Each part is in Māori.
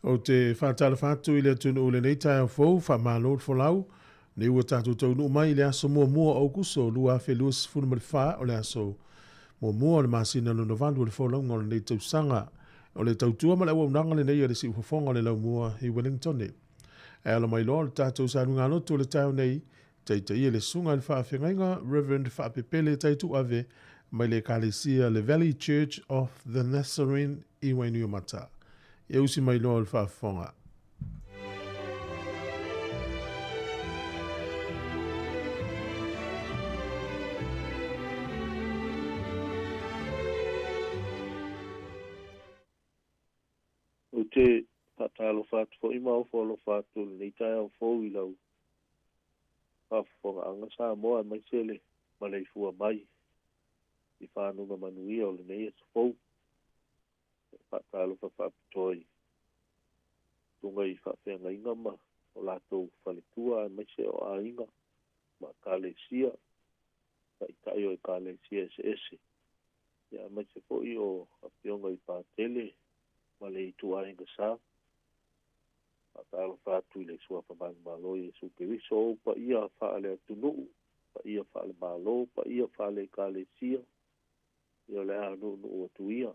O te whātara whātu i le tunu ule nei tai au fōu, wha mālo wholau, ne ua tātou tau nu mai le aso mua au kuso, lua whelua sifunu mali wha o le aso mua o le masina no novandu o le wholau ngol nei tau sanga, o le tau tua mala ua unanga le nei o le si ufafonga le lau mua i Wellington. E ala mai loa le tātou sa nunga lotu le tau nei, taita ia le sunga le wha whengainga, Reverend wha pepele taitu ave, mai le kalesia le Valley Church of the Nazarene i Wainui o Mata. E usi mai loa le whaafonga. O te patalo whātu fo ima o wholo whātu nei tai au fōu i lau. Whaafonga anga Sāmoa mai sele, malei fua mai. I whānunga manuia o le nei e fōu. Patalo whapitoi. Tunga i whawhenga inga ma o lātou whaletua mai se o a inga. Ma kālesia. Ka i tai o e kālesia ese. Ia mai se fōi o apionga i pātele. Ma le i tu a inga sā. Patalo whātu i le sua whamang malo i su periso o pa ia whaale atunu. Pa ia whaale malo. Pa ia whaale kālesia. Ia le anu o tuia.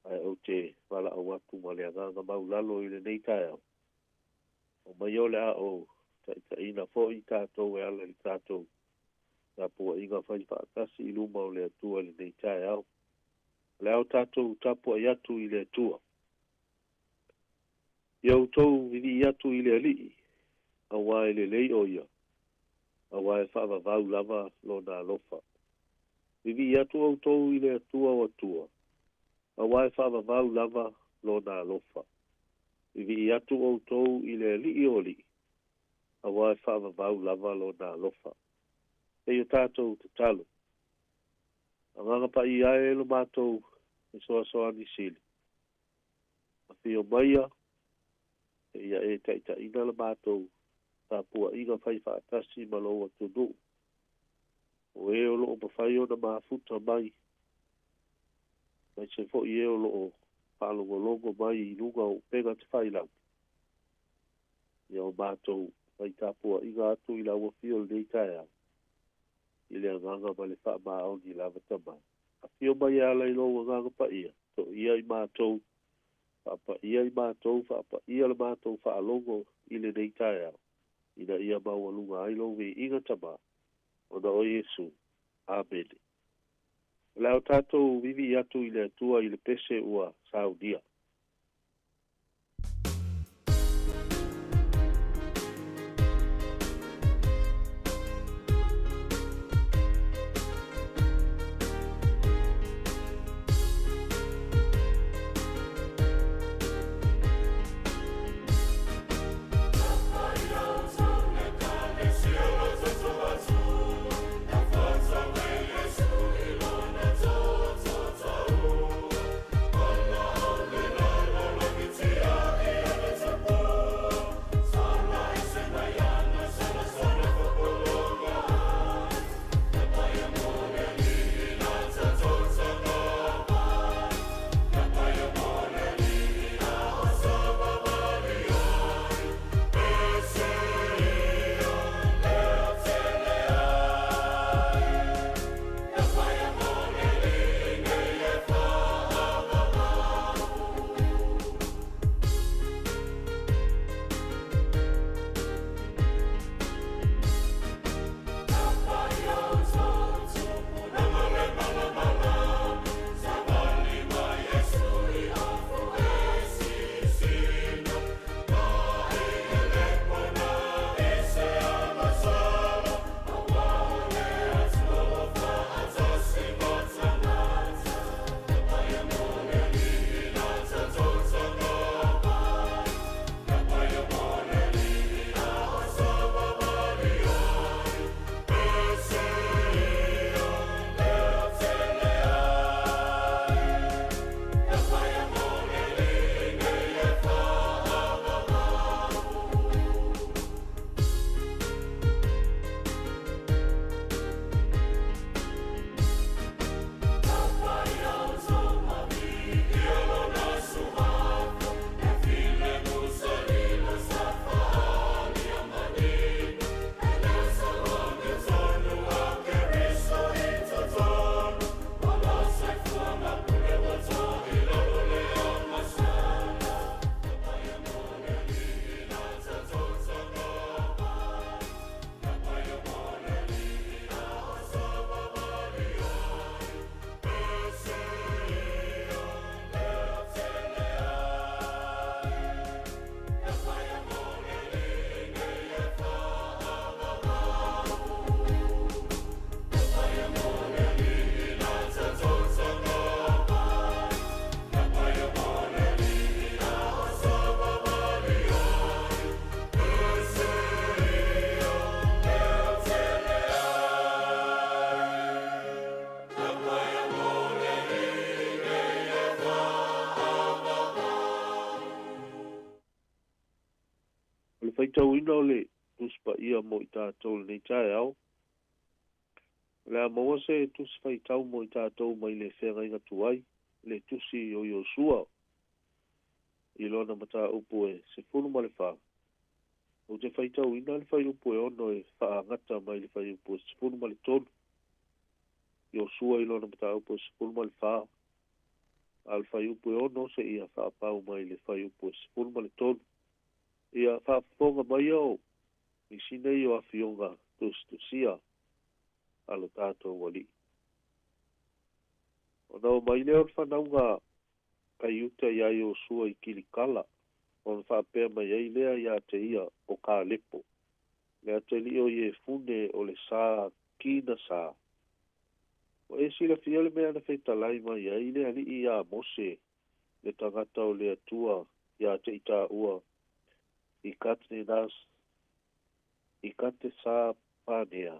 Ai o te wala au atu ma le aganga maulalo i le nei tai au. O mai o le a o ta ina fo i tātou e ala i tātou. Nā pua inga whai whaatasi i luma o le atua le nei tai au. Le au tātou tapua i atu i le atua. Iau tou vini i atu i le alii. A wae le lei o ia. A wae whaava vau lava lo nā lofa. Vini i atu au tou i le atua o atua. A wae whaava vau lava lo nā lofa. Iwi i atu o tou i le li o li. A wae whaava vau lava lo nā lofa. E o tātou te talo. A nganga pa i ae lo mātou e soa soa ni sili. A whio maia e ia e taita ina la mātou tā pua inga whai whaatasi ma lo atu no. O e o lo o mawhai o na mafuta mai. Mai se fo i eo loo whalongolongo mai i lunga o penga te whailau. Ia o mātou mai tāpua inga atu i lau o whio nei tai au. I lea nganga ma le wha maa au ni lava tamai. A whio mai ala i loa nganga pa ia. To ia i mātou, whapa ia i mātou, whapa ia le mātou whaalongo i le nei tai au. Ina ia maua lunga ai lo we inga tamai. O na o Yesu. Amen. Lao tātou vivi atu i le atua i le pese ua Saudia. Yeah. faitauina o le tusipaia mo i tatou lenei taeao le a maua se tusi faitau mo i tatou mai le feagaiga tuai le tusi o Iosua i lona mataupu e sefulu ma le fā o te faitauina le faiupu e ono e faagata mai le faiupu e sefulu ma le tolu Iosua i lona mataupu e sefulu ma le fā al faiupu e ono se ia faapau mai le faiupu e sefulu ma le tolu ia faafofoga mai o i sinei o afioga tusitusia a lo tātou alii ona o mai lea o le fanauga kaiuta iā Iosua i kilikala ona faapea mai ai lea iā te ia o Kalepo lea te lii o ie fune o le sā kina sā o e silafia le mea na feitalai mai ai lea alii iā Mose le tagata o le atua iā te itāua i kate sā panea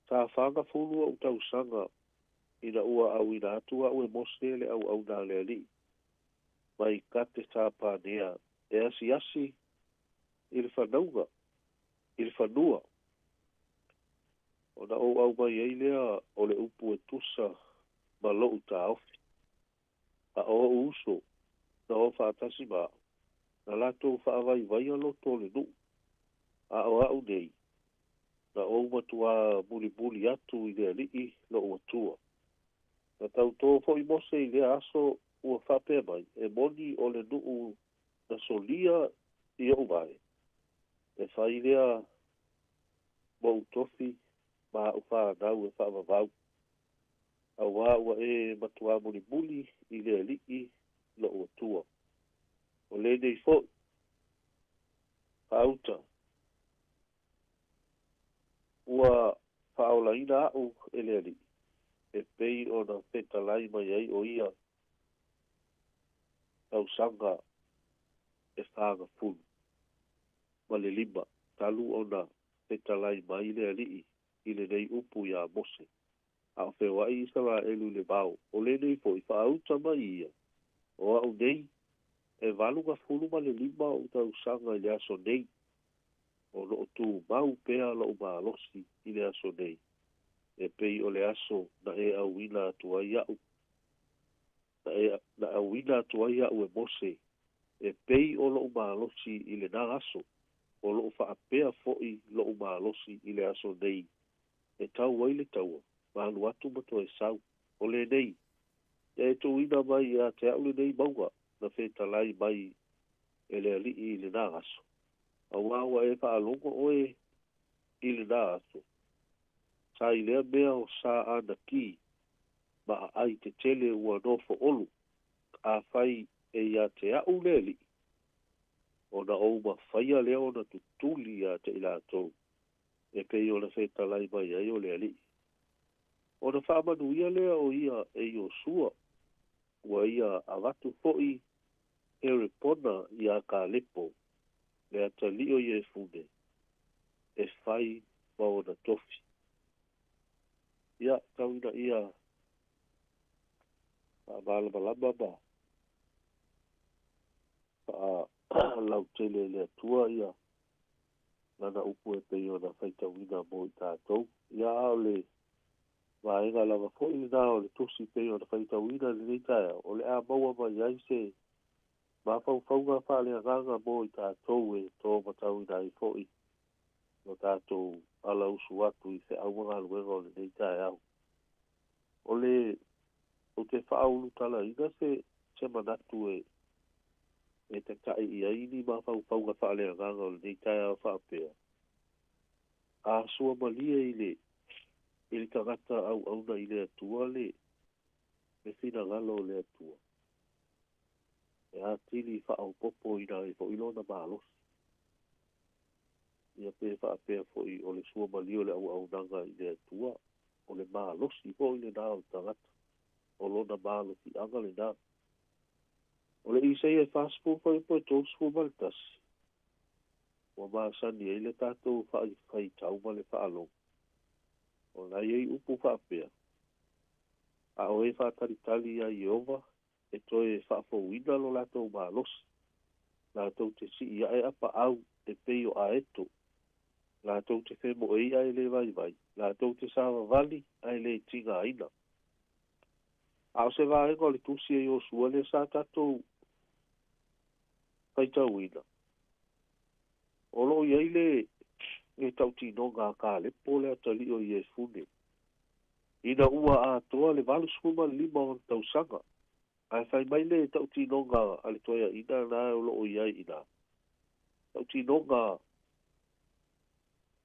sa fanga fulu o tausaga ina ua auina atu a'u e Mose le auauna le alii mai kate sa panea e asiasi i le fanauga i le fanua ona au mai ai lea o le upu e tusa ma lo'u taofi a o uso na o fa'atasi ma na latou fa'avaivai a loto o le nu'u a o a'u nei na ou matua bulibuli atu i le ali'i lo'u atua na tautō fo'i Mose i lea aso ua fa'apea mai e moni o le nu'u na solia i o'u vae e fai lea mo utofi ma a'u fānau e fa'avavau auā ua e matua bulibuli i le ali'i lo'u atua o lē nei fo'i fa'auta ua fa'aolaina a'u e le ali'i e pei ona fetalai mai ai o ia tausaga e fagafulu ma le 5 talu ona fetalai mai le ali'i i lenei upu iā Mose a o feoa'i Israelu i le vao o lenei fo'i fa'auta mai ia o a'u nei e 8 ma le 5 o tausaga i le aso nei o lo'o tumau pea lo'u malosi i le aso nei e pei o le aso na e auina atu ai a'u na auina atu ai a'u e Mose e pei o lo'u malosi i le nā aso o lo'u fa'apea fo'i lo'u malosi i le aso nei e tau ai le taua malu atu matua e sau o le nei e tuina mai a te a'u le nei mauga na fetalai mai e le ali'i i le nā aso auā ua e fa'alogo oe i le nā aso sa i lea mea o sa ana ki ma ai te tele ua nofo olu a fai e ia te a'u le ali'i ona ou mawhaia lea ona tutuli a te ilatou e pei ona fetalai mai ai o le ali'i ona whaamanuia lea o ia e Iosua ua ia avatu fo'i e repona ia Kalepo le atalio i e fune e fai ma ona tofi ia tauina ia fa'amalamalama ma lautele le atua ia lana upu e pei ona faitauina mo i tātou ia o le vaega lava fo'i lenā o le tusi pei ona faitauina lenei taea o le a maua mai ai se mafaufauga fa'aleagaga mo i tātou e tō matauina ai fo'i no tātou ala usu atu i fe'auaga aluega o lenei taeau o le o te fa'aulu talaina se manatu e taka'i i ai ni mafaufauga fa'aleagaga o lenei taeau fa'apea a sua malia i le tagata auauna i le atua le finagalo o le atua e atili fa'aopopo ina e fo'i lona malosi ia pe fa'apea fo'i o le sua malia o le auaunaga i le atua o le malosi fo'i lenā o le tagata o lona malosi'aga lenā o le Isaia fasfulu faipoe tolusifu ma le tasi ua masani ai le tatou fa'afaitau ma le fa'alogo o nai ai upu fa'apea a o e fa'atalitali ia Iova e toe fa'afouina lo latou malosi la tau te si ia e apa au e pei o a eto la tau te femo e ia e le vai la tau te sawa vali ai le tinga aina a o se va e le tusi e o sua le sa tatou kai tau ina o lo ia ile e tau tino ngā ka le pole a tali o i e fune ina ua a toa le valu skuma lima o tau sanga ai fai mai le tau tino ngā ale toia ina na o lo ia ina tau tino ngā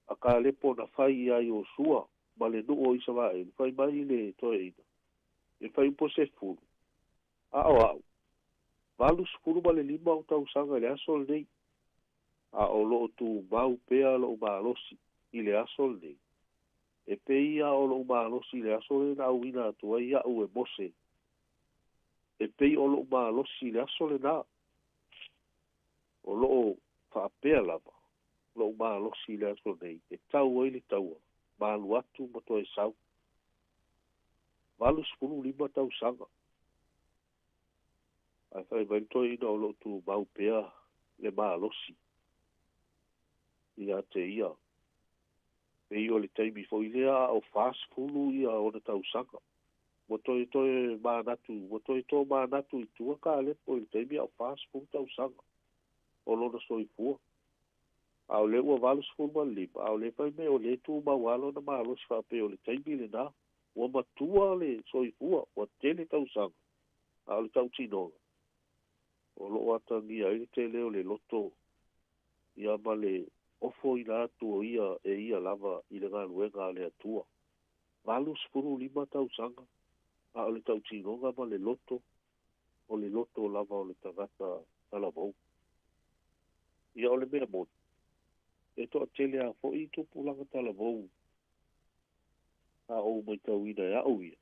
a ka le po na fai ia i o sua ma le nu o isa va e fai mai le toia ina e fai po se furu a o au valu skulu ma le lima o tau sanga le aso nei a o lo tu mau pea lo malosi i le aso nei e pe ia o lo malosi le aso le na uina atua ia u e mose e pe o lo malosi le aso le na o lo whaapea lava lo malosi le aso nei e tau ai le taua malu atu mato e sau valu skulu lima tau sanga ai fai mai toi ina o lo tu mau pea le malosi ia te ia e io le taimi fo ilea o fast fulu ia o na tau sanga mo toi manatu mo toi to manatu i tua ka le po le taimi o fast fulu tau sanga o lona soifua a o le ua valu skulu ma lima a o le fai me o le tu mawalo na malosi whape o le taimi le na ua matua le soifua ua tele tau sanga a o le tau tinonga o lo atangia i le tele o le loto ia ma le ofo ina atu o ia e ia lava i le galuega a le atua valu sepulu lima tausanga a o le tautinoga ma le loto o le loto lava o le tagata talavou ia o le mea moni e toʻatele a foʻi i tupulaga talavou a ou mai tauina e aʻu ia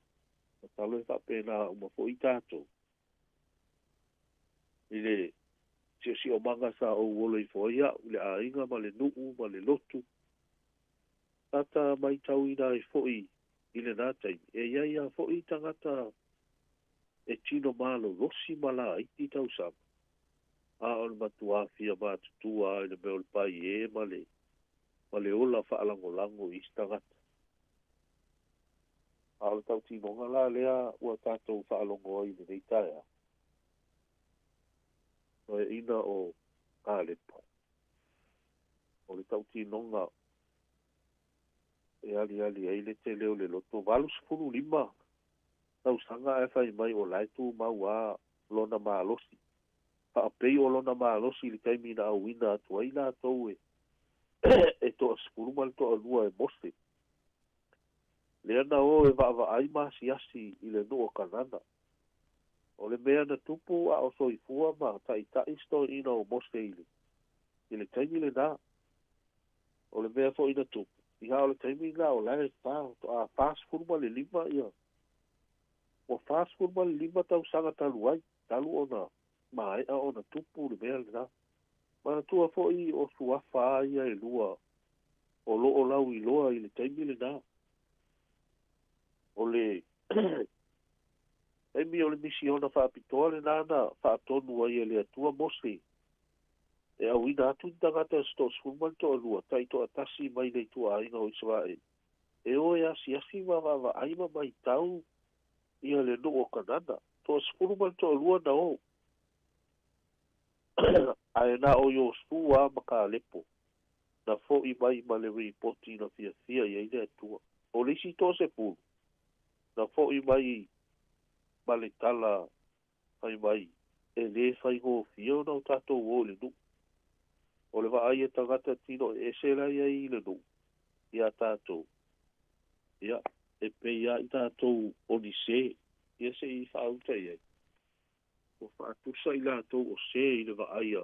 a talo e faapena uma foʻi tatou i le siʻosiʻomaga sa ou olo i foai aʻu le aiga ma le nuu ma le lotu tata mai tauina ai foʻi i lenā taimi e iai a foʻi tagata e tino malolosi ma laʻaiti tausaga a o le matuafia matutua ai le mea o le pai ma le ola faalagolago i se tagata a o le tautinoga la lea ua tatou faalogo ai lenei taea o e ina o kalepa o le tautinoga e aliali ai le tele o le loto valu sepulu lima tausaga e fai mai o lae tumauā lona malosi faapei o lona malosi i le taimi ina auina atu ai latou e toʻasepulu ma le toʻalua e mose lea na o e vaavaai masiasi i le nuu o kanana o le mea na tupu a o soifua ma taʻitaʻi stoʻina o mose i le taimi lenā o le mea foʻi na tupu ia o le taimi la o lae a fasfulu ma le lima ia ua fasfulu ma le lima tausaga talu ai talu ona maeʻa ona tupu le mea lenā manatua foʻi o suafa ia e lua o loo lau iloa i le taimi lenā o le taimi o le misiona faapitoa lenā na faatonu ai e le atua mose e auina atu i tagata stoʻasefulu ma le toʻalua taʻitoʻatasi mai le ituāiga o isaraʻeli e oe asiasi ma vaavaai ma maitau ia le nuu o kanana toʻasefulu ma le toʻalua na o ae na o iosua ma kalepo na foʻi mai ma le ripoti na fiafia iai le atua o le isi toʻasefulu na foʻi mai ma le tala fai mai e lē faigofia ona o tatou o le nuu o le va'aia tagata tino e selai ai i le nuu ia tatou ia e pei a i tatou onisē ia seʻi fa'autai ai o fa'atusa i latou o sē i le va'aia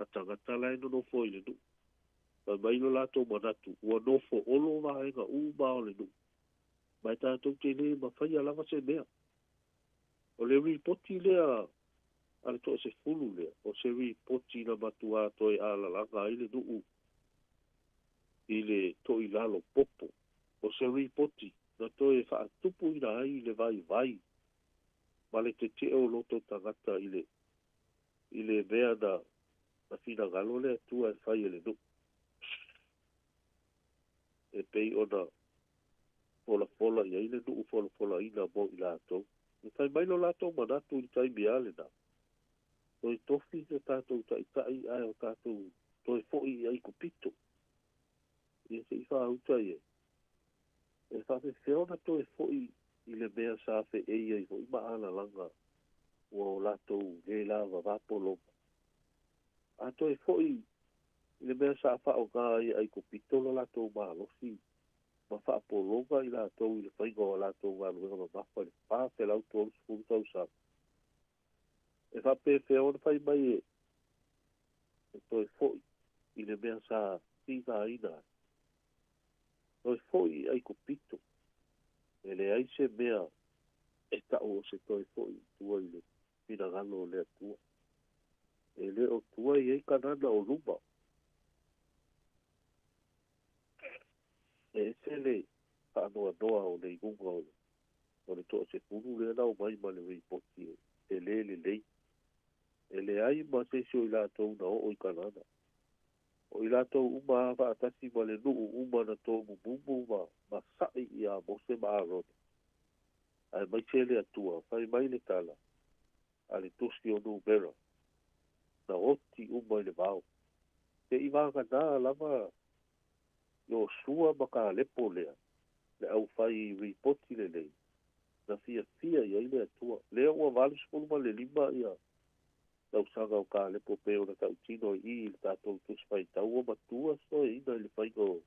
a tagata lae nonofo i le nuu mai mai lo latou manatu ua nofo olo vaega uma o le nuu mai tatou te lē mafaia lava se mea o le ripoti lea a le toʻasefulu lea o se ripoti na matuā toe alalaga ai le nuu i le toʻilalo popo o se ripoti na toe fa'atupuina ai i le vaivai ma le tetee o loto tagata i le mea na a fina galo le tua e fai ele no. E pei ona fola ia ile no fola ina mo i lato. E fai mai lo lato manatu i tai biale na. O i tofi se tātou tai ai o tātou toi fo'i ai kupito. I se i wha auta i e. E whape whiona toi fo'i i le mea sa fe e ai fo'i maana langa o latou le lava vapoloma. A toi fo'i i le mea sa wha o ngā ai kupito lo latou mahalosi. Ma wha apolonga i latou i le whainga o latou waluenga ma mapa le pā te lau tōru skuru tau sa. E whape whiona whai mai e. E toi fo'i i le mea sa tina ina. Toi fo'i ai kupito. E le ai se mea e tau o se toi fo'i tua i le pinagalo o lea tua. E le o tua i ei kanana o luma. E se le whaanoa noa o le igunga o le toa se punu le nao mai ma le reipoti e le lei. E le ai ma se sio i lātou na o i kanana. O i lātou uma hawa atasi ma le nuu uma na tō mumu ma sai i a mose ma arona. Ai mai se le atua, whai mai le tala. A le toski o nuu mera. Na oti uma i le vau. Te i wanga nā lama yo sua maka lepo lea. Le au whai ripoti le lei. Na fia i ai le atua. Lea ua vali skulu ma le lima ia. Tau sanga o ka lepo peo na tau tino i le tātou tusi whai tau o matua so e ina le whaingo o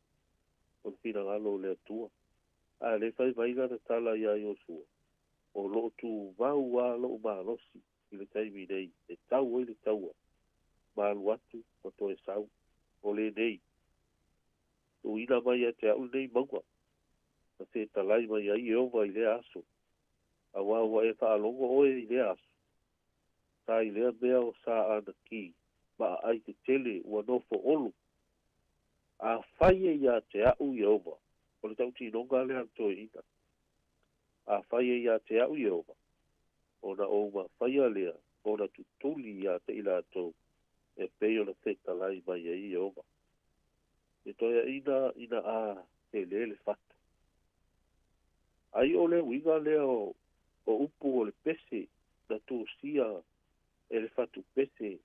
le whina ngalo le atua. A le whai vaiga na tala ia i o sua. O loo tu vau a loo maalosi i le taimi nei. E tau o i le taua. Maalu atu o to e sau. O le nei. O ina mai a te au nei maua. Na te talai mai ai e ova i le aso. A wawa e whaalongo oe i le aso. Ta i lea mea o sa ana ki. Ma ai te tele ua nofo olu. A whai e ia te au i ova. O le tau tinonga le anto e ina. A whai e ia te au i ova. O na oma whai a lea. O na tutuli ia te ila ato. E peo na te talai mai e i ova. E toia ina a te lele fatu. Ai o le winga lea o upu o le pese na tu sia e le fatu pese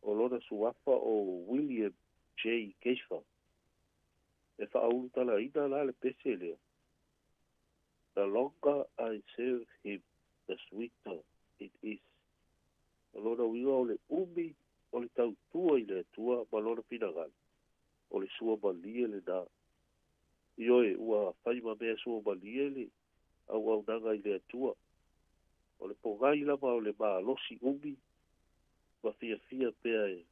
o lona suafa o William J. Keifa. E whaulu tala ina la le pese lea. The longer I serve him, the sweeter it is. O lona winga o le umi o le tau tua i le tua ma lona pinagal. O le sua malie le na. Ioe ua whaima mea sua malie le au nanga i le tua. O le pongai lama o le maa losi umi. Ma fia pea e.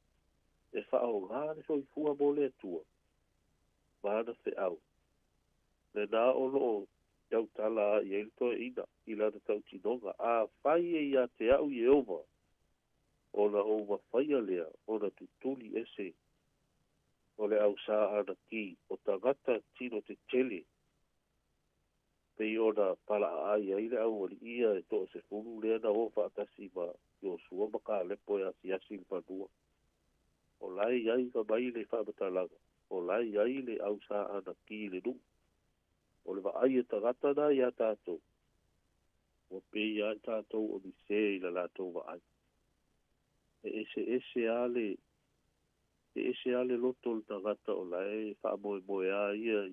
E whao ngāre so i fua mo le tua. Ma ana fe au. Le nā o loo iau tala i eilto e ina. I lana tau tinonga. A whai e ia te au i eova. O na o ma whaia lea. O na tutuli ese. O le au sa ana ki. O tangata tino te tele. Pei ona pala ai ai le au ali ia e to se fulu le na o fatasi ma yo sua maka lepo ya si le panua. O lai ai ka mai le fa batalaga. O lai ai le au sa ana ki le nu. O le va ai e tagata na ia tātou. O pei ai tātou o mi se i la lātou va ai. E ese ale loto le tagata o lai fa moe a ia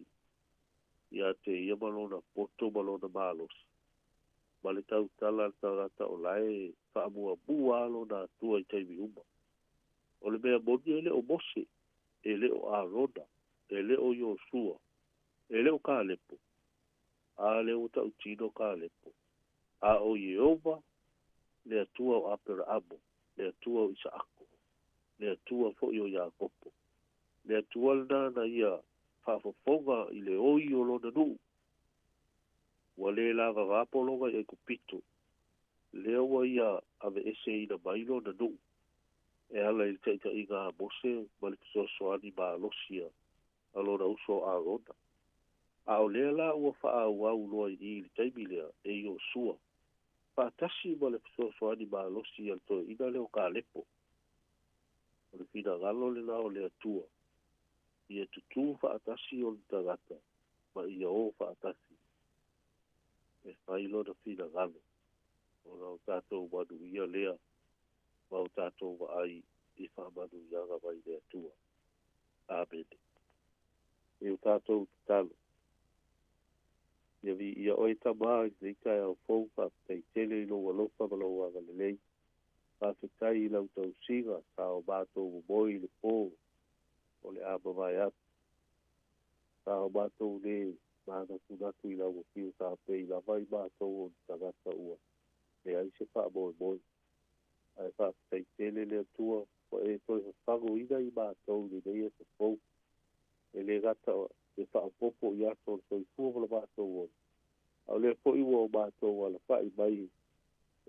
ia te ia malona poto malona malos. Ma le tau tala tagata o lai whaamua bua alona tua i taimi uma. O le mea moni ele o Mose, ele o Arona, ele o Yosua, ele o Kalepo, a le o tautino Kalepo, a o Yehova, le atua o Apera Amo, le atua o Isaako, le atua fo i o Iakopo, le atua na ia whaafofonga i le oi o lona nuu. Wa le lava vapolonga i kupito. Lea wa ia ave ese ina mailo na nuu. E ala i teita i ngā mose ma le pisosoani ma alosia a lona uso a ronda. A o lea la ua wha au loa i li taimi lea e i o sua. Whaatasi ma le pisosoani ma alosia to ina leo ka lepo. le fina galo le nao le atua. Ia tutu whaatasi o le tagata, ma ia o whaatasi. E whailo na fina galo. O nao tātou manu ia lea, mau tātou wa ai i whamanu ianga mai le atua. Āmene. E o tātou talo. Ia vi ia oi tamaa i te ikai au fau whaatai tele i loa lofa malau anga le lei. Whaatai i lau tau singa, sao mātou moi le pō, o le ama mai atu. Sao mātou le mānatu natu i lau o kiu tā pei la vai mātou o tagata ua. Le ai se wha moi. Ai whaatai tele le atua, o e toi whango ina i mātou le nei e te fau. E le gata e whaapopo i ato o toi fuavala mātou o. Au le po i ua o mātou ala whai mai.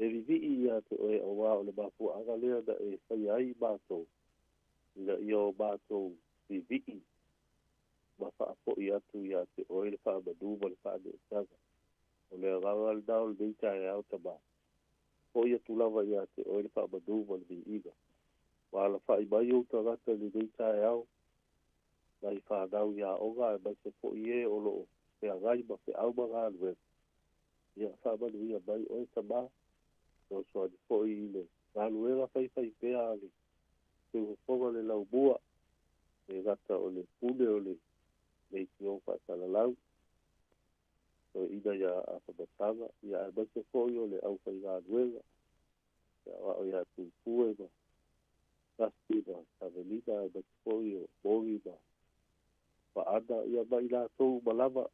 E vivi i a te oe o wā o le mātou anga lea da e whai ai mātou. Ina i o mātou vivi i. Ma whaapo i atu i a te oe le wha amaduma le wha ane e tanga. O le ranga le nao le neita e au tama. Po i atu lava i a te oe le wha amaduma le mi ina. Wa ala whai mai o tangata le neita e au. Nai whanau i a onga e mai se po i e o loo. Pea ngai ma pe au mga anwe. Ia whamanu i a mai oe tama. No soa ni po i le. Ngānuera whai pea ale. Te ufonga le lau mua. E gata o le pune o le. Nei ki o whaatala lau. So ina ia a whamatanga. Ia a mai se po i o le au whai ngānuera. Ia wa o ia tu pue ma. Kasti ma. Tavelina e mai se po i o mori ma. Whaana ia mai la tau malama.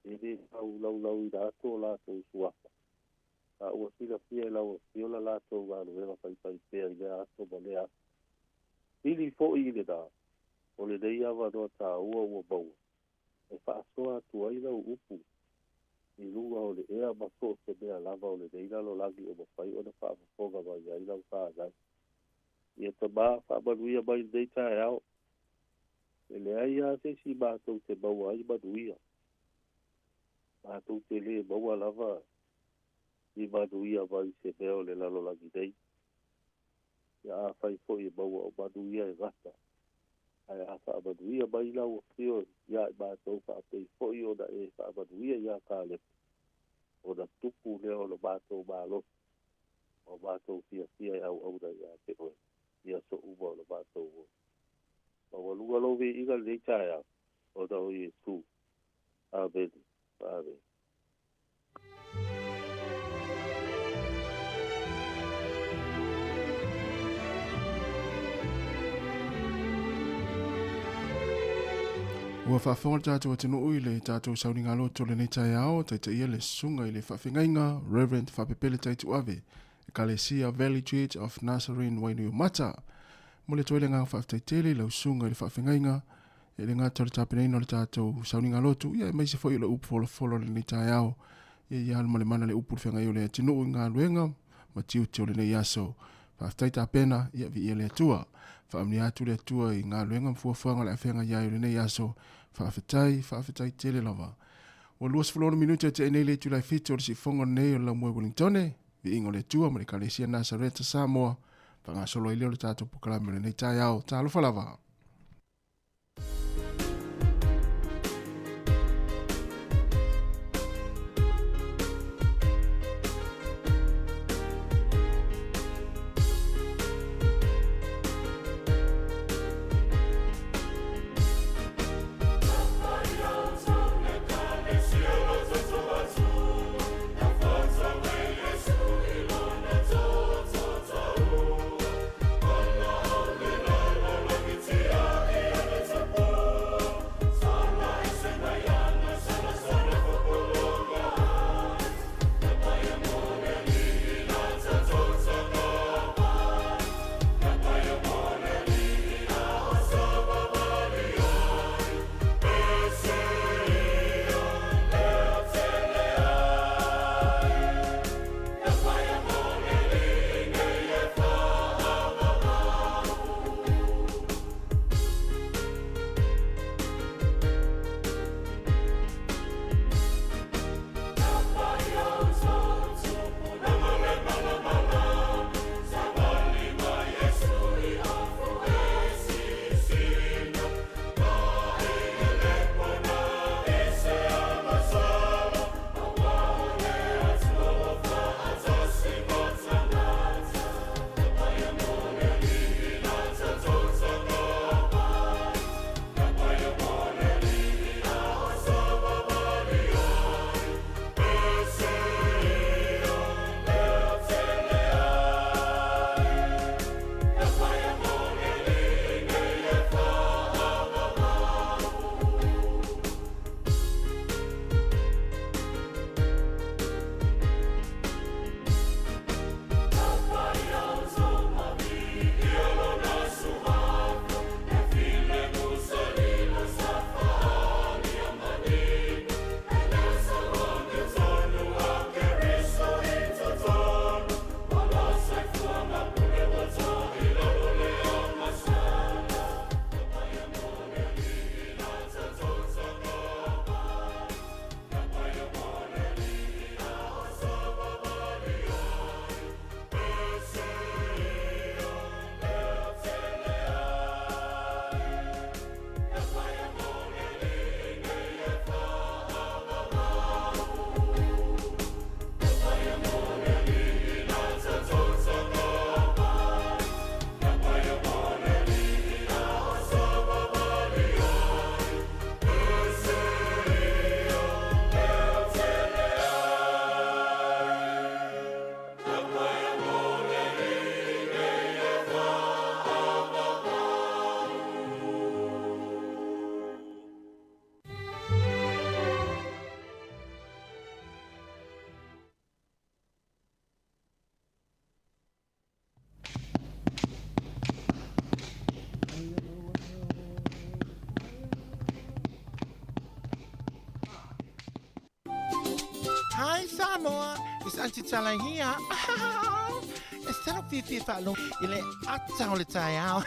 E ne lau i la ato la tau suafa. A ua sina fia i lau fiola la tau ngānuera whai pea i lea ato ma lea. Ili fo i le nā. O le nei awa noa tā ua maua. E whaasoa atu ai lau upu. I lunga o le ea maso se mea lava o le nei nalo lagi o mawhai o na whaafonga mai ai lau whaanai. Ia ta mā whaamanuia mai nei tā e ao. E le ai a se si mātou te maua ai manuia. Mātou te le maua lava. I manuia mai se mea o le lalo lagi nei. Ia a whai fo i maua o manuia e gata. Ai a whaamanuia mai lau o whio ia i mātou whaapei fo i o na e whaamanuia ia kā lepo. O na tupu leo no mātou mālo. O mātou fia e au na ia te oe. Ia so uma o na mātou o. Ma walunga lowe inga nei taia. O na o Iesu. Amen. Amen. Ua whaafonga tātou atinu ui le tātou sauninga loto le nei tai ao, taita ia le sunga i le whawhingainga, Reverend Whapepele taitu ave, e Kalesia Valley Church of Nazarene Wainui Mata. Mo le toile ngā whaftaitele lau sunga i le whawhingainga, e le ngā tore tāpeneina le tātou sauninga loto, ia e maise fo i le upu fola le nei tai ao, ia halma le mana le upu whenga i o le atinu ui ngā luenga, ma tiu le nei aso, whaftaita pena, ia vi ia le atua, whaamni atu le atua i ngā luenga mfuafuanga le awhenga ia i le nei aso, whaafetai tele lava. O luas fulona minuta te enei le tu lai fito o le si fonga nei o la mue Wellingtone, vi ingo le tua ma le Kalesia Nazareta Sāmoa, pa ngā solo i leo le tātou pukalami le nei tai au, tā alofa lava. It's Sāmoa, is Auntie Tala here. Instead of Fifi Falo, ile ata ole tayao.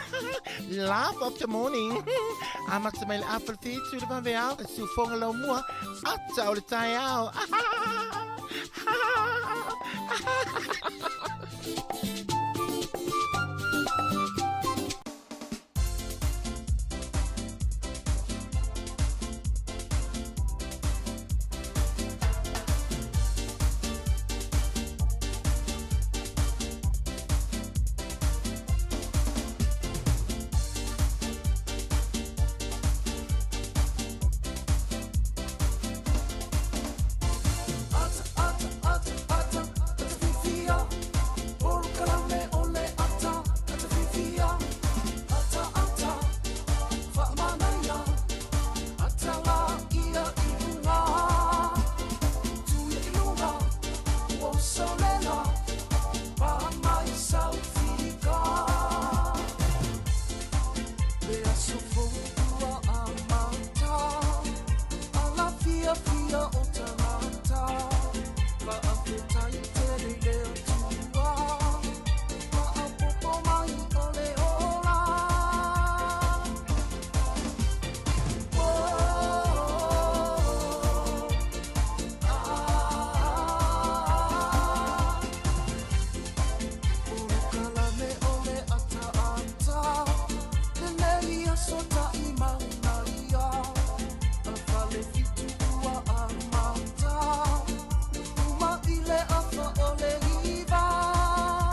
Laugh of the morning. I'm at my apple feet to the Bavial, to Fongalo Mua, ata ole tayao.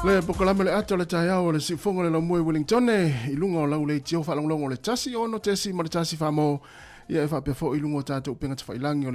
Le pokolame le ato le taiao le sifongo le lamue Wellington i lunga o lau le tio whalonglongo le tasi ono tesi ma le tasi whamo ia e whapefo i lunga o tātou penga te whailangi o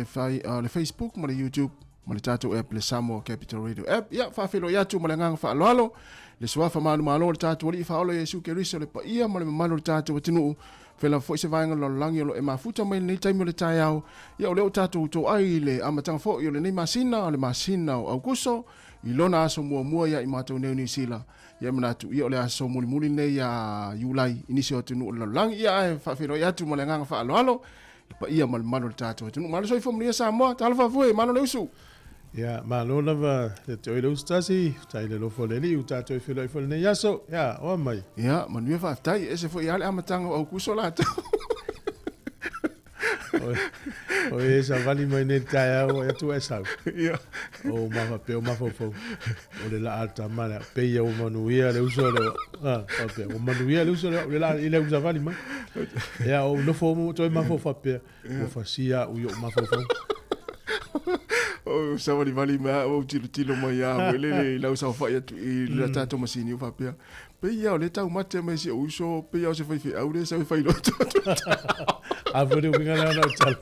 le Facebook ma le YouTube ma le tātou app le Sāmoa Capital Radio app ia whawhelo i atu ma le nganga whaaloalo le suafa maanu malo le tātou wali i whaolo i Jesu Keriso le pa ia ma le mamano le tātou atinu Fela fo se vainga lo langi lo e mafuta mai nei taimi le taiao ia o leo tātou to ai le amatanga fo i le nei masina o auguso i lona aso mua ia i mātou neu ni sila ia manatu ia o le aso muli nei a Julai inisi o tunu o le langi ia e whawhiro i atu ma le nganga whaaloalo pa ia malo le tātou tunu malo soi fomria Samoa tala whawhue malo le usu ia malo lava te oile ustasi tai le lofo le li tātou i whilo i whilo nei aso ia o mai ia manuia whaftai e se fo i ale amatanga o auguso la o e sa vali mai nei taiao e tu e sau ia o mafa pe o mafofo o le la alta mala pe ia o manuia le uso le o manuia le uso le la ile usa vali mai ia o no fo mo to mafofo pe o fasia o yo mafofo o sa vali ma o tilo mai ia le la usa fa ia i la tato masini o fa pe pe ia o le tau mate mai se uso pe ia o se fai au le sa fai lo Avere winga na tal.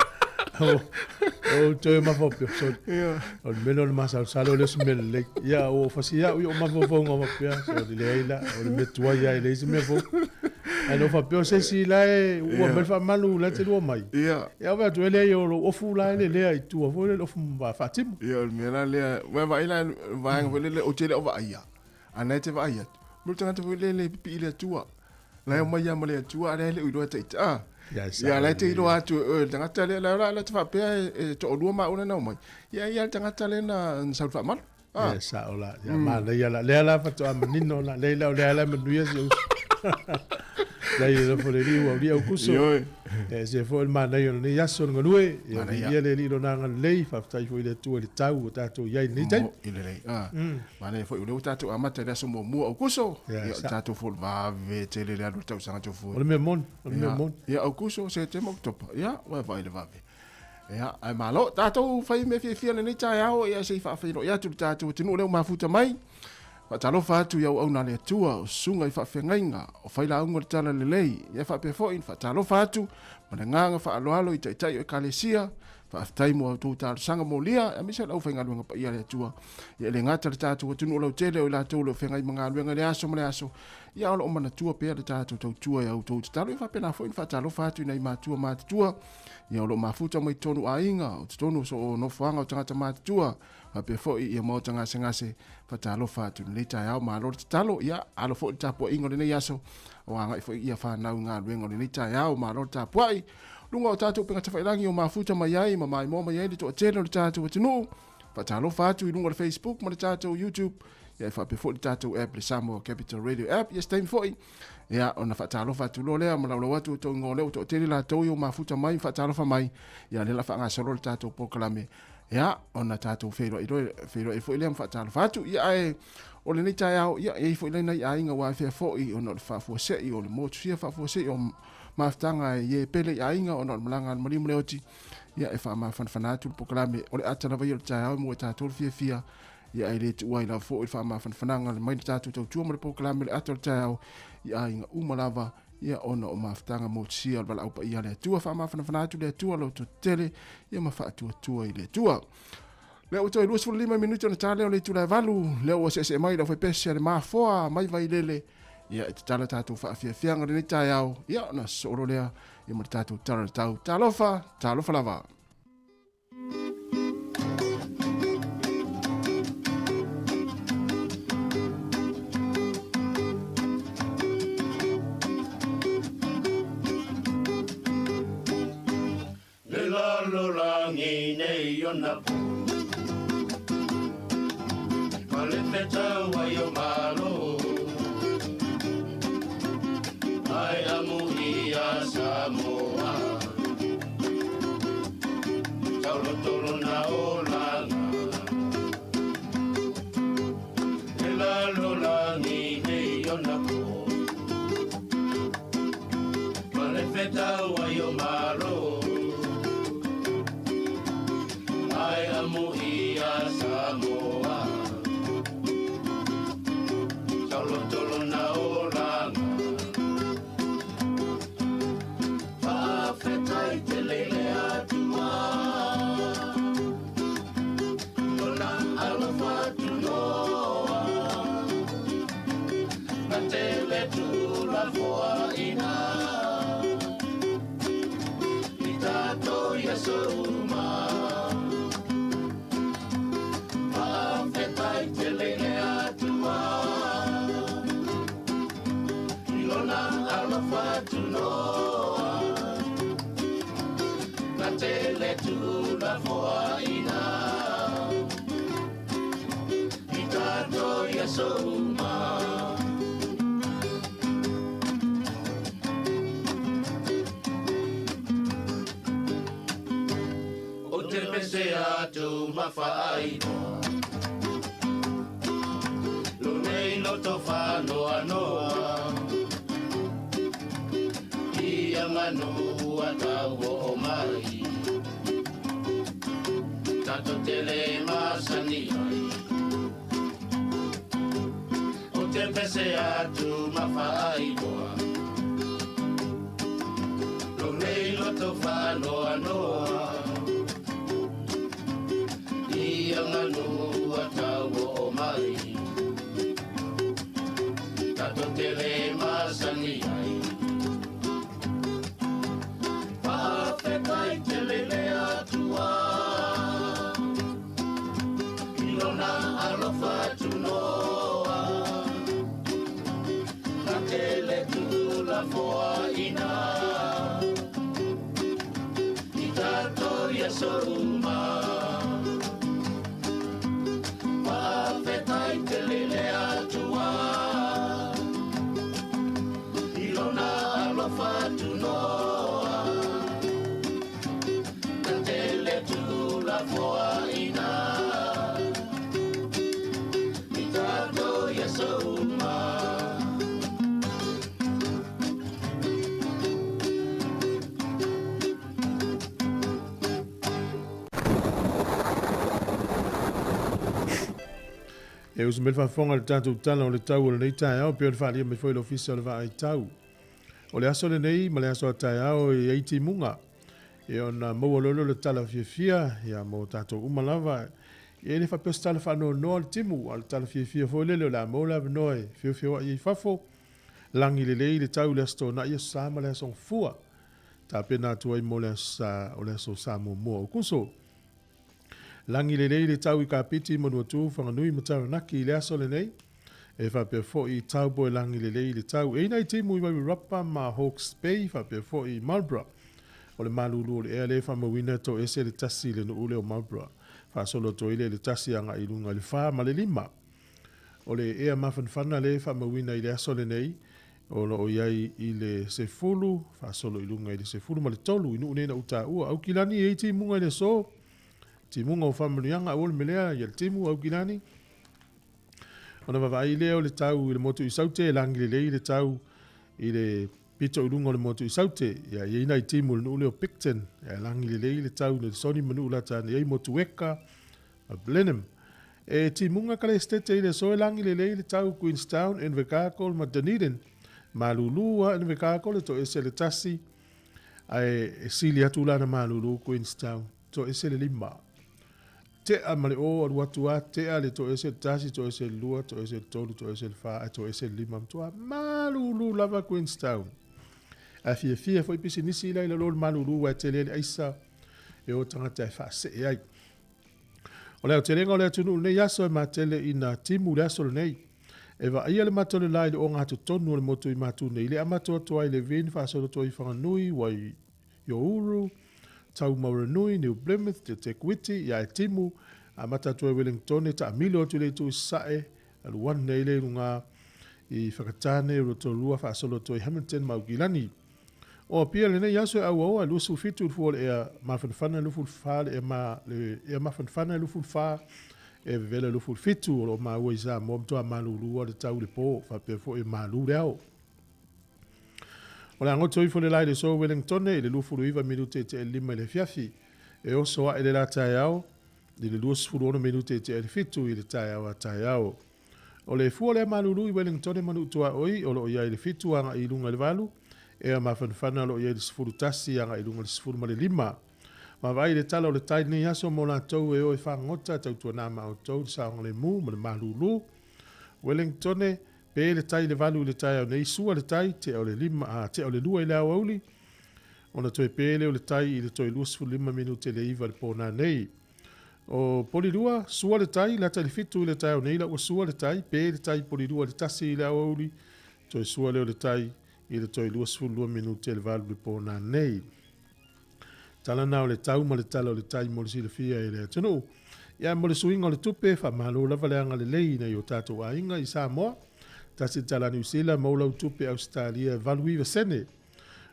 O te mafopio so. O meno le masa salo le smell le. Ya o fasia o mafofo ngo mafia so le ila o le metua ya le se mefo. Ano fa pio se si la e o mel fa malu la te lo mai. Ya va to le yo o fu la le ai tu o le o fu va fatim. Ya o mena le va ila va le o te le o va ia. Ana te va ia. Mo tanga te le pi le tua. La o mai ya mo le tua le o do te ya la te ilo atu tanga tale la te fa pe to do ma una no mai ya tanga tale na sa fa mal ya sa ola ya ma le la fa to amanino la le manuia se dai lo fo le o dia o kuso se fo il mana yo ni ya son ngolue ya le lo na le fa tai fo le tu le tau ta to ya ni tai ile mana fo le ta to amata le so mo o kuso ya ta to fo va ve te le alo tau sanga to fo o me mon ya o kuso se te mo top ya va ile va ve ya ai malo ta to fai me fi ni tai ao ya se fa fi ya tu ta to tinu le mafuta mai talo fatu ya au na le tua o sunga i fa fengainga o faila ungo tala le lei ya fa pe fo in fa talo fatu ma nganga fa alo i tai o kalesia fa aftai mo tu ta sanga mo lia a misa au fenga lunga pa ia le tua ya le ngata le tatu tunu lo tele o la tu lo fengai manga lunga le aso ya o mana tua pe le tatu tua ya tu talo fa pe na fo in fa talo fatu nei ma tua ya o lo mafuta mai tonu ainga o tonu so no fanga o tanga ma tua pe fo i mo tanga sengase fa talo fatu le tai au ma lo talo ya alo fo tapo ingo le yaso o anga fo ia fa na nga luengo le tai au ma lo tapo ai lunga o tatu penga tafailangi o mafuta mai ai ma mai mo mai ai to tele o tatu tinu Whaatalofa atu I lunga le Facebook, ma le tātou YouTube. Ia whape fo le tātou app le Sāmoa Capital Radio app. Ia stein foi. Ia ona whaatalofa atu lo lea, ma lau atu tau ngō leo tau teri la tau iu mafuta mai, whaatalofa mai. Ia le la whaangasaro le tātou pokalame. Ia ona tātou whero I foi lea whaatalofa atu. Ia e o le nei tai au, ia e foi lena I a inga wa whea foi ona le whafuasei o le motusia whafuasei o maftanga e pele I a inga ona le malanga marimu leoti. Ia e wha mawhanwhanatu le pokalame o le atana vai o le tai au mo e tātou le fia. Ia e le tu wai la fo I wha mawhanwhananga le mai le tātou tau tua mo le pokalame le atana le tai au. Ia inga umalava, ia ona o maftanga motusia le wala upa ia le tua wha mawhanwhanatu le tua lo to tele. Ia mawhaatua I le tua. Leo toi 25 minuto na tale o le tula valu. Leo o se mai la foi pese le mafoa mai vai lele. Ia te tala tātou whaafiafianga le tai au. Ia na soro lea. Ia ma tātou tala tau. Talofa lava. Le lalo langi nei yona pu. Malefeta wa yo malo. Ai amuhi a Samoa. Taulo tolo na olanga. Ela lolangi nei yona pu. Malefeta wa yo malo. Ai amuhi a Samoa. Tolo na olanga. Whawhetai te leile atua. Lona alofa tunoa. Na tele tula foa ina. I tato ia souma. Whawhetai te leile atua. Tunoa na tele tula foa ina I tato ia souma o te pese atu mawhainoa lo nei loto whanoa noa Manu atau o mai Tato tele masani ai O te pese atu mawhai noa Lo nei loto whanoa noa Ia manu atau o mai Tato tele masani ai Whawhetai te lele atua Ilona alofa tunoa Na tele tula foa ina I tato ia soruma Whawhetai te lele atua Ilona alofa tunoa Foa ina I tato ia souma E usa mele whawhonga le tātou tala o le tau o le nei tai au, pio le whaalia me foi le ofisa o le wha ai tau. O le aso le nei, ma le aso a tai au e eiti munga. E ona maua lolo le tala fia ia mo tātou umalava. E le whapio tala whanau noa le timu, al tala fia foi lele o la mola noe, fio wa i whafo. Langi le lei le tau le asto na ia sama le asong fua. Tā pena tua i mo le aso Sāmoa mua o kuso. Langi le lei le tau I ka piti mo nua tu whanganui ma tau naki I le aso le nei. E whapea fo I tau boe langi le lei le tau. E nei timu I wai rapa ma Hawke's Bay, whapea fo I Marlborough. O le malulu o le ea le whamawina to ese le tasi le no ule o Marlborough. whaasolo to ile le tasi anga i lunga le wha ma le lima. O le ea mawhanwhana le wha mawina i le asole nei, o lo o iai i le se fulu, whaasolo i lunga i le se fulu ma le tolu, inu unena uta ua, au kilani e ti munga i le so, ti munga o whamarianga o le melea, i le timu au kilani. Ona wawai leo le tau i le motu i saute, langi le lei le tau i le pito ulunga le motu i saute, ia ina i timu le nule o Picton, ia langi le lei le tau le soni manu ulata ni ei motu weka, a Blenheim. E timunga kale estete i le soe langi le lei le tau Queenstown, en Vekakol ma Dunedin, ma lulua en Vekakol, to ese le tasi, e sili atu lana ma lulu Queenstown, to ese le lima. Te a male o alu atua, te a le to ese tasi, to ese lua, to ese tolu, to ese faa, to ese lima, toa malulu lava Queenstown. A fia foi pisi nisi ila ila lor malulu wa te le aisa, e o tangata e faa se e ai. O leo te renga o leo tunu nei aso e ma tele ina timu le aso le nei. E va ia le matole lai le o ngatu tonu le motu i matu nei, le amato atoa i le vini faa solo toi whanganui, wai yo uru, tau Mauranui, New Plymouth, te Tekwiti, ia e timu, a matatu e Wellington, ta amilo atu le tu sae, alu wan nei le runga i whakatane, roto lua wha solo to i Hamilton, Maugilani. O pia le nei aso e au au, alu su fitu fuol ea mawhanwhana luful wha, ea mawhanwhana luful wha, e vele luful fitu, o ma ua isa momtoa malulua le tau le po, wha fo e malu leo. O le angoto i fole lai le so Wellington e le lufuru iwa minute te e lima le fiafi. E o soa e le la tae au, di le luas furu ono minute te e le fitu i le tae au a tae au. O le fua le malulu i Wellington e manu tua oi, o lo ia i le fitu anga i lunga le valu, e a mawhanwhana lo ia i le sifuru tasi anga i lunga le sifuru ma le lima. Ma vai le tala o le tai nei aso mo la tau e o e whangota tau tua nama o tau sa anga le mu ma le malulu. Wellington e pe le tai le valu le tai au nei sua le tai te au le lima, te au le lua i le au auli. Ona toi pe le o le tai i le toi luasfu lima minute le iwa le pōna nei. O poli lua, sua le tai, la tai le fitu i le tai au nei la o sua le tai, pe le tai poli lua le tasi i le au auli, toi sua le o le tai i le toi luasfu lua minute le valu le pōna nei. Tala nao le tau ma le tala o le tai mo le sila fia i le atanu. Ia mo le suinga o le tupe, wha malo lava le anga le lei na i o tātou a inga i Sāmoa. Tasi tala New Zealand maula utupe Australia valuiva sene.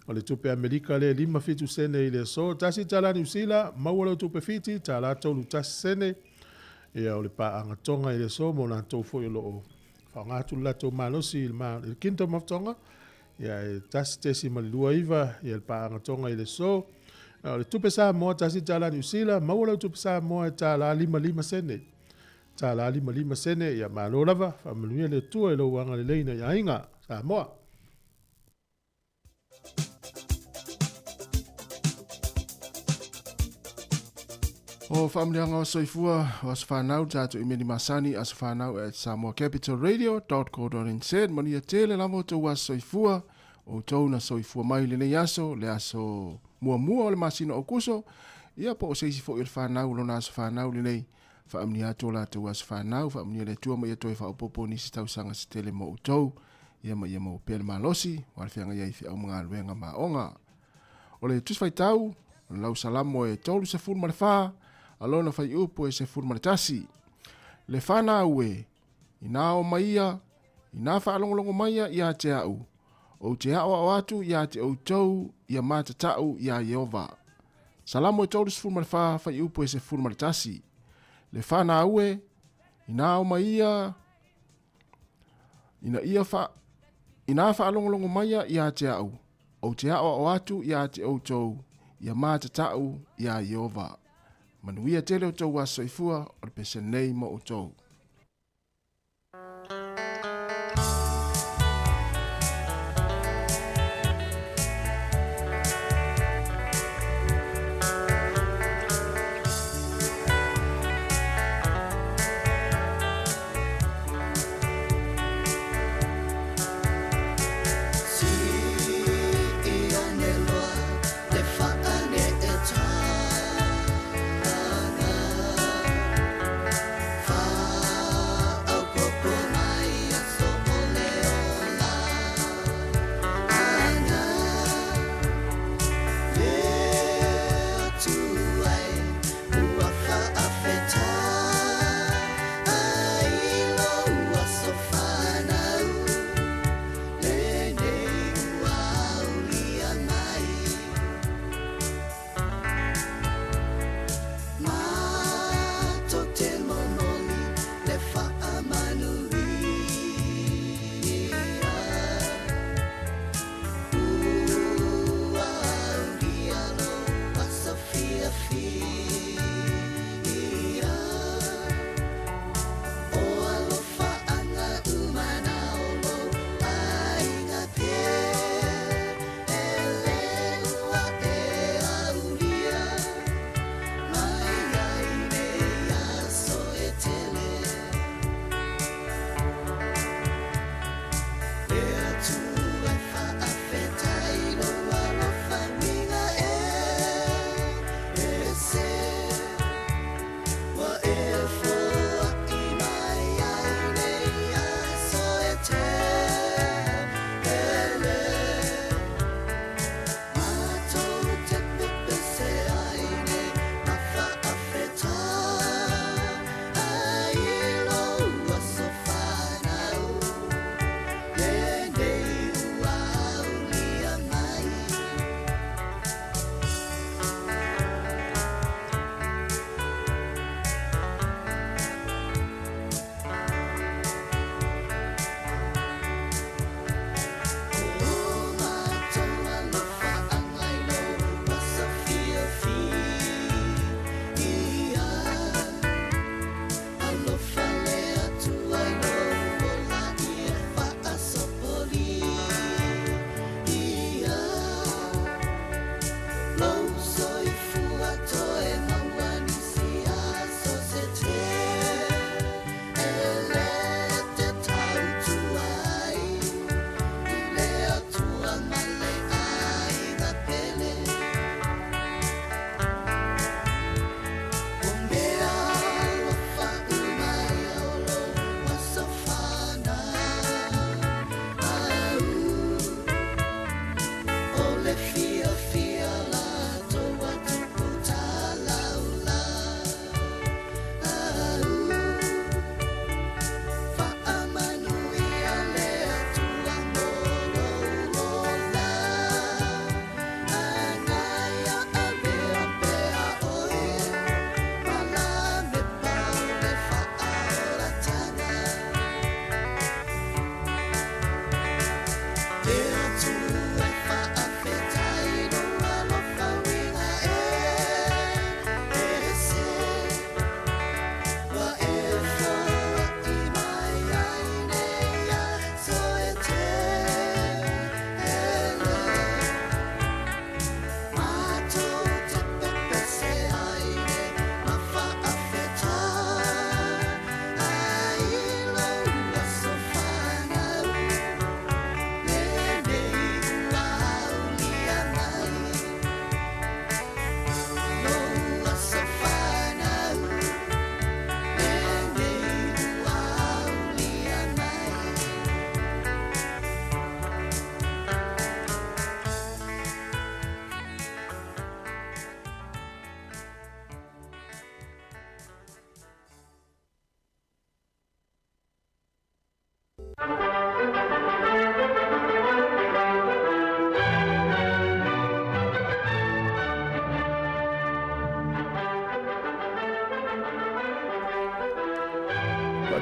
O le tupe Amerika le 5 fitu sene i le so. Tasi tala New Zealand maula utupe fiti tala tolu tasi sene. Ia o le paanga tonga i le so mo na tau fo i lo o. Whangatu lato malosi il Kingdom of Tonga. Ia e tasi tesi malilua iwa ia le paanga tonga i le so. O le tupe Sāmoa tasi tala New Zealand maula utupe Sāmoa e tala 5 sene. Tala 5 sene ia malo lava, whamanuia le tua e lo wanga le leina ia inga, Sāmoa. O whamleanga o soifua o as whanau tātou i meni masani as whanau at samoacapitalradio.co.nz Mania tele lamo tau as soifua o tau na soifua mai le nei aso, le aso mua o le masino o kuso, ia po o seisi fo i le whanau lo na as whanau le nei. Whaamni ato la tau as whanau, whaamni le tua mai atoe whaopopo nisi tau sanga se tele mo utau, ia mo pele malosi, wale whianga iai whiau mga luenga maonga. O le tuswhai tau, lau salamo e tolu se furu mare wha, alona whai upo e se furu mare tasi. Le whana ue, ina o maia, ina whaalongolongo maia ia te au, o te hao o atu ia te utau, ia mata tau ia Yehova. Salamo e tolu se furu mare wha, whai upo e se furu mare tasi. Le whana aue, ina o maia, ina whaalongolongo maia ia te au, o te hao o atu ia te outou, ia mata tau ia Yehova. Manuia tele o tau aso ifua, o le pese nei mo o tau. Far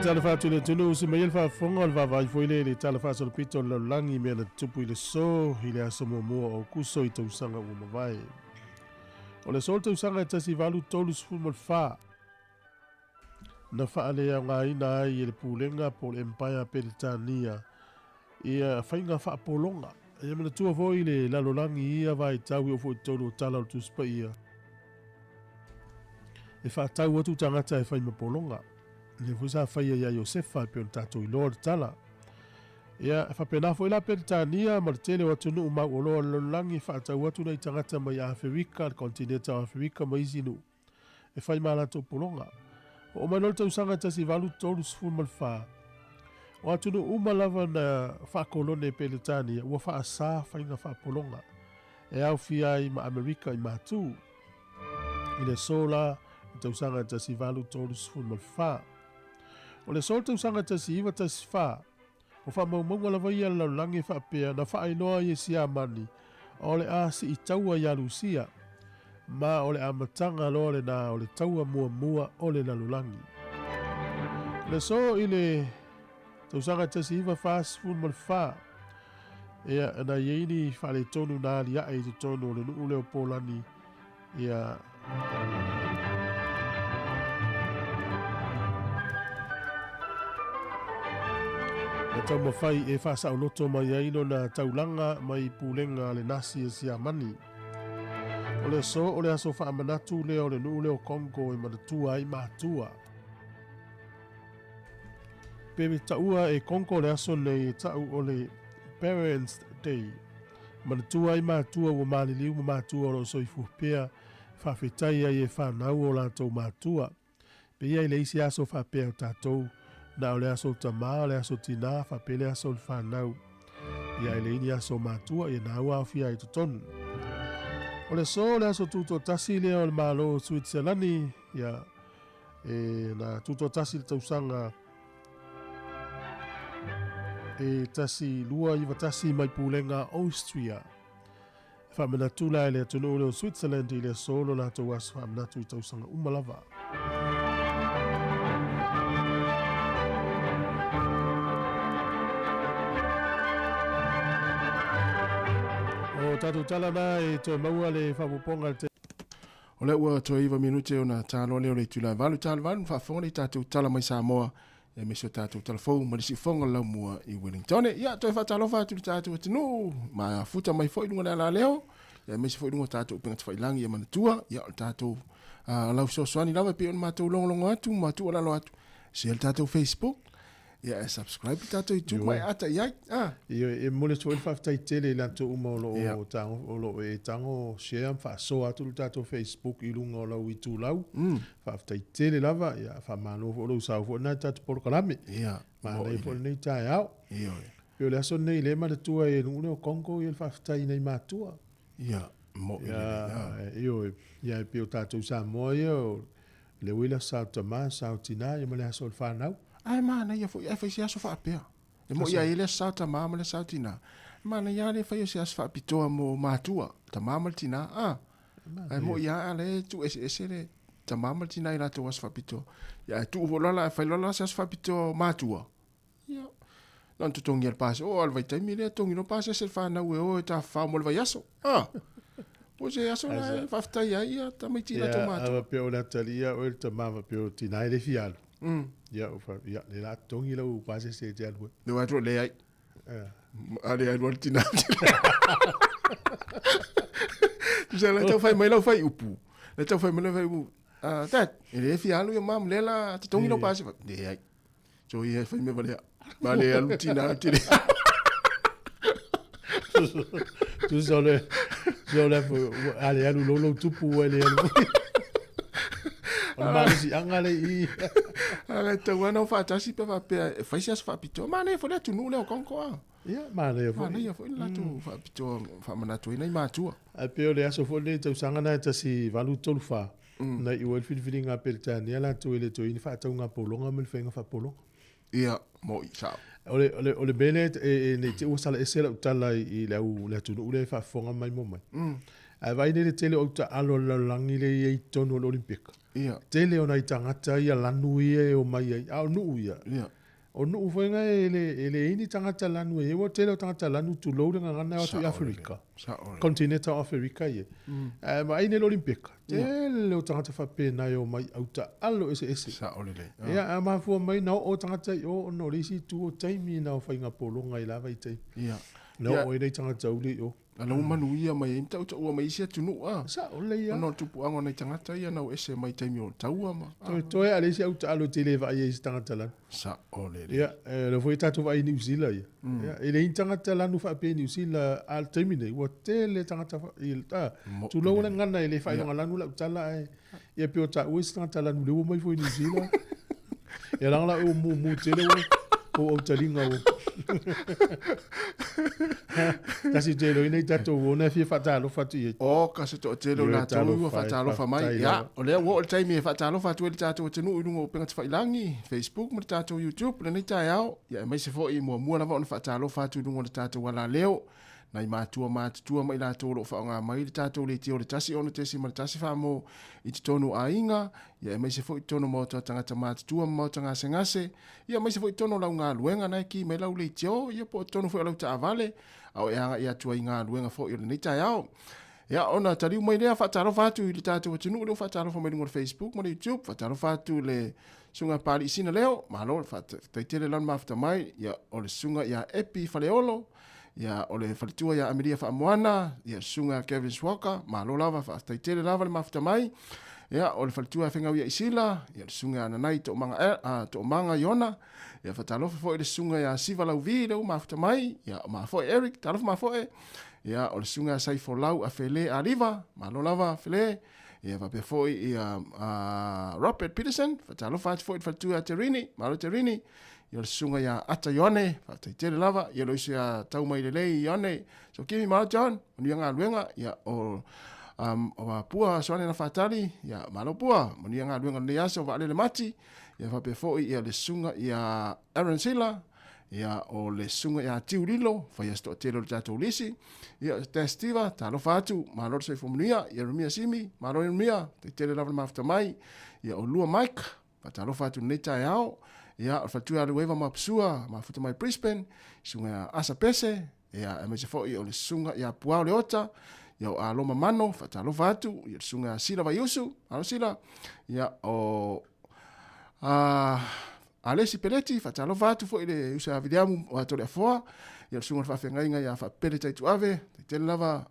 tala fatu le tunu se mai fa fonga va vai foi le tala fa so pito le langi me le tupu le so ile a Samoa o kuso i tau sanga o vai. O le sol tau sanga ta si valu tolu sfumol fa. Na fa ale nga ina i le pulenga po le empire Peritania. Ia fainga fa polonga. Ia me tua foi le lalolangi ia vai tau o foi tolu tala tu spa ia. E fa tau atu tangata e fai ma polonga. Le fusa faia ia Josefa pe on tato i lor tala. Ia fa pena foi la Peritania martele watu nu ma o lo langi fa tau atu nei tangata mai Afrika, kontinenta Afrika mai zinu. E fai ma la to polonga. O manol tau sanga tasi valu tolu sfun malfa. O atu nu uma lava na fa kolone Peritania ua fa asa fainga fa polonga. E au fia i ma Amerika i matu. Ile sola tau sanga tasi valu tolu sfun malfa. O le sol tau sanga tasi iwa tasi fa. O fa maunga lava ia lau langi fa pea na fa ainoa i si amani. O le a si i taua ia lusia. Ma o le amatanga lo le na o le taua mua mua o le lalulangi. Le so i le tau sanga tasi iwa fa sfun mal fa. Ea ana yeini fa le tonu na li a e te tonu o le nuu leo polani. Ea tau mawhai e whasa o loto mai aino na taulanga mai pulenga le nasi e si amani. O le so o le aso wha amanatu leo le nuu leo Kongo e manatua i mātua. Pewe taua e Kongo le aso nei tau o le Parents Day. Manatua i mātua ua maliliu ma mātua o lo soifu pea whawhetai ai e whanau o lātou mātua. Pe ia i le isi aso whapea o tātou. Na o le aso tama, le aso tina, whapele aso le whanau. Ia ele ini aso mātua, ia nā ua awhia i tutonu. O le so, le aso tuto tasi leo le malo Switzerlandi, ia na tuto tasi le tausanga e tasi lua iwa tasi mai pulenga Austria. Whamena tula e le atunu leo Switzerland i le solo la tau aso whamena tu i tausanga umalava. O tatu tala na e toi maua le whapuponga te. O le ua toi iwa minute o na tālo leo le tula valu tālo valu whafonga i tātou tala mai Sāmoa e meso tātou talafou ma lisi fonga lau mua i Wellington. Ia toi whatalofa atu tātou atinu ma futa mai fo i lunga la leo e meso fo i lunga tātou penga tawhailangi e manatua ia o tātou lau sosoani lawa pe on mātou longolongo atu mātua lalo atu se el tātou Facebook. Ia e subscribe tātou i tū mai ata iai. Ia e mole tō il whaftai tele la tō uma o lo e tango share whaso atu tātou Facebook i lunga o lau i tū lau. Whaftai tele lava, ia whamano o lau sau fo nai tātou porokalame. Ia. Ma nei fo nei tai au. Ia. Pio le aso nei le ma le tua e nungune o Kongo i il whaftai nei mātua. Ia. Mo ia e pio tātou Sāmoa ia o le wila Sao Tama, Sao Tina, ia ma le aso le whanau. Ai mana ia foi se aso fa pea. E mo ia ele sa ta mama le sa tina. Mana ia le foi se aso fa pitoa mo matua. Ta mama tina. Ai mo ia ale tu ese le ta mama tina ila tu aso fa pitoa. Ia tu volala fa lola se aso fa pitoa matua. Ia. Non tu tongi al passe. O al vai tai mire tongi no passe se fa na o ta fa mo vai aso. O se aso la fa sta ia ta mai tina to matua. Ava pe o la talia o ta mama pe o tina ele fial. Ja, le la tongi la u pase se te alwe. No atro le ai. Ale ai voltina. Já lá então fai mai lá fai upu. Então fai mai lá fai upu. Tat, ele fialu e mam lela tongi no pase. De ai. So ia fai me vale. Vale a lutina tire. Tu sole ale alu lolo tupu ele alu. Ma si angale i. Ale te wana fa tasi pe fa pe fa sia fa pito. Ma ne fo le tu nu le konko. Ia, ma ne fo. Ma ne fo la tu fa pito fa mana tu nei ma tu. A pe o le aso fo le tau sanga na tasi valu tolu fa. Na i wel filinga Peritania la tu ele tu in fa tau nga polonga mel fenga fa polonga. Ia, mo i sa. Ole bene e ne te usala esela utala i le tu nu le fa fonga mai mo mai. A vai le tele o ta alo la langi le i tonu o Olimpika. Ia. Tele o nai tangata ia lanu ia o mai ai. Au nuu ia. Ia. O nuu whainga ele ini tangata lanu e. Ewa tele o tangata lanu tu louda ngana watu i Afrika. Continental Afrika ia. Ma ai ne Olimpika. Tele o tangata whapena o mai au ta alo ese. Sa olele. Ia, a mafua mai na o tangata i o no risi tu o taimi na o whainga polonga i lava i taimi. Ia. No o nei tangata uli o. Ala manu ia mai imta uta ua mai isia tunu a. Sa ole ia. Ono tupu ango nei tangata ia na o ese mai taimi o taua ma. Toi ale si au ta alo tele va ia is tangata lan. Sa olele. Ia, le foi tatu va i New Zealand ia. Ia, ele in tangata lan nu fa pe New Zealand al taimi nei wa tele tangata il ta. Tu lo na ngana ele fa nga lan la tala e. Ia pe o ta wis tangata lan le mai foi New Zealand. Ia lang la o mu tele o talinga o. Kasi telo ina tato ona fi fatalo fatu. O kasi to telo na to fatalo fa mai ya. O le wo tai me fatalo fatu le tato tenu inu o penga fa ilangi Facebook mo tato YouTube le nita yao. Ya mai se fo i mo na va on fatalo fatu inu le tato wala leo. Na matua mai la tolo fa nga mai le tato le tio le tasi ona tesi ma tasi fa mo i tonu ainga ya mai se fo i tonu mo tanga matua mo tanga sengase ya mai se fo i tonu la nga luenga na ki me la le tio ya po tonu fo la ta vale au ya tua nga luenga fo i le nita yao ya ona tali mai le fa talo fatu le tato tunu le fa talo fo mai ngor Facebook mo YouTube fa talo fatu le sunga pali sina leo ma lo fa tele lan mafta mai ya o le sunga ya epi faleolo ya ole falitua ya Ameria fa moana ya sunga Kevin Walker ma lo lava fa taitele lava le mafta mai ya ole falitua fenga ya isila ya sunga na nai to manga yona ya fa talo fo ile sunga ya siva lau vi le mafta mai ya ma fo Eric talo ma fo ya ole sunga sai fo lau afele aliva ma lo lava fele ya va pe fo ya Robert Peterson fa talo fa fo falitua Terini ma lo Terini yo sunga ya ata yone fa te lava yo lo sia tau mai le yone so kimi ma John ni nga luenga ya o o pua so na fatali ya malo pua ni nga luenga le aso va le mati ya fa pe fo ya le sunga ya Aaron Sila ya o le sunga ya tiulilo fa ya sto telo tato lisi ya testiva talo fatu malo se fomnia ya rumia simi malo rumia te lava mafta mai ya o lua Mike fa talo fatu neta yao ya fatua le weva mapsua ma futa mai Brisbane sunga asa pese ya me se fo i le sunga ya puao le ota ya a loma mano fatalo fatu ya sunga sila va yusu alo sila ya o alesi peleti fatalo fatu fo ile usa videamu o to le fo ya sunga fa fenga ya fa peleti tu ave te lava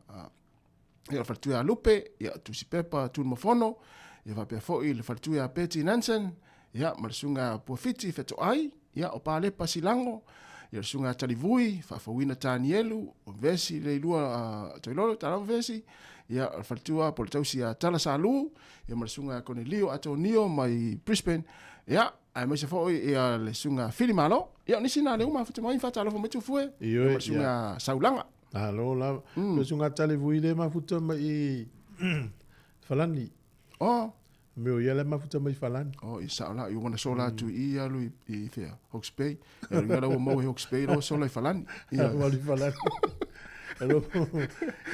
ya fatua lupe ya tu si pepa tu mofono ya va pe fo ile fatua peti Nansen ya marsunga puafiti feto ai ya o pale pasilango ya sunga talivui fa fawina tanielu o vesi le lua toilolo tala vesi ya fatua poltausi ya tala salu ya marsunga Cornelio Antonio mai Brisbane ya ai mai se fo ya le sunga filimalo ya ni sina le uma fatu mai fatalo fo metu fue ya marsunga saulanga alo la le sunga talivui le mafuta mai falani me o yele mafuta mai falani o isa la you wanna sola to i alu I fea Hawke's Bay ya ngara o mo Hawke's Bay lo sola falani ya wali falani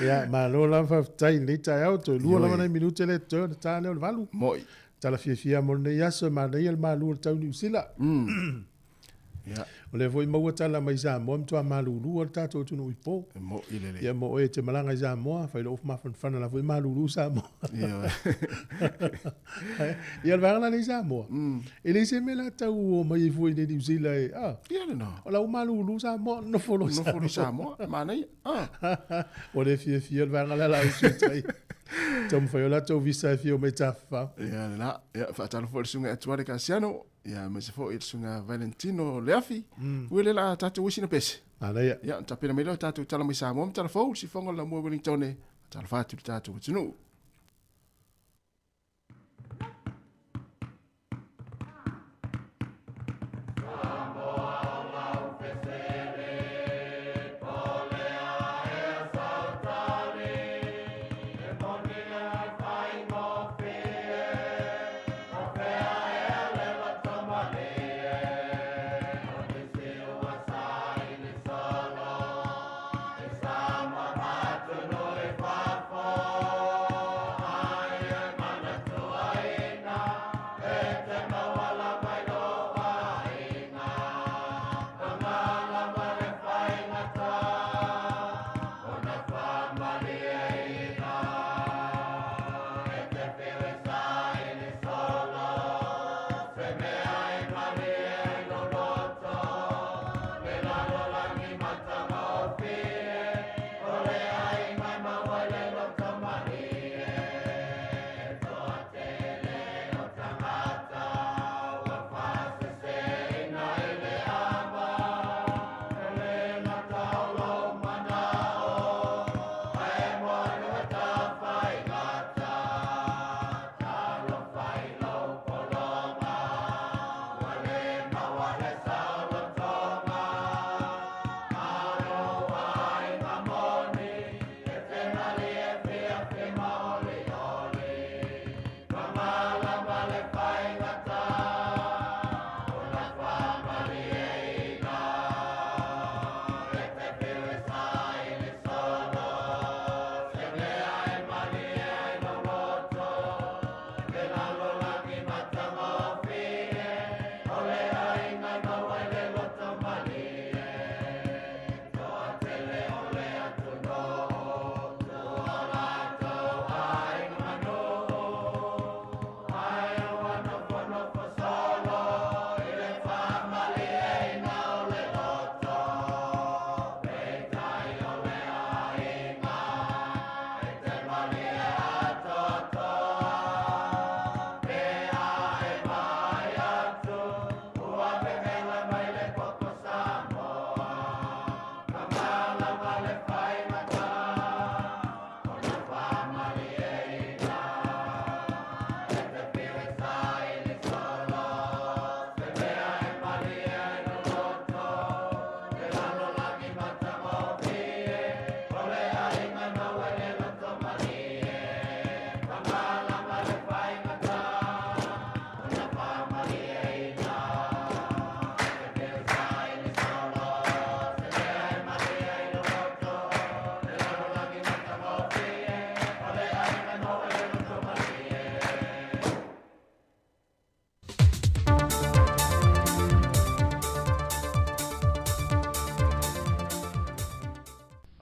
ya ma lo la fa tai le tai auto lu la mana minute le to ta le valu moi tala fia mo ne yaso ma ne el malu tau New Zealand ya o le voi mau tala mai Sāmoa mo to malulu o tato tu no ipo mo ilele ya mo e te malanga Sāmoa fa lo ma fan la voi malulu Sāmoa ya va na ni Sāmoa ele se me la tau o mai foi de New Zealand ya no o la malulu Sāmoa no folo Sāmoa ma nei o le fia va na la usitai tom foi la to visa fio metafa ya fa talo fo sunga atuare kasiano ya me se fo sunga Valentino Leafi wele la tatu wisina pese ya tapena melo tatu tala mai Sāmoa tala fo si fonga la mo Wellington tala fatu tatu tunu Samoa,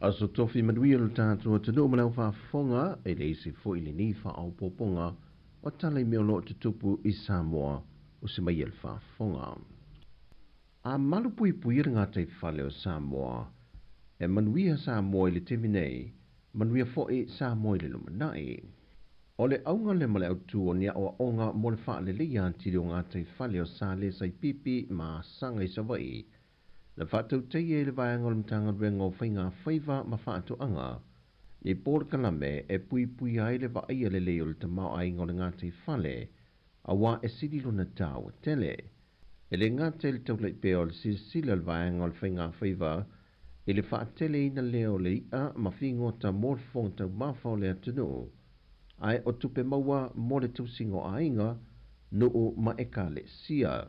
Aso tofi madui o tātua tunu manau whaafonga e le isi fo ili ni whaau poponga o talai meo lo te tupu i Sāmoa o se mai el whaafonga. A malupui pui ngā tei whale o Sāmoa e manuia Sāmoa i le temi nei, manuia fo i Sāmoa i le lumanai. O le aunga le male au tu o nia o onga mo le wha le lia tiri o ngā tei whale o Sāle sai pipi ma sanga i Savai. Le whātau tei e le vai angol mtanga rengo whainga whaiva ma whātu anga. Ni pōr kalame e pui pui ai le wa aia le leo le tamau ai ngol ngā tei whale, a wā e siri luna tāu tele. E le ngā tei le tau lei peo le sila le vai angol whainga whaiva, e le whaatele ina leo le ia ma whingota mō le whong tau mawhau le atunu. Ai o tupe maua mō le tausingo a inga, nuu ma eka le sia.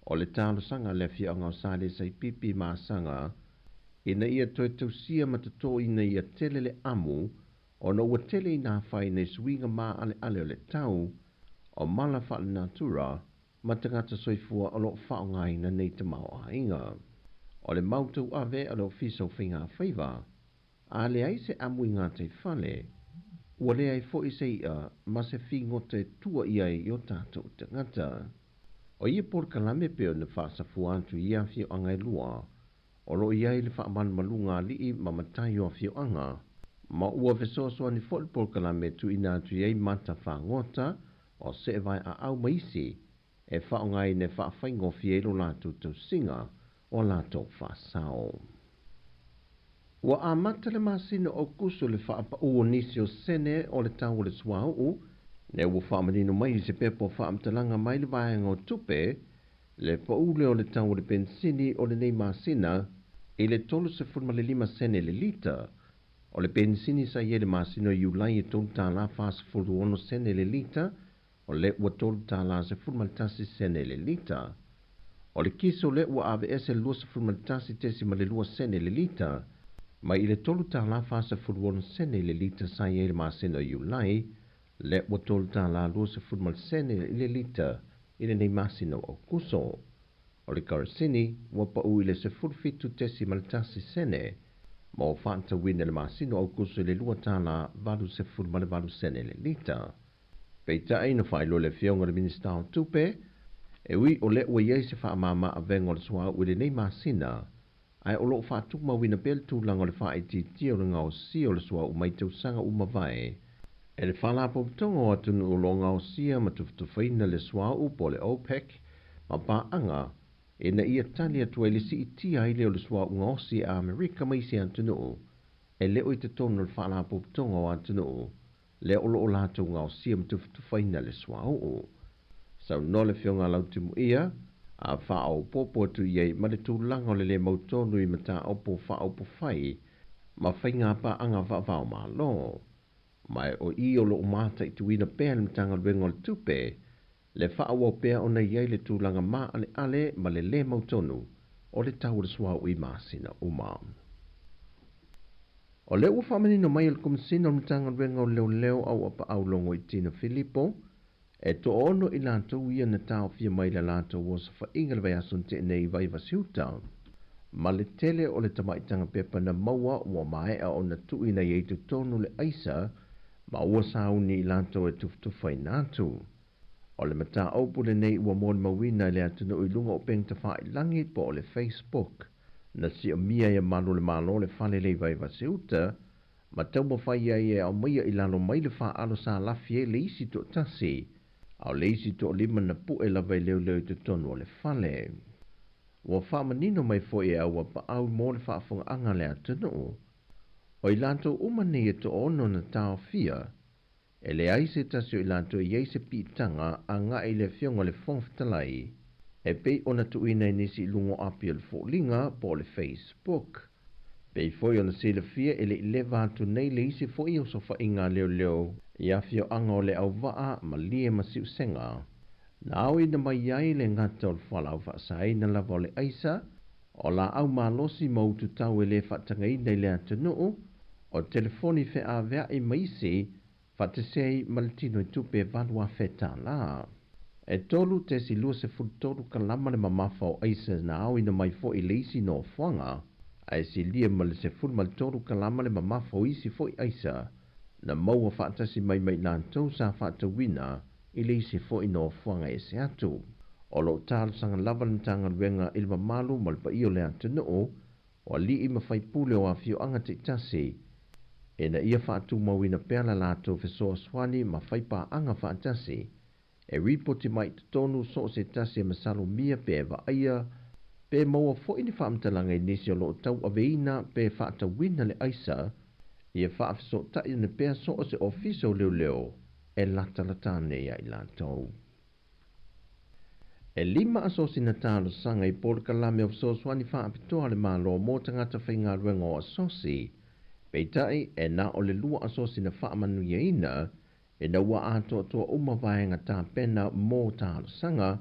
O le tālo sanga le fia o ngau sāle sai pipi mā sanga, ina ia toi tausia ma tato ina ia tele le amu, o na ua tele ina whai nei suinga mā ale ale o le tau, o mala whaale natura, ma tangata soifua o lo whao ngai na nei te mau a inga. O le mautau ave o lo fiso whinga whaiva, a le aise amu i ngā te whale, ua le ai fo i se ia, ma se whingote tua ia i o tātou tangata. O ia por kalame peo na whaasafu antu ia fio angai lua, o lo ia i le whaaman malunga lii ma matai o fio anga, ma ua vesosoa ni fo por kalame tu ina atu iei mata whaangota o se vai a au maisi, e whaongai ne whaafaingo fielo lātu tau singa o lātou whaasao. Ua a mata le masina o kusu le whaapa ua nisi o sene o le tau le swau, ne ua whaamanino mai se pepo whaamtalanga mai le vāenga o tupe, le paule o le tau le pensini o le nei masina, i le tolu se furma le 5 sene le lita, o le pensini sa ie le masino i ulai e tolu tā la whaasa furu ono sene le lita, o le ua tolu tā la se furma le tasi sene le lita. O le kiso le ua ave ese lua se furma le tasi tesi ma le lua sene le lita, ma i le tolu tā la whaasa furu ono sene le lita sa ie le masino i ulai, le ua tolu tā la lua se furma le sene le lita, i le nei masino o kuso. O le karasini, ua pau i le se furfitu tesi ma le tasi sene, ma o whaanta wina le masino o kuso i le lua tā la valu se furma le valu sene le lita. Peita aina whailo le fionga le minista o tupe, e ui o le ua iei se wha mama a vengo le sua ui le nei masina, ai o loo whaatukma wina pel tūlanga le wha iti tia o le ngau si o le sua u mai tausanga umawai, e le whalapo mtongo atunu o lo ngau sia ma tuftufaina le sua upo le OPEC, ma paanga, e na ia tali atua le si itia i leo le sua u ngau si a Amerika maisi atunu, e leo i te tono le whalapo mtongo atunu, le o loo lato ngau sia ma tuftufaina le sua u. Sau no le fionga lautimu ia, a whaau popo atu iei ma le tūlanga le mautonu i mata opo whaau po whai, ma whainga pa anga whaavao ma lo. Mai o i o loo mata i tuina pēr le mtanga luengo le tupe, le whaau o pēr o nei iei le tūlanga ma ale ale ma le mautonu, o le tau le suau i masina uma. O le ua whamanino mai le komisina o mtanga luengo leo leo au apa au longo i Tina Filippo, e to ono i lantou ia na tau fia mai le lantou o sa whainga le vai asun te nei vai vasiuta. Ma le tele o le tamaitanga pepa na maua ua mai a o na tui na iei tu tonu le aisa, ma ua sauni i lantou e tuftufai nātu. O le mata aupu le nei ua mōni mawina le atunu i lunga o peng ta whai langi po o le Facebook, na si o mia ia manu le malo le whale le vai vasiuta, ma tau mawhai ia ia au maia i lalo mai le wha alo sa lafie le isi to tasi, au le isi to lima na pu e lawai leo leo i te tonu o le whale. Ua whamanino mai fo e au pa au mō le whaafunga anga le atunu. O i lanto umane e to ono na tau fia, e le aise tasio i lanto i eise pitanga a ngā i le fionga le whongwhitalai, e pei ona tuina i nisi lungo api o le fōlinga po le Facebook. Pei foi ona sila fia e le lewa atu nei le isi fo i o sofa inga leo leo, i a fio anga o le au waa ma lie ma siu senga. Na au ina mai iai le ngata o le whala au whaasai na lava o le aisa, o la au malosi mautu tau e le whatanga i nei le atunuu, o telefoni fe a vea i maisi, whatesei maletino i tupe valua feta la. E tolu te si lua se futolu ka lama le mamafa o aisa na au ina mai fo i leisi no whanga, ai si lia ma le se fulu ma le toru kalama le mamafo isi fo i aisa, na maua whaatasi mai nātou sa whaatawina i le isi fo i no fuanga e se atu. O lo tālu sanga lava na tanga ruenga ilma malu ma le pa io le atanoo, o li i mawhai pule o a fio anga te tasi, e na ia whaatu mawina pēla lātou fesoa swani ma whaipa anga whaatasi, e ripoti mai tonu so se tasi e masalo mia pe wa aia, pe maua fo ini whaamtalanga i nisi o lo tau aveina pe whaatawina le aisa, ia whaafeso tai ne pēa so o se ofiso leo, e latalatane ia i lātou. E lima asosi na tālo sanga i pōle kalame o so swani whaapitoa le malo mō tangata whainga ruenga o asosi, peitai e na o le lua asosi na whaamanu iaina, e na ua ato toa umawaianga tā pena mō tālo sanga,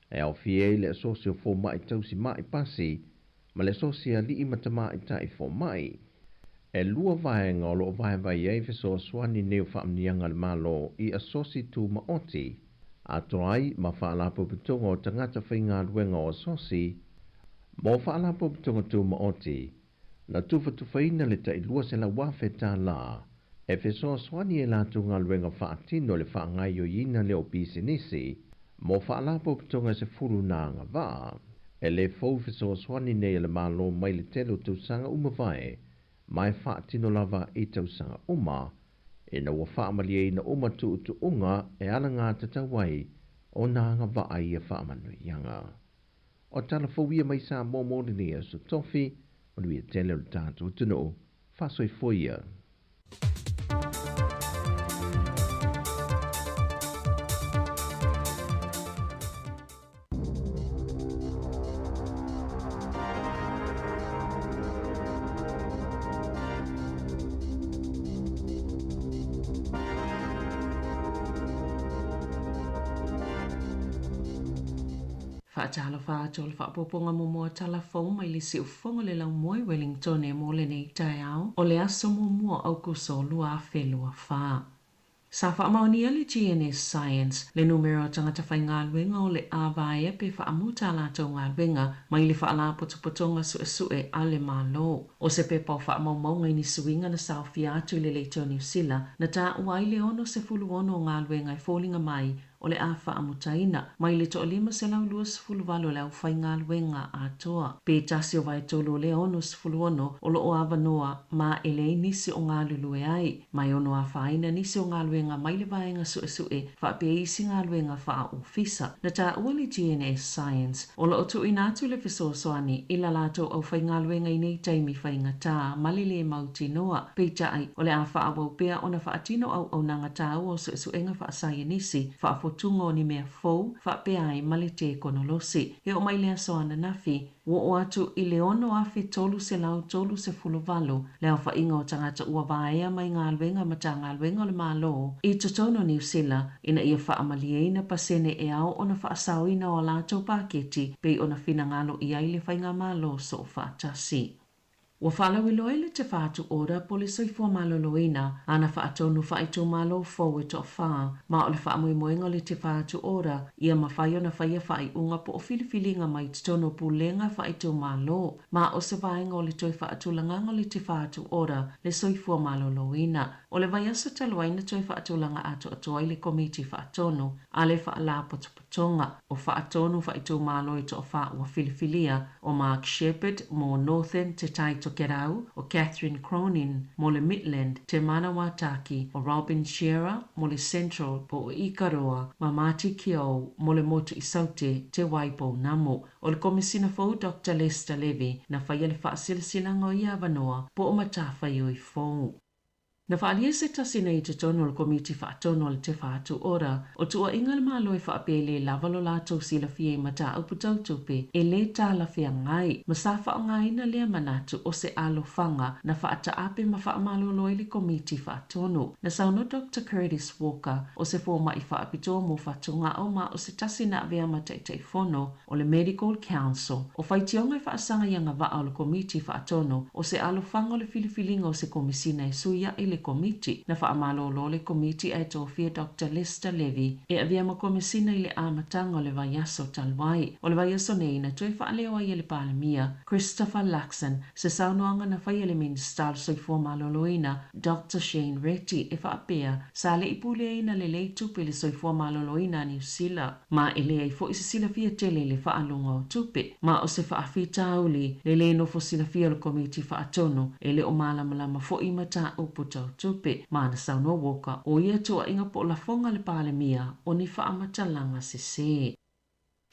e au fiei le asosi o fō mai tausi mai pasi, ma le asosi a li imata mai tai fō mai. E lua vaenga o lo vai ei feso swani neo whaamnianga le malo i asosi tu maoti, ato ai ma whaalapo putonga o tangata whainga ruenga o asosi, mo whaalapo putonga tu maoti, na tufa tufaina le tai lua se la wafe tā la, e feso swani e la tunga ruenga whaatino le whaangai o ina leo pisinisi, mo whaalapo putonga se furu nā ngā wā, e le fau feso swani ne le malo mai le telo tu sanga umawai, mai whaatino lava i tau sanga uma, e na ua whaamali e na uma tu unga e ala ngā tatawai o nā ngā waa i a whaamanu ianga. O tala fawia mai sa mōmōri ni a so tofi, o nui a tele o tātou tuno, whasoi foia. Whaatalo whaatol whaapoponga momoa talafou mai li si ufonga le lau moe Wellington e mole nei tai au o le aso momoa au kuso lua whelua whaa. Sa whaamaonia le GNS Science le numero tangata whai ngā luenga o le āwaia pe whaamuta lātou ngā luenga mai li whaala potopotonga sue a le malo. O se pe pau whaamau ngai ni suinga na sauwhi atu le leiteo New Zealand na tā uai le ono se fulu ono ngā luenga i fōlinga mai o le a whaamutaina, mai le toa lima se lau lua sifulu walo lau whai ngā luenga atoa. Pe tasi o vai tolo le ono sifulu ono o lo o awanoa ma ele nisi o ngā lulue ai. Mai ono a whaina nisi o ngā luenga mai le vaenga sue whaape isi ngā luenga whaa ufisa. Na tā ua le GNS Science o lo o tu inatu le fisosoani ila lato au whai ngā luenga i nei taimi whai ngata mali le mauti noa. Pe tai o le a whaawau pea o na whaatino au nanga tāu o sue nga whaasaya nisi whaafo tungo ni mea fou, whape ai mali te konolosi. He o mai lea soana nafi, o atu i le ono afi tolu se lau tolu se fulu valo, leo wha inga o tangata ua vaea mai ngā luenga ma tā ngā luenga o le malo. I tutono New Zealand, ina ia wha amalieina pasene e au o na wha asauina o lātou paketi, pei o na whina ngalo i ai le whainga malo so wha tasi. Wa whalau iloe le te whaatu ora po le soifua maloloina, ana whaatonu whaitu malo fau e toa whaa, ma o le whaamoemoenga le te whaatu ora, ia mawhai o na whaia whai unga po o filifilinga mai tono pulenga whaitu malo, ma o se vaenga o le toi whaatu langanga le te whaatu ora, le soifua maloloina. O le vai asa taluaina toi whaatu langa ato atoa i le komiti whaatonu, a le whaala potopotonga, o whaatonu whaitu malo e toa whaa ua filifilia, o Mark Shepherd, mo Northern te taito Kerau, o Catherine Cronin, mo le Midland, te Manawataki, o Robin Shearer, mo le Central, po o Ikaroa, ma Mati Kio, mo le Motu Isaute, te Waipo Namo, o le komisina fau Dr. Lester Levy, na whaia le whaasilisilanga o ia wanoa, po o matawhai oi fau. Na whaalia se tasi nei te tono le komiti whaatono le te whaatu ora, o tua inga le malo e whaapele lavalo lātou sila fie mata au putautupe, e le tāla fia ngai, ma sa wha ngai na lea manatu o se alo whanga na whaata ape ma wha malo loi le komiti whaatono. Na sauno Dr. Curtis Walker, o se fōma i whaapitoa mo whatunga o ma o se tasi na vea mata i teifono, o le Medical Council, o whaitionga i whaasanga ianga wa o le komiti whaatono, o se alo whanga o le filifilinga o se komisina e suia i le komiti na whaamalolo le komiti e tōwhia Dr. Lester Levy e avia ma komisina i le amatanga o le vaiaso talwai. O le vaiaso nei na tue whaaleo ai le palemia Christopher Laxon se saunoanga na whai le minister soifua maloloina Dr. Shane Retty e whaapea sa le ipule ina le tupe le soifua maloloina New Zealand. Ma ele ai fo isi sila fia tele le whaalunga o tupe. Ma o se whaafita auli le no fo sila fia le komiti whaatono ele o malamalama fo imata uputa o tupe. Ma na sauno woka o ia toa inga po la fonga le palemia o ni whaamatalanga se.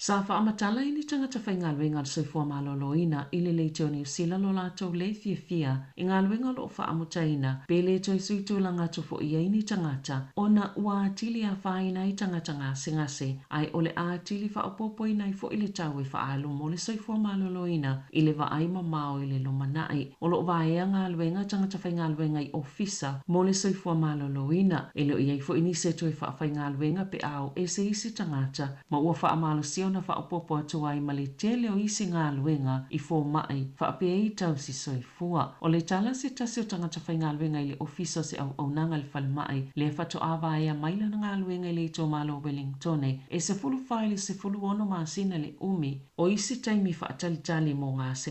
Sa whaamatala ini tangata whaingaluenga le soifua maloloina i le leiteo New Zealand lo lātou le fia i ngā luenga lo whaamutaina pe le toi suitula ngātou fo ia ini tangata o na ua atili a whaina i tangata ngase ai o le atili whaopopoi nai fo i le tau e whaalu mo le soifua maloloina i le waaima mao i le lomanai o lo vaea ngā luenga tangata whaingaluenga i ofisa mo le soifua maloloina i le iai fo ini se toi whaingaluenga pe au e se isi tangata ma ua whaamalo sio na whaopopo atu ai ma le tele o isi ngā luenga i fō mai whaapea i tau si soifua. O le tala se tasi o tangata whai ngā luenga i le ofisa se au nanga le whale mai le whato awa ea maila na ngā luenga i le tō malo Wellingtone e se fulu whaile se fulu ono maasina le umi o isi taimi whaatalitali mo ngase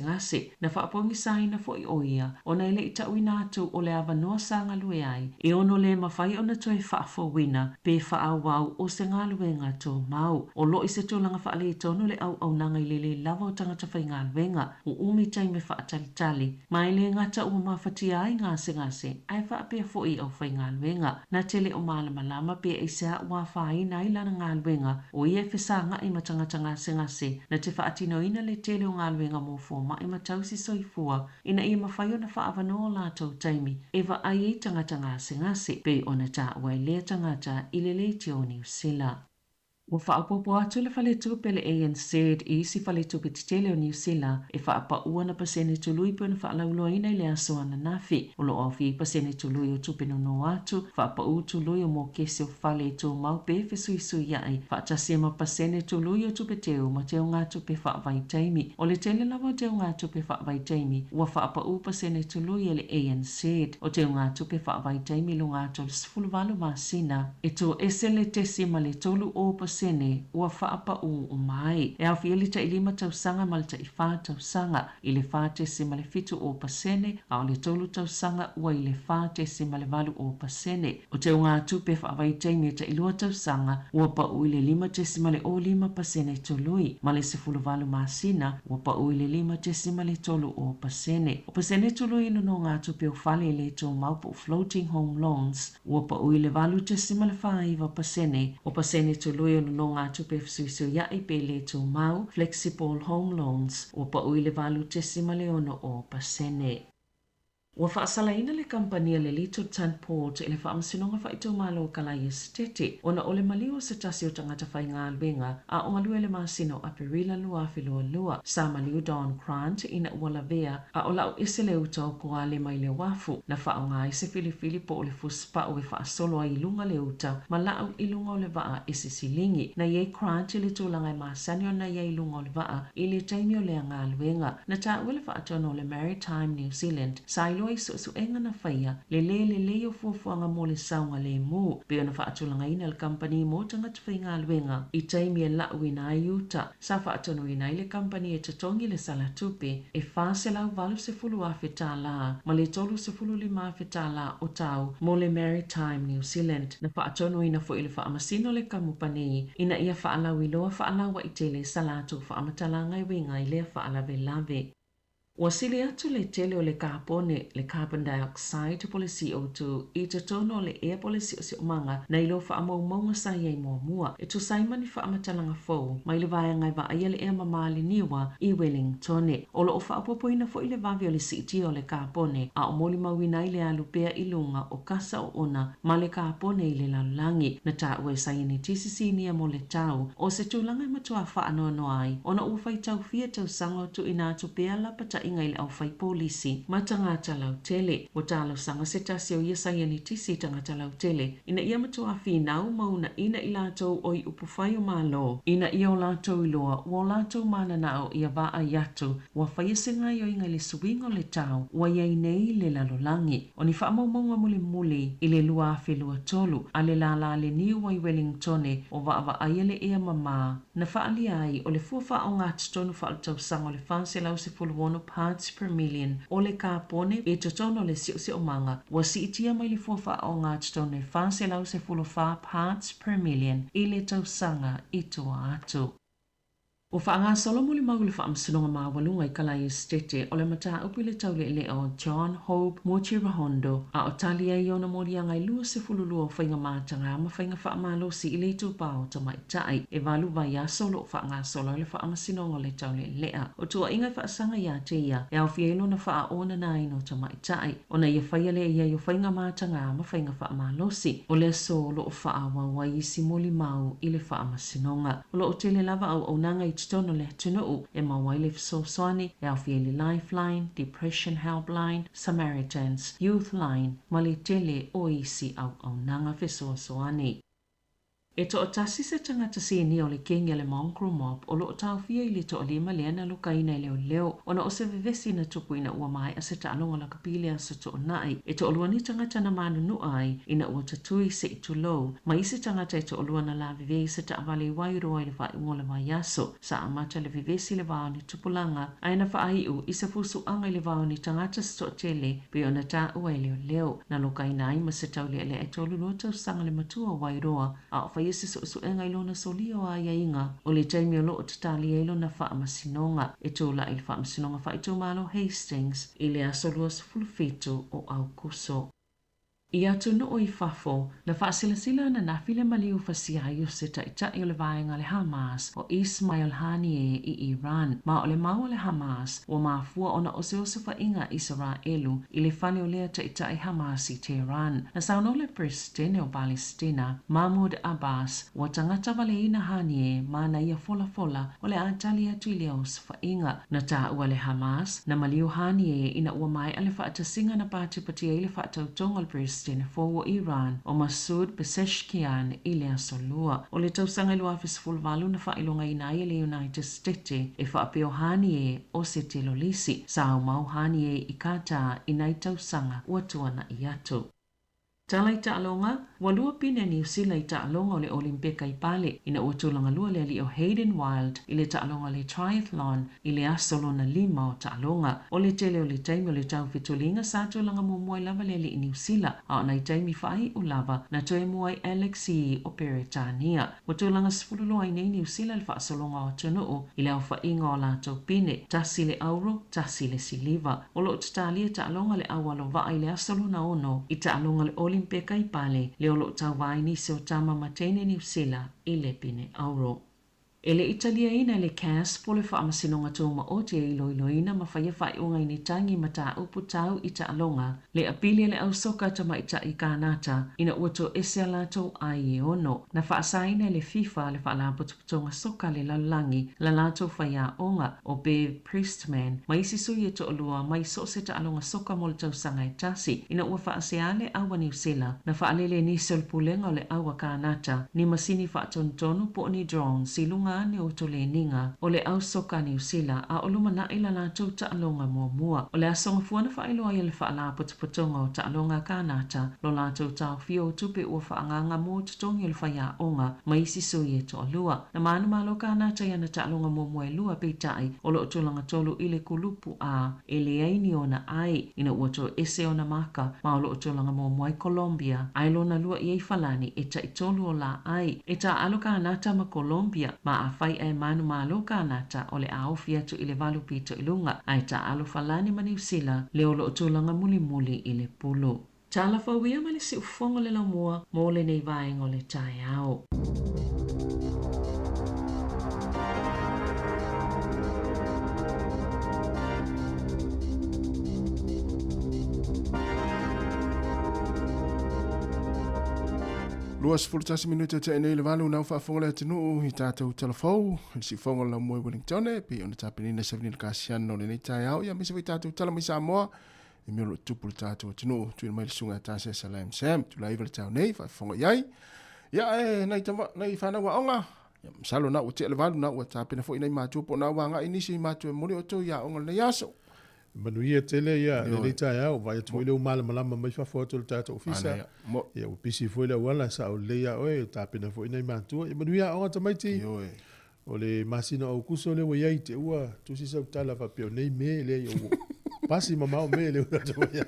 na whaapongi saina fo i oia o na ile i tau inatu o le awa noa sa ngā lue ai e ono le mawhai o na toi whaafo wina pe whaawau o se ngā luenga tō mau o lo i se tōlanga le tono le au nanga i le lava o tangata whai ngā luenga o umi taime whaatalitali mai le ngata ua mawhatia ai ngase ai whaapea fo i au whai ngā luenga na tele o malama pe e sea ua whai nai lana ngā luenga o ia whesanga i matangata ngase na te whaatino ina le tele o ngā luenga mō fōma i matausi soifua ina ia mawhai o na whaavano o lātou taimi e wa ai i tangata ngase pe o na tā ua i lea tangata i le leiti o New Zealand. Ua whaapopo atu le whale tupe le ANC i isi whale tupe titele o New Zealand e whaapa ua na pasene tului pe na whaalauloa ina i le aso ana nafi. O lo awhi pasene tului o tupe no atu, whaapa u tului o mō kese o whale tō mau pe whesuisui ai, whaatasi ma pasene tului o tupe teo ma teo ngā tupe whaavai taimi. O le tele lawa teo ngā tupe whaavai taimi, ua whaapa u pasene tului e le ANC. O teo ngā tupe whaavai taimi lo ngā tolu sifuluwalu masina, e tō ese le tesi ma le tolu o sene ua whaapa o mai. E au whieli ta ilima tausanga ma le ta iwha tausanga i le wha tesi ma le fitu o pasene a o le tolu tausanga ua i le wha tesi ma le valu o pasene. O te unga tupe whaavai taimi ta ilua tausanga ua pa ui le lima tesi ma le o lima pasene tolui ma le sefulu valu masina ua pa ui le lima tesi ma le tolu o pasene. O pasene tolui no ngā tupe o whale le tō maupo floating home loans ua pa ui le valu tesi ma le wha iwa pasene. O pasene tolui no ngā tupe fsuisu ia i pele tō mau flexible home loans o pa ui le valu tesi ma le ono o pasene. Ua whaasalaina le kampania le Little Town Port e le whaamasinonga whaitau malo kalai estete o na ole maliu se tasi o tangata whai ngā luenga a o ngalue le masino a perila lua whilua lua sa maliu Don Grant ina uala vea a o lau ese le utau koa le mai le wafu na whao ngā ese filifili po o le fuspa o e whaasolo a ilunga le utau ma lau ilunga o le waa ese silingi na iei Grant le tūlanga i masanio na iei ilunga o le waa i le taimi o le ngā luenga na ta ule whaatono le Maritime New Zealand sa ilo su enga na whaia le o fuafuanga mo le saunga le mū pe ona whaatulanga ina le company mo tangata whainga luenga i taimi e lau ina ai uta sa whaatono ina i le company e tatongi le salatupe e whaase lau valu se fulu a whetala ma le tolu se fulu lima a whetala o tau mo le Maritime New Zealand na whaatono ina fo ili whaamasino le kamupani ina ia whaalau iloa whaalawa i tele salatu whaamatalanga i winga i lea whaalawe lave. Ua sili atu le tele o le kapone, le carbon dioxide po le CO2 i te tono le air po le siomanga na ilo whaamaumaunga sa iei mua e tu saimani whaamatalanga fau mai le vaya ngai wa aia le ea mamali niwa i Wellingtone. O lo o whaapopoina fo i le vavi o le siti o le kapone a o moli mawina i le alupea ilunga o kasa o ona ma le kapone i le lalulangi na ta ue sa ini tisisi nia mo le tau o se tūlanga i matua whaanono ai ona uwhai tau fia tau sango tu ina tu pea la pata inga ile au fai polisi ma tangata lau tele o talo sanga se tasi o ia saia ni tisi tangata lau tele ina ia matua finau mauna ina i lātou oi upufai o malo ina ia o lātou iloa o lātou mana na o ia vaa iatu wa fai senga i o inga le suingo le tau wa iai nei le lalolangi o ni wha maumaunga muli i le lua afe lua tolu a le la le niu wai Wellingtone o wa aiele ea mama na wha ali ai o le fuafa o ngā tonu wha tau sanga o le whanse lau se fuluono parts per million o le kāpone e totono le si o manga wa si itia mai le fuafa o ngā tonu le whanse lau se fulufa parts per million i le tau sanga i toa atu. O whaanga solo muli mau le whaamsinonga maa walunga i kalai estete o le mata upi le tau le o John Hope Mochirahondo a o talia i ona morianga i lua se fululua o whainga mātanga ma whainga whaamalo si i le tupao ta mai tai e walu vai a solo o whaanga solo le whaamsinonga le tau le lea o tua inga whaasanga ia te ia e au fielo na whaa ona na ino ta mai tai o na ia whaia le ia i o whainga mātanga ma whainga whaamalo si o le solo o whaa wawai i si moli mau i le whaamsinonga o lo o tele lava au nanga i tono le tunuu e mawaile fisoswani e au fieli Lifeline, Depression Helpline, Samaritans, Youth Line, mali tele o isi au nanga fisoswani. E to o tasi se tangata si ni o le kengi le mongrel mob o lo tau fia i le to o lima leana luka ina leo leo o na o se vevesi na tupu ina ua mai a se ta alonga la kapile a se to o nai e to o lua ni tangata na manu nu ai ina ua tatui se i tu low ma i se tangata e to o lua na la vevei se ta avale wairoa i le vai ungo le vai aso sa amata le vevesi le vao ni tupulanga a ina fa ai u i se fusu anga i le vao ni tangata se to o tele pe o na ta ua i leo leo na luka ina ai ma se tau le e to lua tau sanga le matua wairoa a o fai se so enga ilona solio a yainga o le taimi o loo tatali e ilona wha amasinonga e tōla i le wha amasinonga wha i tō malo Hastings i le asolua sa fulufeto o au kuso. I atu no o i fafo, na whaasilasila na nafile maliu fasia i se taitai o le vaenga le Hamas o Ismail Haniyeh i Iran, ma o le mau le Hamas o mafua ona o se fa inga Israelu i le fani o lea taitai Hamas i Tehran. Na sauno le Presidente o Palestina, Mahmoud Abbas, o tangata waleina Haniyeh ma na ia fola o le atali atu i le o se fa inga. Na ta ua le Hamas, na maliu Haniyeh ina ua mai ale whaatasinga na pātipatia i le whaatautonga le Presidente for Iran o Masoud Pezeshkian i le asolua. O le tausanga ilua fisfulvalu na whailonga ina i le United States e whaapeo Haniyeh o se telolisi. Sāmoa Haniyeh i kata i nai tausanga ua tuana i atu. Tala i taalonga, walua pine New Zealand i taalonga o le Olimpika i pale, ina ua tūlanga lua le ali o Hayden Wild i le taalonga le triathlon i le asolo na 5 o taalonga. O le tele o le taimi o le tau fitulinga sa tūlanga muamua lava le ali i New Zealand, a o nai taimi whai u lava na toe muai Alexi o Peretania. Wa tūlanga sifululua i nei New Zealand wha asolonga o tunuu i le au whainga o lātou pine, tasi le auro, tasi le siliva. O lo tatalia taalonga le awalo va i le asolo na ono i taalonga le Olimpika i pale le olo tau vai ni se o tama matene New Zealand i le pine auro. E le Italia ina le CAS po le whaamasinonga tōma o te iloiloina ma whaia whai unga ini tangi ma tā upu tau i ta alonga. Le apili le au soka tama i ta i kānata ina uato ese alato ai e ono. Na whaasaina le FIFA le whaalaputuputonga soka le lalangi la lato whaia onga o Bev Priestman ma isi sui e to olua mai so se ta alonga soka mo le tau sanga i tasi ina ua whaaseale awa New Zealand na whaalele ni solpulenga o le awa kānata ni masini whaatontonu po ni drone silunga ne o tole ninga o le au soka New Zealand a o luma na ila la tau taalonga mua. O le asonga fuana whaeloa i le whaala putuputonga o taalonga kānata lo la tau tau fio tupe ua whaanganga mō tutongi o le whaia onga ma isi sui e to alua. Na maana malo kānata ia na taalonga mua e lua peitai o lo tolanga tolu i le kulupu a e le aini o na ai ina ua to ese o na maka ma o lo tolanga mua i Colombia ai lo na lua i ei falani e ta i tolu o la ai e ta alo kānata ma Colombia ma a fai e manu malo kānata o le ao fiatu i le valu pito i lunga ai ta alo falani ma New Zealand le o lo tolanga muli i le pulu. Tala whauia ma le si ufonga le laumua mo le nei vaenga o le tai ao. Luas fultasi minuta te nei le valu na fa fonga le tinu I tātou telefou si fonga la moe Wellington pe ona tapinina 7 kasian no le tai au ya misi tātou tala mai Samoa I me lo tupu tātou tinu tu mai sunga tase salam sam tu la ivel tau nei fa fonga yai ya nei tama nei fa na wa onga ya salo na o te le valu na o tapina fo nei matu po na wanga inisi matu mo o to ya onga le yaso Manuia tele ia le tai au vai tu le mal malama mai fa foto le tata ofisa ia o pisi foi le wala sa o le ia o ta pena foi nei mantu ia manuia o ta mai ti o le masina o kuso le wai te ua tu si sa tala fa pe nei me le o pasi mama o me le ta ia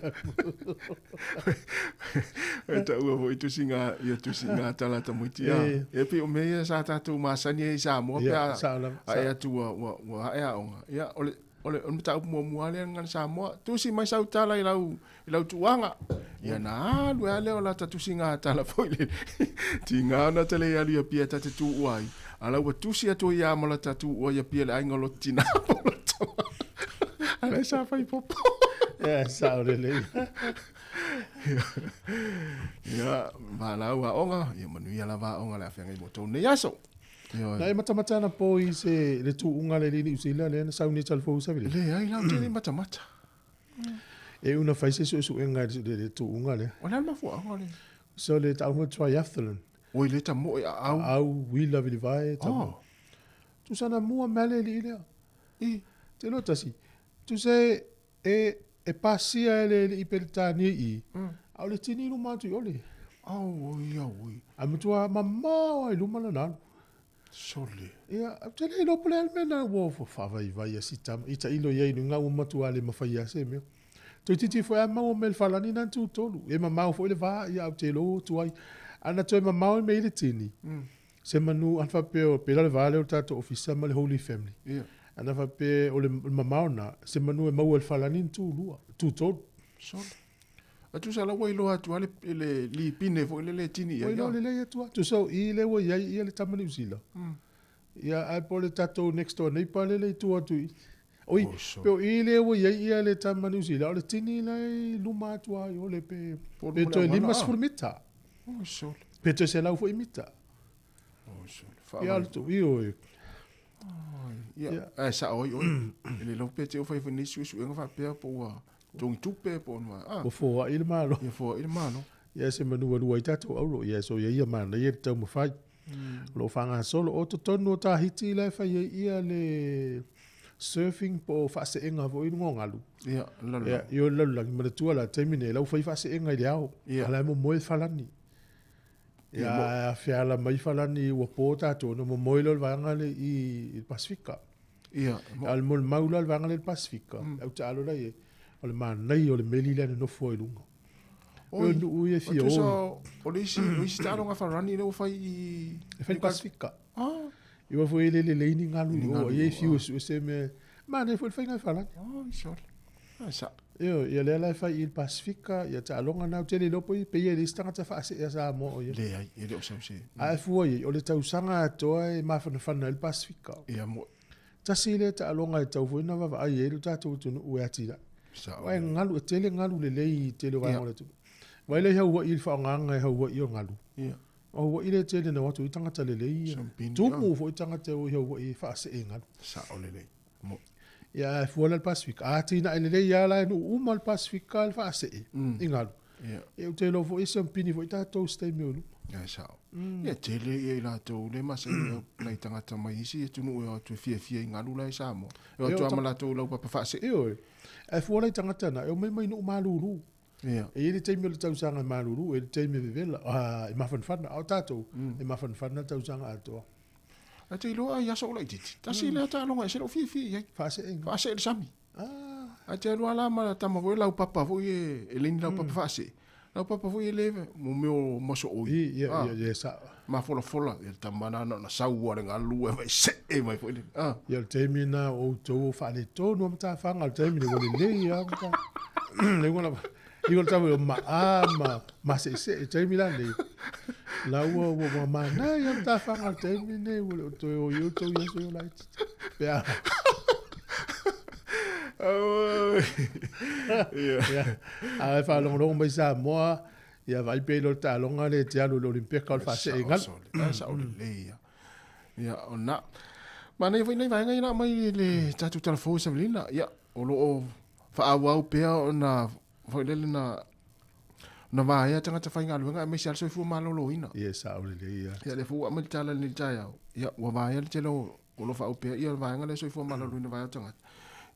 ta ua foi tu singa ia tu singa tala ta muiti ia e pe o me sa ta tu masani e sa mo pe a tu wa ia onga ia ole mta mo muale ngan Samoa tu si mai sau tala I lau tuanga ia na lu ale ola ta tu singa tala foi le tinga na tele ali a pia ta tu uai ala wa tu si atu ia mala ta tu o ia pia le ai ngolo tina ala sa fai popo sa le ia va la wa onga ia manu ia la va onga la fenga mo to ne yaso Nai mata na po I se le tu unga le lili usila le na sauni talfo sa vile. Le ai lau tele mata. E una faise su enga le tu unga le. Ona ma fo onga le. So le tau triathlon. Oi le ta mo au we love it vai ta. Tu sana mua male le ile. Te lo tasi. Tu se e pasia le I peltani I. Au le tini lu matu ole. Oi. Amutua mama ai lu mana na. Sole. Ia, tele no pole mena wo fo fava I vai sitam. Ita ilo ye no nga matu ale mafia se me. To titi fo ama o mel falani nan tu tolu. E mama fo le va ia telo tu ai. Ana to mama me ile tini. Se manu alfa pe la vale o tato ofisa mal Holy Family. Ia. Ana fa pe o le mama na se manu e mau el falani tu lua. Tu tolu. Sole. Atu sala wai loa tu ale le li pine fo le tini ia. Wai loa le tu. Tu so I le wai ia le tamani usila. Ia ai po le tato next door nei pa le tu atu. Oi, pe I le wai ia le tamani usila. O le tini le luma tu ai o le pe to lima sfurmita. Sole. Pe to se lau fo imita. Sole. Ia tu io. Ia. Sa oi. Le lo pe te o fai fini su enga fa pe po Tung tupe po no. Fo il malo. Ia fo il malo. Ia se manu lu ai tato au ia so ia mana ia tau mo fai. Lo fanga solo o to tonu ta hiti le fa ia le surfing po fa se enga vo I ngalu. Ia, la. Ia, io la ma tu la termine la fa se enga ia o. Ala mo mo falani. Ia fa la mai falani o po tato no mo mo lo vanga le I Pacifica. Ia. Al mo maula vanga le Pacifica. Au talo la ia. O le manai o le meli le no foi lunga. O nu ia fio. O le isi talo nga farani le o fai fai Pacifica. Ia foi le ni ngalu o ia fio se me ma ne foi fai nga fala. Sure. Sa. Ia le fai il Pacifica ia talo nga na tele lo poi pe ia le stanga ta fa se sa mo ia. Le ai ele o se. Ai foi o le tau sanga to ai ma fa il Pacifica. Ia mo. Tasile talo nga tau foi na va ai ele tatu tu o atira. Wai ngalu tele ngalu le lei tele wa ngole tu. Wai le hau il fa nganga hau I ngalu. Ia. O ile tele na watu itanga tele lei. Tu mu fo itanga te o hau I fa se ngalu. Sa o le lei. Mo. Ia fo le Pacific. Tina ile lei ya la no umal Pacific kal fa se ngalu. Ia. E te lo fo isam pini fo ita to stay me lu. Ia sa. Ia tele ia la to le masa na itanga ta mai isi tu no tu fie ngalu la sa mo. E tu amala to lo pa fa se. E fo le tanga tana e mai no malulu. Ia. E ile te me le tau sanga malulu e te me vela. E mafan fana au tato. E mafan fana tau sanga ato. Ate lo ai aso la titi. Ta si le ta lo ngai se lo fie ai. Fa se le sami. Ate lo ala ma ta ma vo la papa vo e leni la papa fa se. La papa vo e leve mo meu mo so oi. Ia sa. Ma fola e ta mana na sau wa nga lu e vai se e mai foi. Ia te me na o to fa le to no ta fa ngal te me le le ia ka. Le ngona Io tavo ma se te mi la le. La wo ma na ia ta fa ngal te me ne wo to yo to yo so la. Pea. Yeah. Ai fa long mai Samoa Ia vai pe lo ta longa le te alu lo limpe ka fa se ngal. Sa o le ia. Ia ona. Ma nei vai ngai na mai le tatu telefon sa lina. Ia o lo fa au pe ona foi le na vai tanga te fai ngalu nga me sia so fu malo lo ina. Ia sa o le ia. Ia le fu amal tala ni taya. Ia wa vai le telo o lo fa au pe ia vai ngale so fu malo lo ina vai tanga.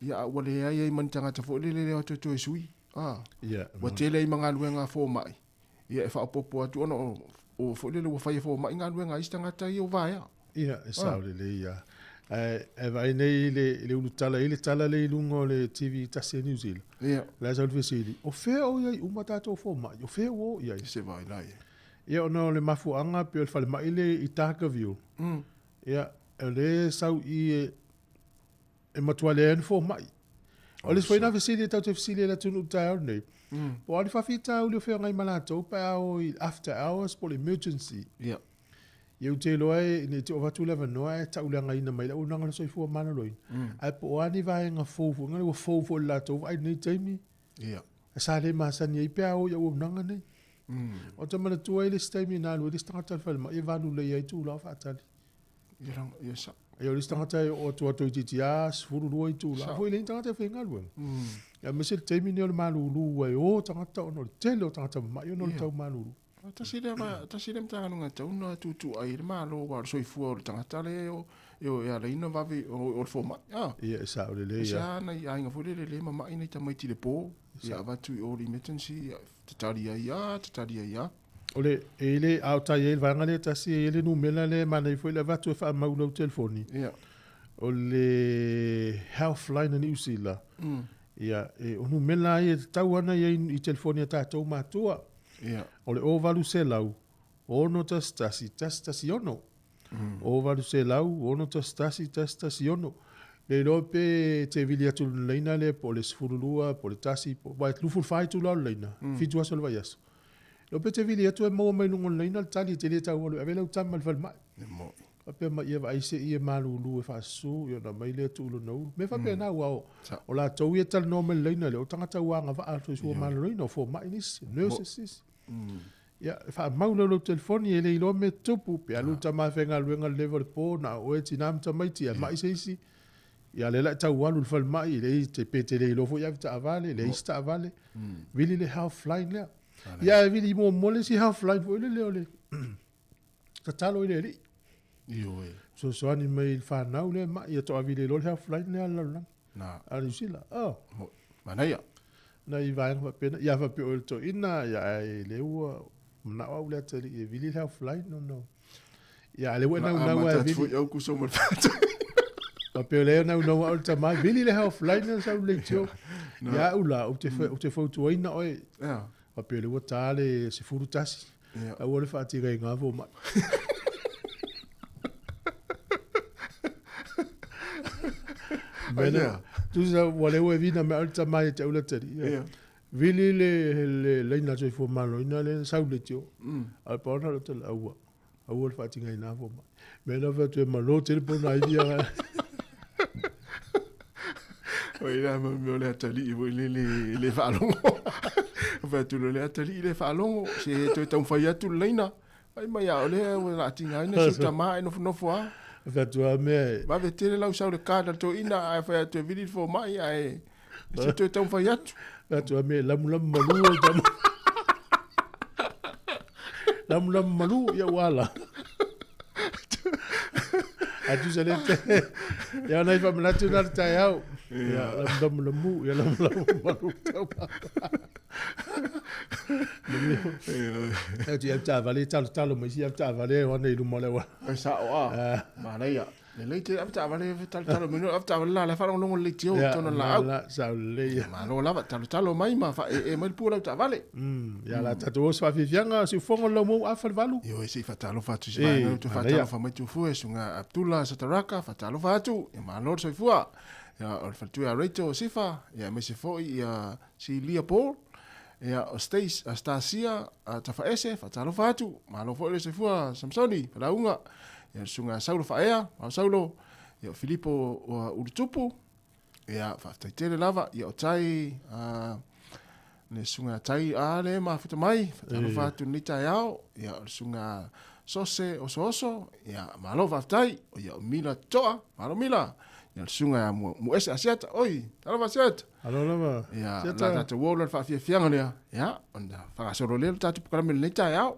Ia wa le ai man tanga te fo le o to sui. Ia. Wa tele i manga luenga fo mai. Ia fa popo atu ona o fo le wo fai fo mai nga luenga istanga tai o vai. Ia sa o le ia. Vai nei le ulu tala le lungo le TV tase New Zealand. Ia. La sa le sili. O fe o ia uma tato fo mai. O fe o ia. Se vai lai. Ia ona le mafu anga pe o fale mai le i taka view. Ia le sau i e matuale en fo mai. O le foi na vesili tau te vesili la tunu tau nei. Po ali fa fita o le fe ngai malato pa o after hours po le emergency. Ia. Ia te loe ni te o vatu leva noa ta ula ngai na mai la unanga so fu mana loi. Ai po ani vai nga fo ngai o fo la to ai nei taimi. Ia. Sa le ma sa ni pe o ia o nanga nei. O te mana tu ai le taimi na lo le stanga fa ma e vanu le ai tu la fa tali. Ia sa. Ia le stanga o to ti as furu lo ai tu la. Foi le stanga te fe ngal wen. Ya me se taimi ni o malu lu ai o tanga no tele o tanga ma yo no tau malu. Ta sile mta nga tau na tu ai ma lo wa so fu o tanga tale o ya le ino va vi o fo ma. Ia sa o le ia. Sa na ai nga fu le ma mai ni ta mai ti le po. Ya va tu o emergency tataria ya. Ole ele auta ye va ngale ta si ele nu mela le mana foi le va tu fa ma ulo telefoni. Ia. Ole health line ni usila. Ia o nu mela ye tau ana ye i telefoni ta to ma tua. Ia. Ole o valu se lau. Ono tasi ono. O valu se lau, ono tasi ono. Le lope te vili atu leina le po le sfurulua, po le tasi, po vai luful fai tu lau leina. Fitu aso le vai aso. Lope te vili atu e maua mai lungon leina le tali te le tau olu. Ave lau tamal fal mai. Ape ma ia vai se ia malu ulu e fasu, ia na mai le atu ulu nau. Me fa pe na wao. O la tau ia tal no me leina le, o tangata wanga va alto i sua malu leina, o fo mai nisi, nurses. Ya fa maula lo telefoni ele ilo me tupu pe alu tama fenga luenga level po na o eti nam tama ti mai seisi ya le la ta walu fal mai le te pete le lo fo ya ta avale le sta avale vili le half line le ya vili mo mole si half line fo le le ta talo ile Io so ani mai fa na le mai ya to vili lo half line le la na ali sila manaya na i vai va pena ya va pe o to ina ya le u na au le tele e vili half line no ya le wena na wa vili eu ku so mo fat pa pe le na no au ta mai vili le half line sa le tio ya ula o te fo to ina oi ja pa pe le tale se furu tasi a wo le fa ti ga nga vo ma Bene, tu sa wale we vina me alta mai te ula tele vili le ina so fo malo ina le sa le tio al pona lo tele au fa ti ga ina vo ma me na va tu malo tele pona ia Oi, là, me le atali, le falongo. Fa tu le atali, le falongo. Se tu tão fai atu leina. Ai mai au le la tinga ina se tama no foa. Fa tu a me. Va vetele la usau le kada to ina ai fa tu vidi fo mai ai. Se tu tão fai atu. Fa tu a me lam malu tam. Lam malu ya wala. Atu se le ya nai fa mlatu na tai au. Ya lam lamu ya lam malu tau. Ya ti ta vale talo mai ya ta vale wa nei lu mole wa. Sa o ma nei ya. Le leite afta vale talo mino afta vale la fa no le tio to na la. La sa le. Ma no la talo mai ma fa e mai pula ta vale. Ya la tatu so fa fianga si fongo lo mo afal valu. Yo si fa talo fa tu si tu fa talo fa mai tu fu sunga Abdullah Sataraka fa talo fa tu. E ma no so fua. Ya o fa tu ya Rachel Sifa ya me se foi ya si Leopold. Ya o Stasia tafa ese fa talo fa tu. Ma lo fo le se fua Samsoni fa launga. Ya sunga Saulo fa ea, ma Saulo ya Filippo o Utupu. Ya fa tele lava ya o tai ne sunga tai ale mafuta mai talo fatu ni tai au ia sunga sose oso ia malo fatai o ia mila toa malo mila ia sunga mu ese asiata oi talo fasiata alo lava ia la tatu wola fa fianga lea ia onda fa solo le tatu para me ni tai au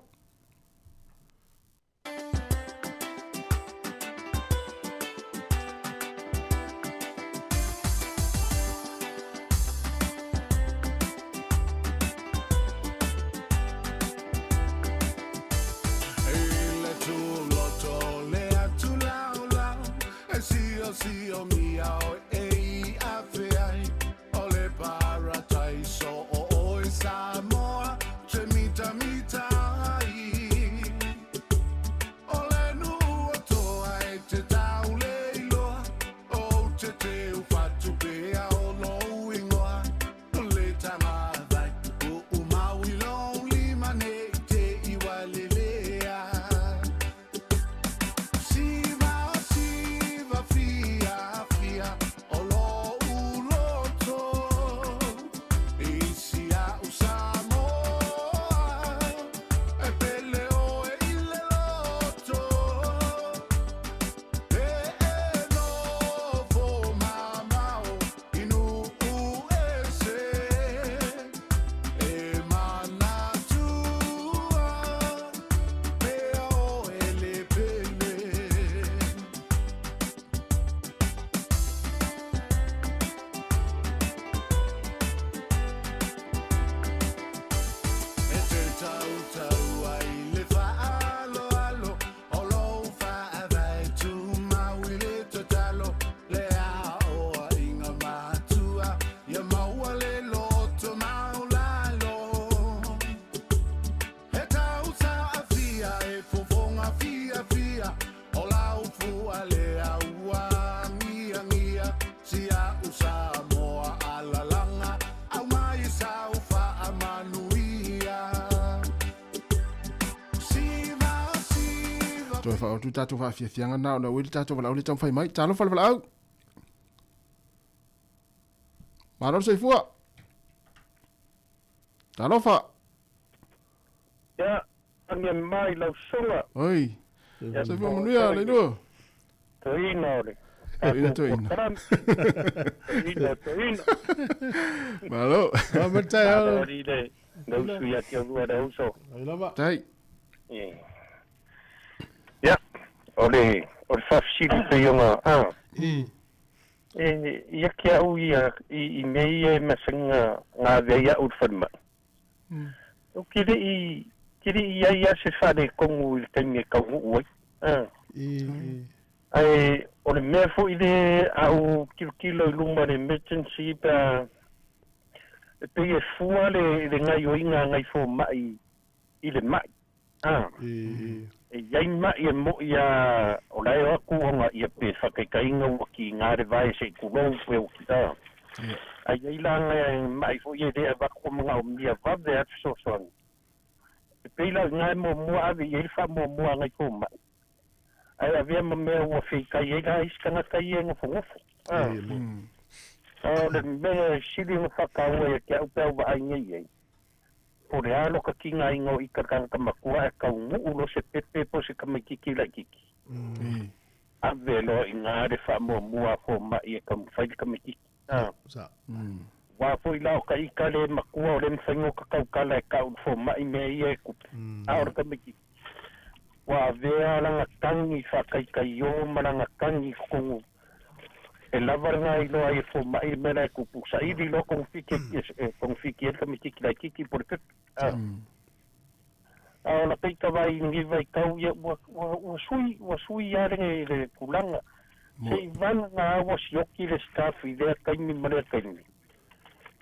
tu tatu fa fianga na na wili tatu wala tam fai mai talo fal au maro sei fua talo fa ya ania mai la sola oi sei fua munia le no toina ole toina malo mata ya no suya ti o da uso ai lava tai ole fafsiri te yonga ia kia ui i mei e masinga ngā veia urwhanma o kire i ia se whare kongu i taimi e kaungu ui ai ole mea fo i le au kilo i luma le emergency pa te e fua le ngai o inga ngai fo mai i le mai e iai mai e mo ia o lai o aku honga ia pe whakaikainga ua ki ngāre vai se kulou pe o ki tā. Ai iai langa mai fo ia rea wako mga o mia vave atu sosoan. E peila ngai mo mua avi iai wha mo mua ngai ko mai. Ai a vea ma mea ua whikai e la iskanga kai e ngofo ngofo. O le mea siri nga whakaua ia kia upea wa ai ngai iai. Po le alo ka kinga ingo i ka kanga makua e ka ungu lo se pepe po se kamakiki la kiki. A velo i ngāre wha mua po mai e ka mwhai kamakiki. Wa po i lao ka ika le makua o le mwhaingo ka kaukala e ka unfo mai me i e kupu. A ora kamakiki. Wa vea langa tangi whakaikai o maranga tangi kongu. E lavaranga i loa i fo mai mera e kupu. Sa iri lo kong fiki e kamakiki la kiki por pepe. La peita vai ngi vai kau ia wa sui are le kulanga se van na wa sioki le staff i le kaimi mare kaimi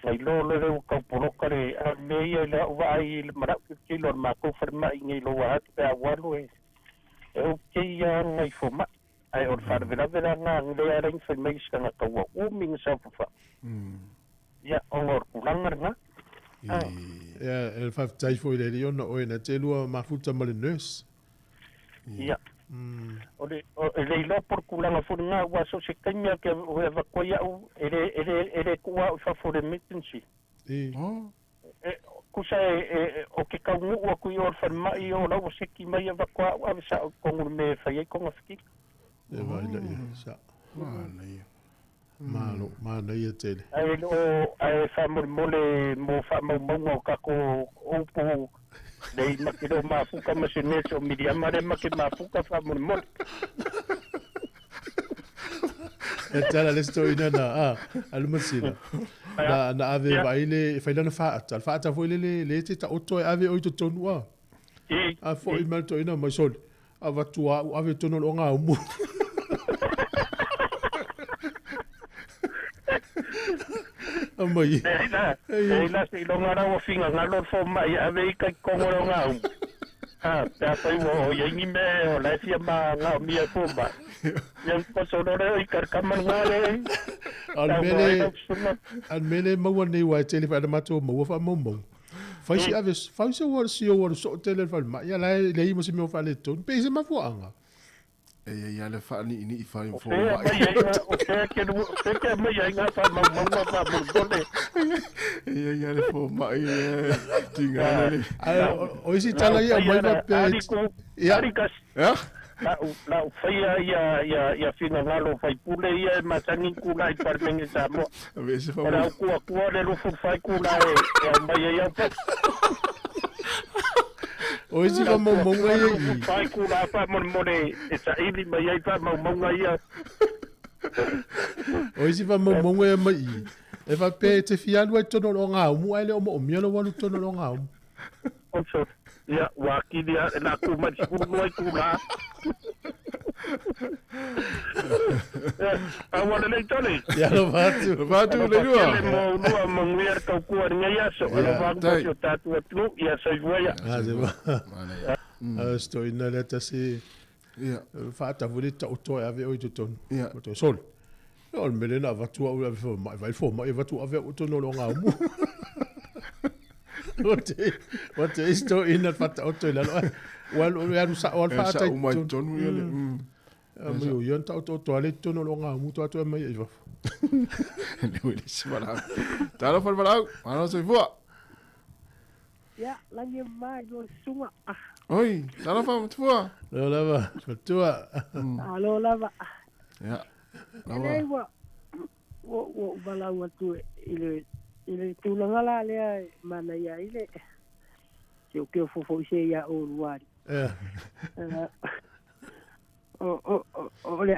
ai lo le ka poroka le a me ia la vai le mara ki lo ma ko ferma ngi lo wa ta wa lo e o ke ia ngai fo ma ai or far vera nga ngi ara information na ka wa o ming sa fa ya or kulanga nga ja, el faf tai foi le rio no ina te lua mafuta male nurse. Ja. O le lo por kulanga fu nga wa so se kanya ke o va koia o ere kua fa for emergency. sa o ke kaungu o kui o whanmai o lau o seki mai a wakua a sa o kongu me whai konga whiki. E vai la ia sa. Mana ia tele. Ai o ai whamur mole mo whamau maunga o kako upu nei makiro mafuka masinese o miriamare make mafuka whamur mole. E tala le stoina na alumasila. Na ave vai le fai lana faata. Faata foi le te ta oto ave o to tonua. A foi mal to ina mai sol. Ava tua ave tono longa umu. Amai. Ei la se longa ra o finga ngalo fo mai ave ka kongo longa umu. Pe fai wo ye ni me o la fia ma nga mi e fo ba. Yang poso lore i karkaman ngale. Almele maua nei wa tele fa mato maua fa momo. Fai si ave fai se wa si o so tele fa ma ya la le mo se me fa le ton. Pe se ma fo anga. Ya le fa ni fa fo. O ke me ya nga fa ma fa burgole. Ya le fo ma tinga le. O si tala ya mai va pe. Ya. La fai ya fina ngalo fai pule ia masangi kula i parmengi Sāmoa. Avese fa. Ora kua le rufu fai kula e mai ia pa. O si fa mo ia. Fai kula fa mo e sa ili mai ia fa mo ia. O si fa mo ia mai. E fa pe te fianu e tono longa mu ai le o miano wanu tono longa. Onso. Ya, wakilia na kuma chukuru ai kula. Awala le tole. Ya lo vatu le lua. Le mo lua manguer ka kuar ngai so. Lo vatu yo tatu tu ya sai voya. Se va. Sto in la tasi. Ya. Fata volita auto ave o ton. Ya. To sol. O melena vatu o ave fo mai vai fo mai vatu ave o tono longa mu. What is to in that fat auto la well we are sa all fat o mai tonu ele mo yo ta auto toilet no longa mu to to mai va ne we se wala talo for wala ano se vo ya langi mai go sunga oi talo for tua lo lava tua alo lava ya lava wo bala wa tu ile tulanga la le mana ya ile ke fo se ya o ruari o le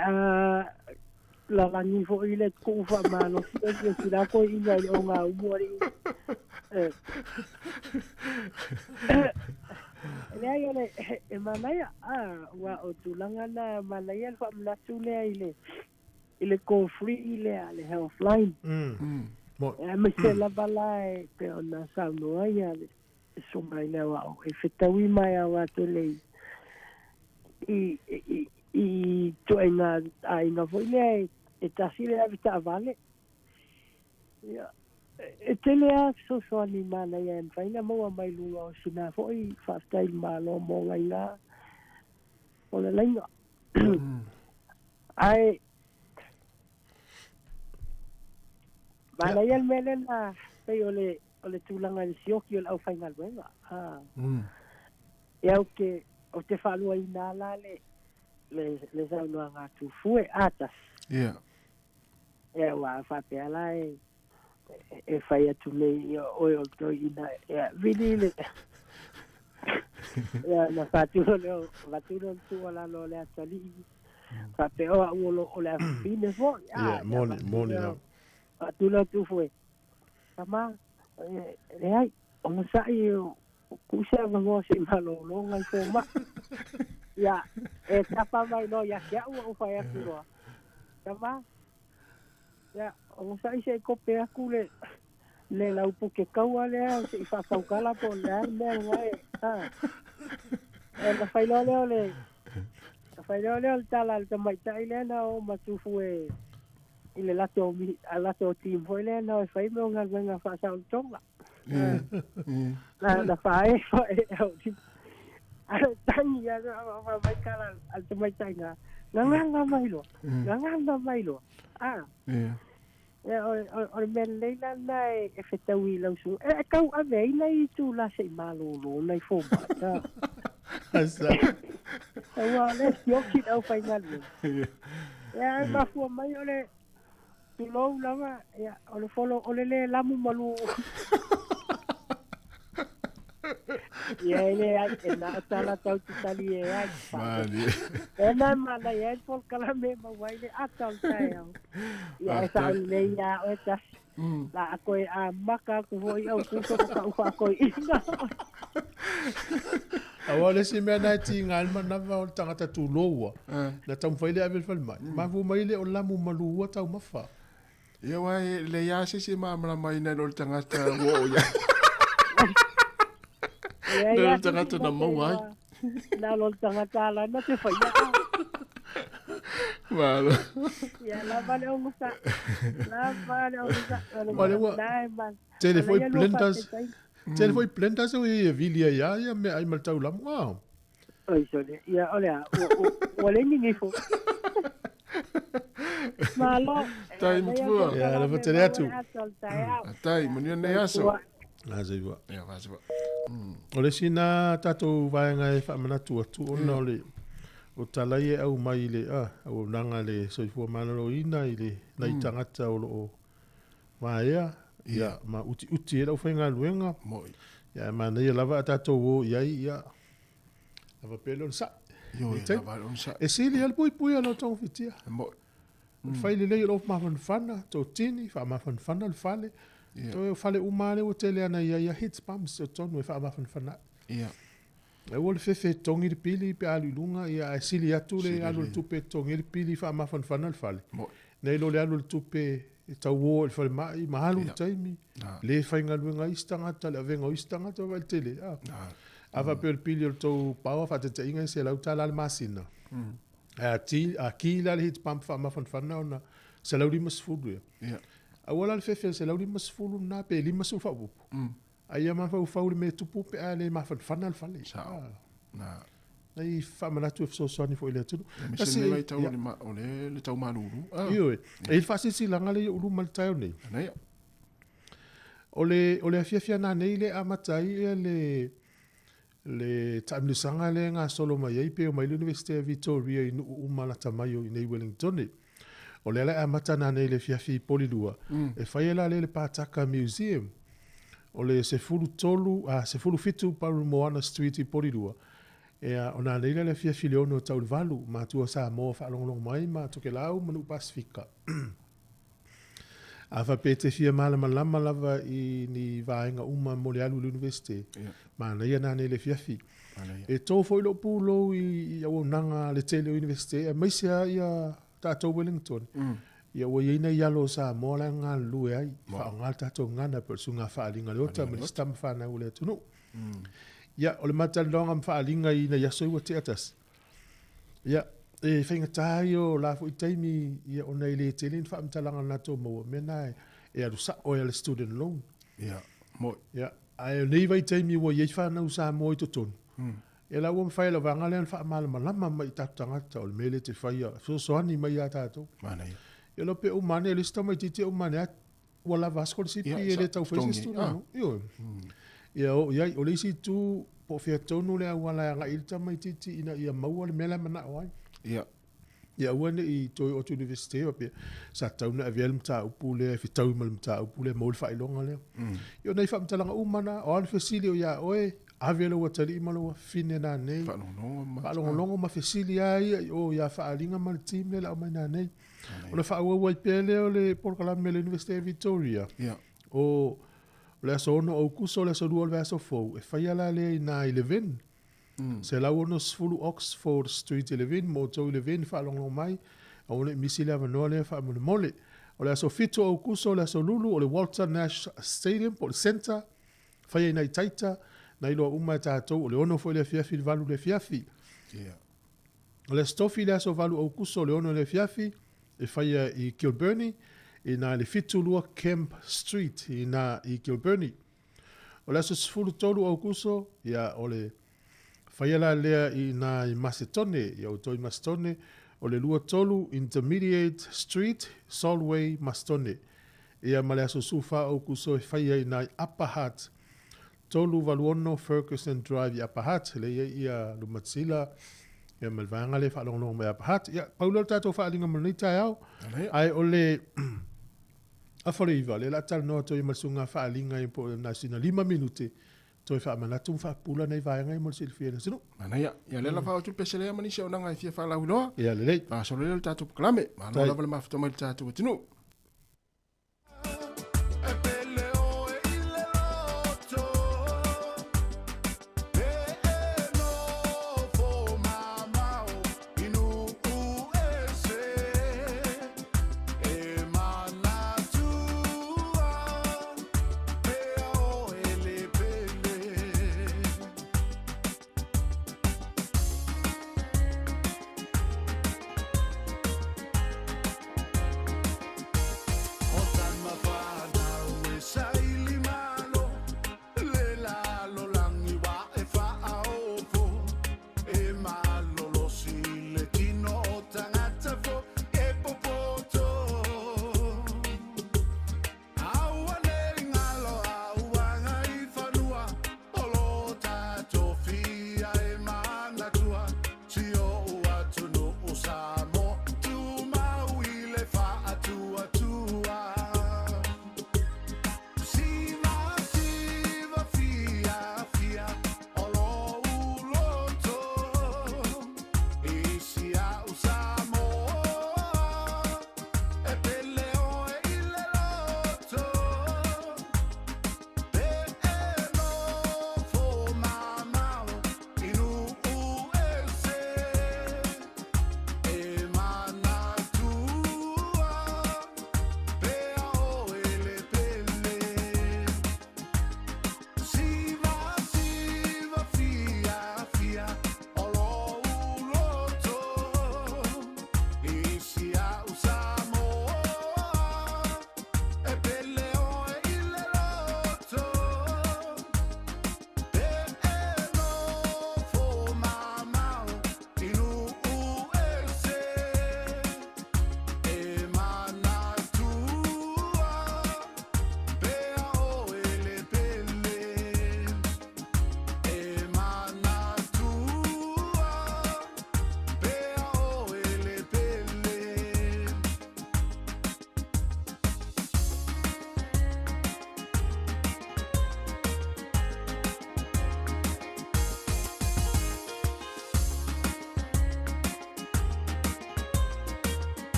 la langi fo ile ko fa mano si la ko ile o nga umori le ya le mana ya wa o tulanga na mana ya fa mla tule ile ko free ile ale healthline me la balai pe ona Sāmoa ia so mai le wa o fetawi mai wa tele i to ina ai na voile e tasile avita vale ia e tele a so ni mana ia en faina mo mai lunga o sina foi fa style malo mo ngaina o le lenga ai mana ia melena pe ole tulanga le sioki o au fainga luenga ia o te whanua i nāla le zaunua ngā tūfue atas ia wā whapea la e whai atu nei oi o toi ina ia vini le ia na whāturo leo whāturo tua lalo le atali whapea o uolo o le awhine fo ia moni whāturo tūfue kama le ai o masai kusa ngo si malo lo ngai fo ma ya e tapa mai no ya kia u fa ya kuro kama ya o sai se ko pe akule le la upu ke kaua le se fa fa kala po le me ngai e la fa le fa le tala le mai tai le na o matufu e ile la to mi ala to team foi le na fa me nga fa sa tonga la fae tangi ya vai kala al mai tanga nganga mai lo o men leila nai e fetawi lau su. E kau a vei nei tu la se malolo nei fo ba. Asa. Wa le yoki au fai ngal. Ya ma fu mai ole tu lo lava ya ole folo ole le lamu malu. Ya ele ai na sala tau tali e ai. Mali. Ena mana ya fol kala me ma wai le atal tai. Ya sa le ya o tas. La ko a maka ko voi au ku so ka ko ina. Awale si mea nai ti ngal ma na va o tangata tu loa. Na tam faile avel fal mai. Ma fu mai le o lamu malua tau mafa. Ia wai le ia se mamala mai na o tangata wo ya. Le tangata na mau ai. Na lo tangata la na te fai ya. Malo. Ya la vale o musa. La vale o musa. Vale wa. Tele foi plentas. Tele foi plentas o e vilia ya me ai mal tau lam. Wow. Ai so le ya olha o le ninguém fo. Malo. Tai mutua. Ya la bateria tu. Tai muni ne aso. Na zai wa. Ya va se va. Ole sina tatou vaenga e whamanatu atu ona ole o talai e au mai le o nanga le soifua manalo ina i le nai tangata o lo maea ia ma uti e lau whainga luenga Moi. ia ma nei lava a tatou o iai ia lava pelo sa Yo lava on sa. e sili al pui alo tau fitia Moi. fai le lei lo mawhanwhana tau tini wha mawhanwhana le fale to fale umare o tele ana ia hits pumps o tonu e wha mawhanwhana Ia. e wole fefe tongi pili pe alu lunga ia e sili atu le alu tupe tongi pili wha mawhanwhana le fale nei lo le alu tupe e tau o le fale mai mahalu le taimi le whainga luenga istangata le avenga istangata o tele ava pe le pili o tau paua wha te inga se lau tala le masina a kila le hits pump wha mawhanwhana ona se lau lima sifuru ia awala le fefe se lau lima sifuru na pe lima sufa upu ai ma fa le me tupu pe ale ma fanal fale na ai fa mana tu so so ni fo ile tu kasi le tau le ma le tau maluru io e fa si langa le ulu mal tau nei nei ole afia na nei le amatai le tam le sanga le nga solo mai ai pe o mai University of Victoria in umala tamayo in Wellington ole la amata na nei le fiafi polilua e fa ela le pataka museum ole se fulu tolu se fulu fitu paru Moana Street i polilua ona leila le fia filiono tau valu ma tua Sāmoa fa long mai ma to ke lau manu Pasifika ava pete fia malama lava i ni vaenga uma mo le alu university ma na ia na le fia fi e to foi lo pulo i o nanga le tele university e mai sia ia tatou Wellington ia o ina ia lo Sāmoa la nga lu ai fa nga tatou ngana per sunga fa linga le ota me stam fa na ule tunu ia o le matalonga mfaalinga ina ia soi te atas ia e whainga tahi o la fu i taimi ia o nei le telin wha mtalanga nato mo mena e aru sa o le student loan ia mo ia ai nei vai taimi o ia whanau sa mo i to tonu e la uam whaila wanga lean wha malama lama mai tatangata o le mele te whaia so soani mai a tato mana ia lo pe umane le sta mai titi umane at wala vasco le sipi e le tau whaisi student loan ia o le isi tu po fia tonu le wala nga ilta mai titi ina ia maua le mela mana oai ia wane i toi o university o pe sa tauna avial mta upule fi tau mal mta upule mo le failonga le io nei fa mtalanga umana o al facilio ia oe avialo wa tali malo fine na nei fa longo ma facilia ia o ia fa alinga mal team le o mai na nei o fa wa pele o le por kala me le University of Victoria o le sono o kuso le so dual verso fo e fa ia le na 11 se la uno sfulu Oxford Street 11 moto 11 fa long mai o le misila va no le fa mo mole o le so fito o kuso le so lulu o le Walter Nash Stadium por center fa ia nei taita na ilo uma tato o le ono fo le fiafi valu le fiafi o le stofi le so valu o kuso le ono le fiafi e fa ia i Kilburnie e na le fito lua Camp Street i Kilburnie o le so sfulu tolu o kuso ia o le Faiala lea i Macedone, i au toi Macedone, o le lua tolu Intermediate Street, Solway, Macedone. ia ma le aso sufa o kuso e whai ai nai Upper Hutt. Tolu Valuono Ferguson Drive i Upper Hutt, le ia Lumatsila, ia malvanga le whaalongo me Upper Hutt. Ia, paulo tato whaalinga mani tai au. Ai o le awhareiva, le la tal noa toi malsunga whaalinga i po na sina 5 minute. Toi whaamanatu whaapula nei vaenga i morsi ilfiena sinu. Mana ia le la whaatu peselea mani se onanga i fia whaalau loa. Ia le lei. Solo le tato paklame, ma loa vale mafto mai tato tinu.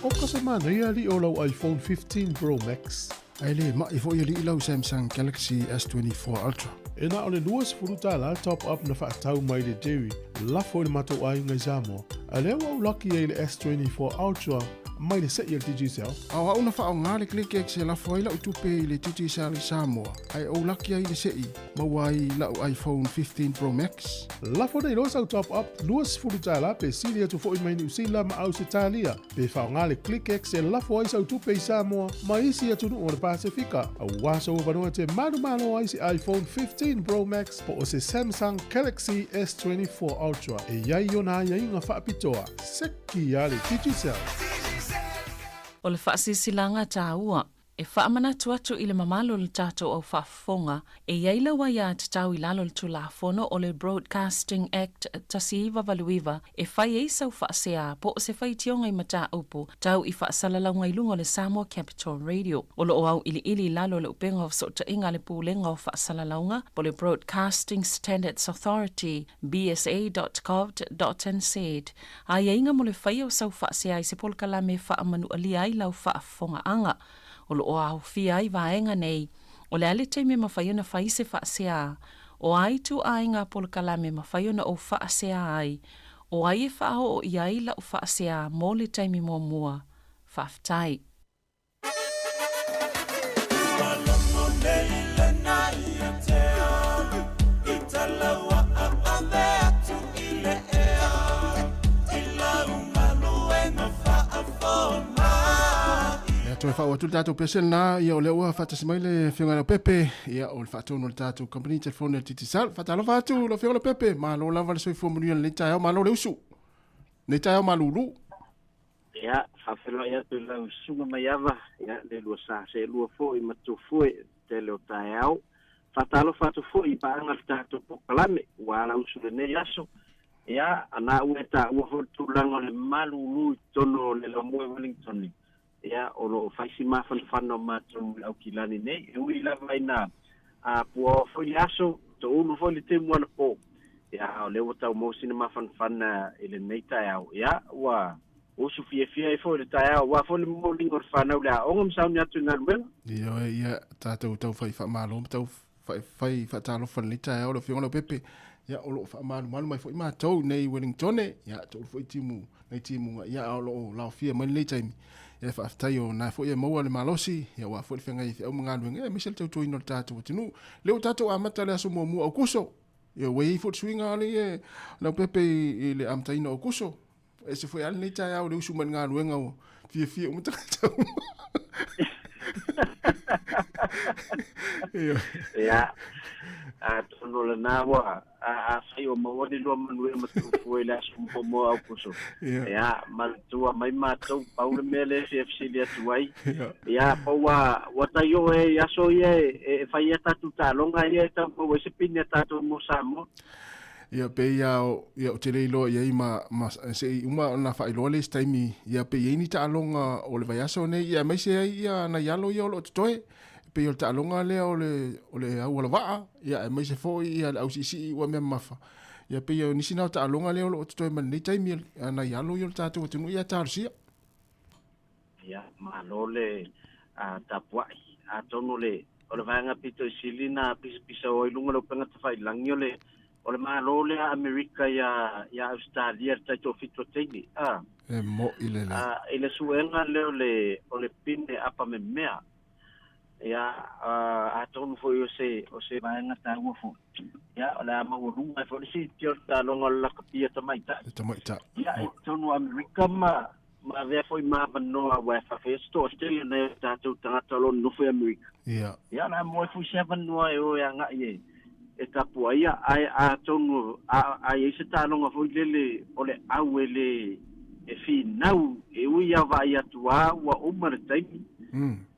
O ka semana ia li o lau iPhone 15 Pro Max. Ai le ma i fo i li lau Samsung Galaxy S24 Ultra. E na o le luas furuta la top up na whaatau mai le Jerry. La fo le mato ai ngai Sāmoa. A leo au lucky e le S24 Ultra mai le set i le digicel. Awa una wha o ngā le click e la fo i lau tupe i le digicel i Sāmoa. Ai o lucky ai le set i mawai lau iPhone 15 Pro Max. La fo nei los au top up luas furuta la pe silia tu fo i mai ni usila ma au se talia. Pe wha o ngā le click e la fo ai sau tupe i Sāmoa ma isi atunu o le Pasifika. A waso o vanua te manu malo ai si iPhone 15 Pro Max po o se Samsung Galaxy S24 Ultra. E iai o nā iai ngā whaapitoa. Seki a le digicel. O le whaasisilanga tā ua, e whaamana atu i le mamalo le tātou au whaafonga, e iaila wa ia te tau i lalo le tulafono o le Broadcasting Act tasiiwa valuiwa, e whai e sau whaasea po o se whai tionga i mata upu, tau i whaasalalau i lunga le Samoa Capital Radio. O lo au ili lalo le upenga o sota inga le pūlenga o whaasalalaunga, po le Broadcasting Standards Authority, bsa.gov.nz. A inga mo le whai o sau whaasea i se polkala me whaamanu alia i lau whaafonga anga. O lo o au fia i vaenga nei, o le ale te me mawhaiona whai se whaasea, o ai tu ai ngā polkala me mawhaiona o whaasea ai, o ai e whao o iai la o whaasea mō le teimi mō mua, whaftai. tātou e whao atu tātou pesel nā, ia o leo ua whatasimai le whiongara pepe, ia o le whatau no le tātou company telefone titi sal, whatalo whatu lo whiongara pepe, ma lo lava le soifua munia le tai au, ma lo le usu, le tai au ma lulu. Ia, whawhelo ia tu lau sunga mai awa, ia le lua sa se lua fo i matu fue te leo tai au, whatalo whatu fo i paanga le tātou pokalame, wala usu le nei aso, ia, ana ue ta ua fo tūlanga le malulu i tono le la moe Wellingtoni. Ia, o lo whaisi mawhanwhana o mātou au kilani nei, e ui lava ina a pua fwoi aso, to ulu fwoi le te muana po. Ia, o leo tau mōsina mawhanwhana ele nei tai au. Ia, ua osu fia e fwoi le tai au, ua fwoi le mōlingo le whanau le a ongam sauni atu ngā ruenga. Ia, tātou tau whai whamalo, tau whai whatalo whana le tai au, le whiongana pepe. Ia, o lo whamalo malu mai fwoi mātou nei Wellingtone, ia, tau fwoi timu, nei timu, ia, o lo lao fia mani le taimi. Ia whaafitai o nā fwoi e maua le malosi, ia wā fwoi whengai au mga luenga, ia misel tau tui no le tātou atinu. Leo tātou amata le aso mua au kuso, ia wei fwoi swinga ali e, lau pepe i le amataina au kuso. E se fwoi ali nei tai au le usu mani ngā luenga o fia umatakatau. Ia, a tono le nā wa, a whai o maua ni lua manue matufu e le aso mua au kuso. Ia, malatua mai mātou, paule mele FFC le atuai. Ia, paua, watai o e aso ia e whai a tatu tālonga ia e tau e se pini a tatu mo Sāmoa. Ia pe ia o te leilo ia i ma se i uma na whailoa le staimi ia pe ia ni tālonga o le vai aso nei ia mai se ia na ialo ia o lo totoe. Pe o tālonga lea o le au ala waa, ia e mai se fōi ia le au sisi ua mea mafa. Ia pe o nisi nao tālonga lea o lo totoe mani nei taimi na ialo ia o tātou atunu ia tārusia. Ia, malo le tapuai, a tono le, o le vanga pito i sili na pisa o ilunga lo penga tawhai langi o le malo le a Amerika ia Australia taito fito teini. E mo ile le. Ile suenga leo o le pine apa me mea. Ia, a tonu foi o se vaenga tāua fo. Ia, o le a maurunga fo le si tio tālonga la kapia tamaita. Tamaita. Ia, tonu Amerika ma vea foi ma manoa wa whawhesto, Australia nei tātou tangata lo nufu Amerika. Ia. Ia, na moe fui se manoa e o e anga ie. E tapua ia, a tonu, a se tālonga foi lele, o le au e fi nau, e ui a vai atua, ua umare taimi.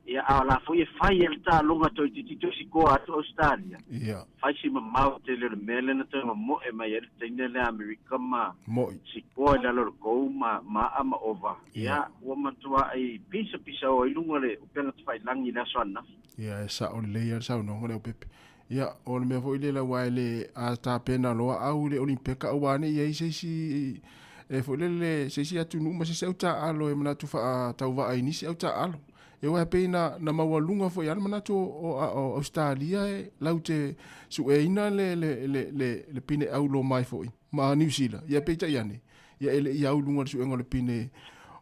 Ia ala foi e fai el ta longa to titito siko ato Australia. Ia. Fai si mamau te le mele na te mo e mai el te le America ma. Mo. Siko la lo ko ma ama over. Ia o matua ai pisa o ilunga le o pena te fai langi la sona. Ia sa o le ia sa no ngole pepe. Ia o le me foi le la waile a ta pena lo au le olimpeka o wane ia si e foi le si atu nu ma se uta alo e mana tu fa tau va ai nisi uta alo. E wai peina na mawalunga fo yana manato o Australia e lau te su e ina le pine au lo mai foi ma New Zealand ia peita iane ia ele ia au lunga su engole pine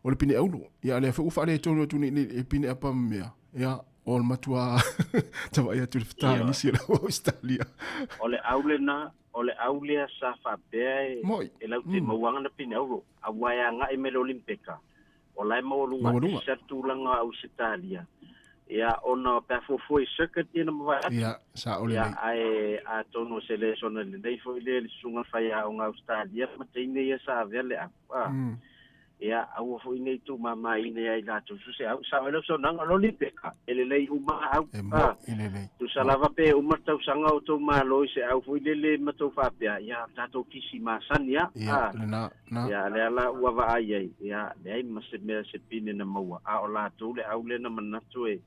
o le pine au lo ia le fo fa le tono tu ni le pine apa mea ia o matua tava ia tu fta ni si o Australia o le aule sa fa be e lau te mawanga na pine au lo a wai anga e mele olimpeka. O lai maulunga sa tulanga Australia. Ia ona pa foi circuit ina mwa. Ia sa ole. Ia ai a tono selection le dei foi le sunga fai a Australia matine ia sa vele a. Ia au foi nei tu mama ine ai la tu se au sa le so nanga lo lipeka. Ele lei uma au. Tu salava pe uma tau sanga o to malo se au foi le matou fa pe ia tato kisi masan ia. Na. Ia le ala ua va ai ia le ai mase me se pine na maua a o la tu le au le na manatu e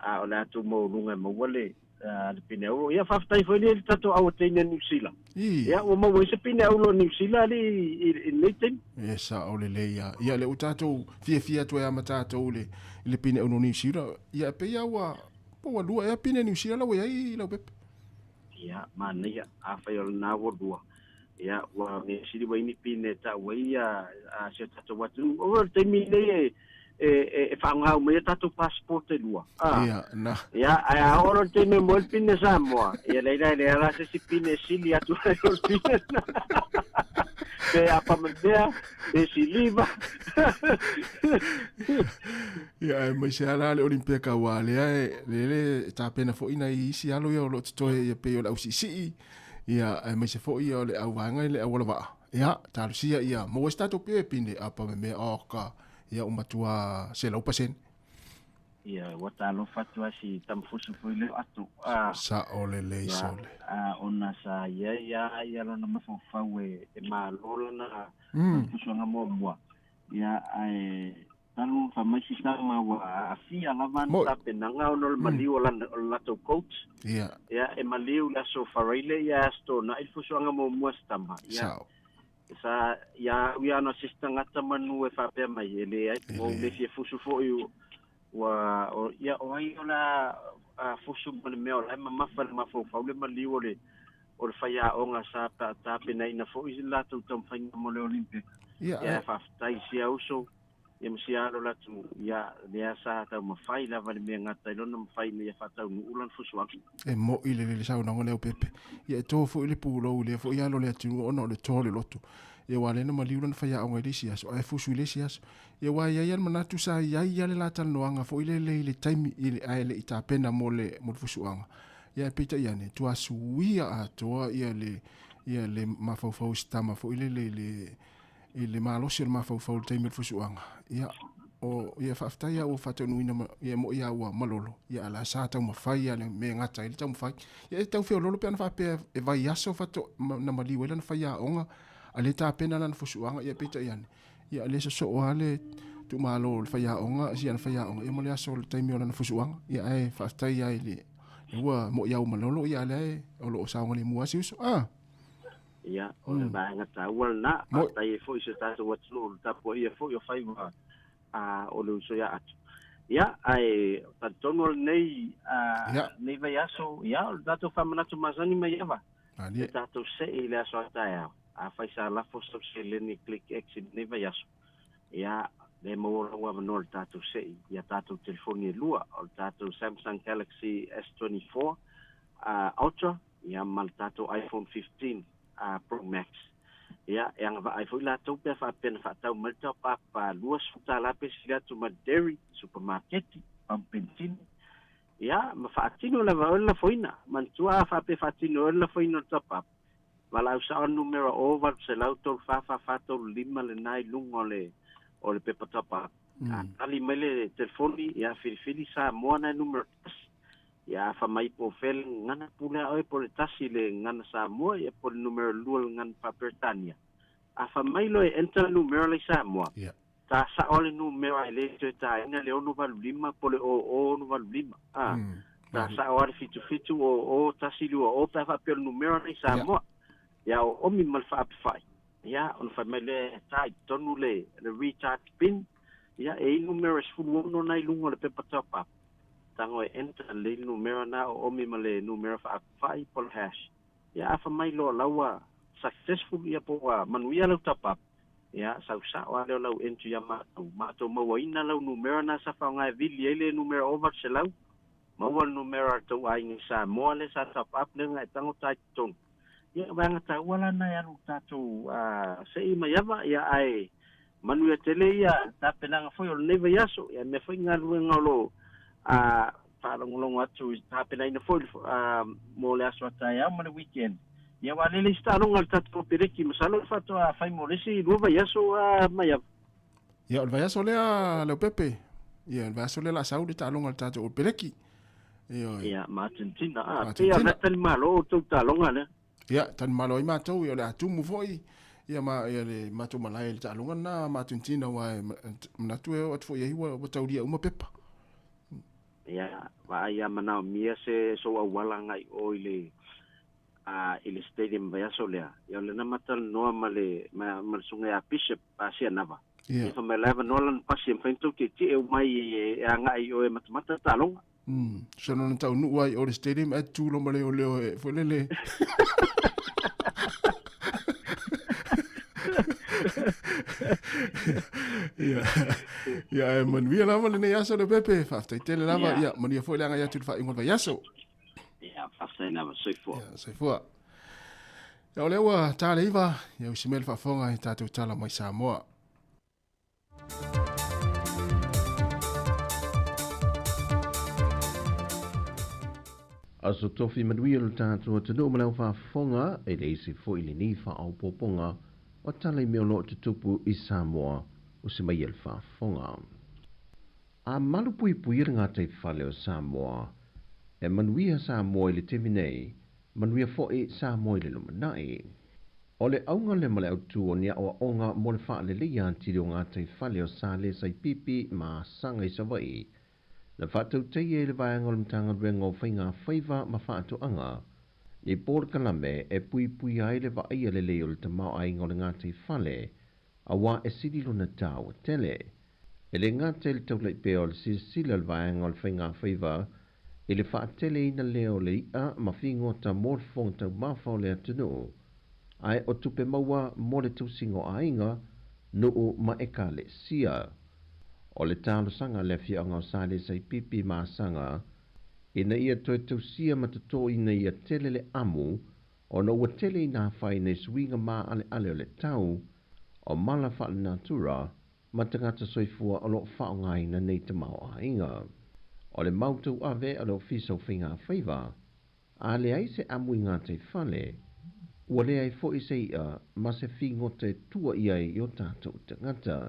a o la tu mo lunga maua le le pine o ia fa ftai foi le tato au te New Zealand ia o mo se pine au lo New Zealand li leten ia sa o le ia le utato fia tu ia matato le pine o New Zealand ia pe ia wa po lua ia pine New Zealand wa ia la pep ia mana ia a fa yo na wo dua ia wa me siri wa ini pine ta wa ia a se tato watu o te mine whaanga me tatu passport e lua. Ia, na. Ia, a oro te me mo pine Samoa. Ia leila le ala se si pine sili atu e o pine. Pe apa mendea, e siliva. Ia, mai se ala le olimpia ka wale le ta pena fo ina I si alo ia o lo toe ia pe o la usisi. Ia, mai se fo ia o le au wanga le au wala. Ia, talusia ia, mo stato pe pine apa me oka. Ia umatua se lau pasen. Ia, wata alo fatua si tamfusu fo ile atu. Sa ole le sole. Ona sa ia lo na mafofau e malola na kusuanga mo. Ia, tanu famasi sama wa afia lavan sa penanga ono maliu la to coach. Ia. Ia, e maliu la so farile ia sto na ilfusuanga mo stamba. Ia. Sa ya we are no system ngata manu e fa pe mai ele ai mo le fie fusu fo yu wa ya o ai ola fusu mo me ola ma fa fo fa le mali ole o fa ya o nga sa ta pe nei na fo is la to tom fa mo le olimpic ya fa tai sia uso ya msia lo la tu ya sa ta mo fa ila va me ngata lo no fa me fa ta no ulan fusu ak e mo ile le sa no le pepe ya to fo ile pulo le fo ya lo le tu ono le to le lotu e wale no mali ulan fa ya o ngeli sia so e fusu ile sia e wa ya manatu sa ya le la tal no anga fo ile le time ile ai le ita pena mo fusu anga ya pita ya ne tu asuia a to ya le mafofo stama fo ile malo sel mafofo time fusu anga ya o ia fafta ia o fato nuina ia mo ia wa malolo ia la sa ta mo fai ia me ngata ile ta mo fai ia ta fe lolo pe na fa pe e vai aso fato na mali wela na fai onga ale ta pena na fusuanga ia pita ia le so ale tu malo fai onga si an fai onga ia mo le aso le taimi ona na fusuanga ia e fafta ia ile wa mo ia o malolo ia le o lo sa ngoli mo asius ia o le ba ngata wal na ta e fo se ta so wat lo ta po ia fo yo fai o le uso ya atu. Ia, ai, tatono nei, nei vai aso, ia, o dato whamanatu mazani mai ewa. E dato se i le aso atai au. A whai sa lafo so se le ni click exit nei vai aso. Ia, le maora ua mano le dato se i, ia dato telefoni e lua, o dato Samsung Galaxy S24 Ultra, ia mal dato iPhone 15 Pro Max. Ya, yang va ai foi la tau pe fa pena fa tau malta pa luas futa la pe siga tu ma dairy supermarket pampentin. Ya, ma fa atino la va la foina, man tua fa pe fatino la foina top up. Vala usa numero over se l'auto fa to lima le nai lungo le o le pe top up. Ali mele telefoni ya fili Sāmoa na numero. Ya fa mai po fel ngana pula oi po tasi le ngana Sāmoa e po numero lua ngan pa Britania a fa mai lo enter numero le Sāmoa ta sa ole numero le ta ina le ono valima po le o no valima ta sa ole fitu o tasi lu o pa fa pe numero le Sāmoa ya o mi mal fa fai ya on fa mai le ta tonu le recharge pin ya e numero fu no nai lungo le pe pa tango enter le numero na o mi male numero fa fai pol hash ya fa mai lo lawa successful ya po manuia lo tapa ya sa wa lo enter ya ma to mo ina lo numero na sa fa ngai vili le numero over se lo mo numero to ai ni sa mo le sa top up le ngai tango tai ton ya ba ngata wala na ya lo tato se i mai ya ai manuia tele ya ta penanga foi o neve yaso ya me foi ngalu ngolo long atu happen in the full mo le aso taia mo le weekend ia wale le sta longa tatu pereki masalo fato a fai mo lesi lu vai aso mai ia vai aso le pepe ia vai aso le la saudi ta longa tatu pereki ia Argentina ia na tan malo tu ta longa le ia tan malo i matou ia le atu mu foi ia le matou malai ta longa na Argentina wa na tu o tu ia wa tauria uma pepa ya va ya mana mia se so wala ngai o ile stadium va solea ya le na matal no male mal sunga ya bishop asia nava e fa me leva no lan pasim fento ke ti e mai e ngai o e mata talong so no tau nu ai o le stadium e tu lo male o le fo le Ia manuia lava lenei aso le pepe faafetaitele lava ia manuia foʻi le agai atu le faaigoa le vaiaso ia faafetai lava soifua soifua ia o le ua taleiva ia usi mea le faafoga i tatou tala mai Samoa. Aso tofi manuia lo tātua tanu malau whaafonga e le isi fo ili ni whaaupoponga o tala i meo lo tutupu i Samoa o se mai el whaafonga. A malupui pui ngā tei whale o Samoa e manuia Samoa i le tevi nei manuia fo i Samoa i le lumanai. O le aunga le male autu o nia o onga mo le wha le leia antiri o ngā tei whale o sa le sai pipi ma sanga i savai. Na whātau tei e le vaianga o mtanga ruenga o whainga whaiva ma whātu anga. Ni pōr kalame e pui pui ai le wa aia le leo le tamau ai ngole ngātei whale a wā e sidilo na tāu tele. E le ngātei le taulai peo le sila le vaianga o le whainga whaiva e le whaatele ina leo le ia ma whingota mō le whong tau mawhau le atunu. Ai o tupe maua mō le tausingo ainga nuu ma eka le sia. O le tālo sanga le whianga o sāle sai pipi mā sanga, ina ia toi tausia matato ina ia tele le amu, o na ua tele ina whai nei suinga mā ale ale o le tau, o mala whaale natura, matangata soifua o lo whaonga ina nei te mau a inga. O le mautau ave o lo fiso whinga whaiva, a le aise amu i ngā te whale, ua le ai fo i se ia, ma se whingote tua iai o tātou te ngata.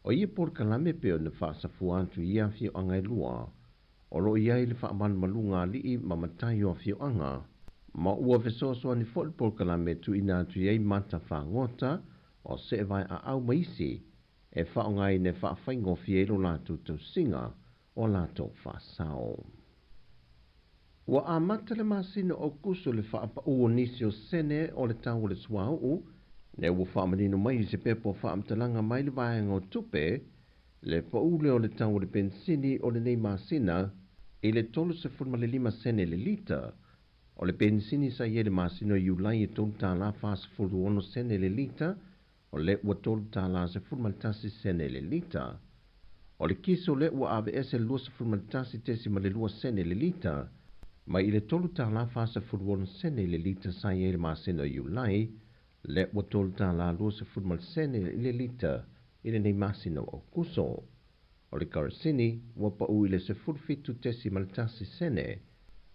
O ia por kalame peo na whaasafu antu ia fio angai lua, o lo ia le whaaman malunga lii ma matai o fio anga, ma ua vesosoa ni fo por kalame tu ina atu iai mata whaangota, o se vai a au maisi, e whaongai ne whaafaingo fielo lātou tau singa, o lātou whaasao. Ua a mata le masina o kusu le whaapa ua nisi o sene o le tau le swau, ne ua whaamanino mai se pepo whaamtalanga mai le vaianga o tupe, le paule o le tau le pensini o le nei masina, i le tolu se furma le 5 sene le lita, o le pensini sa ie le masino i ulai e tolu tā la whaasa furu ono sene le lita, o le ua tolu tā la se furma le tasi sene le lita. O le kiso le ua ave ese lua se furma le tasi tesi ma le lua sene le lita, ma i le tolu tā la whaasa furu ono sene le lita sa ie le masino i ulai, le ua tolu tā la lua se furma le sene le lita, i le nei masino o kuso. O le karasini, ua pau i le se furfitu tesi ma le tasi sene,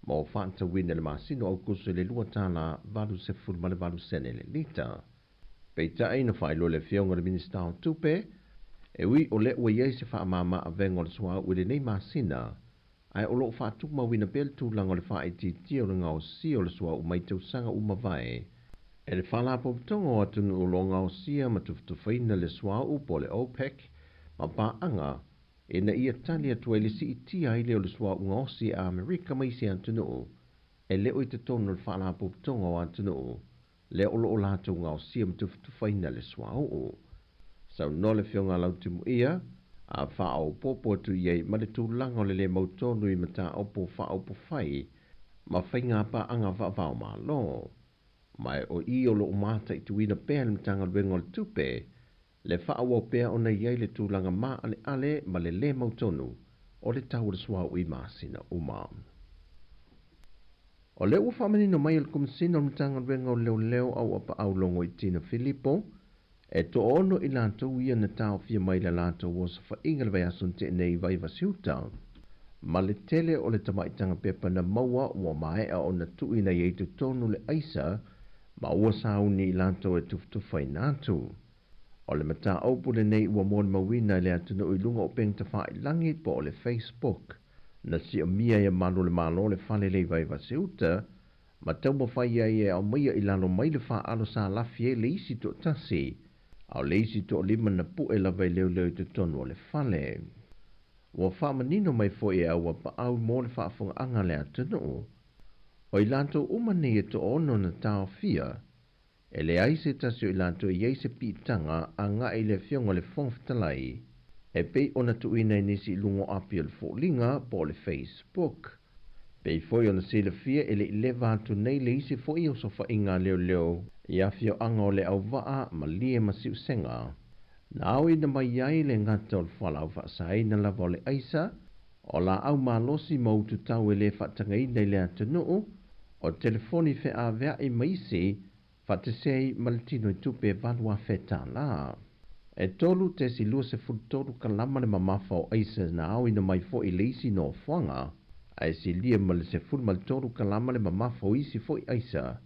ma o whaanta wina le masino o kuso le lua tā la valu se furma le valu sene le lita. Peita aina whaelo le fionga le minista o tupe, e ui o le ua iei se wha mama a vengo le sua ui le nei masina, ai o lo whaatu mawina bel tūlanga le wha iti tia o le ngau si o le sua u mai tau sanga umawai. E le whalapo vitonga o atunu o lo ngau sia ma tuftufaina le sua u po le OPEC, ma pa anga, e na ia tali atua le si itia i leo le sua u ngau si a Amerika mai si atunu, e leo i te tonu le whalapo vitonga o atunu, le o lo lato ngau sia ma tuftufaina le sua u. Sau no le fionga lau timu ia, a wha au popo atu iei ma le tūlanga o le mautonu i mata opo wha opo whai, ma whainga pa anga wha whao ma lo. Mai o i o lo umata i tuina pēr le mtanga luenga o le tupe, le wha awa pēr o nei iei le tūlanga ma ale ale ma le mautonu o le tau le sua ui maasina uma. O le ua whamanino mai le kumasina o mtanga luenga o leo leo au apa au longo i Tina Filippo, e to ono i lantou ia na tau fia mai le lantou o sa whainga le vai asun te nei vai vasiuta. Ma le tele o le tamaitanga pepa na maua ua maea o na tui na iei tu tonu le aisa, ma ua sauni i lantou e tuftufai nātu. O le mata aupu le nei ua mōni mawina le atunu i lunga o peng ta whai langi po o le Facebook, na si o mia ia malo le malo le whale le vai vasiuta, ma tau mawhai ia ia au maia i lalo mai le wha alo sa lafie le isi to tasi, au le isi to lima na pu e lawai leo leo i te tonu o le whale. Ua whamanino mai fo e au pa au mō le whaafunga anga le atunu. O i lanto umane e to ono na tau fia, e le aise tasio i lanto i eise pitanga a nga i le fionga le fongfitalai, e pei ona tuina i nisi lungo api o le fōlinga po le Facebook. Pei foi ona sila fia e le leva atu nei le isi fo i o sofa inga leo leo, i a fio anga o le au waa ma lie ma siu senga. Nau ina mai iai le ngata o le whalau whaasai na lava o le aisa, o la au malosi mau tu tau e le whatangai nei le atunuu, o telefoni whe a vea i maisi, whatesei maletino i tupe valua wheta la. E tolu te si lua se futolu kalama le mamafa o aisa na au ina mai fo i leisi no whanga, ai si lia male se fulu male tolu kalama le mamafa o isi fo i aisa,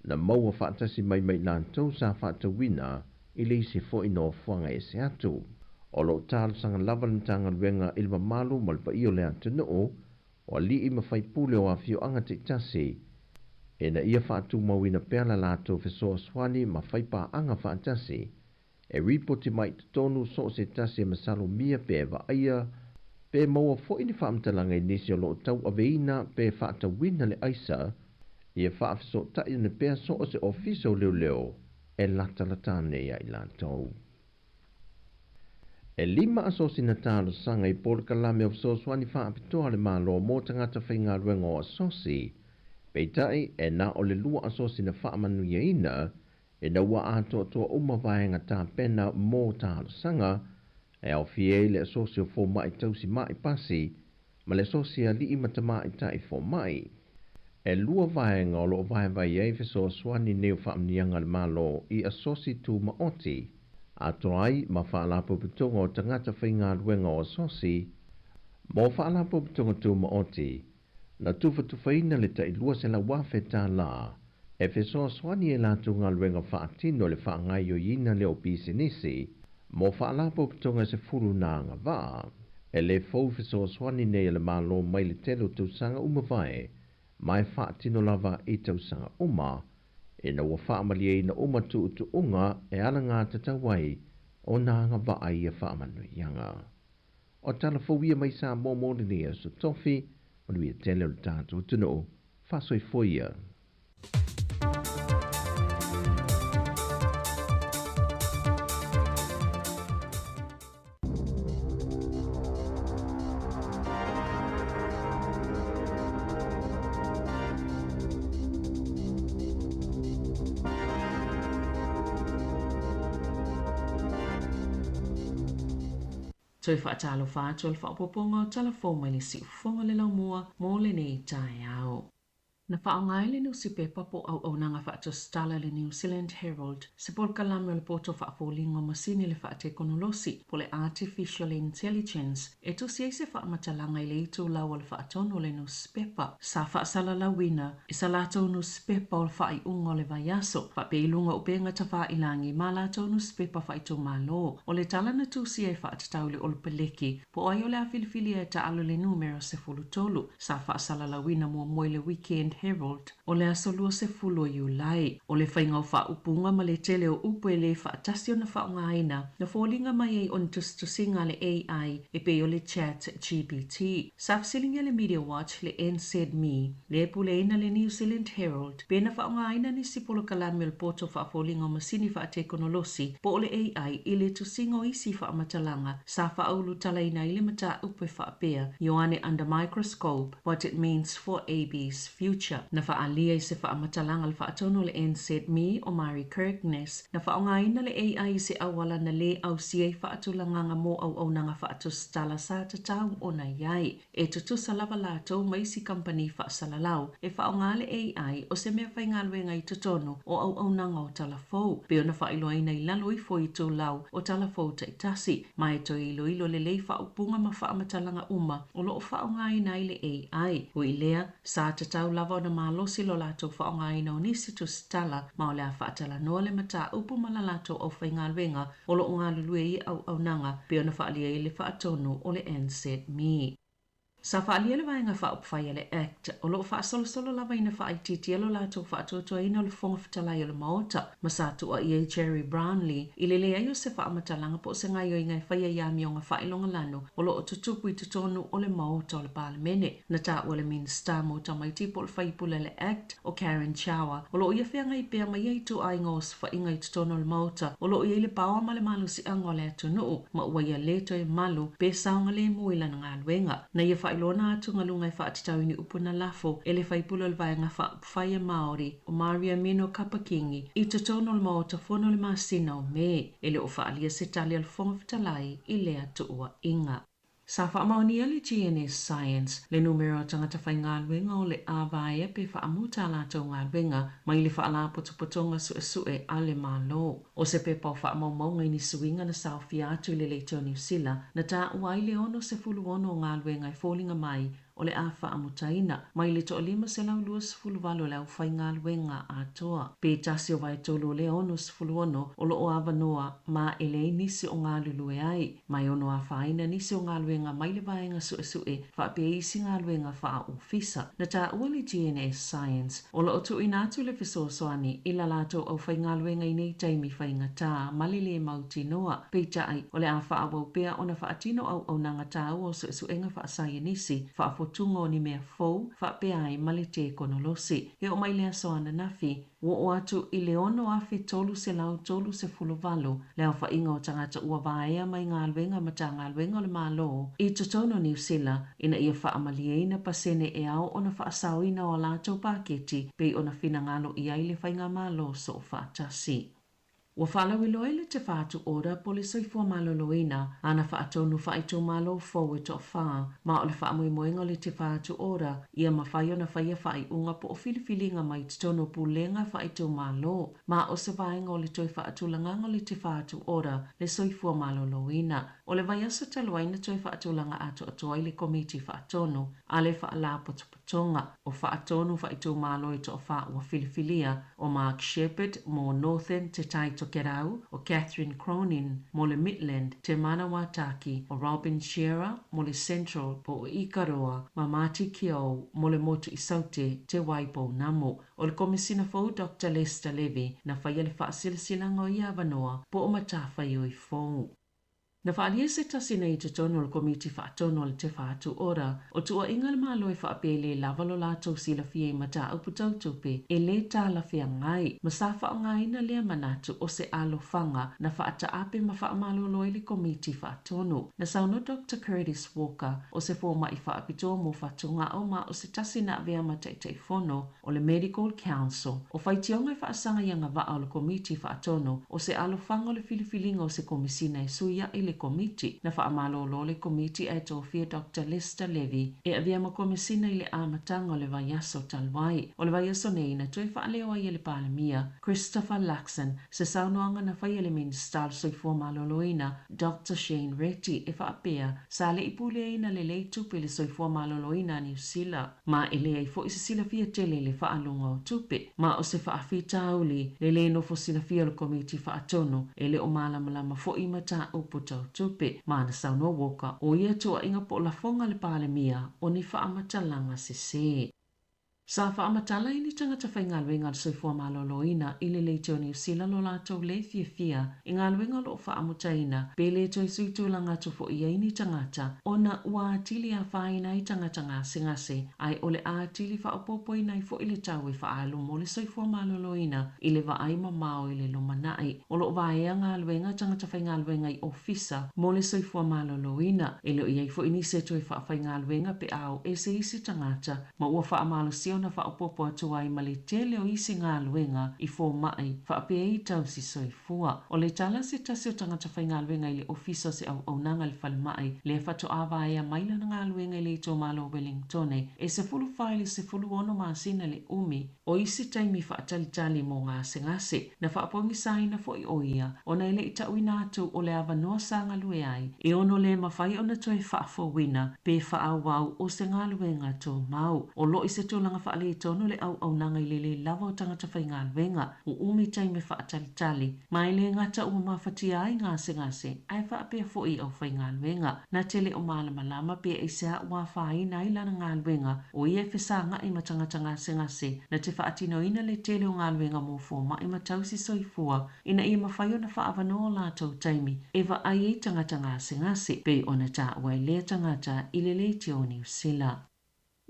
na maua whaatasi mai mai nantou sa whaatawina, i leisi fo i no whanga e se atu. O lo tālu sanga lava na tanga luenga ilma malu malpa i o le atunuu, o li i mawhai pule o a fio anga te tasi, e na ia whaatu mawina pēla lato fesoa swani ma whaipa anga whaatasi, e ripoti mai tonu so se tasi e masalo mia pe wa aia, pe maua fo ini whaamtalanga i nisi o lo tau aveina pe whaatawina le aisa, ia whaafeso tai ne pēa so o se ofiso leo leo, e latalatane ia i lantou. E lima asosi na tālo sanga i pōle kalame o so swani whaapitoa le malo mō tangata whainga ruenga o asosi, peitai e na o le lua asosi na whaamanu ia ina, e na ua ato toa umawaianga tā pena mō tālo sanga, e au fie le asosi o fō mai tausi mai pasi, ma le asosi a li imata mai tai fō mai. E lua vaenga o lo vai e feso swani neo whaamnianga le malo i asosi tu maoti, ato ai ma whaalapo pitonga o tangata whainga ruenga o asosi, mo whaalapo pitonga tu maoti, na tufa tufaina le tai lua se la wafe tā la, e feso swani e la tunga ruenga whaatino le whaangai o ina leo pisinisi, mo whaalapo pitonga se furu nanga va, e le fau feso swani ne le malo mai le telo tu sanga umawai, mai whaatino lava i tau sanga uma, e na ua whaamali e na uma tu unga e ala ngā tatawai o nā ngā vaai e whaamanu ianga. O tala fawia mai sa mōmōri ni e so tofi, o nui e tele o tātou tuno, whasoi foia. Toi whaatalo whātua le whaapoponga o telefon mai le si ufonga le lau mua mō le nei tai au. Na whaongai le nusi pe papo au nanga whaatua stala le New Zealand Herald, se pol kalame le poto whaapolingo masini le whaate konolosi po le Artificial Intelligence, e tu si eise whaamatalanga i le itu lau le whaatono le newspaper, sa whaasala lawina, i sa lato newspaper o le whaai ungo le vaiaso, whapeilunga upenga ta whailangi ma lato newspaper whaitu malo, o le talana tu si e whaatatau le olpeleki, po ai o le awhilifili e ta alo le numero se fulutolu, sa whaasala lawina mua moe le weekend Herald, o le asolua se fulo Iulai, o le whainga o whaupunga ma le tele o upu e le whaatasio na whaongaina, na fōlinga mai e on tustusinga le AI e pe o le chat GPT. Safsilinga le Media Watch le NZME, le puleina le New Zealand Herald, pe na whaongaina ni sipolo kalame le poto whaafōlinga o masini whaatekonolosi, po o le AI i le tusingo isi whaamatalanga, sa whaaulu talaina i le mata upu e whaapea, Ioane under microscope, what it means for AB's future. Na whaalia i se whaamatalanga le whaatono le NZME o Mari Kirkness, na whaongaina le AI se awala na le au siei whaatulanganga mō au nanga whaato stala sa tatau o na iai, e tutusa lava lato mai si company whaasalalau, e whaonga le AI o se mea whaingaluenga i tutono o au nanga o talafou, pe o na whailoaina i lalo i fo i tō lau o talafou taitasi, mai to ilo le lei whaupunga ma whaamatalanga uma o lo whaongaina i le AI, o i lea sa tatau lava na malosi lo lato whaongaina o nisi tu stala ma o lea whaatala noa le mata upu mala lato o whaingaluenga o lo ngā lulue i au nanga pe o na whaalia i le whaatono o le NZME. Sa whaalia le vaenga whaupwhai le Act, o lo whaasolo lava ina whaaititia lo lato whaatotoa ina le whonga whatalai o le maota, ma sa tua i Jerry Brownlee, i le lea o se whaamatalanga po se ngai o ingai whaia iami o ngā whailonga lano, o lo o tutupu i tutonu o le maota o le palemene, na ta o le Minister mo tamaiti po le whaipule le Act, o Karen Chower, o lo ia whea ngai pia mai ei tu ai ngos whainga i tutonu le maota, o lo ia le pawa ma le malu si ango le atu nuu, ma ua ia leto e malu, pe saonga le muila na ngā luenga, na ia whailona atu ngalunga I whaatitau ni upuna lafo e le whaipula le vaenga whaia Māori o Maria Mino Kapakingi I te tono le mao ta whono le masina o me e le o whaalia se tali al whonga vitalai I le atu ua inga. Sa whaamaonia le GNS Science, le numero o tangata whai ngāluenga o le āwaia pe whaamuta lātou ngāluenga mai le whaala potopotonga sue a le mālo. O se pe pau whaamaumaunga ni suinga na sauwhi atu le leitio New Zealand na tā uai le ono se fulu ono o ngāluenga I fōlinga mai o le a whaamutaina mai le to lima se lau lua sifulu walo lau whai ngāluenga atoa. Pe tasi o vai tolu le ono sifulu ono o lo o awanoa ma ele nisi o ngālulue ai mai ono a whaina nisi o ngāluenga mai le vaenga sue whaapea isi ngāluenga wha ofisa. Na tā ua le GNS Science o lo o tu inatu le fisosoani ila lato au whai ngāluenga I nei taimi whainga tā mali le mauti noa. Pe tai o le a wha awau pea ona whaatino au nanga tā o suenga wha asaya nisi wha tungo ni mea fou, whapea ai male te konolosi. He o mai lea soana nafi, o atu I le ono afi tolu se lau tolu se fulu valo, leo wha inga o tangata ua vaea mai ngāluenga ma tā ngāluenga o le mālo. I totono New Zealand, ina ia wha amalieina pasene e ao ona wha asauina o lātou paketi, pei ona whina ngalo I ai le whainga mālo so wha tasi. Wa whalawiloe le te whātu ora po le soifua maloloina, ana whaatonu whaito malo fōu to wha, ma o le whaamoimoenga le te whātu ora, ia mawhaio na whaia whai unga po o filifilinga mai te tono pulenga whaito malo, ma o se vaenga o le toi whaatulanga le te whātu ora, le soifua maloloina. O le vaiasa taluaina toi whaatulanga ato atoai le komiti whaatono, a le whaalapotopotonga, o whaatonu whaito malo e to wha ua filifilia, o Mark Shepherd, mo Northern te taito Kerau, o Catherine Cronin, mo le Midland, te Manawataki, o Robin Shearer, mo le Central, po o Ikaroa, ma Mati Kio, mo le Motu Isaute, te Waipo Namo, o le komisina fau Dr. Lester Levy, na whaia le whaasilasilanga o Iavanoa, po o matawhai o I fau. Na whaalia se tasi nei te tono le komiti whaatono le te whaatu ora, o tua inga le malo e whaapele lavalo lātou sila fie mata au putautupe, e le tā la fia ngai, ma sa wha ngai na lea manatu o se alo whanga na whaata ape ma wha malo loi le komiti whaatono. Na sauno Dr. Curtis Walker, o se fōma I whaapitoa mo whatunga o ma o se tasi na vea mataitei whono, o le Medical Council, o whaitionga I whaasanga ianga waa o le komiti whaatono, o se alo whanga o le filifilinga o se komisina e suia I le komiti na whaamalolo le komiti e tōwhia Dr. Lester Levy e avia ma komisina I le amatanga o le vaiaso talwai. O le vaiaso nei na tui whaaleo ai le palemia Christopher Luxon se saunoanga na whai le minister soifua maloloina Dr. Shane Retty e whaapea sa le ipuleina le tupe le soifua maloloina New Zealand. Ma ele ai fo se sila fia tele le whaalunga o tupe. Ma o se whaafita auli le nofo sila fia le komiti whaatono e le o malamalama fo imata uputa tupe mana sauno woka o ia tua inga po la fonga le palemia o ni whaamatalanga se. Sa whaamatala I ni tangata whai ngāluenga le soifua maloloina I le leitio New Zealand lo lātou le fia I ngāluenga lo whaamutaina pe le toi suitulanga tufo I aini tangata ona ua atili a whaina I tangata ngase ai o le atili whaopopoi fo I le tau e whaalu mo le soifua maloloina I le waaima mao I le lomanai o lo vaea ngāluenga tangata whai ngāluenga I ofisa mo le soifua maloloina e lo iai fo ini se toi whai ngāluenga pe au e se isi tangata ma ua whaamalo na whaopopo atu ai ma le tele o isi ngāluenga I fō mai whaapea I tau si soifua. O le tala se tasi o tangata whai ngāluenga I le ofisa se au nanga le whale mai le whato awaea maila na ngāluenga I le tō malo Wellingtone e se fulu whaile se fulu ono maasina le umi o isi taimi whaatalitali mo ngase na whaapongi saina fo I oia o na ele I tauina atu o le awa noa sa ngalue ai e ono le mawhai o na toi whaafo wina pe whaawau o se ngāluenga tō mau o lo I se tōlanga whaale tono le au nanga I le lava o tangata whai ngāluenga o umi taime whaatalitali mai le ngata ua mawhatia ai ngase ai whaapea fo I au whai ngāluenga na tele o malama pe e sea ua whai nai lana ngāluenga o ia whesanga I matangata ngase na te whaatino ina le tele o ngāluenga mō fōma I matausi soifua ina I mawhaio na whaavano o lātou taimi e wa ai e tangata ngase pe ona tā ua I lea tangata I le leitio New Zealand.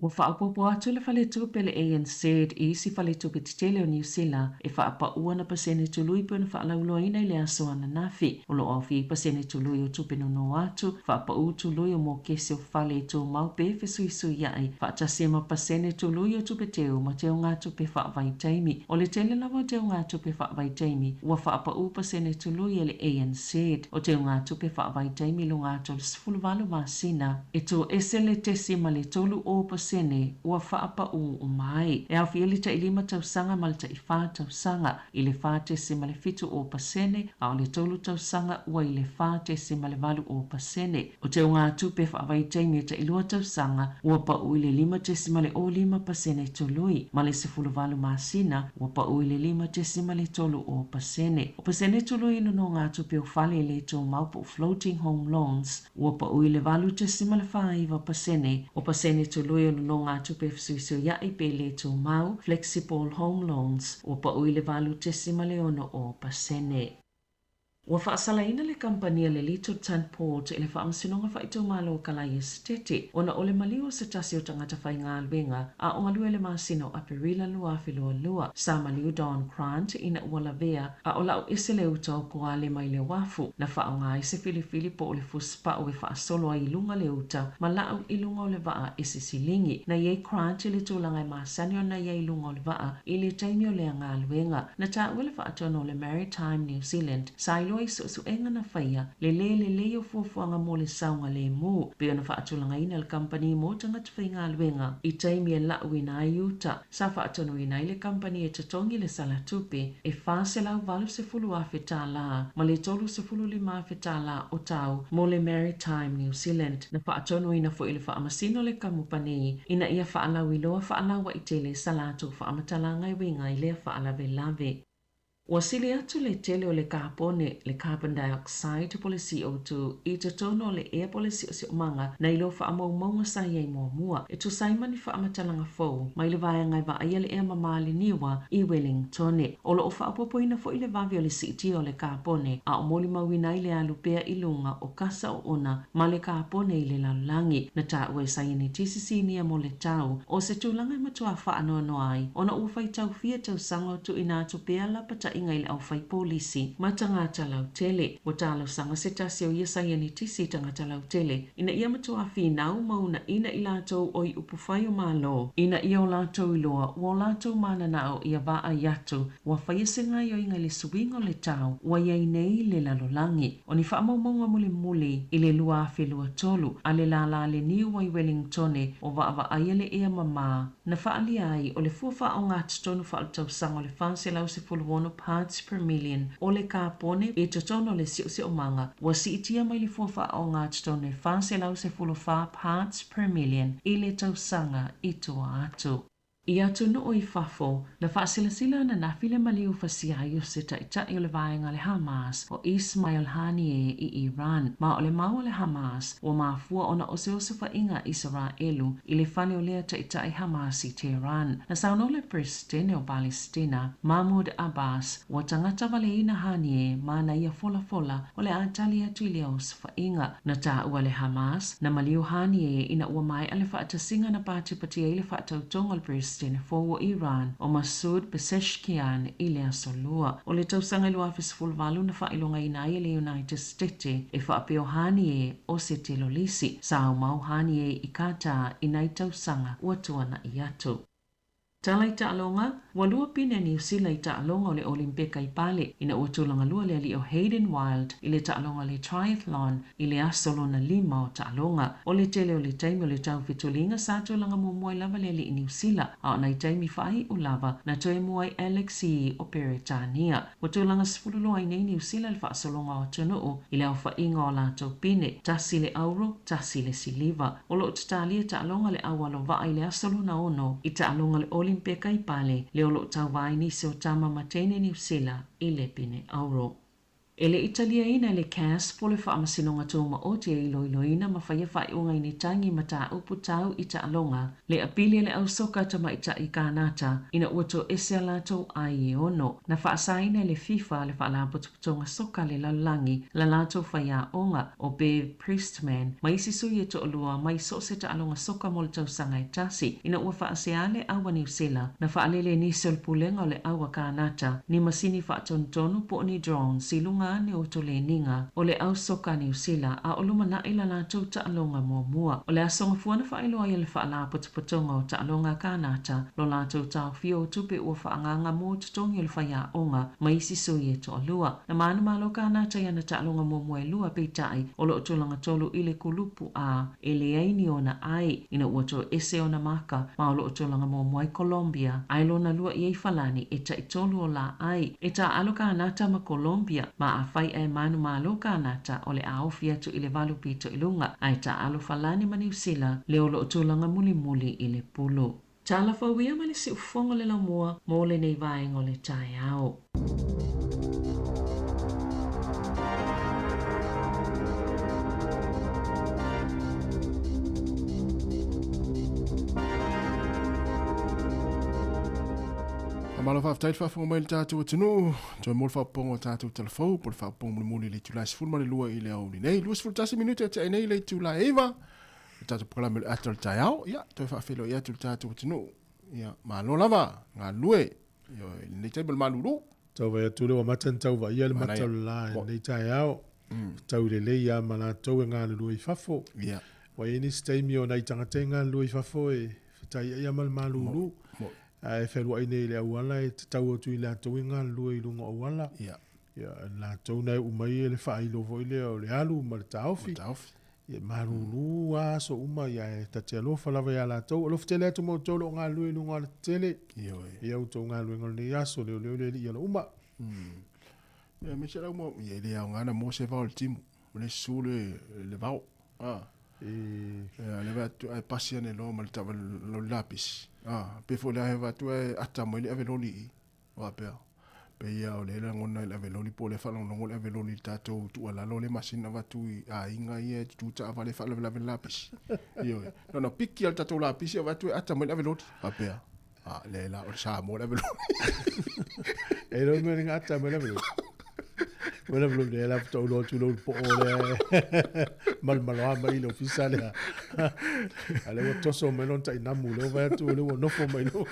Ua whaapopo atu le whale tupe le ANC i isi whale tupe titele o New Zealand e whaapa ua na pasene tului pe na whaalauloa ina i le aso ana nafi. O lo ofi pasene tului o tupe no atu, whaapa u tului o mō kese o whale tu maupe fesui sui iai, whaatasema pasene tului o tupe teo ma teo ngā tupe whaavai taimi. O le tele lawa teo ngā tupe whaavai taimi, ua whaapa u pasene tului e le ANC o teo ngā tupe whaavai taimi lo ngā tolu sifuluwalu masina. E to esele tesi ma le tolu o sene ua whaapa o mai. E au fieli ta ilima tausanga ma le ta iwha tausanga i le whate se ma le fitu o pasene a o le tolu tausanga ua i le whate se ma le walu o pasene. O te o ngā tupe whaavai taimi ta ilua tausanga ua pa ui le lima te se ma le o lima pasene tolui ma le se fulu walu masina ua pa ui le lima te se ma le tolu o pasene. O pasene tolui no ngā tupe o whale le to maupo floating home loans ua pa ui le walu te se ma le whaiva pasene. O pasene tolui no ngā tupe fisuisu ia i pe le tō mau flexible home loans o pa ui le walu tesima le ono o pasene. Ua whaasalaina le kampania le Little Tan Port e le whaamsinonga whaito malo kalai estete ona ole maliu se tasi o tangata whai ngā luenga a o ngalue le masina o Aperila lua whilua lua sa maliu Don Grant ina ua lavea a o lau ese le uta o kua le mai le wafu na whao ngā ese filifili po o le fuspa o e whaasolo a ilunga le uta ma lau ilunga o le waa ese silingi na iei Grant le tūlanga e masani o na iei ilunga o le waa i le taimi o le ngā luenga na ta ua le whaatono le Maritime New Zealand sa ilo i su enga na whaia le o fuafuanga mo le saunga le mu pe ona whaatulanga ina le company mo tanga tuwhai ngā luenga i taimi e lau ina i uta sa whaatono ina i le company e tatongi le salatupe e whaase lau walu se fulu a whetala ma le tolu se fulu lima a whetala o tau mo le Maritime New Zealand na whaatono ina fo i le whaamasino le kamupani ina ia whaalau i loa whaalawa i te le salatu whaamatalanga i winga i lea whaalawe lave. Ua sili atu le tele o le kapone le carbon dioxide po le CO2 i te tono le ea po le siomanga na ilo whaamaumaunga sa iei mua e tu saimani whaamatalanga fau mai le vaya ngai wa aia le ea mamali niwa i Wellingtone. O lo o whaapopoina fo i le vavi o le siti o le kapone a o moli mawina i le alupea ilunga o kasa o ona ma le kapone i le lalulangi na ta ue sa ieni tisisi nia mo le tau o se tūlanga matua whaanoa noai ona uwhai tau fia tau sango tu ina atu pea lapata inga ile au fai polisi ma tangata lau tele o talo sanga se tasi o ia saiani tisi tangata lau tele ina ia matua whinau mauna ina i lātou o i upufai o malo ina ia o lātou iloa o lātou mana nao ia vaa yatu wa whaia se ngai o inga le suwingo le tau wa iei nei le lalolangi o ni whaamaumaunga muli muli i le lua whelua tolu a le lala le niu wa i Wellingtone o wa aia le ea mama na whaali ai o le fuafa o ngā tutonu whaaltau sanga o le whanse lau se fuluono parts per million o le kapone e totono le sio manga wa si itia mai le fuafa o ngā tutonu e whanse lau se fulufa parts per million i le tausanga i toa atu. I atu no i fafo, na whaasilasila na nafile maliu fasiayu se taitai o le vaenga le Hamas o Ismail Haniyeh i Iran, ma o le mau le Hamas o mafua ona ose fa inga Israelu i le fane o lea taitai Hamas i Tehran. Na sauno le Presidente o Palestina, Mahmoud Abbas, o tangata waleina Haniyeh ma na ia fola o le atali atu i leo fa inga. Na ta ua le Hamas, na maliu Haniyeh ina ua mai ale whaatasinga na pātipatia i le whaatautonga le Presidente for Iran o Masoud Pezeshkian i le asolua. O le tausanga ilua fisfulvalu na whailonga ina i le United States e whaapeo Haniyeh o se telolisi. Sao mau Haniyeh i kata i nai tausanga ua tuana i atu. Tala i taalonga, walua pine New Zealand i taalonga o le Olimpeka i pale, ina ua tūlanga lua le ali o Hayden Wild i le taalonga le triathlon i le asolo na 5 o taalonga. O le tele o le taimi o le tau fitulinga sa tūlanga muamua lava le ali i New Zealand, a na i taimi whai u lava na toe muai Alexi o Peretania. Wa tūlanga sifululua i nei New Zealand le whaasolonga o tunuu i le au whainga o lātou pine, tasi le auro, tasi le siliva. O lo tatalia taalonga le awalo va i le asolo na ono i taalonga le Olimpeka i pale le olo tau vai nisi o tama matene New Zealand i le pine auro. Ele Italia ina le cas pole wha amasinonga tōma o te iloiloina ma whaia whai o ngai ni tangi ma tā upu tau i ta alonga. Le apili le au soka tama i ta i kānata ina uato ese alato ai e ono. Na whaasaina le FIFA le wha la putuputonga soka le lalangi la lato whaia onga o Bev Priestman. Ma isi sui e to olua mai so se ta alonga soka mo le tau sanga i tasi. Ina ua whaaseale awa New Zealand na whaalele ni selpulenga o le awa kānata ni masini whaatontonu po ni drone silunga ne o tole ninga o le au soka New Zealand a oluma na ila la tau ta alonga mua. O le asonga fuana whaeloa i le whaala putuputonga o ta alonga kānata lo la tau tau fio tupe ua whaanganga mō tutongi o le whaia onga ma isi sui e to alua. Na maana malo kānata ia na ta alonga mua e lua peitai o lo tolanga tolu i le kulupu a e le aini o na ai ina ua to ese o na maka ma o lo tolanga mua i Colombia. Ai lo na lua i falani e ta i tolu o la ai e ta alo kānata ma Colombia ma a fai e manu malo kānata o le aofia tu i le valu pito ilunga ai ta alo falani ma New Zealand le o lo tolanga muli i le pulu. Ta ala whauia ma le si ufonga le la mua mo le nei vaenga o le tai au. Malo fa tait fa fo mail tatu tunu to mol fa pongo tatu telefon por fa pongo moli le tula sful ma le lua ile au ni nei lus ful tasi minute te nei le tula eva tatu programa le atul tayao ya to fa felo ya tatu tunu ya malo lava nga lue yo ni table malulu to va tu le matan tau va ia le matal la nei tayao tau le ya mana to nga lue fafo ya wa ini stay o nai tanga tenga lue fafo e tai ia mal malulu ai felu ai nei le wala e tau tu ila to nga lui lunga wala ya la to nei umai le fa ilo vo ile o le alu ma le taufi e marulu wa so uma ya ta te lo fa la ya la to lo ftele to mo to lo nga lui lunga le tele yo to nga lui ngol ya so le ya lo uma ya me sera mo ye le nga na mo se va al tim le sule le va le va tu ai passione lo mal ta lo lapis pe fo la va tu ata mo le aveloli wa pe ya o le ngona le aveloli po le fa lo ngol aveloli tato tu ala lo le machine va tu a inga ye tu ta va le fa le lapis yo no picchi al tato lapis va tu ata mo le aveloli wa pe le la o Sāmoa le aveloli e lo me ngata mo le aveloli wala blu de la to lo tu lo po le mal ma ilo fisale ale wo to so melon ta ina mu lo va tu lo no fo mai lo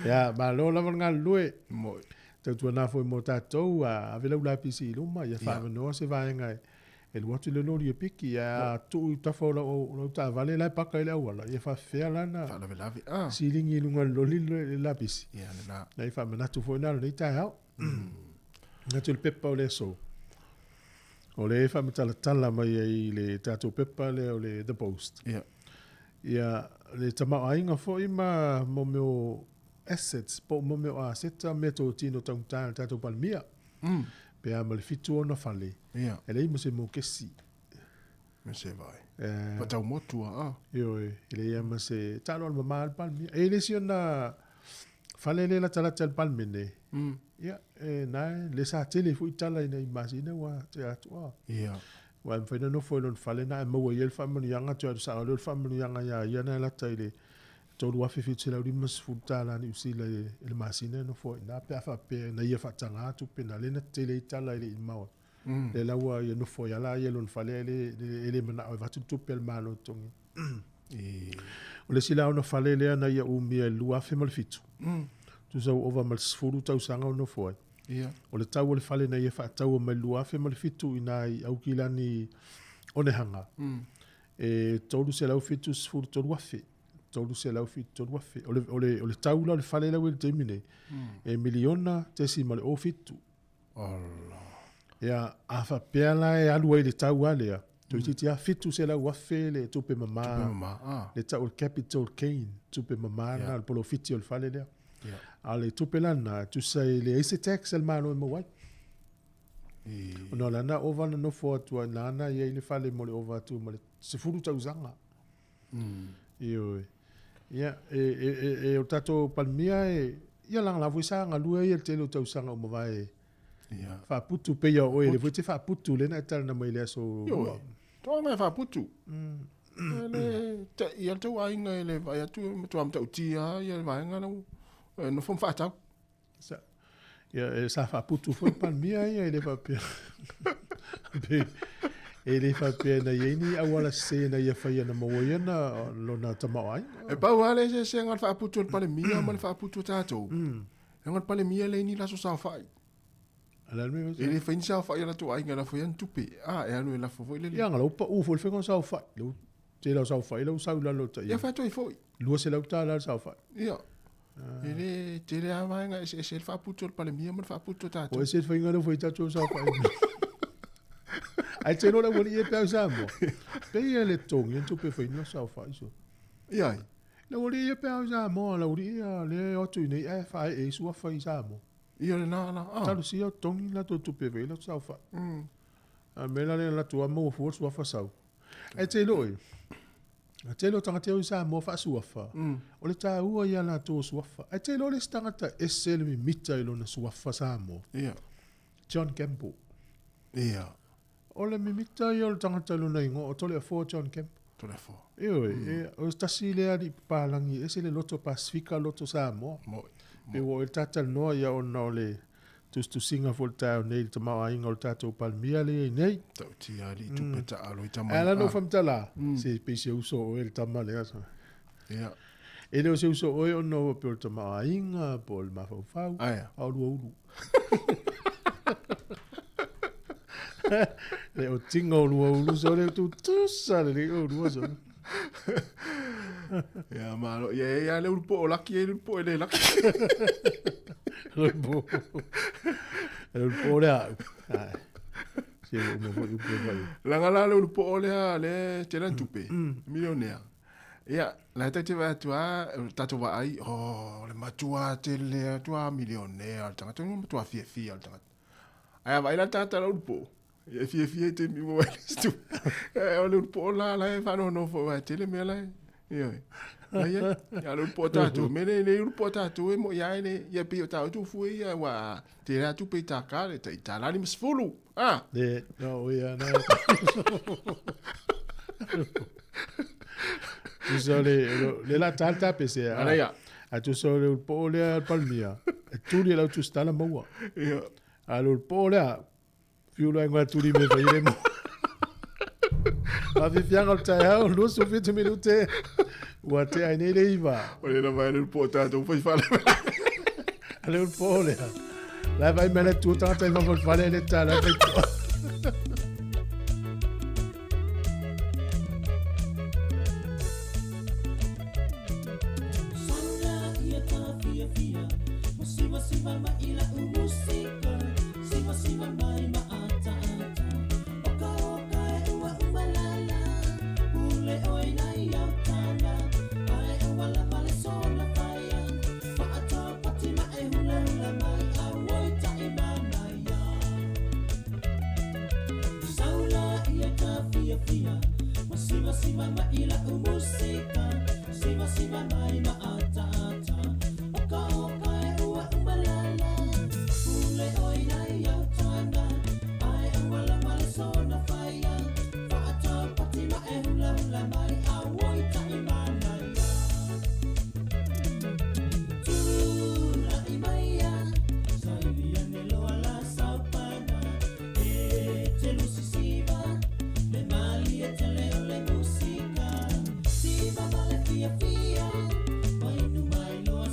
ya ma lo la nga lue mo tu na fo mo ta to a vela la pisi lo ma ya fa no se va nga e lo tu le no li piki ya tu ta fo lo ta vale la pa ka le wala ya fa fe la na fa la vela si lingi lo nga lo li la pisi ya na na fa na tu fo na le ta ha na tu le pepa o le so o le fa tala mai ai le tatu pepa le o le the post ya le tama ainga fo ima mo meu assets po mo meu assets me to tino tatu palmia pe ama le fitu ona fale ele mo se mo kesi me se vai pa tau motua yo ele ama se talo al mal palmia ele si ona fale le la tala tel palmene ya na le sa tele fu tala ina imagine wa te atua ya wa mfena no fo non fale na mo yel family yanga tu sa lo family yanga ya na la tele to lo afi fit la ri mas fu tala ni usi le masine no fo na pe fa pe na ye fa tanga tu pe na le na tele tala ile ma le la wa ye no fo ya la ye lon fale le mana va tu pe le malo tongi o le sila no fale le na ye umi lu afi mal fitu tu sa over mal sfuru tau sanga no foi o le tau le fale na ye fa tau mal lua fe mal fitu ina au kilani one hanga e tolu se lau fitu sfuru tolu afi tolu se lau fitu tolu afi o le tau la le fale la wel termine e miliona te si mal o fitu Allah ya afa pela e alu le tau ale ya tu titia fitu se lau afi le tupe mama le tau capital gain tupe mama na le polo fitu le fale le ale tupelana tu sai le ese tax el mano mo wai no la na over no for tu na ye le fale mo le over tu mo se furu ta uzanga yo ya e o tato palmia ia lang la voi sa nga lua ia te lo tau sanga mo vai fa putu pe ia o ele voi te fa putu le na tal na mai le so to nga fa putu ele te ia tu ai nga ele vai tu tu am tau tia ia vai nga no fom fa tau sa ia sa fa putu foi pan mia ia ele fa pe ele fa pe na yeni awala se na ia fa ia na mo ia na lo na tama ai e pa wale se nga fa putu pa le mia ma fa putu tato nga pa le mia le ni la so sa fa ele fa ni sa fa ia na tu ai nga na fa ia tupe e anu la fo le ia nga lo pa u fo le fa sa fa lo te la sa fa lo sa la lo ta ia fa tu foi lo se la ta la sa fa ia ele te le ava nga se fa putu pa le mia ma fa putu tato o se fa nga lo foi tato sa fa ai te no la wali e pe sa mo pe ia le tong en tu pe fa no sa fa iso ia la wali e pe sa mo la wali le o tu nei e fa e su fa sa mo ia le na ta lu si o tong la tu pe ve la sa fa a me la tu mo fo su fa sa ai te lo a te lo tanga te o sa mo fa su fa o le ta u ia la tu su fa ai te lo le stanga ta e se le mi mita lo na su fa sa mo ia John Campbell ia o le mimita i o le tangata luna ingo o tole a 4 John Kemp. Tole a 4. O tasi le ali pālangi, ese le loto Pasifika, loto Sāmoa. E o el tata noa ia o na o le tu singa fo le tau nei, te maa inga o le tata o palmia le nei. Tau ti ali tupeta alo i tamai. Ala no famtala, se pese uso o el tama le asa. Ia. E leo se uso o e o no pe o te maa inga, po le mafau. Aia. Au ulu. Le o tinga o lua ulu so le tu tusa le o lua so. Ya malo, ya le ulu po o laki e ulu po e le laki. Le po. Le ulu po le au. Si o mo ulu po vai. Langa le ulu po o le telan tupe. Milionea. Ya, la te va tua tatu va ai, le matua te le tua milionea, tanga tu tua fie al tanga. Ai vai la tata le ulu po. E fie te mi mo stu. O le po la fa no fo va te le me la. Io. Ya le po tatu, me le po tatu e mo ya ne ya pi ta tu fu ya wa te la tu pe ta ka le ta la ni msfulu. Ah. Le no ya na. Tu le la tata pese. Ala ya. A tu so le po le palmia. Tu le la tu sta la mo. Io. Allora po le fiulo ngwa turi me vai mo. Ma vi fianga al taia lo so 20 minute. Wa te ai nei leiva. Ole na vai il potato poi fa. Allora po le. La vai mele tu tanta va vol fare le tala. Fia, fia, vai no mai lo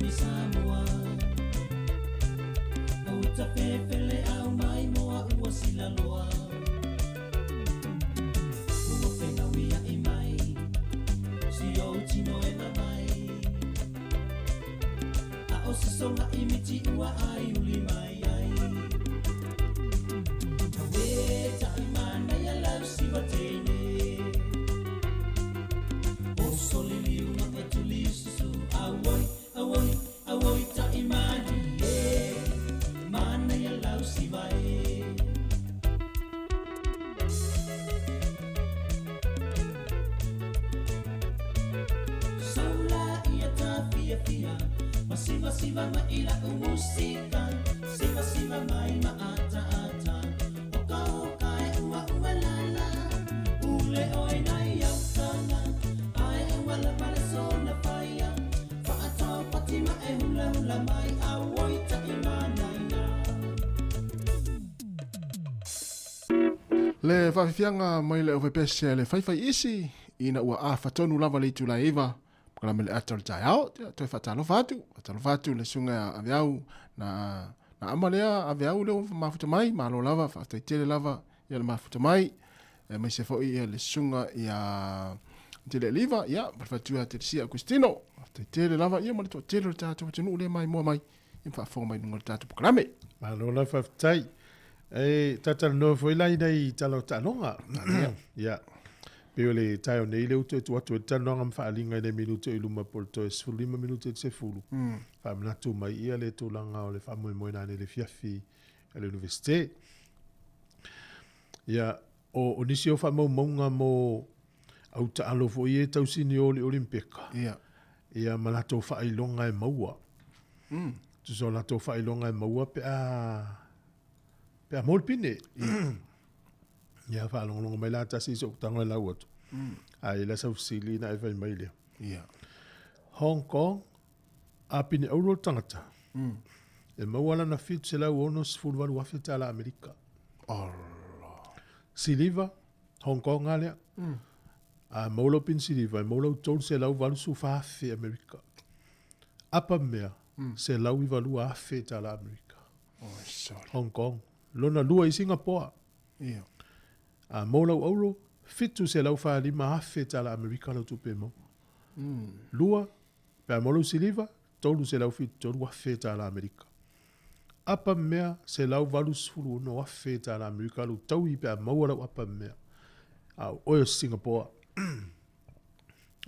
ni Sāmoa. Au ta whewhele au mai moa ua sila loa. Ua whenga wia I mai, si o tino e na mai. A o se songa I miti ua ai uli mai ai. A we ta I mana ia lau si watene. O soli liu na patuli susu awoi, awoi, awoi ta I mani e. Mana ia lau si vai. Saula ia ta fia fia. Masiva siva ma ila o musika. Siva siva mai ma ata ata. Oka oka e ua ua lala. Ule oi nai au tana. Ai e wala pale sona paia. Whaatau pati ma e hula hula mai. Awoi ta I manai na. Le whawhianga mai le owe pese le whaiwhai isi ina ua a whatonu lava le tula iwa. Kala me le atal tai au, toi whatalo whatu le sunga a aviau na amalea aviau leo mafuta mai, malo lava, whaatai tele lava ia le mafuta mai. Mai se fo ia le sunga ia tele liva, ia, parfatua te sia Cristino. Whaatai tele lava, ia mali toa tele le tātou tenu le mai mua mai. Ia whaafonga mai nunga le tātou pukarame. Malo la whaatai. Tata no foi lai nei talo talonga. Ia. Peo le tayo nei le uto tu atu tanonga mfaalinga nei minuto I luma polto e 5 minuto se fulu. Whaamnatu mai ia le tūlanga o le whamoe moena ne le fiafi a le universite. Ia, o nisi o whamau maunga mo au ta alo fo ie tausini o le Olimpeka. Ia malato whailonga e maua. Tuso lato whailonga e maua pe a molpine. Ia whaalonga mai la tasi so tango e lau atu. Ai la sau sili na e vai mai lea. Hong Kong, a pini auro tangata. E mauala na fitu se lau ono sifuru waru wafeta la Amerika. Siliva, Hong Kong alea. A maulo pin siliva, e maulo tolu se lau waru su whaafe Amerika. Apa mea, se lau I waru wafeta la Amerika. Hong Kong. Lona lua I Singapore. A maulau auro, fitu se lau wha lima hafe tala Amerika lau tupe mo. Lua, pe a maulau siliva, tolu se lau fitu tolu wafe tala Amerika. Apa mea se lau walu suru no wafe tala Amerika lau tau I pe a maulau apa mea. A oyo Singapore.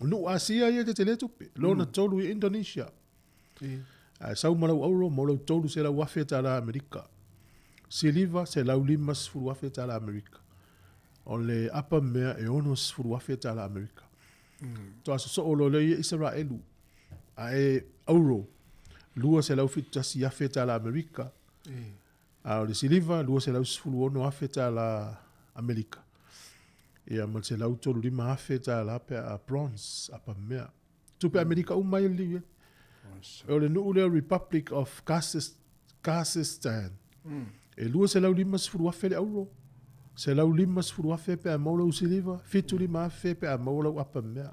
Nu Asia ia te tele tupe. Lona tolu I Indonesia. A sau malau auro, maulau tolu se lau wafe tala Amerika. Siliva se lau lima suru wafe tala Amerika. O le apa mea e ono sifuru wafe tala Amerika. Toa so olo le Israelu. A e auro. Lua se lau fitu tasi wafe tala Amerika. A o le siliva, lua se lau sifuru ono wafe tala Amerika. Ia mal se lau tolu lima wafe tala pe a bronze apa mea. Tupe Amerika umai liwe. O le nuu le Republic of Kazakhstan. E lua se lau lima sifuru wafe le auro. Se lau lima sifuru wafe pe a maulau siliva, fitu lima wafe pe a maulau apa mea.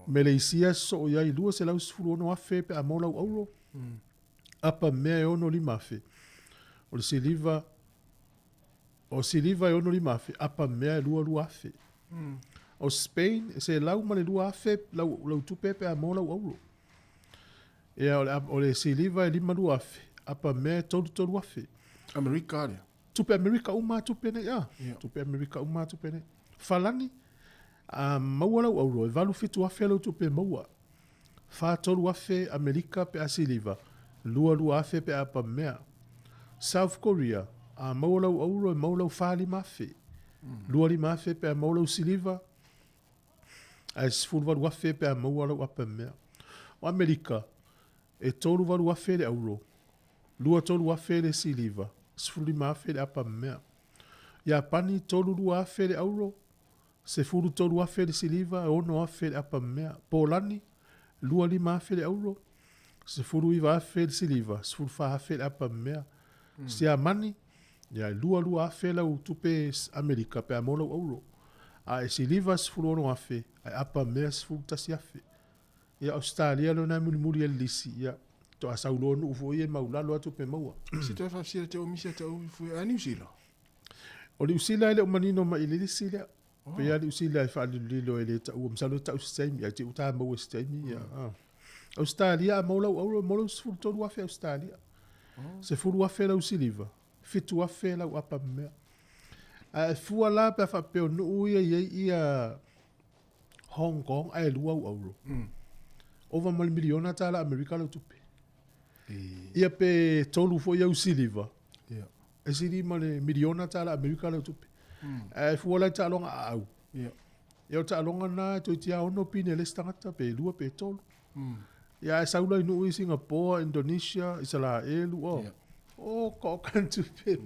Malaysia so o iai lua se lau sifuru ono wafe pe a maulau auro. Apa mea e ono lima wafe. O le siliva e ono lima wafe, apa mea e lua wafe. O Spain se lau male lua wafe, lau tupe pe a maulau auro. Ea o le siliva e lima lua wafe, apa mea e tolu wafe. Amerika alia. Tupe Amerika uma tupene ya. Tupe Amerika uma tupene. Falani maua lau auro e valu fitu afe lau tupe maua. Fa tolu afe Amerika pe a siliva. Lua afe pe a pamea. South Korea maua lau auro e maua lau fa lima afe. Lua lima afe pe a maua lau siliva. A sifuru valu afe pe a maua lau apamea. O Amerika e tolu valu afe le auro. Lua tolu afe le siliva. Sifuru mafe le apa mea. Ia pani tolu lua afe le auro. Sifuru tolu afe le siliva. Ono afe le apa mea. Polani. Lua lima afe le auro. Sifuru iwa afe le siliva. Sifuru fa afe le apa mea. Sia mani. Ia lua afe la utupe Amerika pe amola auro. A siliva sifuru ono afe. A apa mea sifuru tasi afe. Ia Australia lo na muri lisi ia to asaulo no fo ia maulalo atu pe maua. Si te fa si te o misia te o fu a New Zealand. O New Zealand le manino ma ile lisi le. Pe ia New Zealand fa lilo ele ta o msalo ta usemi ia te uta mo usemi ia. Australia maula o molo fu to wa fe Australia. Se fu wa fe la usiliva. Fitu wa fe la apa me. A fu ala pe fa pe no ia Hong Kong ai lua euro. Over mal miliona tala Amerika lo tupe. Ia pe tolu fo ia usiliva. Ia. E siri mal miliona tala Amerika lo tupe. E fu la ta longa au. Ia. Ia ta longa na to tia ono pine le stangata pe lua pe tolu. Ia saula inu i Singapore, Indonesia, Israel o. O ko kan tupe.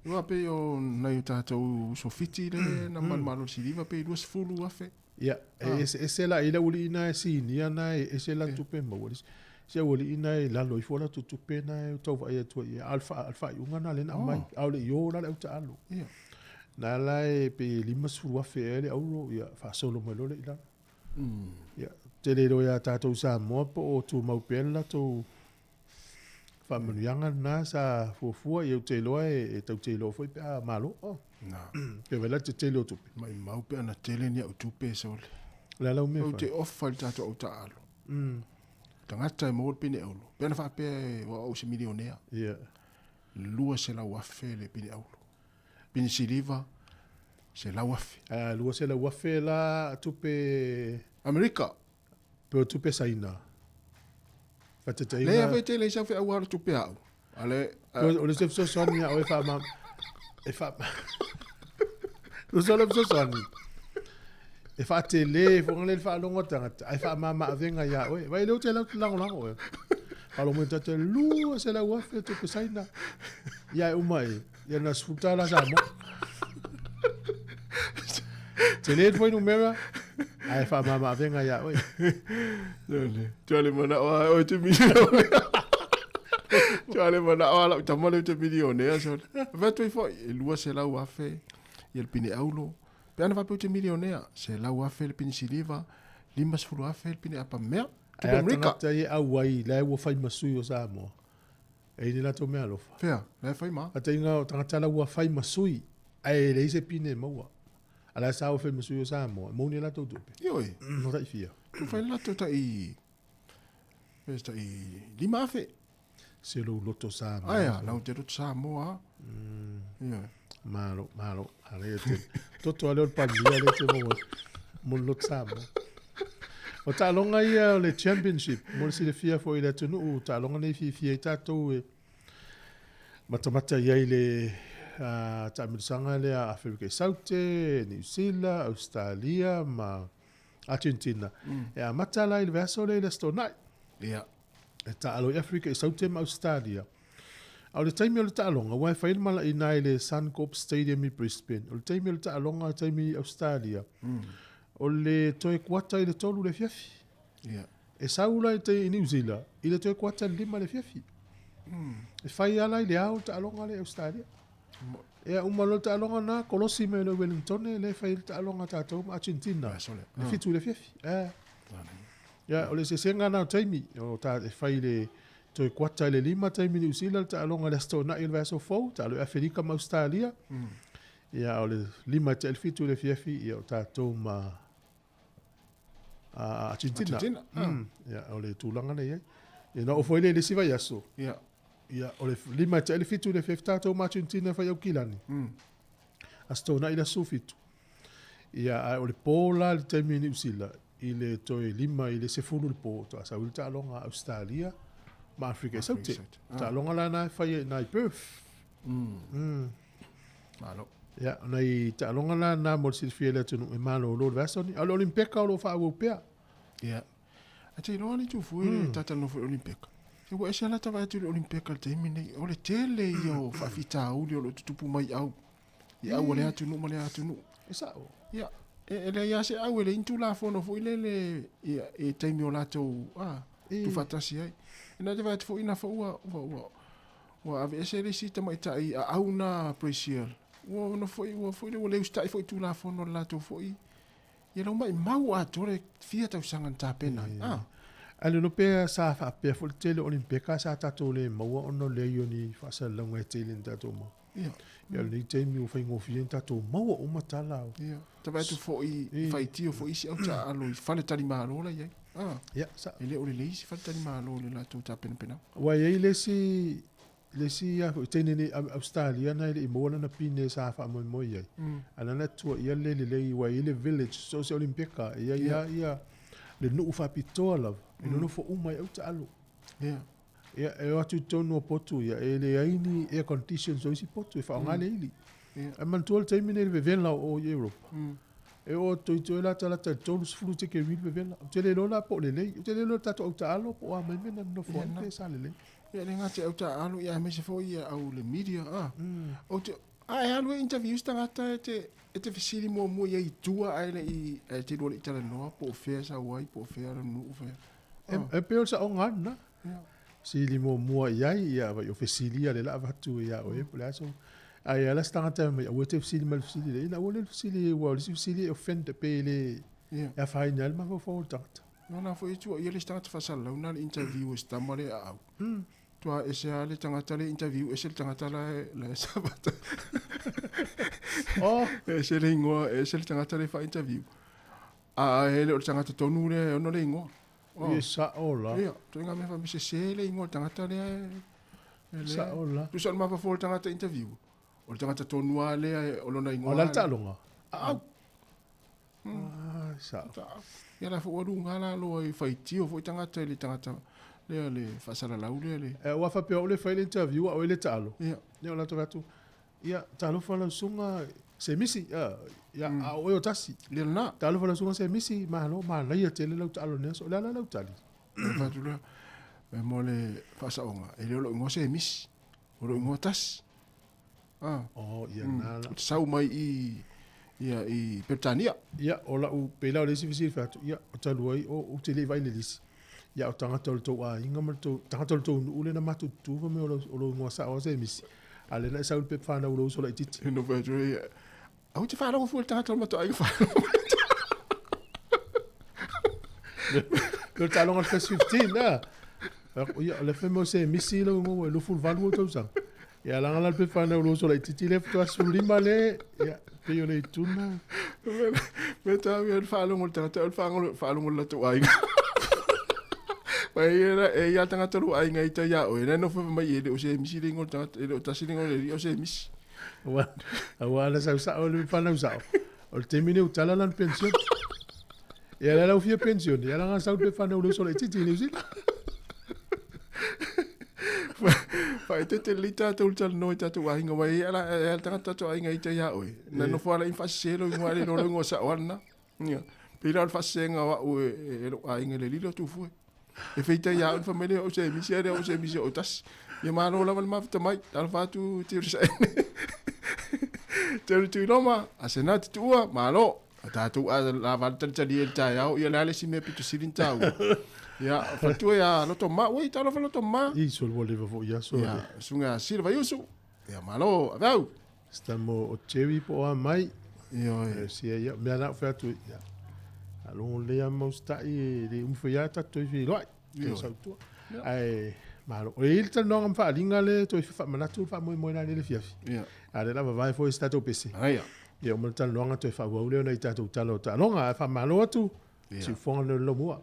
Ia pe o na tatou so fiti le na malo siliva pe duas fulu afe. Ia, ese la ila uli ina e sinia na ese la tupe mawalis. Se uli ina e la loi fola tupe na e tau vai atua ia alfa iunga na lena mai. Au le iora le au ta alo. Ia. Na la e pe lima surua fe ele auro ia fa solo malo le ila. Ia, te le roia tatou Sāmoa po o tu maupela to fa manuianga na sa fuafua i au te loa e tau te loa foi pe a malo. Na. Pe vela te tele o tupe. Mai mau pe ana tele ni au tupe so le. La lau me O fa. te ofa le tatou au ta alo. Tangata e mo pine eulu. Pe ana fa pe o se milionea. Ia. Lua se la wafe le pine eulu. Pine siliva se la wafe. Lua se la wafe la tupe Amerika. Pe o tupe saina. Fate taina. Le ave te le sa fe au tupe au. Ale o le se so sonia o e fa ma e fa lo so le so soni e fa te le fo ngale fa longo tanga e fa ma venga ya o vai le te la lango o pa lo mo te lu se la wa fe te saina ya o mai ya na sfuta la Sāmoa te le foi no mera ai fa ma venga ya o le mana o te mi Chale mana ala tamale te milionea so. Veto fo lua se la wafe il pini aulo. Pe ana va pe te milionea se la wafe il pini siliva lima se fu wafe il pini apa mea. Tu Amerika. Ta ye awai la wo fai masui o Sāmoa. E ni la to mea lo fa. Fea, la fai ma. Ata inga o tanga tala wo fai masui. Ai le se pine maua. Ala sa o fai masui o Sāmoa. Mo ni la to tupe. Yoi. No ta fia. Tu fai la to ta i. Esta i lima fe. Se lo loto Sāmoa. Aia, lau te loto Sāmoa. Ia. Malo. Ale te. Toto ale o pandilla le te mo. Mo loto Sāmoa. O ta longa ia le championship. Mo si le fia fo ile tunu o ta longa nei fia tatou e. Matamata ia ile ta mirsanga le Afrika Saute, New Zealand, Australia, ma Argentina. E matala ile verso le stonai. Ia. E ta alo Afrika i Saute ma Australia. Au le taimi o le ta alonga, wai whaile mala i nai le Suncorp Stadium i Brisbane. O le taimi o le ta alonga, taimi i Australia. O le toe kuata i le tolu le fiafi. Ia. E saula i te i New Zealand, i le toe kuata le lima le fiafi. E whai ala i le au ta alonga le Australia. E umalo ta alonga na kolosi me le Wellington, le whaile ta alonga tātou ma Argentina. Le fitu le fiafi. Ya, o le se senga na taimi o ta e whaile toi kuata le lima taimi New Zealand ta alonga le stona il verso fou ta lo Afrika ma Australia. Ya, o le lima te el fitu le fiafi i o tātou ma Argentina. Ya, o le tūlanga nei. Ya, na o whaile le siva yaso. Ya. Ya, o le lima te el fitu le fiafi tātou ma Argentina whai au kilani. A stona i la sufitu. Ya, o le pola le taimi New Zealand. I le toi lima i le sefulu le po to sa ulta longa Australia ma Afrika Saute ta longa la na fai na Perth malo ya na i ta longa la na mo si fiele tu no malo lo verso ni al olimpeka lo fa europea ya ati no ni tu fu tata no fu olimpeka se wo esa la ta va tu olimpeka te mini o le tele yo fa fita o le tupu mai au ya o le atu no mo le atu no esa o ya ele ia se au ele intu la fono fo ile le e taimi o lato tu fatasi ai ina te vai fo ina fo wa ave ese le sita mai tai au na precial wo no fo ile le ustai fo tu la fono lato fo Ia lau mai mau atore fia tau sangan tapena. Ale no pe sa fa pe fo tele olimpeka sa tatou le maua ono le yoni fa sa longa tele tatou mo. Ia le temi o fai ngofia tatou maua o matala. Ia. Tabai tu fo I fai tio fo isi au ta alo I fale tali malo la ia. Ia sa. Ele o le leisi fale tali malo le la tu tapena pena. Wa ia le si ya tene ni Australia na le mo na pine sa fa mo ia. Ana na tu ia le wa ile village so se olimpeka ia le no fa pitola. No fo mai au ta alo. Ia e atu tonu potu ia ele aini air condition so isi potu fa ngale ili. E man tol terminal ve vela o Europe. E o to la tala tonu flu te ke vil ve vela. Tele lo la po le le. Tele lo ta to ta alo po a mai mena no fo te sa le le. Ia le ngati au ta alo ia me se fo ia au le media o te ai alu interviews tangata te fisili mo ia I tua ai le I te lo le tala no po fe sa wai po fe ala no fe. E pe sa o ngana. Si li mo ia va yo fisili ale la va tu ia o e pula so. Ai ala stangata me o te fisili mal fisili le na o le fisili o le fisili offend pe le ya final ma fo tata. No fo itu ia le stangata fa sa la una interview sta mare au. Tua ese ale tangata le interview ese tangata la sabata. Ese le ingoa ese tangata le fa interview. Ele o tangata tonu le ono le ingoa. Ia sa ola. Ia, tu inga me fa mi se le ingoa tangata le. Sa ola. Tu sa ma fa fo tangata interview. O tangata tonu ale o lona ingoa. Ola talonga. Au. Sa. Ia la fo ru ngala lo I faiti o fo tangata le tangata. Le fasala la ule e wa fa pe o le fa le interview o le talo ia la to ia talo fa la sunga se misi ia a o tasi le na talo fa la sunga se misi ma la ia tele la talo ne so la tali fa tu la mo le fasa onga e le lo ngo se misi o lo ngo tas ia na sau mai I Britania ia o la u pe la le si fa ia o talo ai o tele vai le lisi ia o tanga tol to a inga mal to tanga tol to ule na matu tu me o lo ngo sa o se misi ale na sa pe fa na o lo so la titi no va jo au te fa lo fu tanga tol mato ai fa ko ta lo ngal 15 na ia le fe mo se misi lo ngo lo fu valu to sa ia la ngal pe fa na o lo so la titi le to asu lima le ia pe yo le tuna me ta bien fa lo ngol tanga fa lo la to ai Pai ia tanga tolu ai ngai ta ia o ina no fa mai ele o se misi le ngol tanga ele o tasili ngol le o se misi. Wa la sa o le fa na sa. O te mine o tala lan pension. Ia la fia pension, ia la sa pe fa na o so le titi le usi. Pai te lita to tal no ta tu ai ngai ala tanga to ai ngai ta ia o. Na no fa la in fa selo ngwa le no ngo sa wana. Ia. Pira fa senga wa o ai ngai le lilo tu fu. E feita ia un família o se misi o tas ia mano la mal mafta mai al fatu tirsa tu loma asenat tua malo tatu la valta tali el tao ia la le si me pitu silin tao ia fatu ia lo toma oi talo fa lo toma I sol voleva vo ia so ia sunga silva yusu ia malo vau stamo o chevi po a mai ia si ia me na fatu ia along le mo stai le umfia ta to fi lo sa tu ai malo o il tan no fa linga le to fa manatu fa mo na le fiafi ale la vai fo sta to pesi ia mo tan longa to fa wo le na ita to talo ta longa fa malo tu si fo le lo mo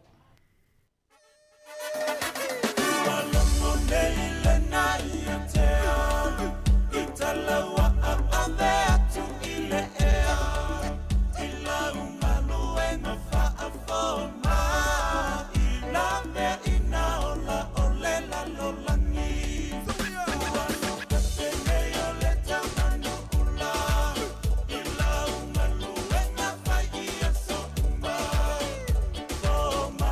Oh, my.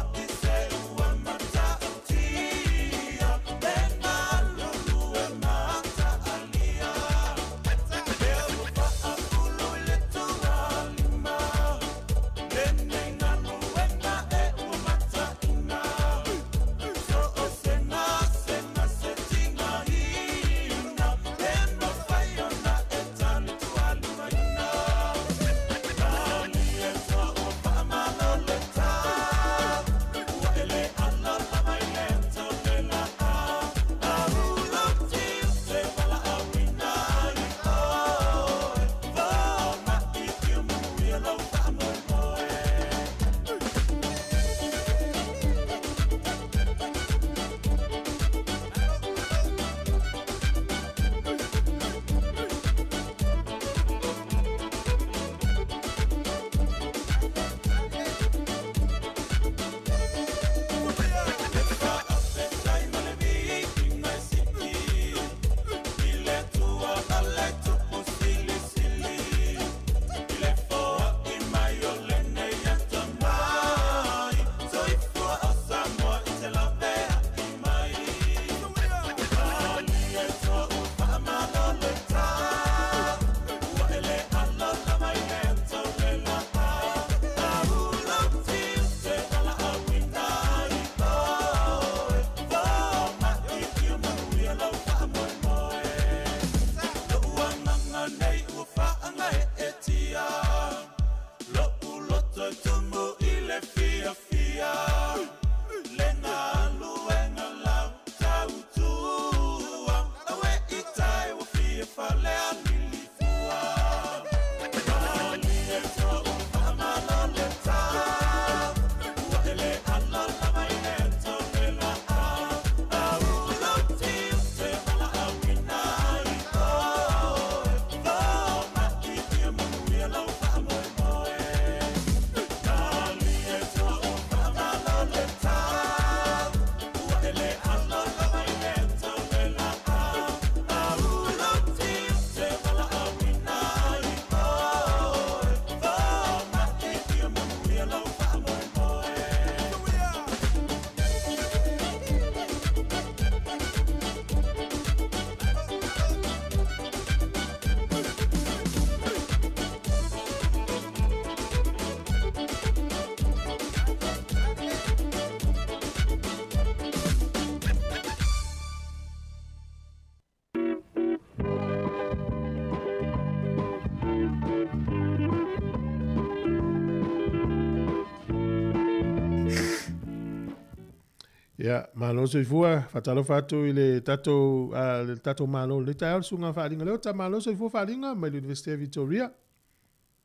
Ia, malo soifua, fatalo fatu i le tato malo, le tai sunga wharinga leo, ta malo soifua wharinga, mai l'Université Victoria.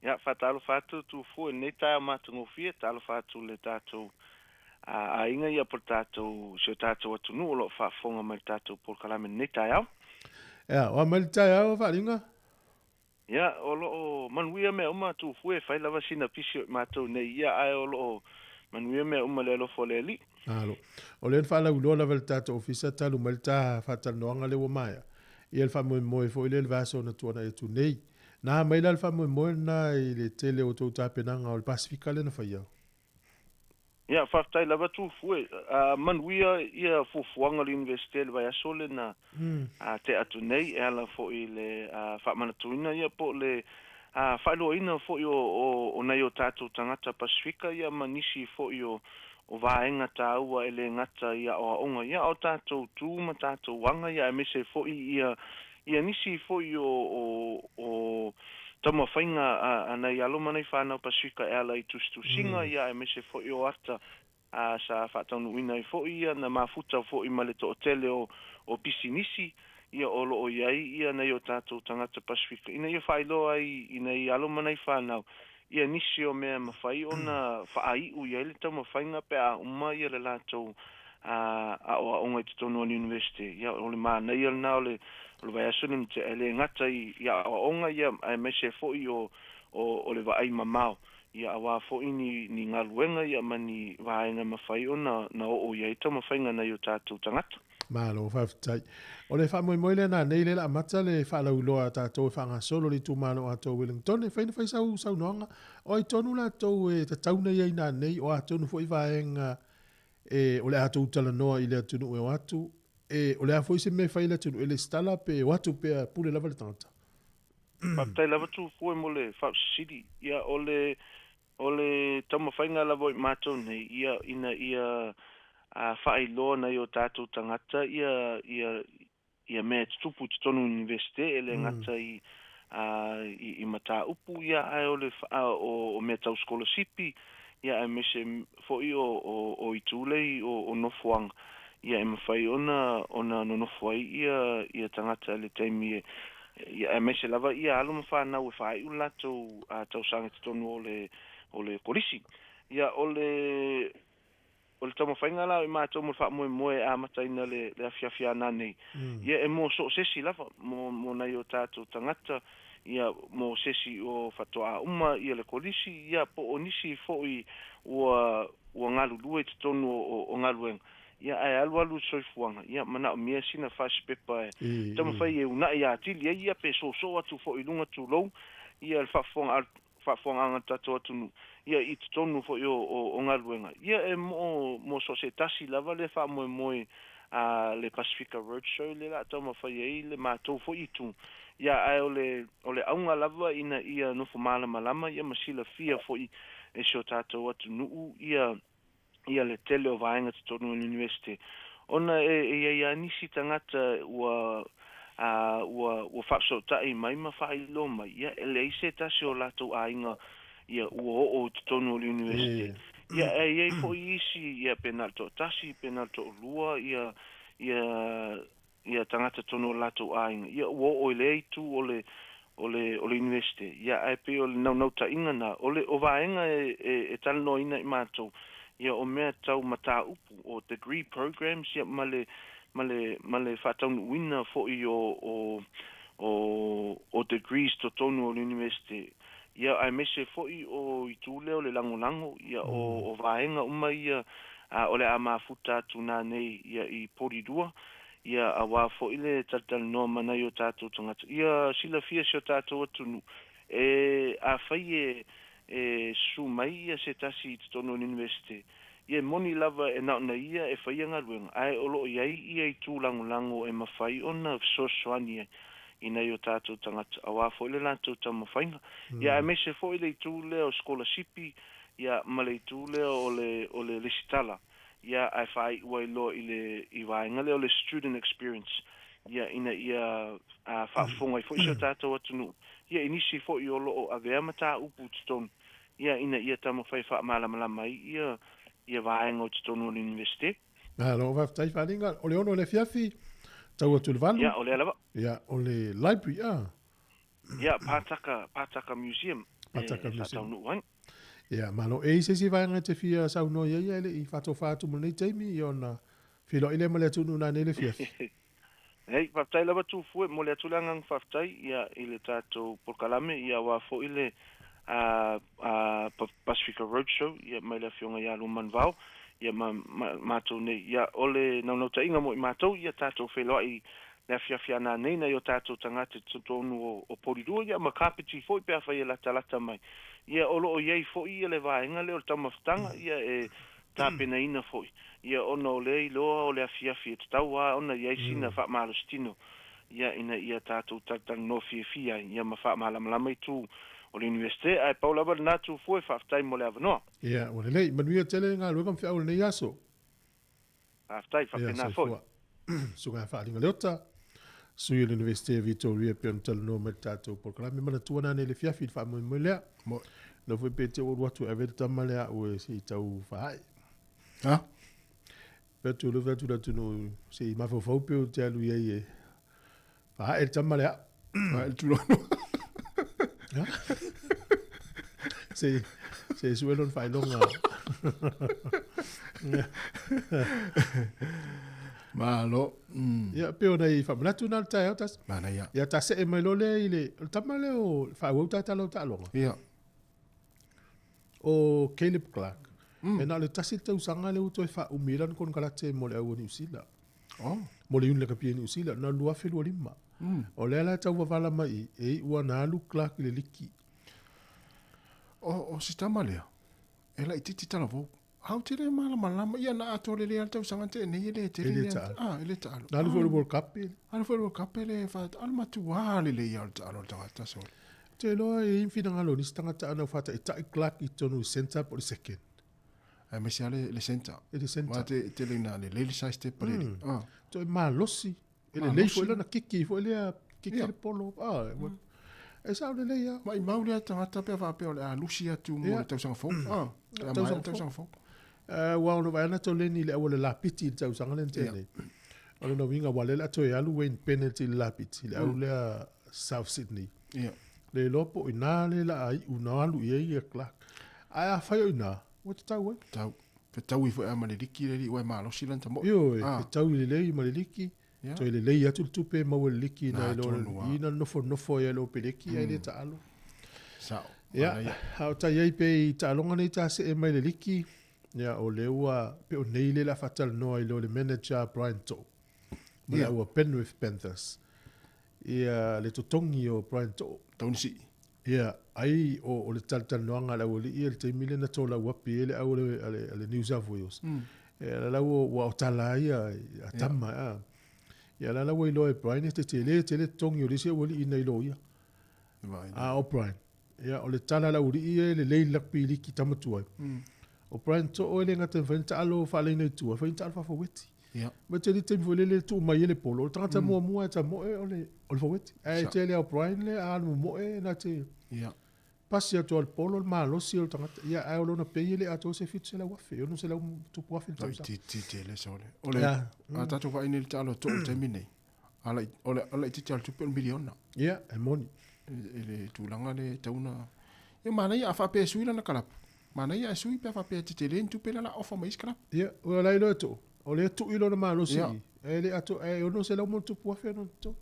Ia, fatalo fatu tu fu nei tai matungo fia, talo fatu le tato a inga ia por tato, se tato atu nu, lo fa fonga mai tato por kalame nei tai au. Ia, o mai tai au wharinga? Ia, o lo manuia me uma tu fu e fai lava sina pisio mato nei ia ai o lo manuia me uma le lo fole li. Alo. O le fa la ulola vel tato ofisa talu mai ta fatal noanga le wamaya. Ia fa mo fo ile vaso na tuana e tu nei. Na mai la fa mo na ile tele o to tapenanga o Pacifica le na fa ia. Ia, fa tai lava tu fu manuia ia fu fuanga le universite le vai asole na te atu nei e ala fo ile fa manatuina ia po le fa lo ina fo o na yo tato tangata Pacifica ia manisi fo o vaenga taua ele ngata ia o onga ia o tato tu ma tato wanga ia me se fo ia nisi fo o tama fainga ana ia lo manai fana Pacifica ela i tustu singa ia me se fo o ata sa fatanu ina fo ia na mafuta fo i male to hotel o pisinisi ia o lo ia na yo tato tangata Pacifica ina ia failo ai ina ia lo manai fana ia nisi o mea mawhai ona whaai u ia ele tau mawhainga pe a uma ia le lato a o onga i tutonu ani university. Ia o le maa nei al nao le vai asunim te ele ngata ia o onga ia a mese foi o le vai mamao. Ia a wā foi ni ngaluenga ia mani vaenga mawhai ona na o ia i tau mawhainga na yo tātou tangata. Malo whaftai. O le whamoi moile na nei le la mata le whalau loa tātou e whanga solo li tu mano a tau Wellington e whaina whai sau noanga. O i tonu la tau e ta tauna iei na nei o a tonu fwoi vaenga o le atou tala noa i le atunu e o atu. O le a fwoi se me whai le atunu e le stala pe o atu pe a pule lava le tangata. Whaftai lava tu fwoi mo le Fauci City. Ia o le tama whainga lava i mātou nei. Ia whai loa na o tātou tangata ia mea tupu tonu universite ele ngata i mata upu ia ai o mea tau skolasipi ia ai mese foi o itulei o nofuang ia e mawhai ona no nofuai ia tangata le taimi ia ai mese lava ia alo mawhanau e whai ulato tau sanga tonu o le korisi ia o le tamo whainga la i mātou mo wha moe a mataina le awhiawhia nei. Ia e mō so sesi lava, mō nei o tātou tangata, ia mō sesi o whatoa uma, ia le kolisi, ia po o nisi fōi ua ngalu lue te tonu o ngaluenga. Ia ai alu soifuanga, ia mana o mea sina whasi pepa e. Tamo whai e una ia atili, ia pe so atu fōi lunga tu lou, ia le whaafonga anga tato atunu. Ia i tonu fo o ngaluenga. Ia e mo so se tasi lava le wha moe le Pacifica Roadshow le la tau mawhai ei le mātou fo i tu. Ia ai o le aunga lava ina ia nufu malama ia masila fia fo i e sio tātou atu nuu ia le tele o vaenga te tonu o university. Ona ia nisi tangata ua whapso tai mai mawhai lo mai. Ia ele ise tasi o latou a inga ia o tonu o university. Ia e fo isi ia penalto tasi penalto lua ia tangata tonu o latou ainga. Ia o le tu o le university. Ia e pe o le nau ta inga na o vaenga e talno ina I mātou. Ia o mea tau mata upu o degree programs ia male whataunu wina fo I o degrees to tonu o university. Ia ai mese foi o itule o le lango ia o vaenga uma ia o le amafuta tuna nei ia I poridua ia awa foi le tatal no mana yo tatu tangata ia sila fia sio tatu tunu a fai su mai ia se tasi tonu university ia moni lava e na ia e fai nga luenga ai o lo ia I tu lango e mafai ona so swani ina yo tātou tangata awa fo le lantou tama whainga. Ia me se fo le tūle o skolasipi, ia ma le tūle o le lesitala. Ia ai whai ua lo I vaenga le o le student experience. Ia ina whaafonga I fo I tātou atunu. Ia inisi fo I o lo a vea mata upu titonu. Ia ina tama whai wha malama ia vaenga o titonu o universite. Lo va tai falinga o le ono le fiafi tau atu le valu. Ia, o le alava. Ia, o le library, Ia, Pātaka Museum. Pātaka Museum. Sa tau nuang. Ia, malo e se vaenga te fia sau no ia ia le i fatu mo nei taimi i ona filo ile mo le tunu na nei le fiafi. Hei, whaftai lava tu fue mo le atulangang whaftai ia i le tātou porkalame ia wa fo ile Pacifica Roadshow ia mai le fionga ia luman vau ia mātou nei ia ole naunau ta inga mo i mātou ia tātou wheloa i le fiafiana nei na i o tātou tangata tutonu o porirua ia ma kapiti fo i pēr whai la talata mai ia olo o iei fo i le vaenga le o tamaftanga ia e tāpena ina fo ia ona o le iloa o le afiafi e tatau a ona iei sina wha malostino ia ina ia tātou tatang no fia ia ma wha malamalama i tū o le universite ai paula ba na tu foi whaftai mo le avanoa. Ia, o le lei, manuia tele ngā luegam whiau le nei aso. Whaftai, whapena foi. Sunga whaaringa leota, sui le universite Victoria pe on tala no me tātou porkalame mana tuana nei le fiafi wha mo lea. Na foi pe te o watu e veta malea o e si tau whaai. Ha? Petu le vetu da tunu si mawhawhau pe o te alu iei e whaai e tamalea. Whaai e tulono. Se suelon fai longa. Malo. Ya peo nei fa manatu na tai otas. Mana ya. Ya ta se mai lo le ile tamale o fa wo ta ta lo ta longa. Ya. O Caleb Clark. E na le tasi tau sanga le uto e fa umiran kon kala te mo le au New Zealand. Oh. Mo le un le kapia New Zealand na lua fe lo lima. O le la tau vala mai e ua na lu Clark le liki. O sistema lea. E la ititi tala vau. Hau te re malama ia na ato le lea tau sanga te nei ele te Ele lea. ta. Ele ta alo. Na lu fo World Cup. Ana fo World Cup le fa alma tu wale le ia ta alo ta so. Te lo e infina ngalo ni stanga ta ana fata e ta Clark i tonu center por second. Ai me sia le center. Le center. Ma te le na le size te pare. To e malosi. Ele le fo na kiki fo le kiki le polo. E sa le ia. Ma i maule tangata pe va pe a Lucia tu mo tau sanga fo. Tau sanga fo. Wa no va na to le ni le o le lapiti tau sanga le tene. O no winga wale la to e alu wen penalty lapiti le au le South Sydney. Le lopo ina le la ai una alu ye Clark. Ai a fa ina. What tau? Tau. Pe tau i fo a maliki le wa malo silan tamo. Yo, tau le maliki. So le lei atu tupe ma le liki na lo ina no fo ya lo peleki ai le talo. Sa. Ya, how ta ye pe ta longa ni ta se mai le liki. Ya o le ua pe o nei le la fatal no ai lo le manager Brian To. Ma o Penrith Panthers. Ia le totongi o Brian To. Tonsi. Ia ai o le tal no nga la o le il te mile na tola wa pe le au le New South Wales. La o tala ia atama ya la way lo e Brian te tele tongi o le se woli ina ilo ia o Brian ya o le tala la uri ia le leila pili ki tamatu ai o Brian to o le ngata venta alo fa le nei tu fa inta alfa fo weti ya ma te te le tu mai le polo tata mo ta mo o le fo weti ai te le o Brian le a mo na te ya passi to al polo malo si o tata ya ai lo na pe le ato se fit se la wa fe o no se la tu po fa ti le sole ole a tato va in il talo to termine ala ti talo tu milion ya e moni ele tu langa le tauna e mana ia fa pe suila na kala mana ia sui pe fa pe ti le tu pe la ofa mais kala ya o la ilo to o le tu ilo na malo si ele ato e o no se la mo tu po fa no to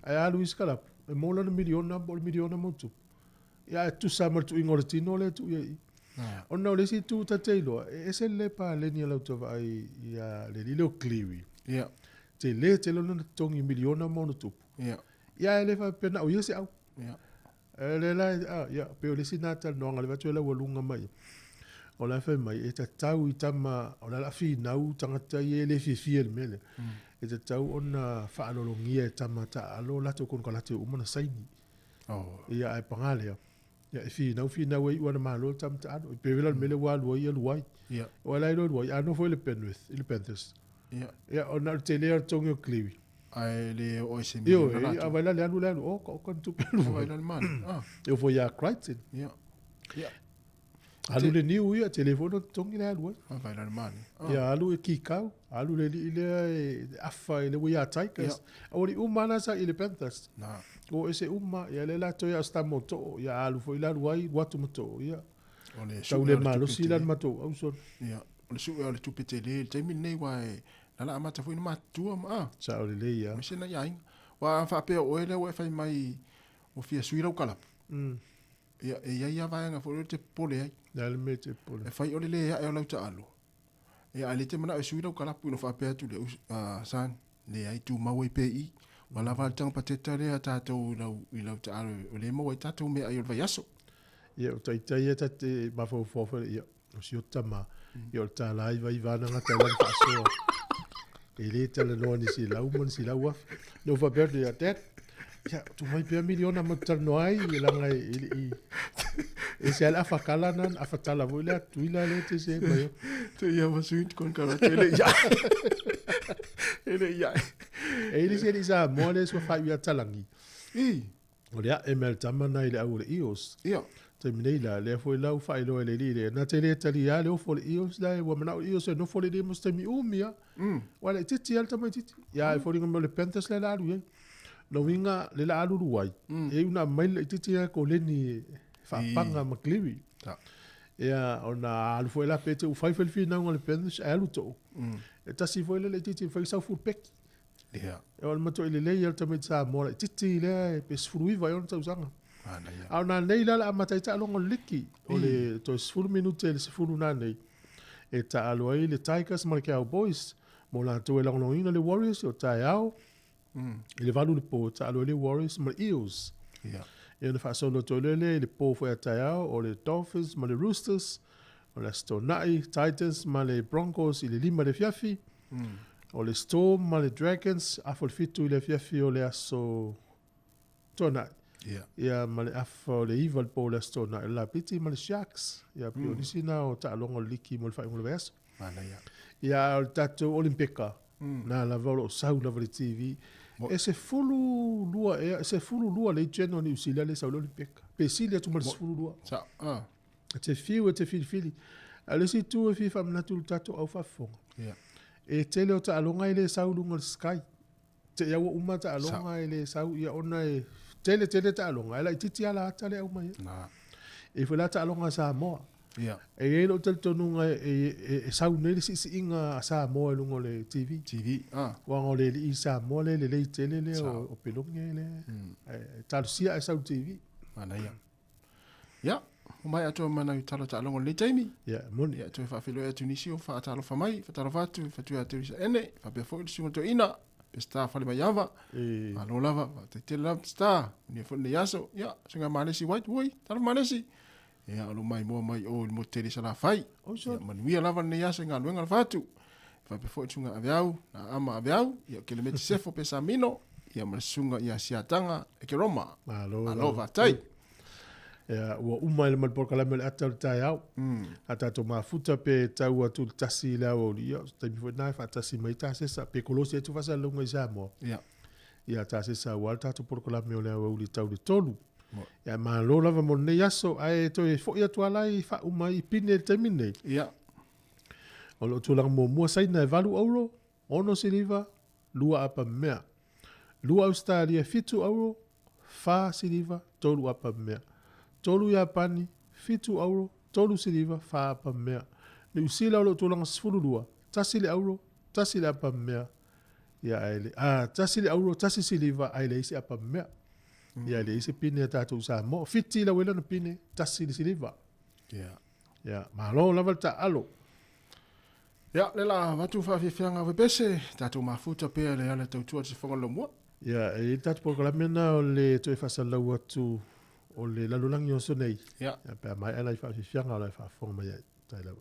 ai a Luis kala e mo la milion na mo tu ya tu samar tu ingortino le tu ye o no le si tu ta telo e se le pa le ni la to vai ya le lilo cliwi ya te le te lo na tongi miliona mo no tu ya ele fa pena o yese au ya ele la ya pe o le si nata no ngale va tu la walunga mai o la fe mai e ta tau i tama o la fi na u tanga ta ye le fi fi el mele e ta tau ona fa lo ngia tama ta alo la to kon kala te o mona saini ya e pangale ya fi na we wana malo tam ta no pe vela mele wa lo ye lo ya wala lo lo ya no foi le Penrith il Panthers ya ona te le tongo cliwi ai le o se mi yo a vai la le o con tu pelo vai la man eu vou ya Crichton ya Alu le niu ia telefono tongi le alu. Vai la mani. Ia alu e kikau, alu le li le afa le wia Tigers. Ori umana sa ile Panthers. Na. O ese uma ia le la to ia sta moto ia alu foi la wai watu moto ia. Ole Tau le malo sila moto au son. Ia. Ole su ole tupete le temi nei wai. Nala amata foi ma tua ma. Sa ole le ia. Mese na yain. Wa fa pe o ele o fai mai o fia suira o kalap. Ia ia vai nga foi te pole ai. Dal me te pole. E fai ole le ia e o ta alo. Ia ale te mana e suira o kalap no fa pe tu le san le ai tu mau pe i. Wala va tang pateta le ata to i lau ta alo le mo e tatu me ai o vai aso. Ia o tai tai te ma fo ia o si o tama. Ia o ta lai vai vana nga ta wan faso. Ele tele no ni si lau mon si lau af. No fa berde ya tet. Ja, tu mai pe miliona mo tar no ai la ngai i. E se ala fa kala nan afa tala vo la tu ila le te se mai. Te ia va suit con cara tele ya. Ele ya. Ele se disa mo le so fa ia talangi. O le ML tama na ile au le ios. Ia. Te minei la le foi lau fa ilo le li na te le tali ya le fo le ios la wa mana ios no fo le demos te mi umia. Wala titi alta mai titi. Ya fo ringa mo le Panthers le la lu. No winga le la alu ruai. E una mai le titi ko le ni fa panga makliwi. Ta. Ia ona alu foi la pete u fai fel na le Panthers alu to. E tasi foi le titi foi sa fu pek. Ia. E ona mato ile le alta mai sa mo titi le pes frui vai on tsausanga. Au na nei la amata ta longo liki o le to sfulu minute le sfulu na nei e ta alo ai le Tigers ma le Cowboys mo la to la no ina le Warriors o ta ao le valu le po ta alo le Warriors ma le Eels e na fa solo to le po fo ta ao o le Dolphins ma le Roosters o le Stonai Titans ma le Broncos i le lima le fiafi o le Storm ma le Dragons a fo fitu le fiafi o le aso tona ia ma le afa le iva le pola stona e la piti ma le Sharks ia pio nisi na o ta longo liki mo le fai mo le veso ia o tato olimpika na la volo sau la vole TV e se fulu lua le geno ni usila le sau olimpika pe silia tu ma le fulu lua te fiu e te fili ale si tu e fi fam na tu tato au fa fonga e tele o ta longa ile sau lungo sky te ia uma ta longa ile sau ia ona e tele ta longa la titi ala tale au mai na e foi la ta longa Sāmoa e no tel tonunga e sau nei si inga Sāmoa lungo le TV wa ngole i Sāmoa le tele le o pelonge le tal sia sau TV ana ya o mai ato mana i tala ta longo le taimi mon ya to fa filo e Tunisia fa talo fa mai fa talo fa tu fa tu a Tunisia ene fa be fo si to ina sta fale mai ava alo lava te lava sta ni fo ne yaso ya singa manesi white boy tal manesi ya alo mai mai o mo tele sala fai man wi lava ne yaso nga luenga fatu fa pe fo tunga aviau na ama aviau ya kilometer sefo pe samino ya masunga ya siatanga e ke Roma alo va tai ya wa uma le mal por kala mel atal tai au ata to mafuta pe tau atu tasi la o dia te mi na fa tasi mai tasi sa pe kolosi tu fasa longa isa mo ya tasi sa walta to por kala mel o li tau de tolu ya ma lo lava mo ne yaso ai to e fo ya to ala i fa uma i pine termine o lo tu lang mo sai na valu euro ono siliva lua apa mea lua australia fitu euro fa siliva tolu apa mea tolu ya pani fitu euro tolu siliva fa pa mea le usila lo tolanga sfulu lua tasile euro tasile pa mea ya ele tasile euro tasi siliva ele isi pa mea ya ele isi pine tatu sa mo fiti la wela no pine tasile siliva ya ma lo lava ta alo ya le la watu fa fianga we pese tatu mafuta pe le ala tau tu se fonga lo mo ya e tatu por la mena le to fa sa la watu o le lalulangi o sonei. Ya. Pe mai ala i fa fianga ala i fa fonga mai tai lau.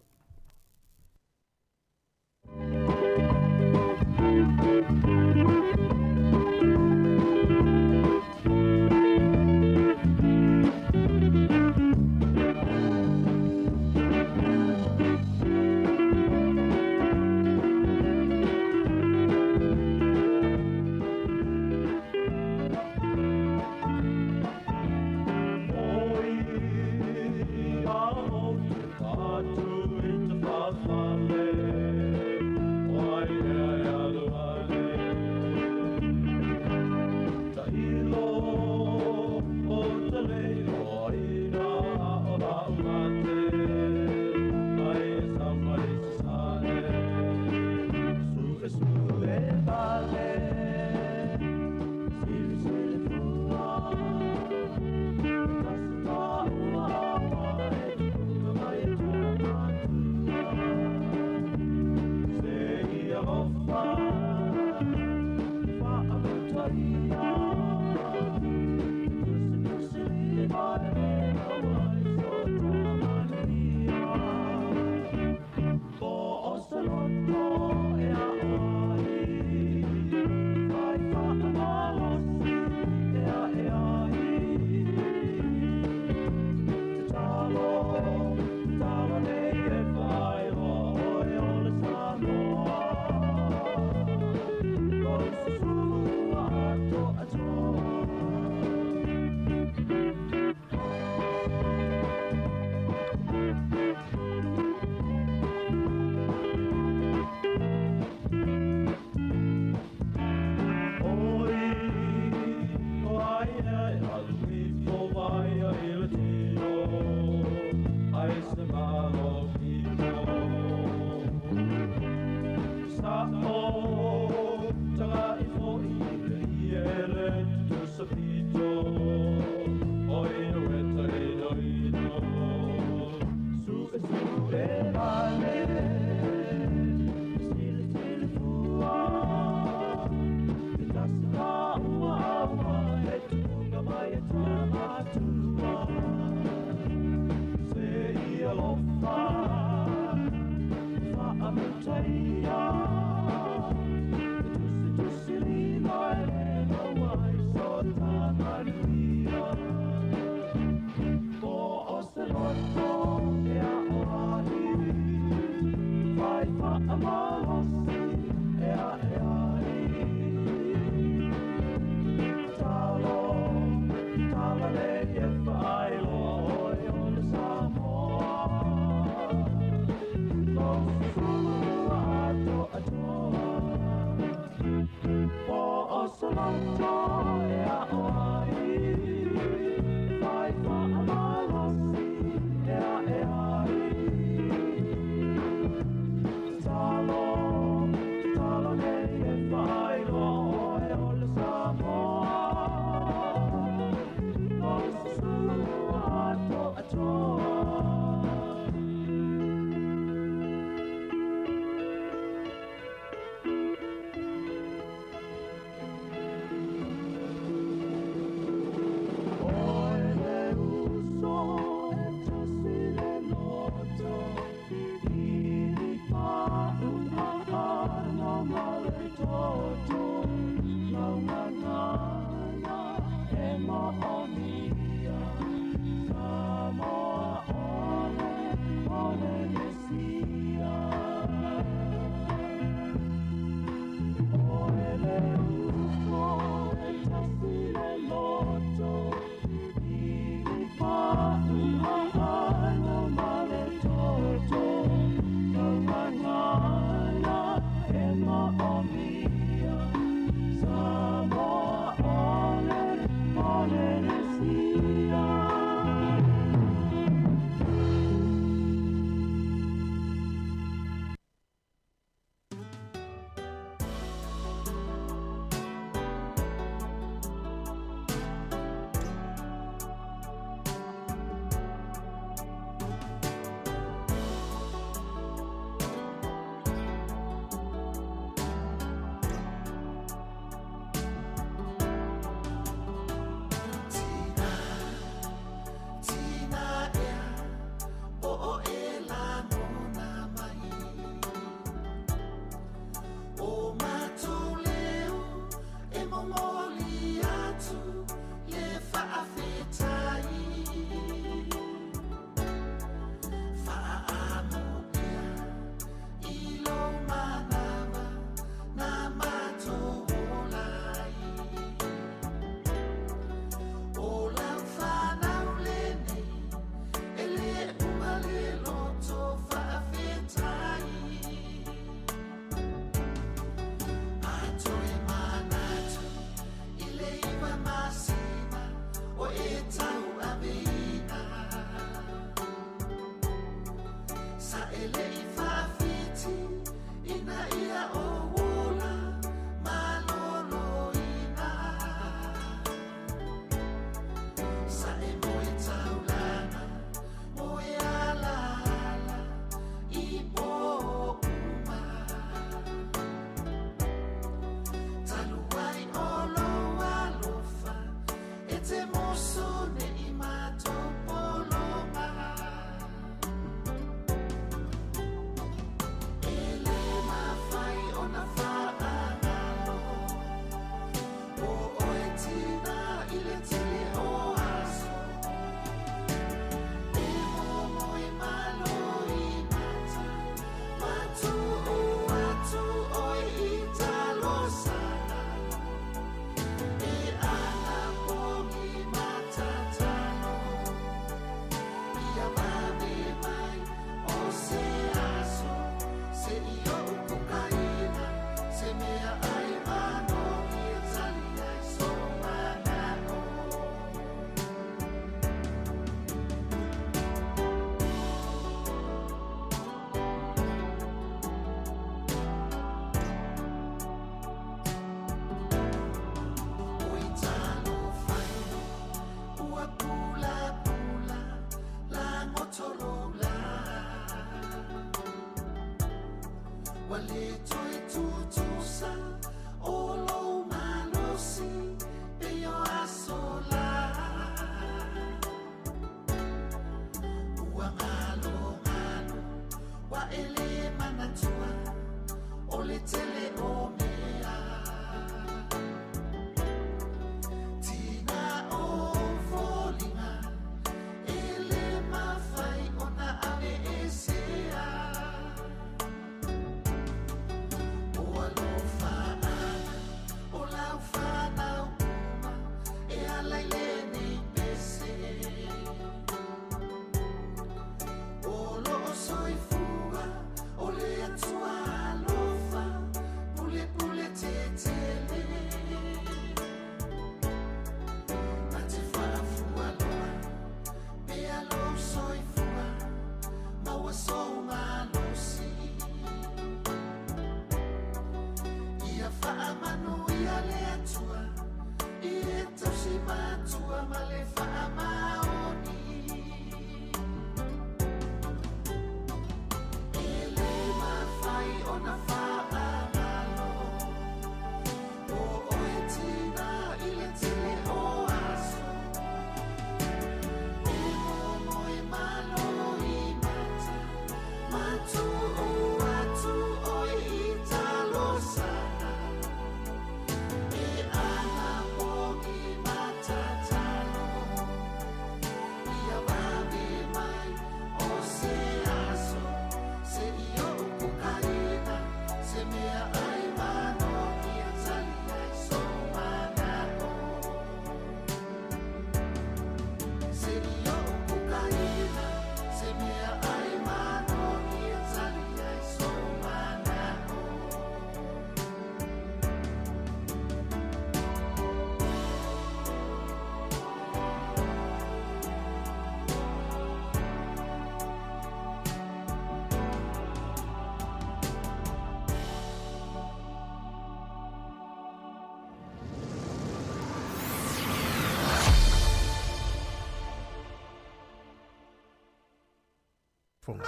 Fonga.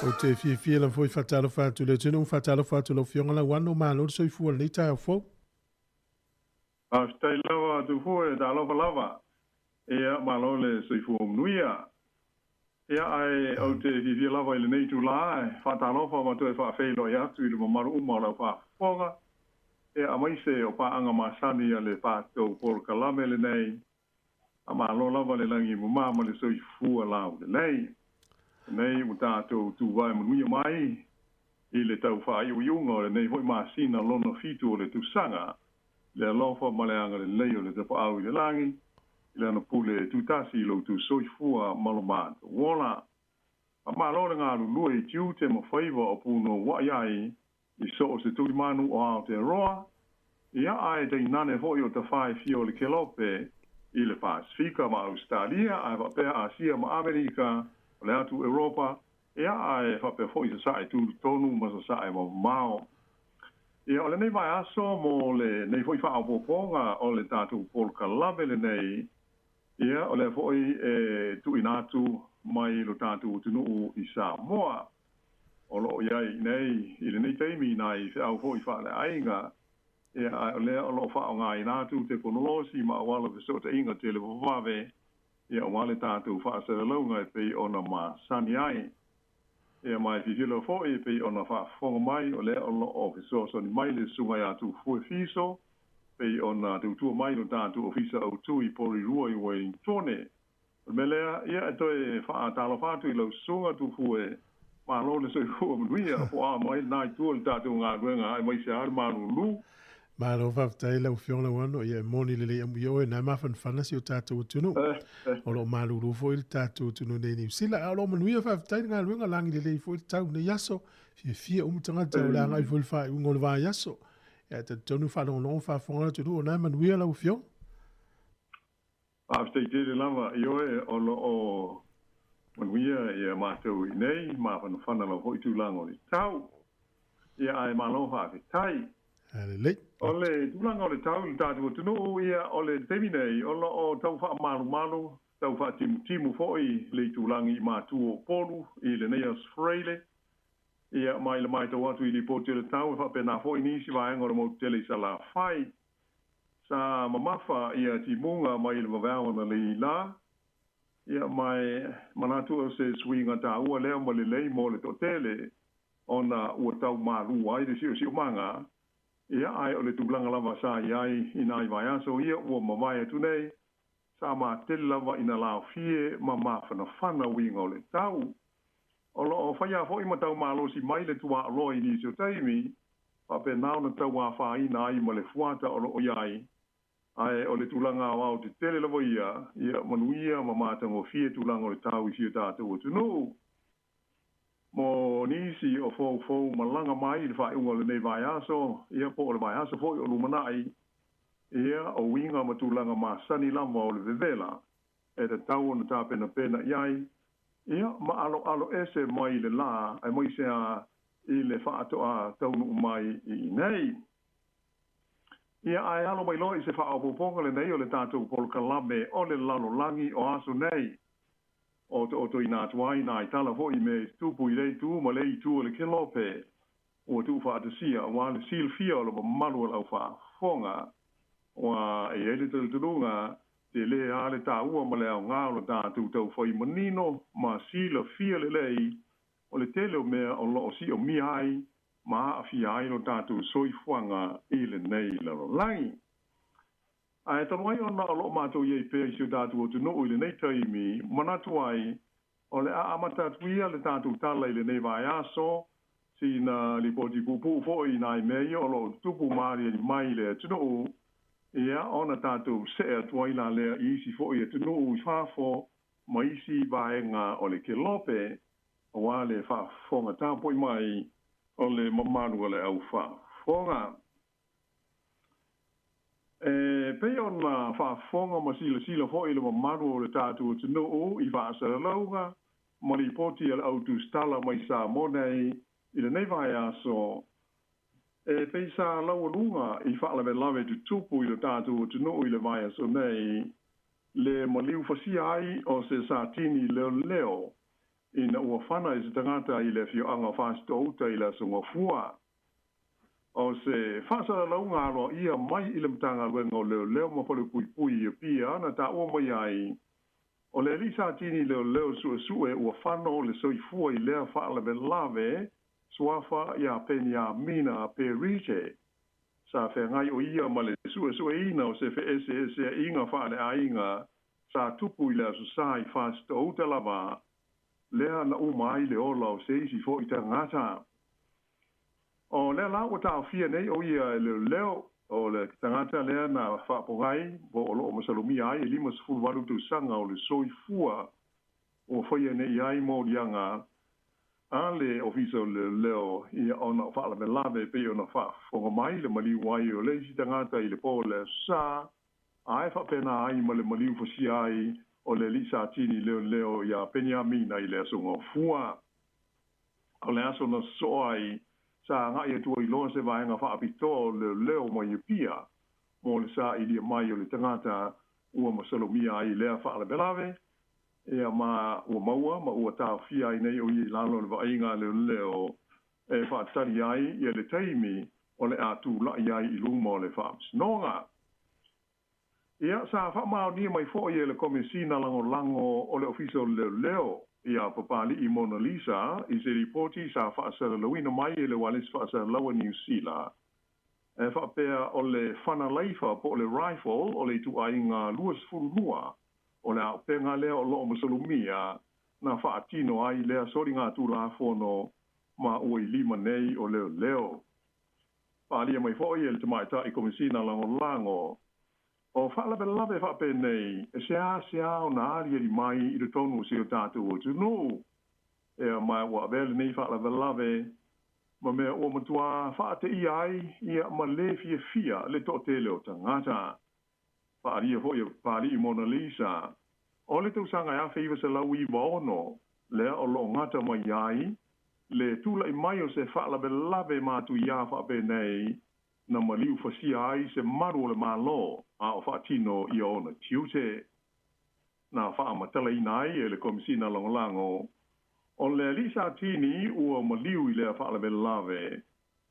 O te fia la foi fatalo fatu le tunu fatalo fatu lo fionga la wano malo so fu le ta fo. Stai lava tu fu da lava. E malo le so fu nuia. E ai o te fia lava le nei tu la fatalo fa ma tu fa feilo ya tu le maru la fa foga. E a mai se o pa anga masani le pa to por kalame le nei. A malo lava le langi mo mama le so fu la le nei. Nei mo tātou tu vai mo mia mai I le tau wha iu iunga le nei hoi masina lona fitu o le tusanga le alofa ma le anga le leo le te pa au I le langi I le ana pule tutasi I lo tu soifua malomata wola a malore ngā lulua I tiu te mawhaiva o puno wa iai I so o se tuli manu o Aotearoa Ia ai te inane hoi o te whai fio le kelope I le Pasifika ma Australia ai whapea Asia ma Amerika le atu Europa ia ai whape foi sa sai tu tonu ma sa sai ma mao ia ole nei vai aso mo le nei foi fa o ponga o le tatu por kalabe le nei ia ole foi tu inatu mai lo tatu tunu I Sāmoa o lo ia nei I le nei teimi nai fa o foi fa le ainga ia ole o lo fa o nga inatu te konolosi ma wala fe so te inga te le vave ia wale tatu fa se lo nga pe ona ma saniai ia mai filo fo I pe ona fa fonga mai o le ono officer so ni mai le sunga ya tu fu fiso pe ona tu mai no tatu officer o tu I pori rua I wei tone melea ia to e fa talo fa tu I lo sunga tu fu e ma lo le so fu mo ia po a mai nai tu o tatu nga nga mai se ar ma lu ma lo fa tai le fiona wano ia moni le yo e na ma fan fanasi o tatu tunu o lo malu lu fo il tatu tunu ne ni sila o lo manu fa tai nga lunga langi le fo tau ne yaso fia tanga tau la ngai fo fa un gol va yaso e te tonu fa lo fa fona tunu o na manu ia la fio a te te lava yo e o lo o manu ia ma tau nei ma fan fana lo ho tu lango tau ia ai malo fa tai Hale. ole tulanga ole tau tatu tunu ia ole teminei ole o tau fa malu tau fa timu foi le tulangi ma tu polu i le nei Australia ia mai le mai tau atu i li poti le tau fa pena foi nisi vai ngora mo tele sala fai sa mamafa ia timunga mai le mavao na le la ia mai manatu o se swinga ta ua leo mo le mo le totele ona ua tau malu ai de si manga ia ai o le tulanga lava sa ai ina i vai aso ia ua mawai atu nei sa ma tele lava ina lao fie ma fana winga o le tau o lo o whaia fo i matau malo si mai le tua aloi ni so taimi pa pe nao na tau a wha ina ai ma le fuata o lo o iai ai o le tulanga au te tele lava ia manuia ma matango fie tulanga o le tau i fio tātou o tunu mo nisi o fo malanga mai le whae unga le nei vai aso ia po o le vai aso fo i o lumanai ia o winga ma tulanga ma sani lama o le vevela e te tau o na tā pena iai ia ma alo ese mai le la ai mai se a i le whaato a taunu mai i nei ia ai alo mai loi se whaapoponga le nei o le tātou polkalame o le lalo langi o aso nei o to i nā tuai nā i tala ho i me tupu i rei tu ma lei tu o le kelope o tu whaatasia wa le silfia o le malu au whaafonga wa e ele tulunga te le ale ta ua ma le au ngā o tātou tau whai manino ma sila fia le lei o le tele o mea o lo si o mi ai ma a fia ai no tātou soifuanga i le nei lalo langi. Ai tanu ai ona o lo mātou iei pēr i sio tātou o tunu i le nei taimi manatu ai o le a amatatuia le tātou tala i le nei vai aso si na li poti pupu fo i nai mei o lo tupu maari i mai le tunu ia ona tātou se atua i la lea i isi fo i tunu i whafo ma isi vaenga o le kelope o a le whafonga tāpoi mai o le mamaru o le au whafonga. Pei ona whafonga ma sila fo i le mamaru o le tātou tunu i whaasara launga ma li poti al autu stala mai Sāmoa nei i le nei vai aso e peisa laua lunga i whaalawe lawe tu tupu i le tātou tunu i le vai aso nei le maliu fasia ai o se sātini leo ina ua whana i se tangata i le fio anga whaasto uta i le sunga fua o se whaasara launga aro ia mai i le mtanga wenga o leo ma pole pui i pia na ta ua mai ai o le li sātini leo sue ua whana o le soifua i lea whaalawe lawe suafa ia penia mina pe rije sa fe ngai o ia male su ina o se fe ese inga fa le ainga sa tupu ile so sai fast o te lava le na o mai le ola o se si fo ita ngata o le la o ta fia nei o ia le leo o le tangata le na fa pogai bo o lo masalumi ai lima fu walu tu sanga o le soifua o foi nei ai mo dianga ale ofiso leo i ona fala me lave pe ona fa fo mai le mali wai o le si tangata i le pole sa ai fa pena ai mali fo si ai o le lisa tini leo ya Penyamina i le songo fua o le aso na so ai sa nga i tu i lo se vai nga fa pito leo mai pia mo le sa i di mai o le tangata ua masalomia ai le fa la belave ia ma ua maua ma ua tāwhia i nei o i lalo le vainga leo e whaatari ai i le teimi o le atu lai ai i luma o le whaamsinonga. Ia sa whamao ni mai fo i le komisina lango o le ofiso leo ia papali i Mona Lisa i se ripoti sa whaasara lawina mai i le walis whaasara lawa New Zealand. E whaapea o le whana leifa po le rifle o le tu ainga luas fulua o le au penga lea o loo masalumia na whaatino ai lea sori ngā tūra whono ma ui lima nei o leo. Pālia mai fōi e le tamaita i komisina lango. O whaalawe whape nei, e sea o nā aria li mai i le tonu si o tātou o tunu. E mai ua vele nei whaalawe ma mea o matua whaate i ai ia ma le fia le to te leo tangata. Pāria fo ia pāri i Mona Lisa. O le tausanga ia feiva se lau i waono, lea o lo ngata mai ai, le tula I mai o se whaalabe lave mātu ia whaape nei na maliu whasia ai se maru o le malo a o whaatino I o na tiute. Na whaamatala ina ai e le komisina longolango. O le lisa tini ua maliu I le whaalabe lave.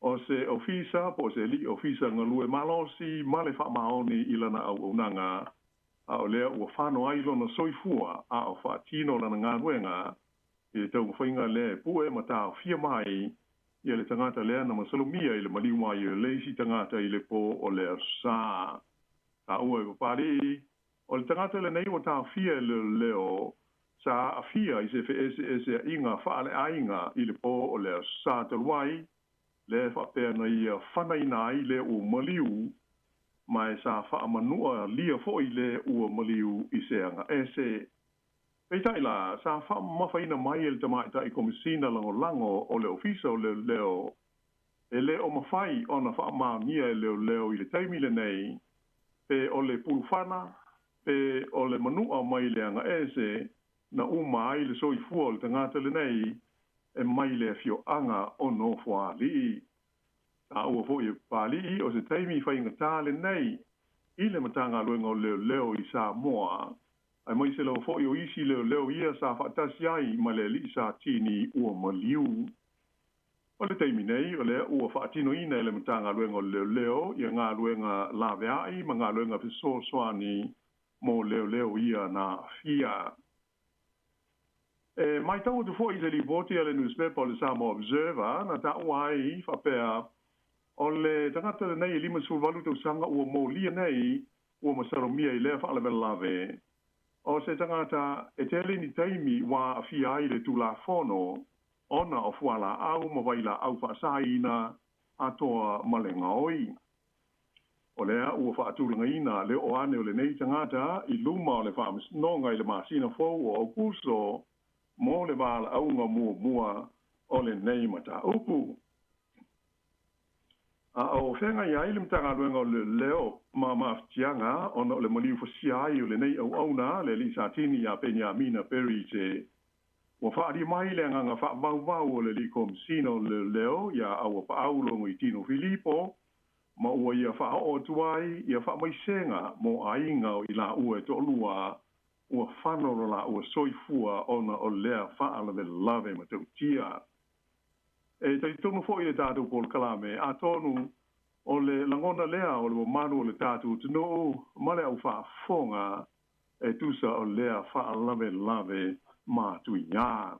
O se ofisa po se li ofisa ngalue malosi ma le whaamaoni I lana au unanga. A o lea ua whano ai lona soifua a o whaatino lana ngāruenga. I tau mwhainga le pue ma tau fia mai I le tangata lea na masalumia I le maliu mai I le leisi tangata I le po o le sā. Ta ua I papari, o le tangata le nei o tau fia le leo sa a fia I se fe ese inga whaale ainga I le po o le sā taluai le whapea na I whana ina I le o maliu mai sa whaamanua lia fo I le ua maliu I se anga ese. Peitai la, sa wha mawhaina mai el tamai ta I komisina lango o le ofisa o le leo. E le o mawhai o na wha maania e leo I le taimile nei. Pe o le pulufana, pe o le manua mai le anga ese, na uma ai le soifua o le tangata le nei, e mai le fio anga o no fua li. A ua fo I pali o se taimi whainga tā le nei, I le matanga luenga o leo I Sāmoa. Ai mai se lau fo I o isi leo ia sa whaatasi ai ma le li sa tini ua maliu. O le taimi nei, o le ua whaatino ina le matanga luenga o leo, ia ngā luenga lawe ai, ma ngā luenga piso soani mo leo ia na fia. Mai tau tu fo I le livoti a le newspaper o le Samoa Observer, na ta ua ai whapea, o le tangata le nei 5 sulvalu tau sanga ua mo lia nei, ua masaromia I lea whaala lawe. O se tangata e tele ni taimi wa fia ai le tula fono, ona o fuala au ma waila au whaasaina atoa malenga oi. O lea ua whaaturanga ina le o ane o le nei tangata I luma o le whaamisnonga I le masina fau o Augusto mo le wala aunga mua o le nei mata upu. A o whenga ia I le mtanga luenga o le leo ma maftianga ona o le maliu whasia ai o le nei au auna le li satini a penya mina peri te wa whaari mai le nganga wha mau o le li komisino le leo ia au pa aulongo I Tino Filipo ma ua ia wha o tuai ia wha mai senga mo ainga o I la ua to lua ua whanoro la ua soifua ona o lea wha alawe lave ma tau tia. E tai tonu fo I le tātou pol kalame, a tonu o le langona lea o le manu o le tātou tino, ma le au whaafonga e tusa o lea whaalave mātui ngā.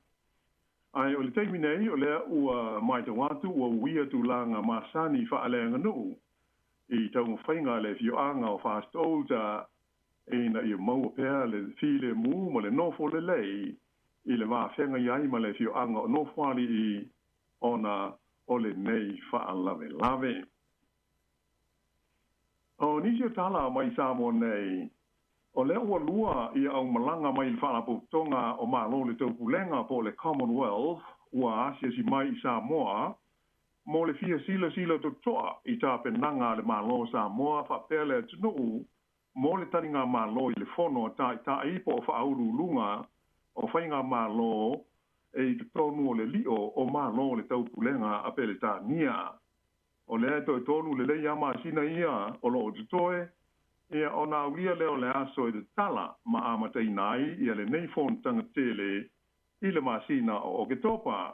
Ai o le teimi nei o lea ua mai te watu ua uia tu langa masani whaaleanga nuu. I tau mwhainga le fioanga o whaastouta e na I maua pēr le file mu ma le nofo le lei I le whaafenga iai ma le fioanga o nofwari I ona o le nei whaalave. O nisi o tala mai Sāmoa nei, o le ua lua I au malanga mai I whaalaputonga o malo le taupulenga po le Commonwealth, ua asia si mai I Sāmoa, mo le fia sila to toa I tā penanga le malo Sāmoa whapele tunu, mo le taringa malo I le fono ta ipo o whauru lunga o whainga malo e te tonu o le lio o malo le taupulenga a pele tā nia. O le to tonu le le ama sina ia o lo toe ia ona ulia leo le aso I te tala ma amata inai ia le nei fon tanga tele I le masina o ke topa.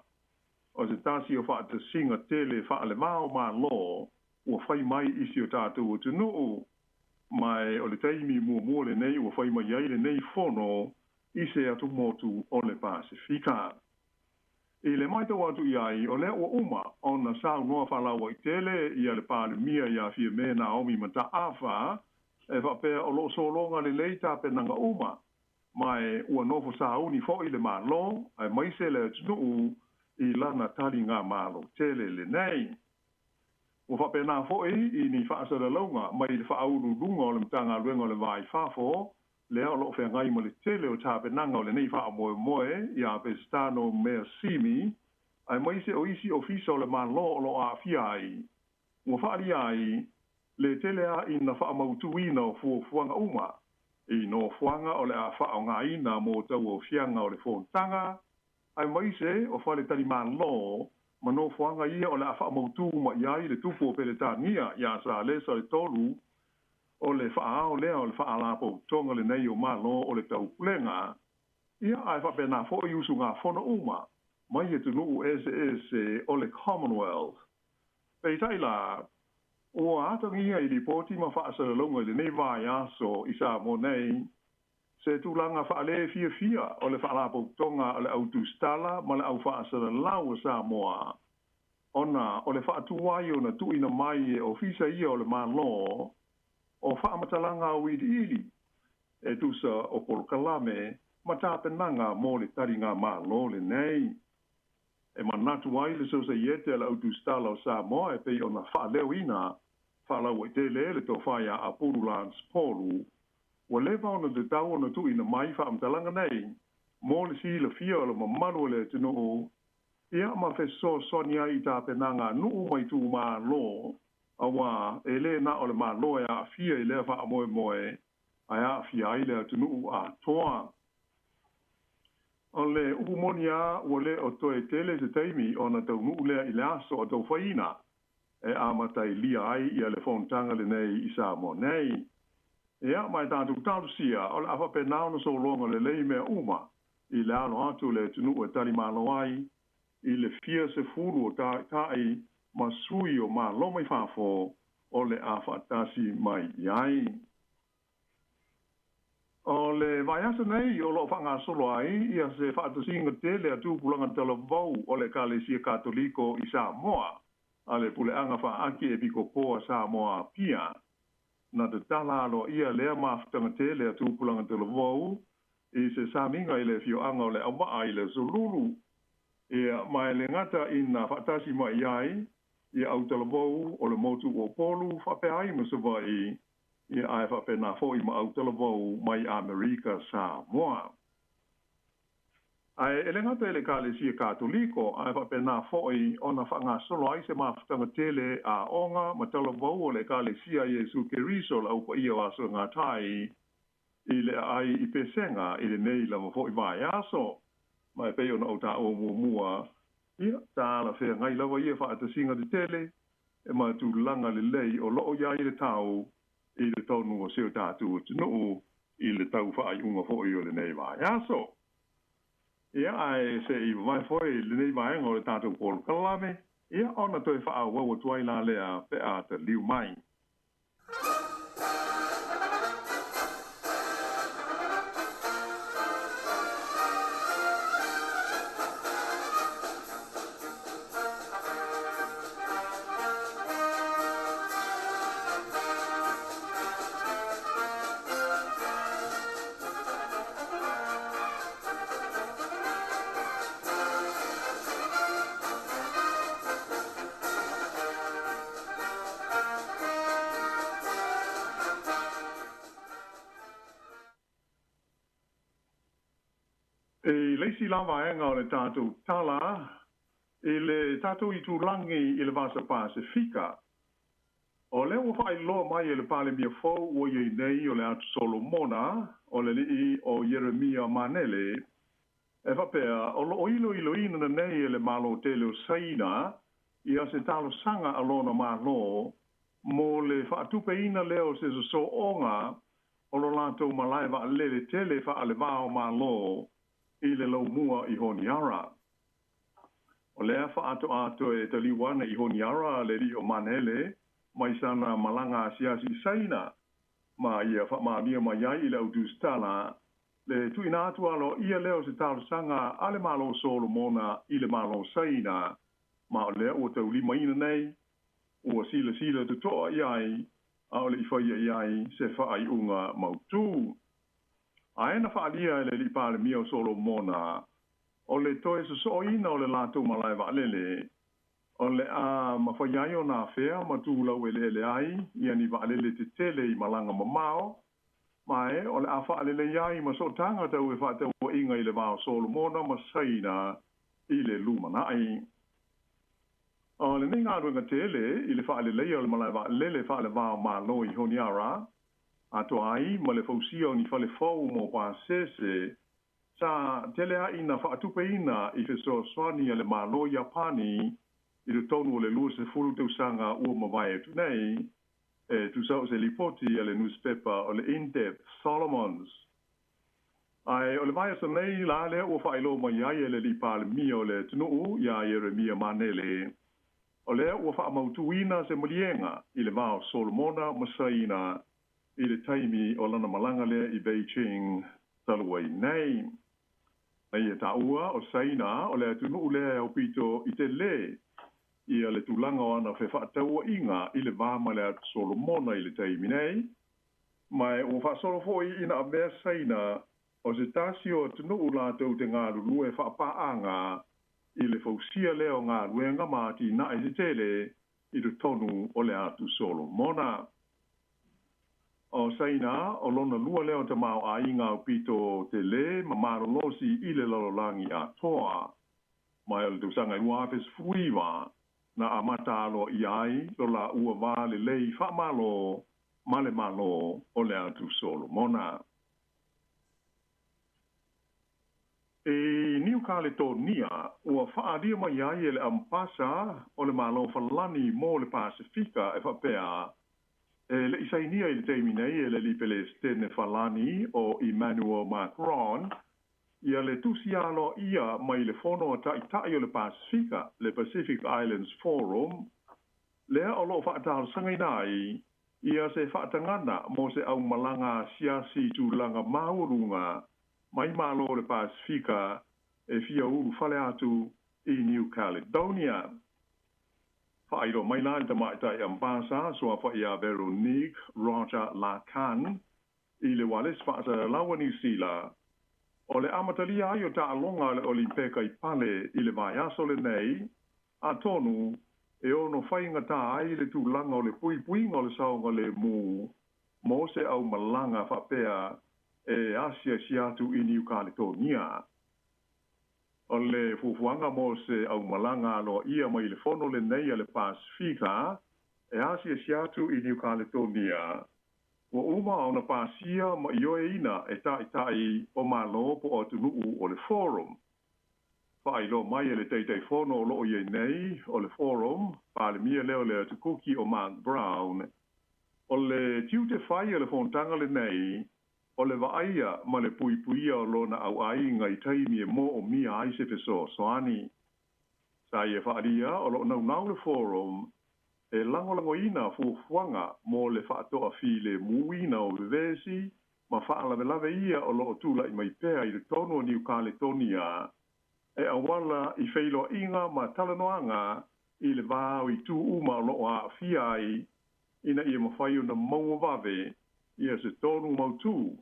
O se tasi o wha te singa tele wha le mao ma lo ua whai mai isi o tātou o te nuu. Mai o le taimi mua le nei ua whai mai ai le nei fono I se atu motu o le Pasifika. I le mai tau atu iai, o lea ua uma, o na sao noa whalaua I tele, I le pālumia I a fia me Naomi mata awha, e whapea o lo solonga le leita penanga uma, mai ua nofo sauni fo I le malo, ai mai se le tunu I lana tali ngā malo tele le nei. Ua whapea nā fo I ni whaasara launga, mai le whauru lunga o le mtanga luenga o le vai whafo, lea o lo whea ngai mo le tele o tāpenanga o le nei wha moe, I a pestano mea simi, ai mai se o isi ofisa o le malo o lo a fia ai. Ua whaari ai, le tele a ina wha mautuina o fuanga uma, I no fuanga o le a wha o ngā ina mo tau o fianga o le fontanga, ai mai se o fale tali malo mano fuanga ia o la fa mo tu ma ia i le tupu pe le tania ia sa le so le tolu o le fa o le fa po tonga le nei o malo o le tau plenga ia ai fa pena fo yusu nga fo no uma mai e tu no ese o le Commonwealth pe tai la o ata ia i ripoti ma fa sa longa le nei vai aso i Sāmoa nei se tūlanga whaale fia o le whaalapo tonga o le autustala ma le au whaasara lau Sāmoa. Ona o le whaatuai o na tuina mai e ofisa ia o le malo o whaamatalanga o ili e tusa o Polokalame ma tāpenanga mo le taringa malo le nei. E manatu ai le sosa iete le autustala o Sāmoa e pei o na whaaleo ina whaalau e te le to whaia a Purulans Polu wa leva ona te tau ona tu ina mai wha amtalanga nei, mō le si le fia o le mamaru le te nuu, ia ma fe so sonia i tā penanga nuu mai tu maa lo, awa e le na o le maa lo e a fia i lea wha amoe moe, a a fia i lea te nuu a toa. O le upumonia o le o toe tele te teimi ona tau nuu lea i le aso o tau whaina, e a matai lia ai i a le fontanga le nei i Sāmoa nei. Ia mai tātou tālusia o le awha pe nauna so longa le lei mea uma i le ano atu le tunu e tari malo ai i le fia se furu o tai ma sui o ma lomai whafo o le awha tasi mai iai. O le vaiasa nei o lo whanga solo ai ia se whaatasinga tele atu pulanga tala vau o le Kalesia Katoliko i Sāmoa a le pule anga whaaki e piko poa Sāmoa pia. Na te tala alo ia lea mafutanga te lea tūpulanga te lavou, i se saminga i le fio anga o le amaa i le solulu. Ia mai le ngata i na whatasi mai iai, i au te lavou o le motu o polu, whape ai ma se vai, i ai whape na fo i ma au te lavou mai Amerika Sāmoa. Ai ele ngata ele Kalesia Katoliko, ai whape na fo i ona whanga solo ai se mafutanga tele a onga, ma tala vau o le Kalesia Jesu Keriso la upa ia waso ngā tai, i le ai i pesenga, i le nei la ma fo i vai aso, mai peo na o ta o mua, ia tā la whea ngai lawa ia wha ata singa te tele, e ma tu langa le lei o loo ia i le tau, i le tonu o seo tātu o tunu, i le tau wha ai unga fo i o le nei vai aso. Ia ai se i vai foi le nei vai ngore tātou Polokalame, ia ona toi wha au wawa tuai la lea pe a te liu mai. E leisi lava enga o le tātou tala, e le tātou i tūlangi i le vasa Pasifika. O le o whai loa mai e le pale mia fau o iei nei o le atu Solomona, o le lii o Jeremia Manele, e whapea o lo ilo ina nei e le malo tele o Saina, i a se talo sanga alona malo, mo le whaatupe ina leo se so onga, o lo lātou malaiva lele tele wha ale vāo malo, i le lau mua i Honiara. O lea whaato ato e taliwana i Honiara le ri o Manele, mai sana malanga asiasi Saina, ma ia whaamia mai ai i le autustala, le tuina atu alo ia leo se talo sanga ale malo Solomona i le malo Saina, ma o lea o tau lima ina nei, o sila te toa iai, a o le iwhaia iai se whaai unga mautu. Aena whaalia le li pāle mia o Solomona, o le toe so ina o le lātou malai waalele, o le a mawhaiai o nā whea ma tūlau e le ai, ia ni waalele te tele i malanga mamao, mai o le a whaalele iai ma so tanga tau e whaatau o inga i le wāo Solomona ma Saina i le lumanai. O le nenga ruenga tele i le whaalele o le malai waalele whaale wāo malo i Honiara, ato ai ma le fausia o ni fale fau mo pa sese sa telea ina whaatupeina i feso swani ale malo Japani i le tonu le lua se furu te usanga ua mawai tu nei tu sau se lipoti ale newspaper o le in-depth Solomons. Ai o le vai sa nei la le ua whailo mai ai ele li pa le mia o le tunuu ia Yeremia Manele. O le ua whaamautuina se malienga i le vao Solomona Masaina i le taimi o lana malanga le i Beijing taluai nei. Nei e taua o Saina o le tunuu le o pito i te le ia le tulanga o ana whewhaataua inga i le vama le atu Solomona i le taimi nei. Mai o whaasolo foi ina a mea Saina o se tasi o tunuu la tau te ngā lulue whaapaanga i le fausia leo ngā ruenga māti na i se tele i le tonu o le atu Solomona. O Saina, o lona lua leo te mau a inga o pito te le, ma marolosi i le lalolangi a toa. Mai o le tausanga i wapes fuiwa, na amata alo i ai, lo la ua wā le lei wha malo, male malo o le atu Solomona. E New Caledonia, ua whaadia mai ai e le ampasa o le malo falani mo le Pasifika e whapea, le isainia i le teimi nei e le lipele stene falani o Emmanuel Macron, ia le tusialo ia mai le fono a tai o le Pasifika, le Pacific Islands Forum, lea o lo whaatalo sangainai, ia se whaatangana mo se au malanga siasi tūlanga maurunga, mai malo le Pasifika e fia uru fale atu i New Caledonia. Whairo mai lai ta mai tai ambasa, so a whaia Veronique Roger Lacan, i le wales whaata lawa New Zealand. O le amatalia ai o ta alonga le Olimpeka i pale i le vai aso le nei, a tonu e ono whainga ta ai le tūlanga o le puipuinga o le saonga le mu, mo se au malanga whapea e asia siatu i New Caledonia. O le fufuanga mo se au malanga alo ia mai le fono le nei le Pasifika, e asia siatu i New Caledonia. Wa uma o na pasia ma ioe ina e tai o malo po o tunuu o le forum. Whai lo mai le teitei fono o lo ie nei o le forum, pa le mia leo le tukuki o Mount Brown. O le tiute whai le fontanga le nei, o le waaia ma le puipuia o lona au ai ngai taimi e mo o mia ai se feso soani. Sa ia whaaria o lo nau le forum, e langolango ina fufuanga mo le whaatoa fi le muina o le vesi, ma whaalawelawe ia o lo tula i mai pēa i le tono o New Caledonia, e awala i whailo inga ma talanoanga i le vāo i tū uma o lo a fiai, ina ia mawhaio na maua wawe, ia se tonu mautu,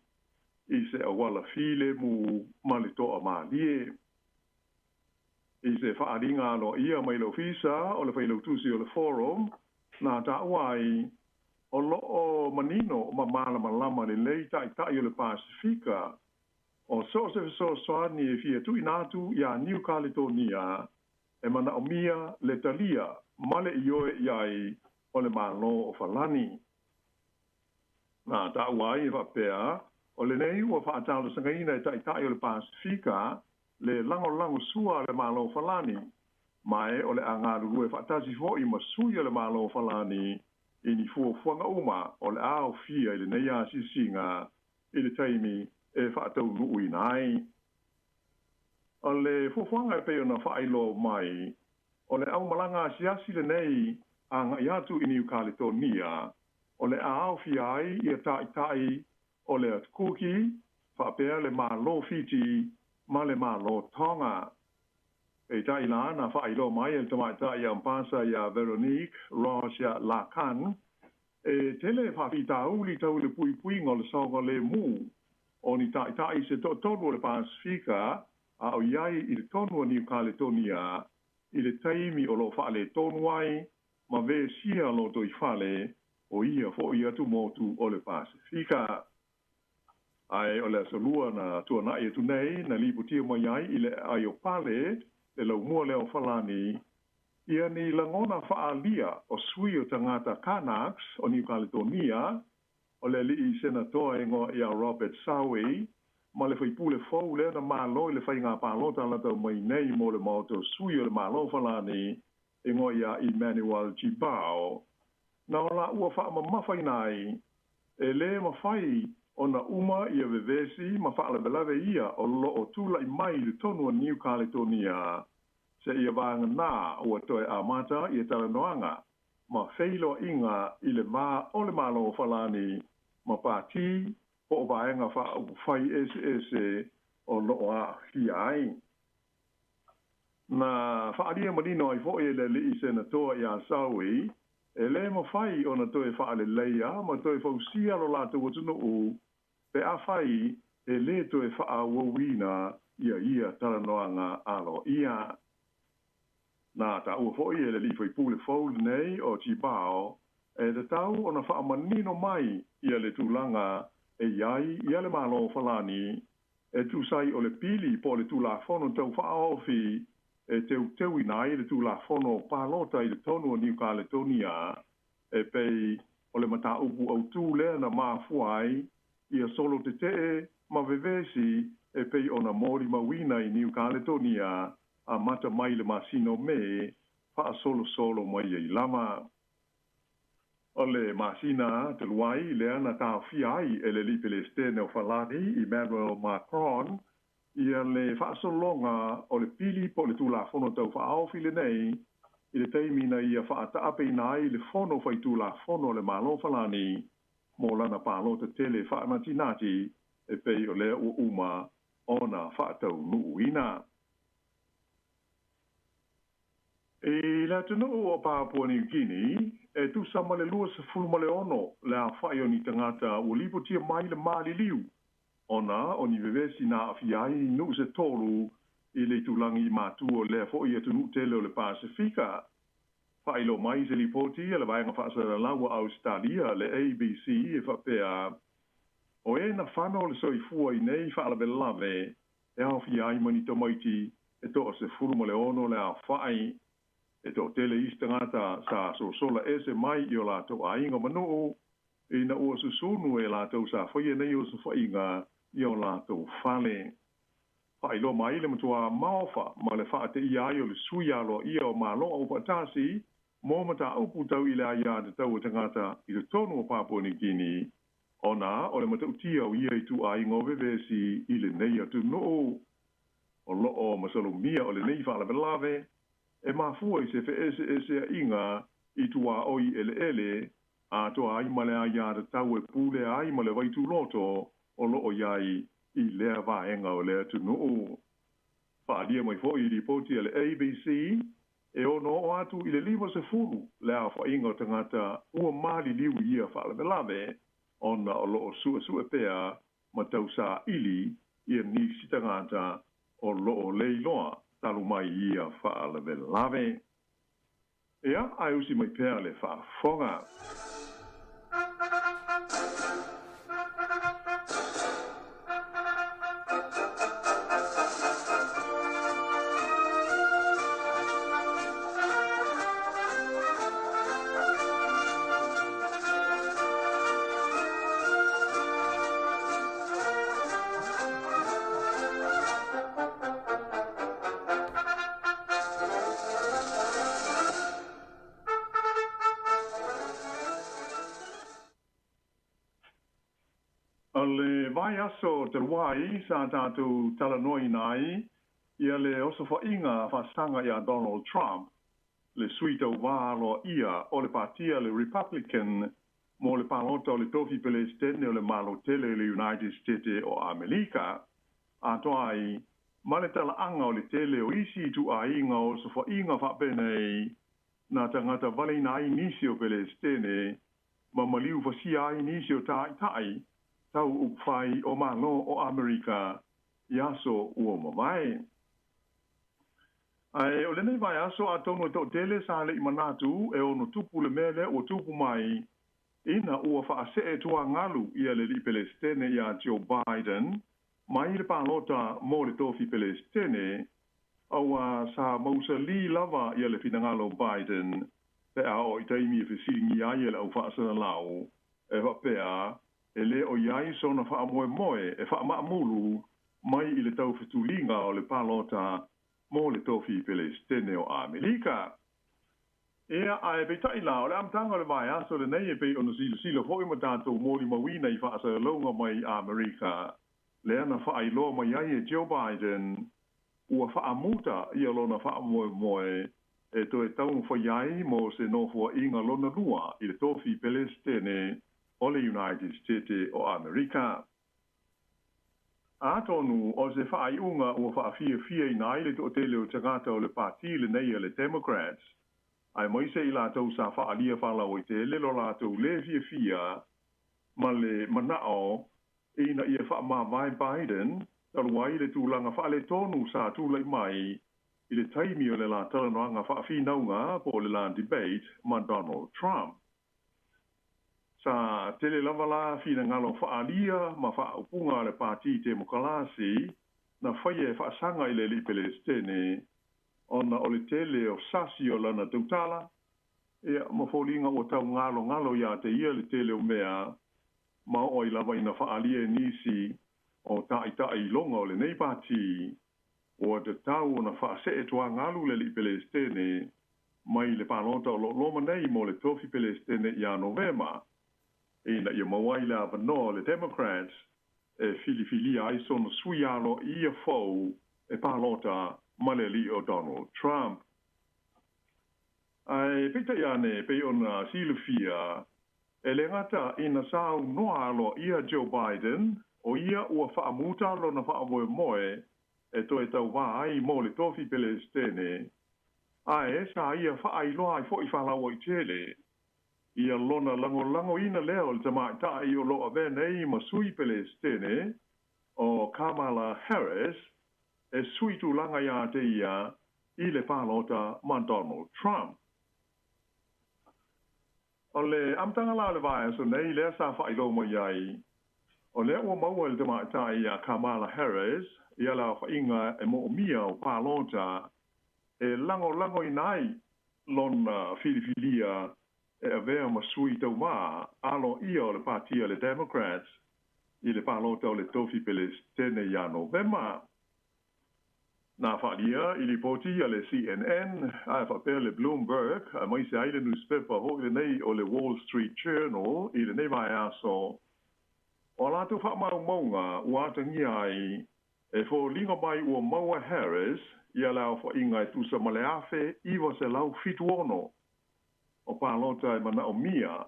i se awala file mu mali toa maalie. I se whaaringa alo ia mai lo fisa o le whailau tusi o le forum, na ta wai o lo o manino ma malama le lei tai o le Pasifika, o so se so soani e fia tu inatu ia New Caledonia, e mana o mia le talia, male ioe iai o le malo o falani. Na ta wai e whapea, o le nei ua whaatalo sangaina e tai o le Pasifika, le lango sua le malo falani, mai o le angaru e whaatasi fo i masui o le malo falani, i ni fuanga uma o le ao fia i le nei a sisinga, i le taimi e whaatau nui nai. O le fuanga e peo na whailo mai, o le au malanga siasi le nei a ngai atu i New Caledonia, o le ao fia ai i a tai o le atkuki, whapea le malo fiti, ma le malo tonga. E tai la na whailo mai e tamaitai ampasa ia Veronique Rosia Lacan, e tele whawhita uli tau le puipuinga le saonga le mu, o ni tai se tonu o le Pasifika, a o iai i le tonu o New Caledonia, i le taimi o lo whaale tonu ai, ma ve sia lo to i whale, o ia fo ia tu motu o le Pasifika. Ai o le asalua na tuana e tu nei, na liputia mai ai i le ai o pale, le lau mua leo falani, ia ni langona whaalia o sui o tangata Kanaks o New Caledonia, o le li senatoa ingo ia Robert Sawi, ma le fai pule fau le na malo le fai ngā pālota la tau mai nei mo le mauto sui o le malo falani e ngoia Emmanuel Chibao. Na ola ua wha mawhai nai e le mawhai o na uma ia vevesi ma wha alabelawe ia o lo o tula I mai le tonu a New Caledonia se ia vanga nā ua toe a mata ia tala noanga ma feilo inga I le mā o le malo falani ma pāti po o vaenga wha whai ese o lo a hi ai. Na wha alia marino I fo e le li senator ia saui e le mo fai o na toe wha ale leia ma toe fausia lo la tu tunu u pe a fai e le toe wha a wawina ia talanoanga alo ia. Na ta ua fo e le li fai pule fau nei o Chibao e te tau o na wha manino mai ia le tūlanga e iai ia le malo falani e tu sai o le pili po le tula fono tau wha ofi e teu inai le tula fono palota I le tonu o New Caledonia e pei o le mata upu au tū lea na mafuai ia solo te ma vevesi e pei o na mori mawina I New Caledonia a mata mai le masino me wha solo mai I lama. O le masina te luai lea na tau fiai e le lipele stene o falani Emmanuel Macron ia le whaasolonga o le pili po le tūla fono tau whaofi le nei I le teimina ia whaataape nai le fono whai tūla fono le malo falani mo lana pālo te tele whaanatinati e pei o lea ua uma o na whaatau nuuina. E la tunu o Papua New Guinea e tu sama le lua se fulma le ono le a whai o ni tangata ua lipo tia mai le mali liu. Ona o ni vevesi na afiai nu se tolu I le tulangi matu o le fo ia tunu tele o le Pasifika. Whailo mai se li poti e le vaenga whaasara lawa Australia le ABC e whapea. O e na whano le soifua I nei whaalabe lave e afiai manito maiti e to se fulma le ono le a whai e to tele istangata sa sola ese mai I o la to ainga manu e na ua susunu e la to sa whaia nei o sa whainga I o la to whale. Whailo mai le matua maofa ma le whaate iai o le suialo ia o malo o patasi mo mata upu tau I le aia te tau tangata I le tonu o Papua New Guinea ona o le matau tia o ia I tu ainga o vevesi I le nei atu no o loo masalumia o le nei whaala velave e mafua I se fe ese inga I tu a oi ele a to ai male aia te tau e pule ai male waitu loto o loo iai I lea vaenga o lea tu nuu. Whaadia mai fo I ripoti le ABC e ono o atu I le lima se furu lea whainga o tangata ua mali liu ia whaalabelave ona o loo sua pea ma tau sa ili ia ni sitangata o loo leiloa talu mai ia whaalabelave. Ea, ai usi mai pea le whaafonga. Le vai aso te wai sa tātou talanoi nai ia le oso whainga whasanga ia Donald Trump le suita wālo ia o le patia le Republican mo le palota o le tofi Palestine o le malo tele le United States o Amerika a toai ma le talaanga o le tele o isi tu a inga o so whainga whapenei na tangata vale nai nisi o Palestine ma maliu wasia ai nisi o tai tau upwhai o malo o Amerika iaso ua mawai. Ai o lenei vai aso a tono to tele sa le imanatu e ono tupu le mele o tupu mai ina ua whaase e tua ngalu ia le li Palestine ia Joe Biden mai le palota mo le tofi Palestine aua sa mausa li lava ia le finangalo Biden pe a o itaimi e fesingi ai le au whaasana lau e wapea e le o iai sona wha moe moe e wha maamulu mai i le tau whetulinga o le palota mo le tofi Palestine o Amerika. Ea a e peitai la o le amtanga o le mai aso le nei e pei ono silo hoi ma tātou mōli mawina i wha asa longa mai Amerika. Le ana wha ailo mai ai e Joe Biden ua wha amuta i alona wha moe moe e to e taun whaiai mo se nofua inga lona lua i le tofi Palestine o le United States o Amerika. A tonu o se whaai unga ua wha fia i nai le to tele o tangata o le pati le nei le Democrats. Ai mai se i lātou sa wha alia whala o i te lelo lātou le fia ma le manao ina ia wha ma vai Biden taluai le tūlanga wha le tonu sa tūlai mai i le taimi o le la talanoanga wha whinaunga po le la debate ma Donald Trump. Sa tele lava la whina ngalo wha alia ma wha upunga le pāti te mokalasi na whaie wha sanga i le li Palestine ona o le tele o sasi o lana tautala e ma fōlinga o tau ngalo ia te ia le tele o mea ma o i lava ina wha alia nisi o tai longa o le nei pāti o te tau na wha se e tua ngalu le li Palestine mai le pālonta o loma nei mo le tofi Palestine i a Novema. E na ia mawai le avano le Democrats e fili ai sono sui alo ia fau e pālonta ma le li o Donald Trump. Ai pita iane pe ona silufia e le ngata ina sau noa alo ia Joe Biden o ia ua whaamuta lo na whaamoe e to e tau wā ai mo le tofi Palestine. Ai sa ia whaailoa ai fo i whalawa i tele. Ia lona lango ina leo le tamaita i o loa venei ma sui Palestine o Kamala Harris e sui tu langa ia te ia i le pālota ma Donald Trump. O le amtanga la le vai so nei le sa whailo mo iai. O le ua maua le tamaita i a Kamala Harris ia la whainga e mo mia o pālota e lango i nai lona filifilia e avea masui tau maa alo ia o le patia le Democrats i le pālota o le tofi Palestine ia Novema. Nā whaalia i li poti a le CNN, a whapea le Bloomberg, a mai se aile newspaper ho i le nei o le Wall Street Journal i le nei mai aso. O lātou whaamau maunga ua atangia ai e fo linga mai ua maua Harris ia lau whainga e tusa maleafe iwa se lau fitu ono. O pālota e mana o mia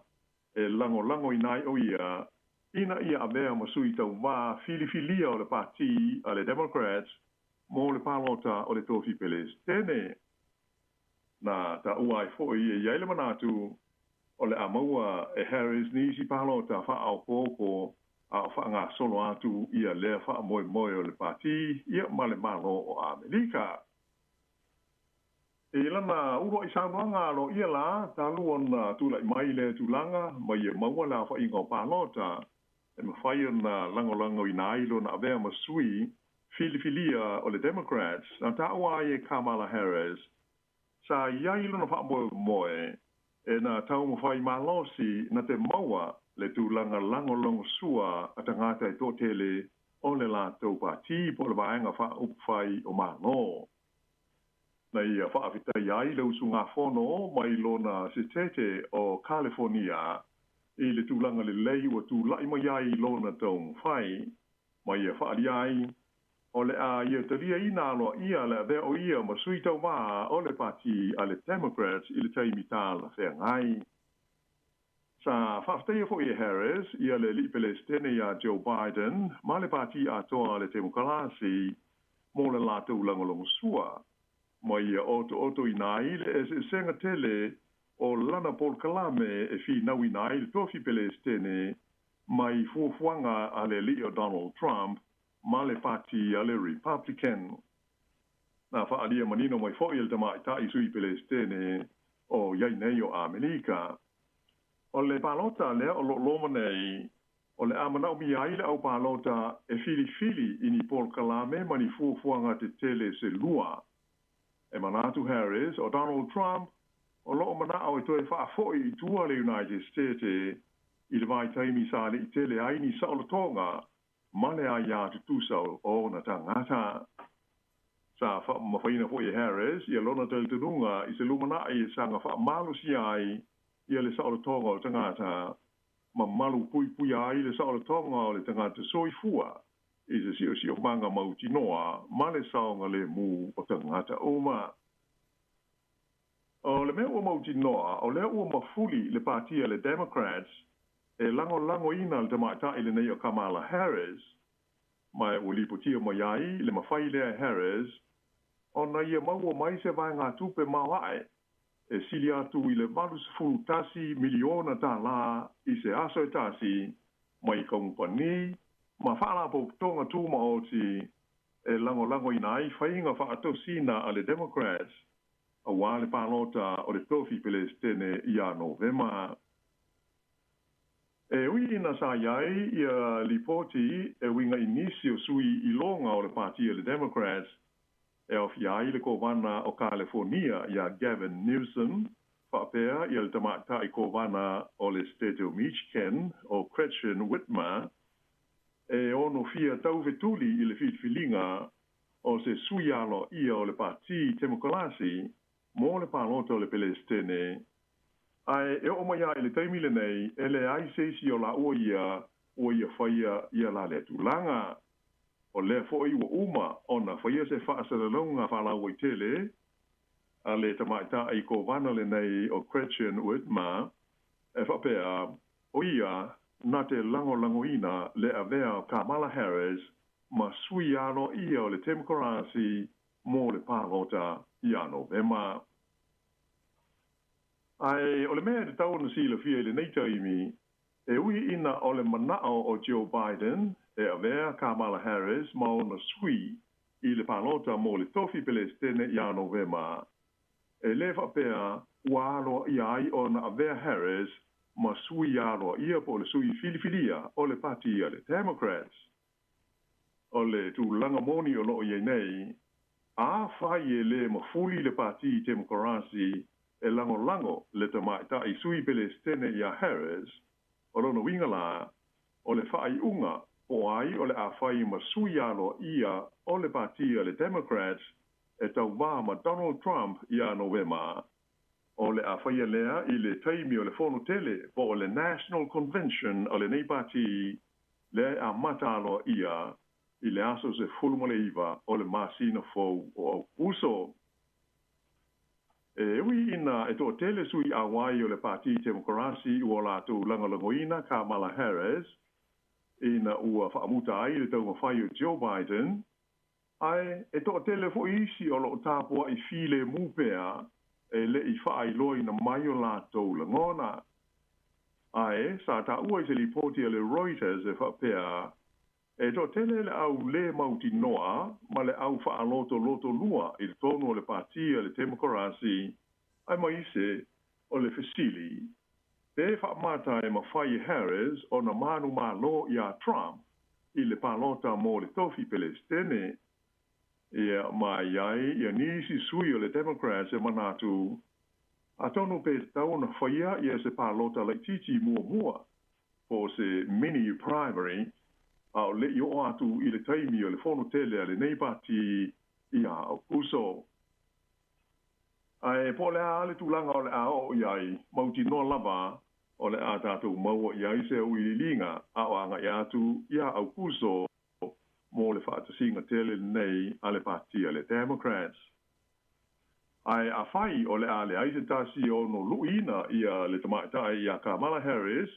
e lango i nai o ia ina ia avea masui tau wā filifilia o le pati a le Democrats mo le pālota o le tofi Palestine. Nā ta ua e fo i e iaile manatu o le amaua e Harris nisi pālota wha au pōko a wha ngā solo atu ia lea wha moe o le pati ia ma le malo o Amerika. E lana uro i Sāmoa lo ia la talu ona tula mai le tulanga mai e maua la fa ingo pālota e mawhai ona lango i nailo na avea masui filifilia o le Democrats na taua e Kamala Harris sa iai lona wha moe e na tau mawhai malosi na te maua le tulanga lango sua a tangata e tōtele o le lātou pāti po le vaenga wha upwhai o malo. Na ia whaafita iai le usu ngā whono mai lona se tete o California i le tūlanga le lei ua tūlai mai iai lona taung whai. Mai ia whaari ai o le a ia taria ina aloa ia le vea o ia ma sui tau maa o le pati a le Democrats i le taimi tāla whea ngai. Sa whaafita ia fo i Harris ia le li Palestine ia Joe Biden ma le pati a toa le temokalasi mo le lātou langolongo sua. Mai ia oto i nai le e senga tele o lana Paul Kalame e fi nau i nai le tofi Palestine mai fuafuanga a le li o Donald Trump ma le pati a le Republican. Nā whaalia manino mai fo i le tamai tai sui Palestine o iai nei o Amerika. O le pālota lea o loma nei o le amanau mi aile au pālota e fili ini Paul Kalame mani fuafuanga te tele se lua. E manatu Harris o Donald Trump o loo manao e toe whaafoi i tua le United States I le vai taimi sa le i tele ai ni sa o tonga, male a ia te tusau o na tangata. Sa wha mawhaina po i Harris, i alona tele te runga, i se lumana i sanga wha malu si ai, i le sa o tonga o tangata, ma malu pui pui ai le sa o tonga o le tangata soifua, i se sio manga mauti noa, male saonga le mu o tangata oma. O le mea ua mauti noa, o lea ua mafuli le partia le Democrats, e lango ina le tamaitai le nei o Kamala Harris, mai ua lipotia mai ai le mawhai lea Harris, o na ia maua mai se vai ngā tupe mawai, e sili atu i le malusfulu tasi miliona tā la i se aso e tasi, mai kompani, ma whaala po tonga tūma o ti, e lango ina ai whainga whaatosina a le Democrats, a wale pālota o le tofi Palestine i a Novema. E ui ina sa iai i a lipoti e winga inisio sui i longa o le partia le Democrats, e ofi ai le kovana o California i a Gavin Newsom, whapea i le tamata i kovana o le State of Michigan o Gretchen Whitmer, e ono fia tauvetuli i le filfilinga o se suialo ia o le parti Temokolasi, mo le palota o le Palestine. Ai e o mai ai le taimile nei, e le ai seisi o la o ia whaia ia la le tulanga. O le foi ua uma ona whaia se whaasalalonga whalau i tele, a le tamaita i ko vana le nei o Gretchen Whitmer, e whapea o ia na te lango ina le avea o Kamala Harris ma sui ano ia o le Temokolasi mo le palota i a Novema. Ai, o le mea te tau na sila fia le neita imi, e ui ina o le manao o Joe Biden, e avea Kamala Harris ma o na sui i le palota mo le tofi Palestine i a Novema. E le whapea walo i ai o na avea Harris ma sui alo ia po le sui filifilia o le pati a le Democrats. O le tu langa moni o loo iei nei, a whai e le mafuli le pati Temokolasi e lango le tamaita i sui Palestine i a Harris, o lono wingala o le whai unga o ai o le a whai ma sui alo ia o le pati a le Democrats e tau wā ma Donald Trump i a Novema. O le a whaia lea i le taimi o le whono tele po o le National Convention o le nei pati le a matalo ia i le aso se fulmole iwa o le masina fau o au uso. E ui ina e to tele sui a wai o le pati Temokolasi ua la tu langoina Kamala Harris, ina ua whaamuta ai le tau mawhai o Joe Biden, ai e to tele fo isi o lo tāpua i file mupea, e le i whaai loi na mai o lātou langona. Ai, sa ta ua i se lipoti le Reuters e whapea, e to tele le au le mauti noa, ma le au whaaloto loto lua i le tono o le partia le Temokolasi, ai mai se o le Fesili. Pe whaamata e mawhai Harris o na manu malo i a Trump i le palota mo le tofi Palestine. Ia mai ai, ia nisi sui o le Democrats e manatu. A tonu pe tau na whaia ia se palota le titi mua po se mini primary, au le i o atu i le taimi o le whono tele a le neipati i a o kuso. Ai po le a le tulanga o le a o iai, mauti no lava o le a tātou maua iai se o i linga a o anga i atu i a au kuso mo le whaatasinga tele nei a le pati a le Democrats. Ai a whai o le a le aise tasi o no luina i a le tamaitai i a Kamala Harris,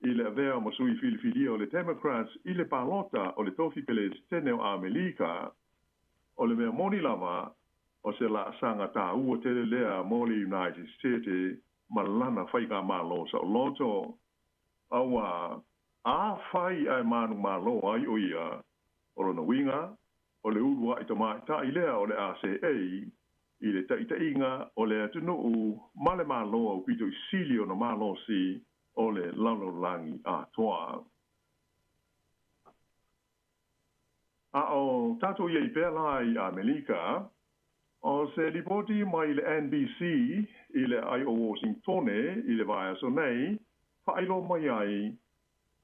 i le avea masui filifilia o le Democrats i le palota o le tofi Palestine o Amerika, o le mea moni lava o se la sanga tā ua tele lea mo le United States ma lana whaika malo sa o loto. Aua, a whai ai manu malo ai o ia, o rona winga, o le urua i tamaitai lea o le ACA, i le taitainga o le atunuu ma le malo au pito i sili o na malo si, o le lalolangi a toa. A o tato iei pēla i Amerika, o se lipoti mai le NBC i le ai o Washingtone i le vai aso nei, whaelo mai ai,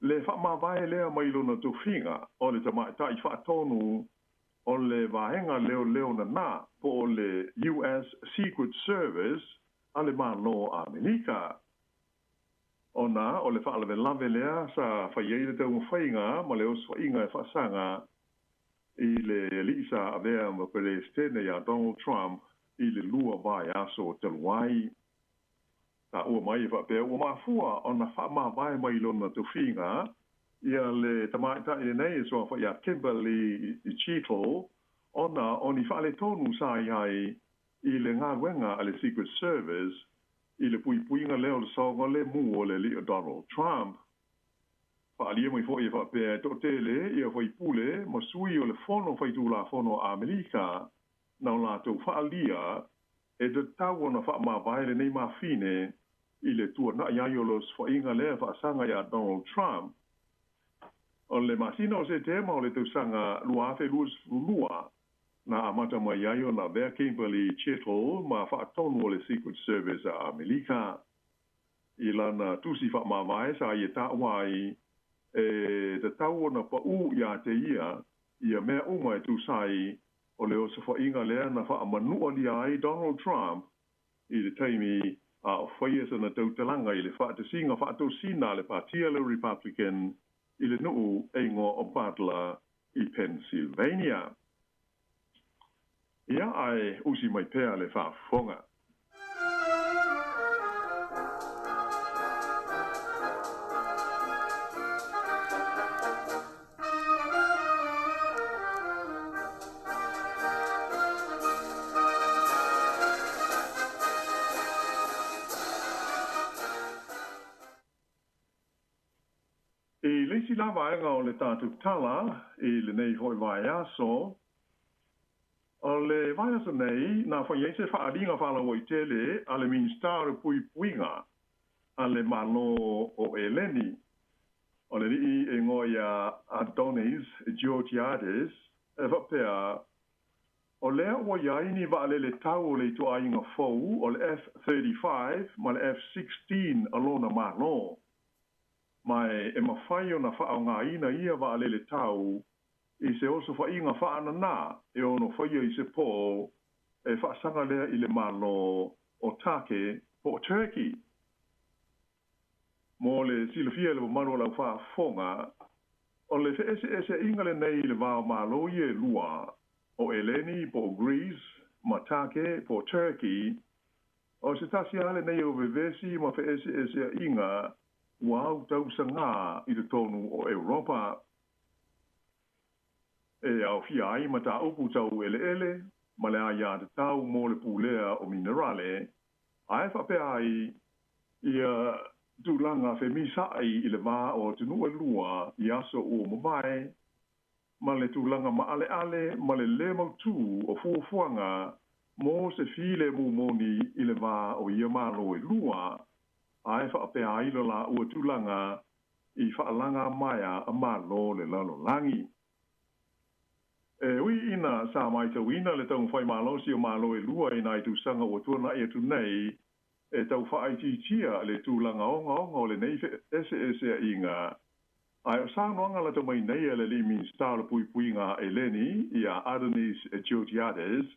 le whamawai lea mai lona tu whinga, o le tamaitai whaatonu, o le vahenga leo na po o le US Secret Service, a le malo a Amerika. Ona, o le whaalawe lave lea sa whaiei te whainga, ma le os whainga e whaasanga, i le lisa avea ma pere stene ya Donald Trump, i le lua vai aso te luai. Ta ua mai whapea, ua mafua, ona whamawai mai lona tu whinga, ia le tamaita i nei so fa ya Kimberly i Cheetle ona oni fa le tonu sai ai i le nga wenga ale Secret Service i le puinga leo le so le mu o le Donald Trump fa ali mo fo i fa pe to tele i fo i pule mo sui o le fono fa i tu la fono America na la to fa alia e de tau na fa ma vai le nei ma fine i le tu na ya yo los fo inga le fa sanga ya Donald Trump o le masina o se tema o le tausanga lua fe lua na amata mai aio na Bea Kimberly Cheetle ma whaatonu o le Secret Service a Amerika. I lana tusi whaamawai sa i e tāwai e te tau na pa u ia te ia mea umai tu sai o le osa whainga lea na whaamanua li ai Donald Trump i le taimi a whaia sa na tautalanga i le whaatasinga whaatosina le Partia le Republican i le nuu eingo o Butler i Pennsylvania. Ia ai usi mai pēr le whaafonga. E leisi lava ainga o le tātou tala, e le nei hoi vai aso. O le vai aso nei, nā whaiese whaaringa whalawa i tele, a le ministāre pui puinga, a le malo o Eleni. O le rii e ngoia Adonis Georgiades, e whapea, o lea ua iaini wa ale le tau o le tu ainga fau, o le F-35, ma le F-16 alona malo. Mai e mawhai o na wha o ngā ina ia wa alele tau, i se oso wha inga wha ana nā, e ono whaia i se pō, e wha sanga lea i le malo o take po Turkey. Mō le silafia le maro lau wha fonga, o le fe ese inga le nei le wā malo i e lua, o Eleni po Greece, ma take po Turkey, o se tasi ale nei o vevesi ma fe ese inga, Wau tau sanga i le tonu o Europa. E au fia ai ma ta upu tau ele, ma le aia te tau mo le pulea o minerale, ai whape ai i tūlanga whemisa ai i le wā o tunua lua i aso o mawai, ma le tūlanga ma ale, ma le le mautu o fuafuanga, mo se file mu moni i le wā o ia malo e lua, ai whaapea ailo la ua tūlanga i whaalanga maia a malo le lalo langi. E ui ina sa mai tau ina le tau whai malo si o malo e lua ina i tūsanga o tuana e tu nei e tau whaaitia le tūlanga onga o le nei ese inga. Ai o sānoanga la tau mai nei le li min stāra pui ngā Eleni i a Adonis Georgiades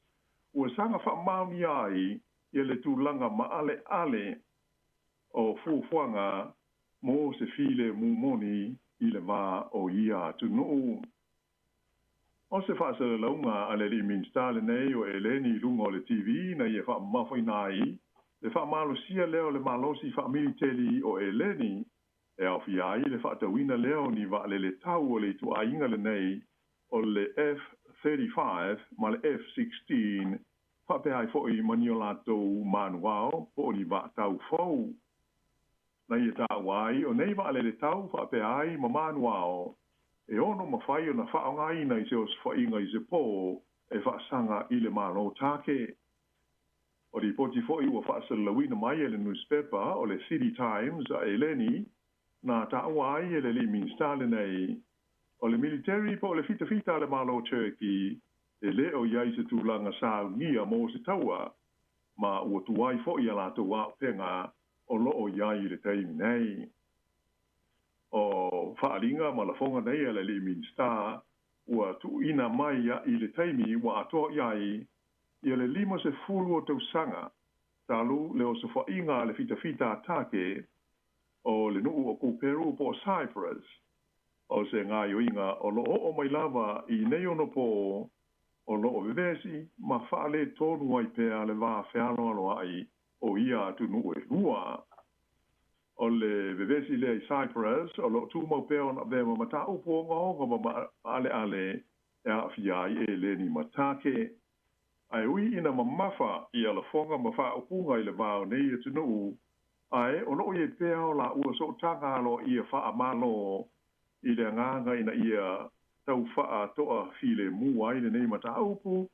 ua sanga whaamauni ai i le tūlanga ma ale o fuafuanga mo se file mumoni i le wā o ia tunu. O se whaasara launga a le li minstale nei o Eleni lunga o le TV na i e wha mawhai nai, le wha malosia leo le malosi wha militeli o Eleni, e au fiai le wha tawina leo ni wa le tau o le tu a inga le nei o le F-35 ma le F-16, wha pe hai fo i manio latou manuao po ni wa tau fau. Na i tā wai, o nei wa le tau whape ai ma manuao, e ono ma whai o na whaonga ina i se os whainga i se pō, e whaasanga i le mano take. O di poti fwoi ua whaasalawina mai e le newspaper o le City Times a Eleni, na tā wai e le li minstale nei, o le military po le fita le malo Turkey, e le o iai se tūlanga sāu ngia mō se taua, ma ua tuai fwoi a la tuwa penga, o loo iai le teimi nei. o whaaringa ma la fonga nei ala le minsta ua tu ina mai ia i le taimi ua atoa iai ia le 50 o tausanga talu le o se whainga le fita atake o le nuu o Kuperu po Cyprus o se ngā yoinga o lo o mai lava i nei ono po o lo o vevesi ma whaale tonu ai pēa le wā wheano alo ai o ia tu nuu e lua o le vevesi le Cyprus o lo tu mau pēa ona vema mata upo ngā ma ale e a fiai e le ni matake ai ui ina mamafa i ala fonga ma wha upunga i le vāo nei e tu nuu ai o lo i pēa o la ua so tanga alo i a wha amalo i le nganga ina ia tau wha toa file mua i le nei mata upu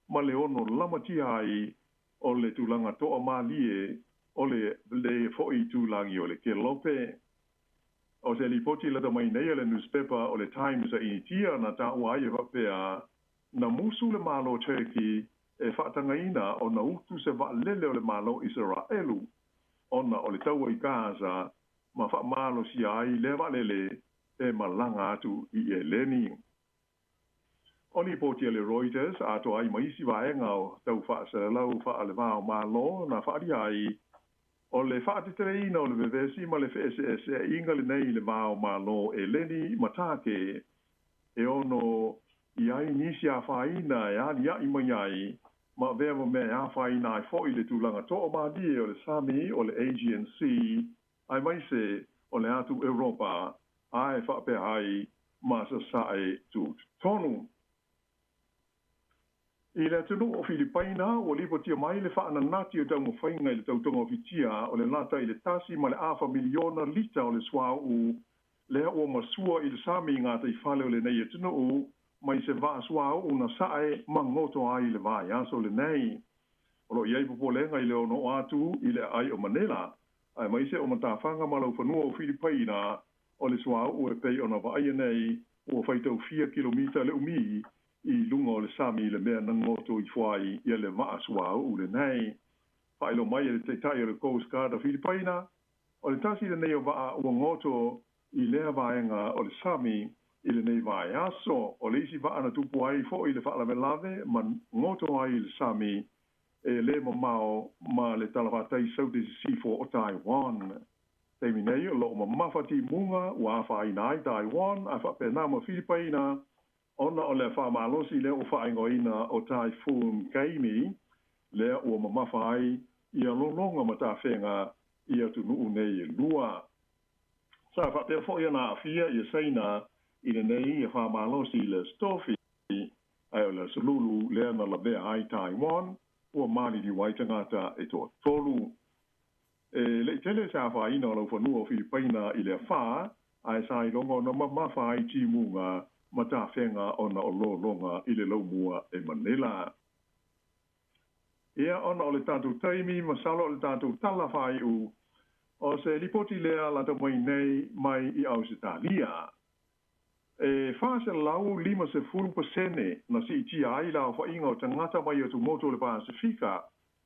ma le ono lamatia ai o le tulanga toa malie o le foi tulangi o le ke lope. O se li poti la mai nei le newspaper o le Times a initia na ta ua ia wapea na musu le malo Turkey e whaatanga ina o na utu se wa lele o le malo Israelu ona o le taua i Gaza ma wha malo si ai le wa lele e malanga atu i e leni. Oni poti le Reuters ato ai maisi vaenga o tau wha se lau wha le vao malo na wha ai o le whaatitereina o le vevesi ma le FSS e inga le nei le vao malo e leni matake e ono i ai nisi a whaina e ali ai mai ai ma vewa me a whaina ai fo i le tūlanga to o maadie o le Sami o le Aegean Sea ai mai se o le atu Europa ai whape ai ma sa sae tūt tonu. I le tunu o Filipaina, o lipo tia mai le whaana nati o tau mo whainga i le tautonga o fitia o le nata i le tasi ma le afa miliona lita o le swa u le o masua i le sami ngata i whale o le nei e tunu u mai se vaa swa u na sae ma ngoto ai le vai aso le nei. O lo iai popo lenga i le ono atu i le ai o Manila, ai mai se o matawhanga malau whanua o Filipaina o le swa u e pei o na vai nei o whaitau 4 kilomita le umi i lunga o le sami le mea nangoto i whai i le maa sua u le nei. Whailo mai le teitai o le Coast Guard o Filipaina, o le tasi le nei o waa ua ngoto i lea vaenga o le sami i le nei vae aso, o le isi waa na tupu ai fo i le wha lave lave, ma ngoto ai le sami e le mamao ma le talawatai saute sifo o Taiwan. Teimi nei o lo ma mawhati munga ua awha ai Taiwan, a wha penama Filipaina, ona o le whaamalosi le o whaingoina o Typhoon Kaimi, le o mamafa ai i a lolonga matawhenga i atu nuu nei e lua. Sa whapea fo na awhia i a seina i le nei i a whaamalosi le Stofi, ai o le Salulu le ana la vea ai Taiwan, o mani di waitangata e toa tolu. Le tele sa whaina o lau whanua o Filipaina i le wha, ai sa i longa na mamafa ai timunga mata whenga ona o lo longa i le laumua e Manila. Ia ona o le tātou taimi, masalo o le tātou tala whai u, o se lipoti lea lata mai nei mai i Ausitalia. E whaase lau 50% na si iti ai la whainga o tangata mai o tu moto le Pasifika,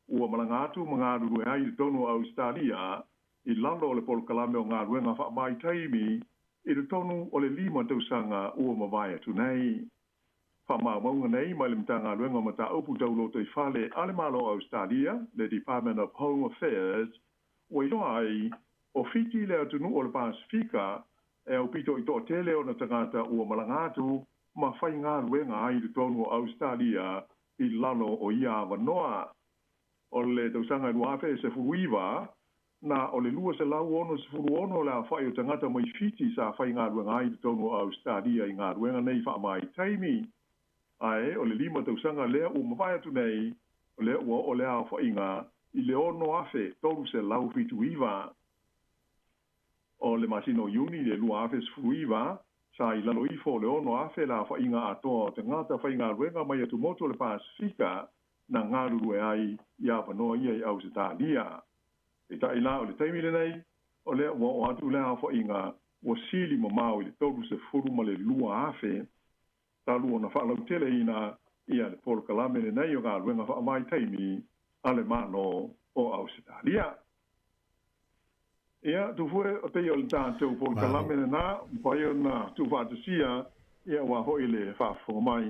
ua malangatu mga ruru ai le tono Ausitalia, i lando o le polkalame o ngā ruenga wha mai taimi, i le tonu o le 5 tausanga ua mawai atu nei. Whamaunga nei mai le mtanga luenga mata upu tauloto i whale ale malo Australia, le Department of Home Affairs, ua iloa ai o fiti le atunu o le Pasifika e au pito i toa tele o na tangata ua malangatu ma whai ngā luenga ai le tonu o Australia i lalo o ia wanoa. O le tausanga nuafe se furuiwa, na o le lua se lau ono se furu ono la whai o tangata mai fiti sa whai ngā ruenga ai te tono a Australia i ngā ruenga nei wha mai taimi. Ae, o le 5 tausanga lea u mawai atu nei, o lea ua o lea whai ngā i le ono afe tolu se lau fitu iwa. O le masino uni le lua afe se furu iwa, sa i lalo ifo le ono afe la whai ngā atoa o tangata whai ngā ruenga mai atu moto le Pasifika na ngā rurue ai i a wanoa ia i Australia. E ta ila o le taimile nei, o lea ua o atu lea fo inga ua sili ma mau i le tolu se furu ma le lua afe, talu o na whaalau tele ina ia le polo kalame le nei o ngā ruenga wha mai taimi ale mano o Australia. Ia, tu fue o te o le tātou po kalame na, pai o na tu whātusia, ia wa hoi le whāwhonga mai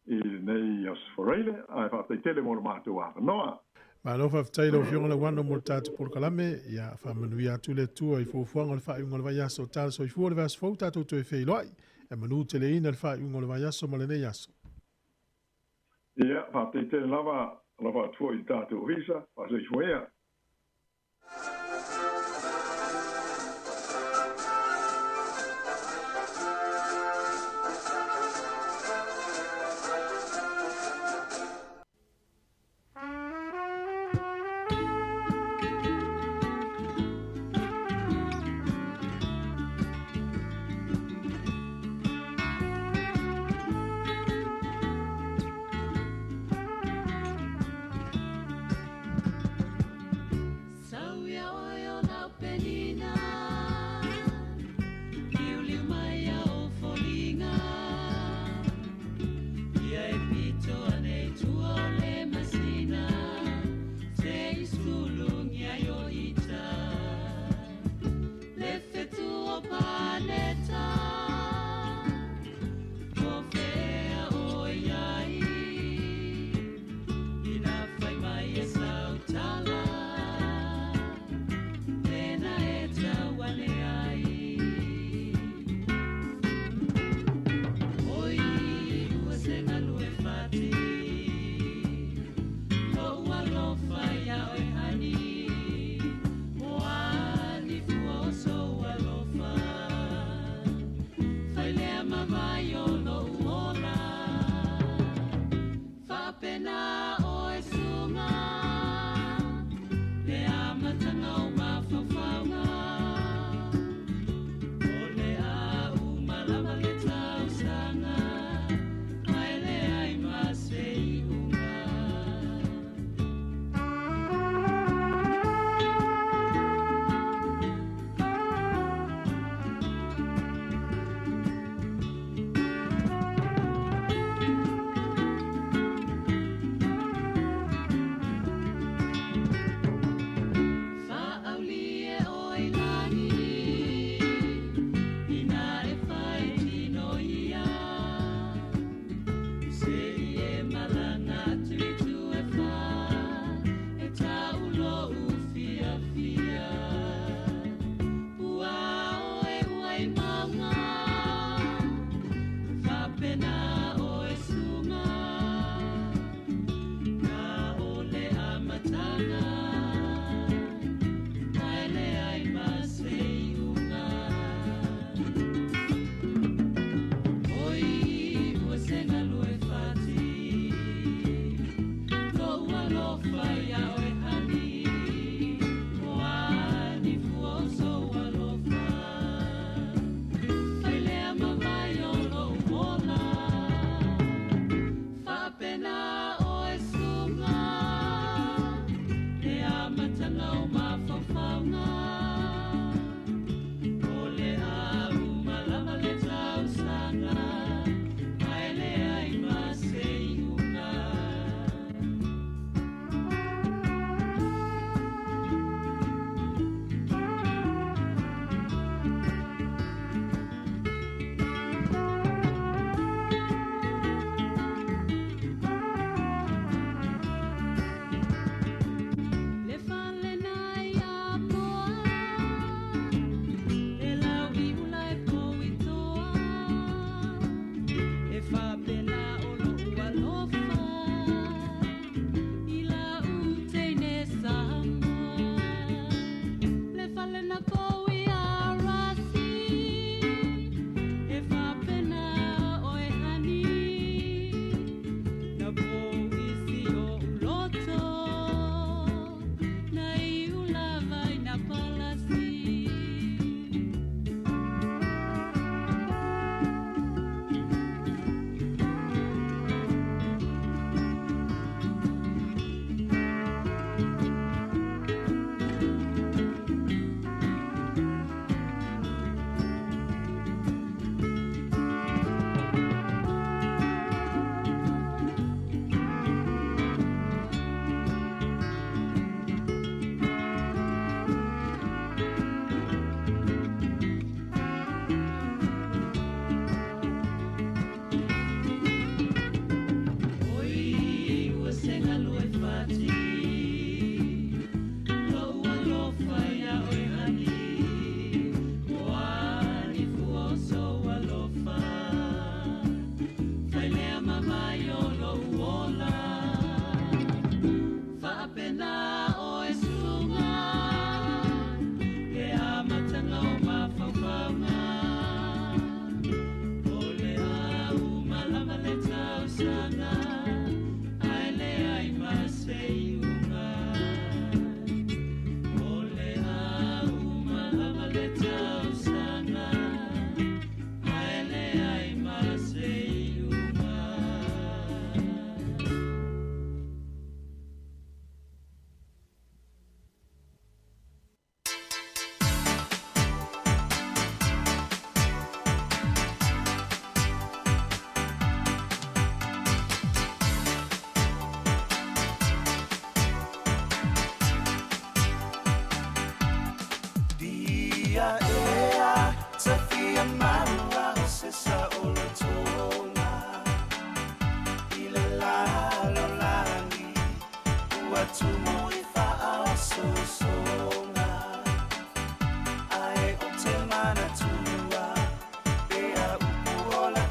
i nei as foreile, ai whātai tele mo le mātou a noa. Ma lo fa tailo fionga le wano mo tatu por kalame ya fa manuia tu le tua I fofuanga le fa unga le vayaso tal so I fu le vas fo tatu tu e fei loi e manu te le ina le fa unga le vayaso mo le ne yaso. Ia, whātai tele lava tua I tātou visa, whātai fuea.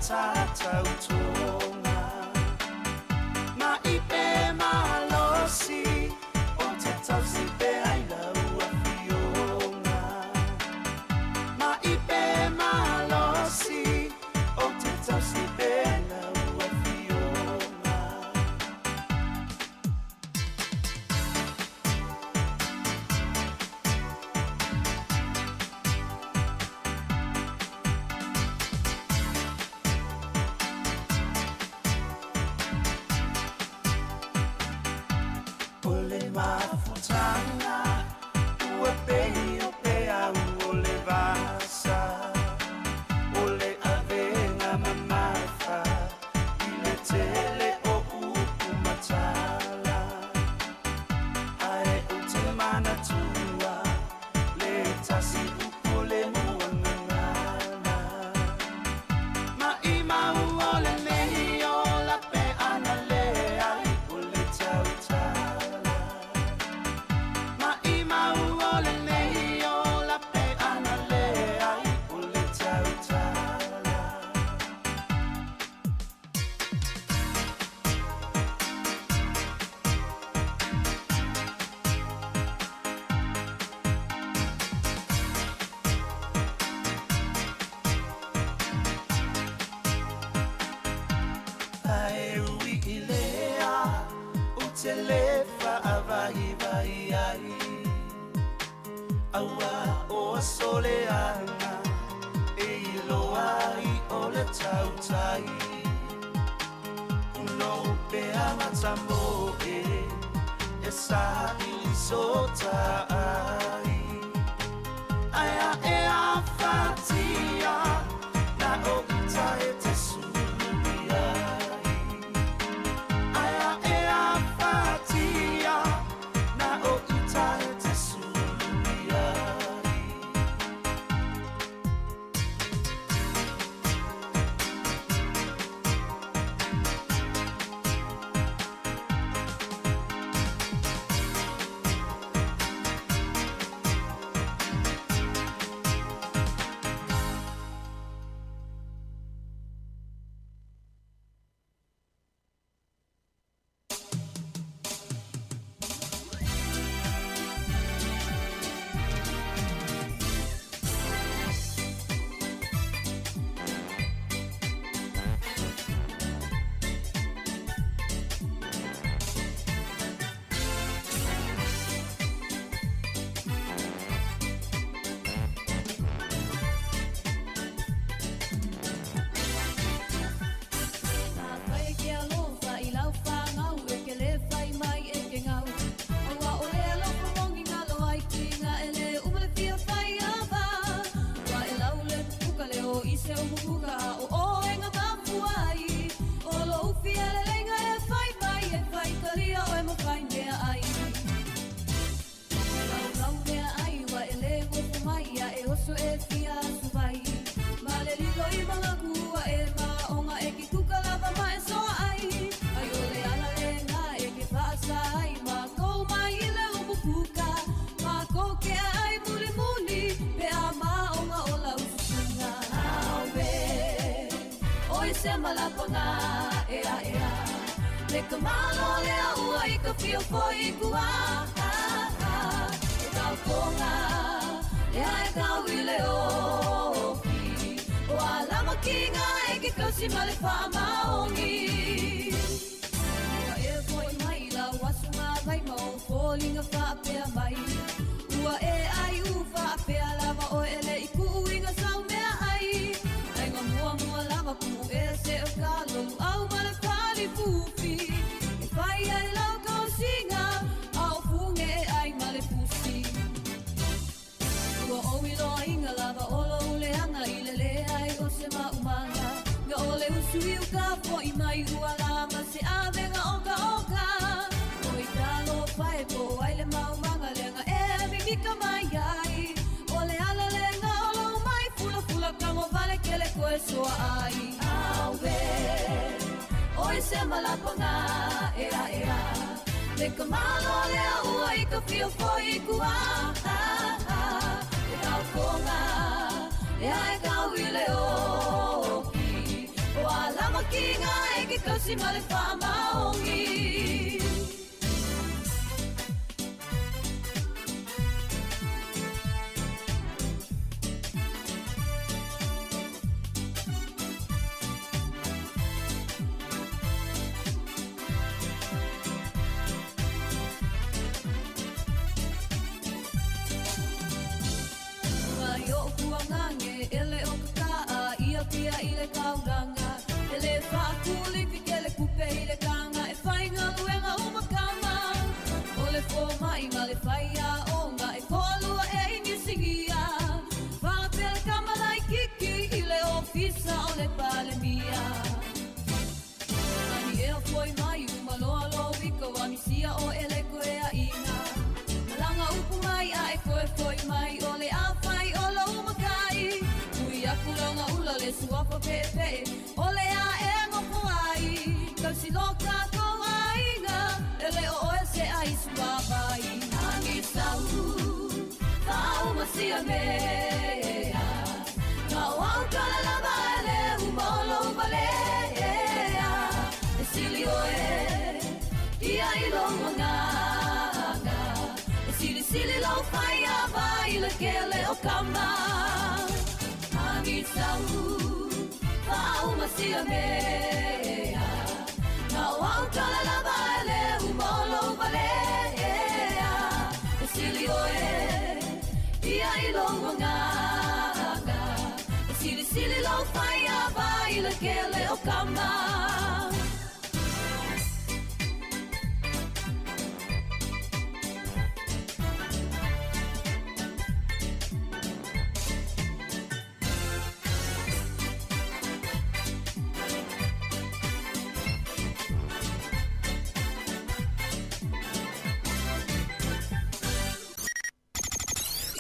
tātou tōnga. Ma I pe malosi, o te tausi pe ai lau a fionga. Ma I pe malosi, o te tausi pe lau a fionga. Ole mafutanga, ua pei o pe au ole vasa. Ole avenga mamafa, ile tele o upu matala. Ae o te mana tua, le tasi upu le muangana. Ma I mau ole nehi o la pe ana le ai ole tautala. Ma I mau ole nehi o la pe ana le ai ole tautala. Ae ui I lea, o te lefa a vai vai ai. Aua o a soleanga, e I loa I o le tautai. Uno pe a matamo e sa I sota ai. Aia e a fatia, na o ita e te suri ai. Aia e a fatia, na o ita e te suri ai. Se malapona ea ea le kamalo le ua I ka fio foi kua e tau konga le ai kau I le oki o alama kinga e ke kasi male wha maongi ua e foi mai la wasunga vai mau fōlinga wha pea mai ua e ai u wha pea lava o ele I kuinga sau mea ai ainga mua mua lava ku e se o kalo au male pali fufi e whai ai lau kau singa au funge e ai male pusi ua owi loa inga lava olo uleanga I le ai o se maumanga ga ole usui u ka po I mai ua lama se avenga oka oka o I talo whae po ai le maumanga lenga e mimika mai ai ole ala lenga olo mai fula fula kamo vale ke le koe soa ai awe oi se malapanga ea ea le kamalo le ua I ka fio foi kua e tau konga e ai kau I le oki o kasi male whamaongi. Suapa pepe, ole a e ngopo ai, kasi loka ko ainga, ele o se ai suabai. Hangi sau, tau masia mea, na wau kala la vale, umolo valea, e silio ia ilo manganga, e sili lo faya vai le kele o kama. Hangi sau, tau masia mea, na wau kala la vale, umolo valea, e silio ia ilo manganga, e sili lo faya vai le kele o kama.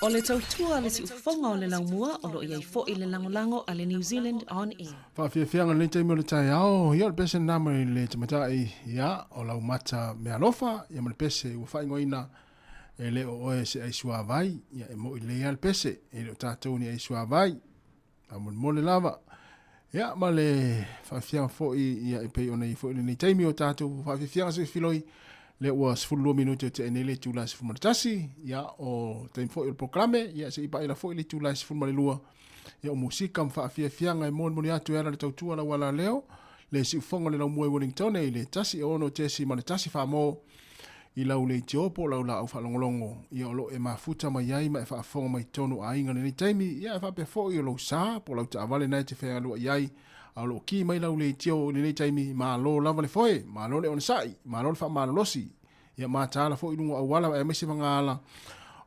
O le tautua le si ufonga o le laumua o lo iai fo i le langolango a le New Zealand On Air. Whawhiawhianga le teimi o le tai ao, ia le pese nama i le tamatai ia o lau mata mea lofa, ia ma le pese ua whaingoina e le o oe se ai sua vai, ia e mo i le ia le pese, e le o tātou ni ai sua vai, a mo le lava. Ia ma le whawhianga fo ia e pei o nei fo i le nei teimi o tātou, whawhiawhianga se filoi, le ua 10 minuto te enele tula se fumaratasi, ia o teim fo i le programe, ia se ipa ila fo i le tula se fumarelua, ia o musika mwhawhiawhianga e moni atu era le tautua la wala leo, le si ufonga le lau mua i Wellington e le tasi e ono te si ma le tasi whamo, i lau le tiopo lau la au whalongolongo, ia o lo e mafuta mai iai ma e whaafonga mai tonu a inga le teimi, ia e whape fo i o lau saa, po lau ta avale nai te whea lua iai, a lo ki mai lau le tio le nei taimi ma lo lava le foe, ma lo le onsai, ma lo le wha ma losi, ia ma tāla fo i lungo au wala e mese mga ala,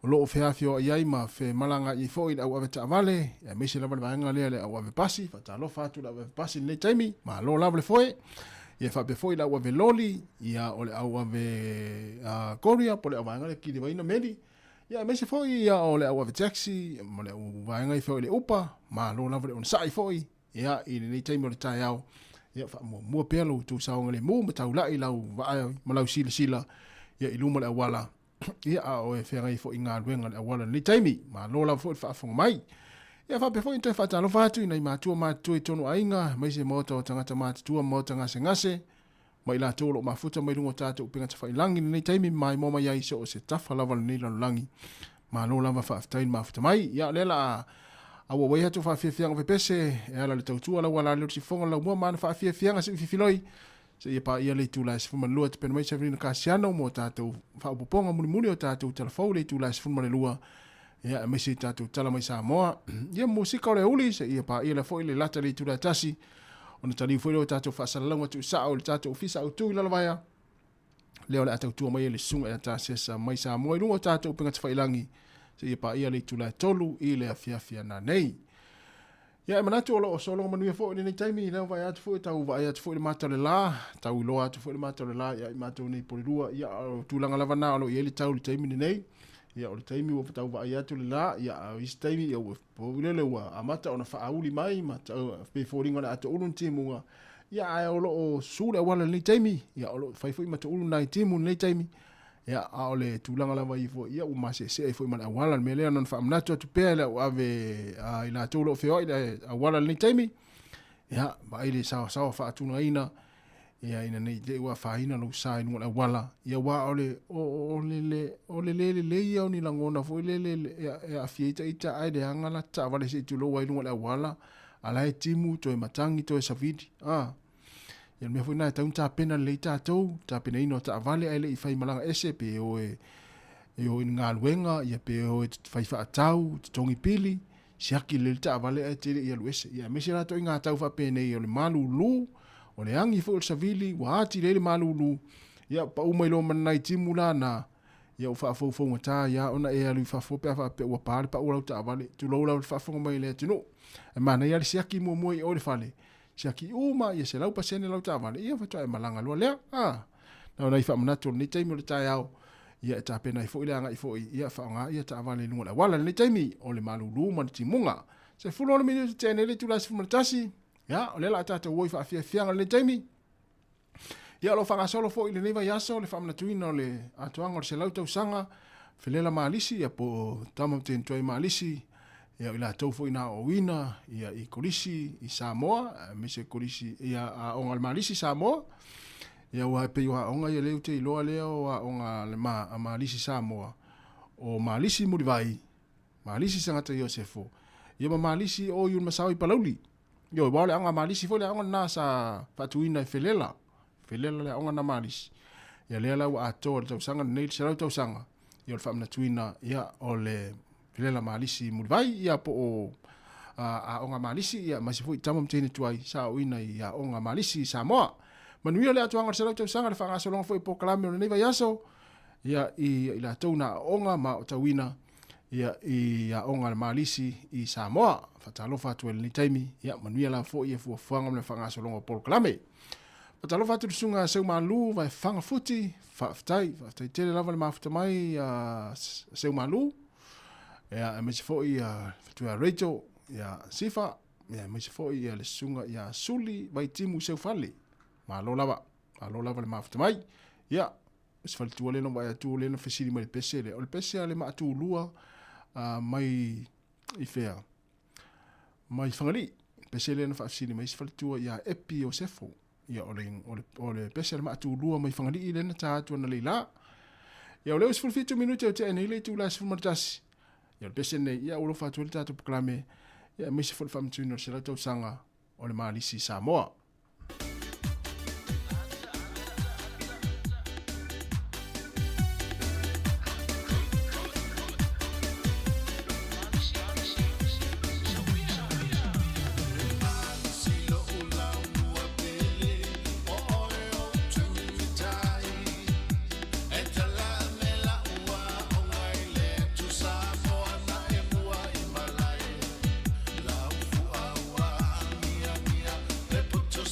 o lo o whea fio iai ma whe malanga i fo i au ave ta avale, e mese lava le vaenga lea le au ave pasi, fa tā lo fatu le ave pasi le nei taimi, ma lo lava le foe, ia whape fo i lau ave loli, ia o le au ave korea, po le au vaenga le ki le vaina meri, ia mese fo i ia o le au ave taxi, mo le au vaenga i fo i le upa, ma lo lava le onsai fo i, ia i le nei taimi o le tai au, ia wha mua pelo tu saonga le mu, ma tau lai lau vaai, ma lau sila, ia i luma le awala, ia a o e whenga i fo i ngā ruenga le awala nei taimi, ma lo lau fo i whaafonga mai. Ia whape fo i te whaatalo whātu, i nei mātua mātua i tonu ainga, mai se mota o tangata mātua mota ngase ngase, mai la tōlo mafuta mai lungo tātou pinga te whailangi nei taimi, mai moma iai so o se tafa lava nei langi, ma lo lava whaafitain mafuta mai, ia lela a wa wai hatu whawhiawhianga whepese, e ala le tautua la wala leo si whonga la mua mana whawhiawhianga se whiwhiloi, se ia pa ia le tūlai se whuma lua te pena mai se whirina kāsiano mo tātou whaupoponga muni o tātou telefau le tūlai se whuma le lua, ia e mesi tātou tala mai Sāmoa, ia musika o le uli, se ia pa ia le fo i le lata le tūlai tasi, o na taliu fwere o tātou whaasalalanga tu sa o le tātou ofisa au tū i lalavaya, leo le atau tua mai le sunga e tāsesa mai Sāmoa i lungo tātou pinga te whailangi, se ia pa ia le tūlai tolu i le awhiawhia na nei. Ia e manatu o lo o solonga manuia fo i nei taimi, leo vai atu fo i tau vai atu fo i le mātau le la, tau i loa atu fo i le mātau le la, ia i mātau nei porirua, ia o tūlanga lava nā o lo i ele tau le taimi nei, ia o le taimi o tau vai atu le la, ia o isi taimi, ia o povilele ua amata o na whaauli mai, ma tau pe fōringa na atu ulun timunga, ia e o lo o sūle awala nei taimi, ia o lo whaifo i mata ulun nai timu nei taimi, ia a o le tūlanga lava i fo, ia o mase se e fo i mana awala, me lea non whaamnatu atu pēr le o ave i la tūlo o whioi le awala nei taimi, ia ma ele sawa whaatuna ina, ia ina nei te ua whaina lo sa inu la wala ia wa ole le ia ni langona fo le a fieta ita ai de anga la ta vale se tu lo wa inu la wala ala e timu to e matangi to e savidi ia me fo na ta unta pena le ta to ta pena ino ta vale ai le i fai malanga ese pe o e o ngā luenga ia pe o e fai fa tau tongi pili siaki le ta vale ai te ia luese ia me se to ngā tau fa pena i o le malu lu o le angi fo savili wa ati le malulu ia pa umai lo manai timula na ia o fa fo ngata ia ona e alu fa fo pe fa pe wa pa pa o ta vale tu lo la fa fo mai le tino e mana ia siaki mo mo o le fale siaki uma ia se lau pa sene lo ta vale ia fa ta malanga lo le na ona fa manato ni taimi le ta yao ia ta pena fo ile anga fo ia fa nga ia ta vale lu la wala ni taimi o le malulu man timunga se fulo le minuto tenele tu la sfumatasi ya ole la tata woi fa fia le taimi ya lo fa solo fo ile neva ya so le fa na tuino le atuanga se lauta usanga felela malisi ya po tamo ten toi malisi ya ila to fo ina o wina ya i kolisi i Sāmoa me se kolisi ya onga malisi Sāmoa ya wa pe wa onga ye le te lo le o onga le malisi Sāmoa o malisi mo vai malisi sangata Yosefo ya malisi o yun masawi palauli yo wale anga malisi fo le anga na sa fatuina felela le anga na malisi ya le la wa to to sanga nei se to sanga yo fa na tuina ya ole felela malisi mulvai ya po o anga malisi ya masifo tamo mtene tuai sa uina ya anga malisi Samoa manuia le atu anga se to sanga le fa so long fo po kalame nei va yaso ya i la tona onga ma o tawina ia onga malisi i Samoa fatalo fatu el taimi ia manuia la fo ia fo fanga me fanga so longo por klame fatalo fatu sunga seu malu vai fanga futi fatai tele lava le mafuta mai seu malu ia me se fo ia fatu a Rachel ia sifa ia me se fo ia le sunga ia suli vai timu seu fale malo lava le mafuta mai ia se fale tu le no vai tu le no fesili mai pesele o le pesele le ma tu lua mai i fea mai fangali pesele na fasini mai sfaltua ya epi o sefo ya ole pesele ma tu lua mai fangali ile na tatu na leila ya ole usful fitu minuto te ene ile tu la sful martas ya pesele ya ulo fatu tatu proclame ya mai sful fam tu no sela to sanga ole malisi Samoa Put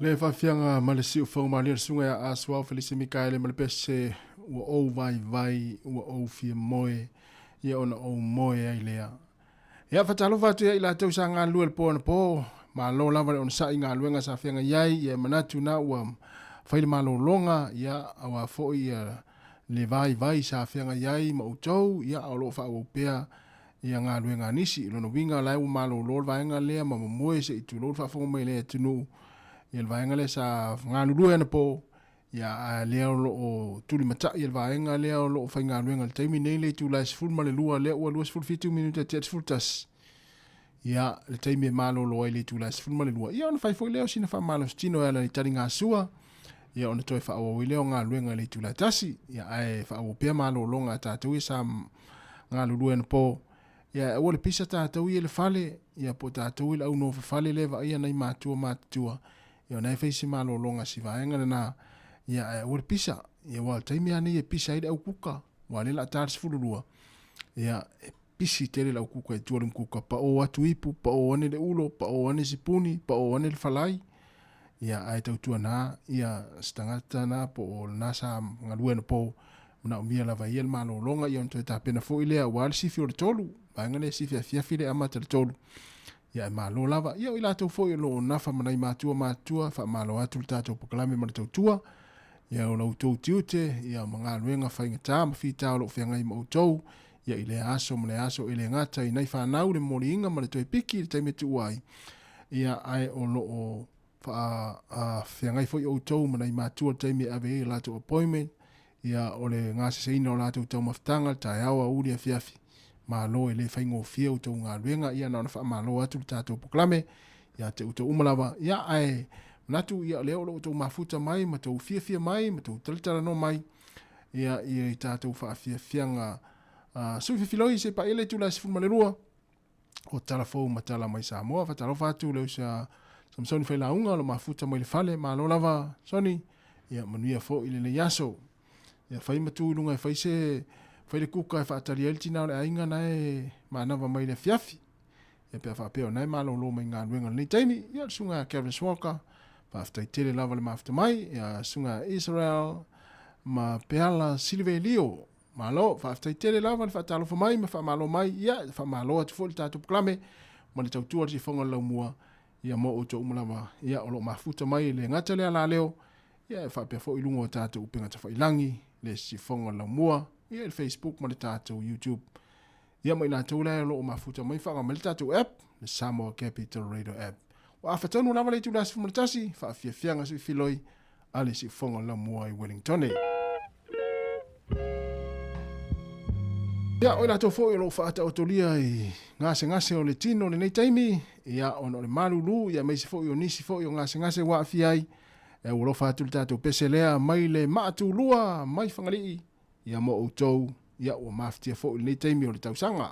Le whawhianga ma le siu whau ma lea sunga a aswau Felisi Mikaele ma le pese ua ou vai ua ou fia moe ia ona ou moe ai lea. Ia whatalo whatu ia ila tau sa ngā lua le po na po ma lo lava le ona sa i ngā luenga sa whianga iai ia manatu na ua whaile ma lo longa ia awa fo ia le vai sa whianga iai ma utou ia au lo wha pea ia ngā luenga nisi lono winga lai u ma lo lo vaenga lea ma moe se i tu lo wha mai lea tunu il vaenga le sa ngā lulua na po ia lea lo o tuli mata il vaenga lea lo o whainga luenga le taimi nei le tu lai sifur ma le lua lea ua lua sifur fitu minuta te sifur tas ia le taimi malo lo ai le tu lai sifur ma le lua ia ona whaifoi leo sina wha malo stino ala ni tari ngā sua ia ona toi wha awa leo ngā luenga le tu lai tasi ia ai wha awa pia malo lo ngā tātou i sa ngā lulua na po ia ua le pisa tātou i le fale ia po tātou i le au no fale lewa ia nei mātua ia nei feisi malo longa si vaenga na ia ua pisa ia wa taimi ani e pisa i au kuka wa le la tar sfululua ia pisi tele la kuka e tuarum kuka pa o atu ipu pa o ane le ulo pa o ane sipuni pa o ane le falai ia ai tau tuana ia stangata na po o nasa ngalue na po na umia la vai el malo longa ia onto ta pena fo ile wa si fi o tolu vaenga le si fi le amata le tolu Ia e malo lava. Ia o ilatou fo i lo nafa manai matua. Fa malo atu le tātou pokalame mana tautua. Ia o lau tau tiute. Ia mga luenga whainga tā. Mawhita o lo whiangai mautou. Ia i le aso i le ngata i nei whanau le mori inga mana toi piki le taime tu uai. Ia ai o lo o whiangai fo i o tau manai matua le taime ave i lato appointment. Ia o le ngase seina o lato tau maftanga tai awa uri a fiafi. Malo e le whaingo fia o tau ngā luenga. Ia na wha malo atu le tātou poklame. Ia te uta umalawa. Ia ai natu ia leo lo tau mafuta mai. Ma tau fia mai. Ma tau talitara no mai. Ia i tātou wha fianga. Sufi filoi se pa ele tu la sifu malelua. O talafou ma tala mai Sāmoa. Fa talofa atu leo sa samsoni whaila unga. Lo mafuta mai le fale. Ma lo lava soni. Ia manuia fo ile le yaso. Ia whai matu ilunga e whai se... Whai le kuka e whaatari eltina o le ainga na e maanawa mai le fiafi. Ia pia whapeo nai malolo mai ngā nuenga nei taimi. Ia sunga Kevin Walker. Whaftai tele lava le mafta mai. Ia sunga Israel. Ma peala Silve Leo. Malo. Whaftai tele lava le whaatalofa mai. Ma whamalo mai. Ia whamalo atu fo le tātou proklame. Ma le tautua si whonga lau mua. Ia mo o to umalawa. Ia o lo mafuta mai le ngata lea la leo. Ia whapea fo ilunga o tātou upenga ta whailangi. Le si whonga lau mua. Ia le Facebook ma le tātou YouTube. Ia mai nā taulai lo o mafuta mai whanga ma le tātou app, le Samoa Capital Radio app. O awhatonu lava le tūlasi fumaratasi, whaafiafianga sui filoi, ale si whonga la mua i Wellington. Ia oi nā tau fo i lo whaata o tolia i ngase o le tino le nei taimi, ia ono le malulu, ia mai si fo i o nisi fo i o ngase wa afiai, e ulo whaatu le tātou peselea mai le maatu lua, mai whangalii, ia mo outou, ia ua maftia fo i nei taimi o le tausanga.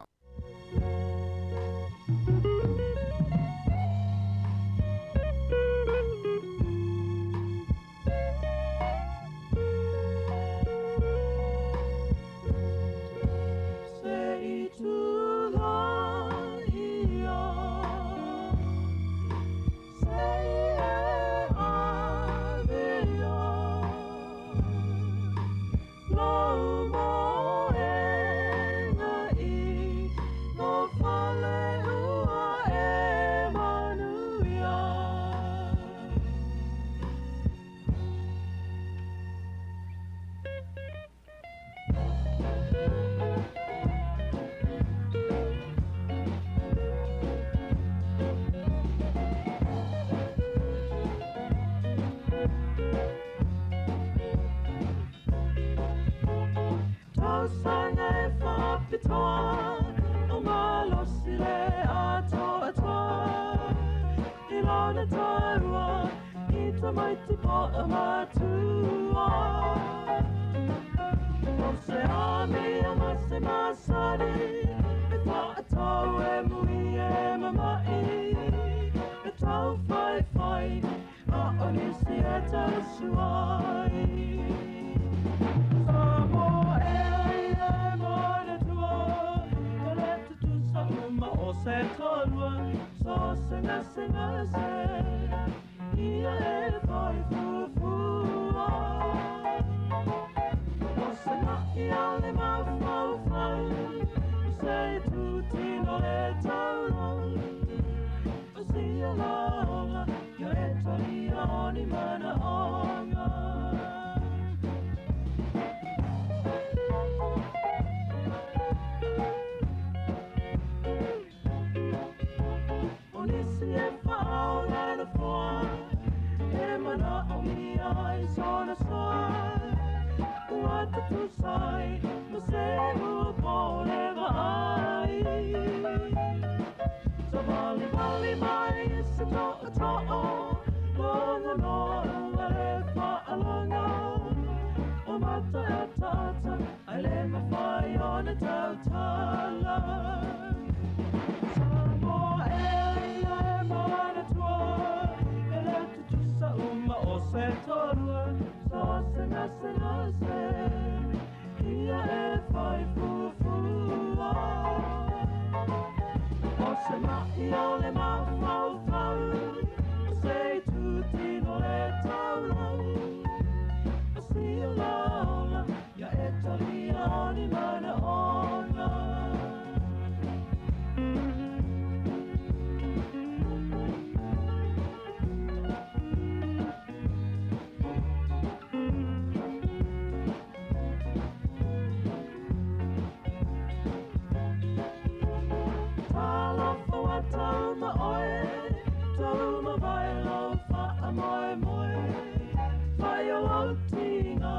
tinga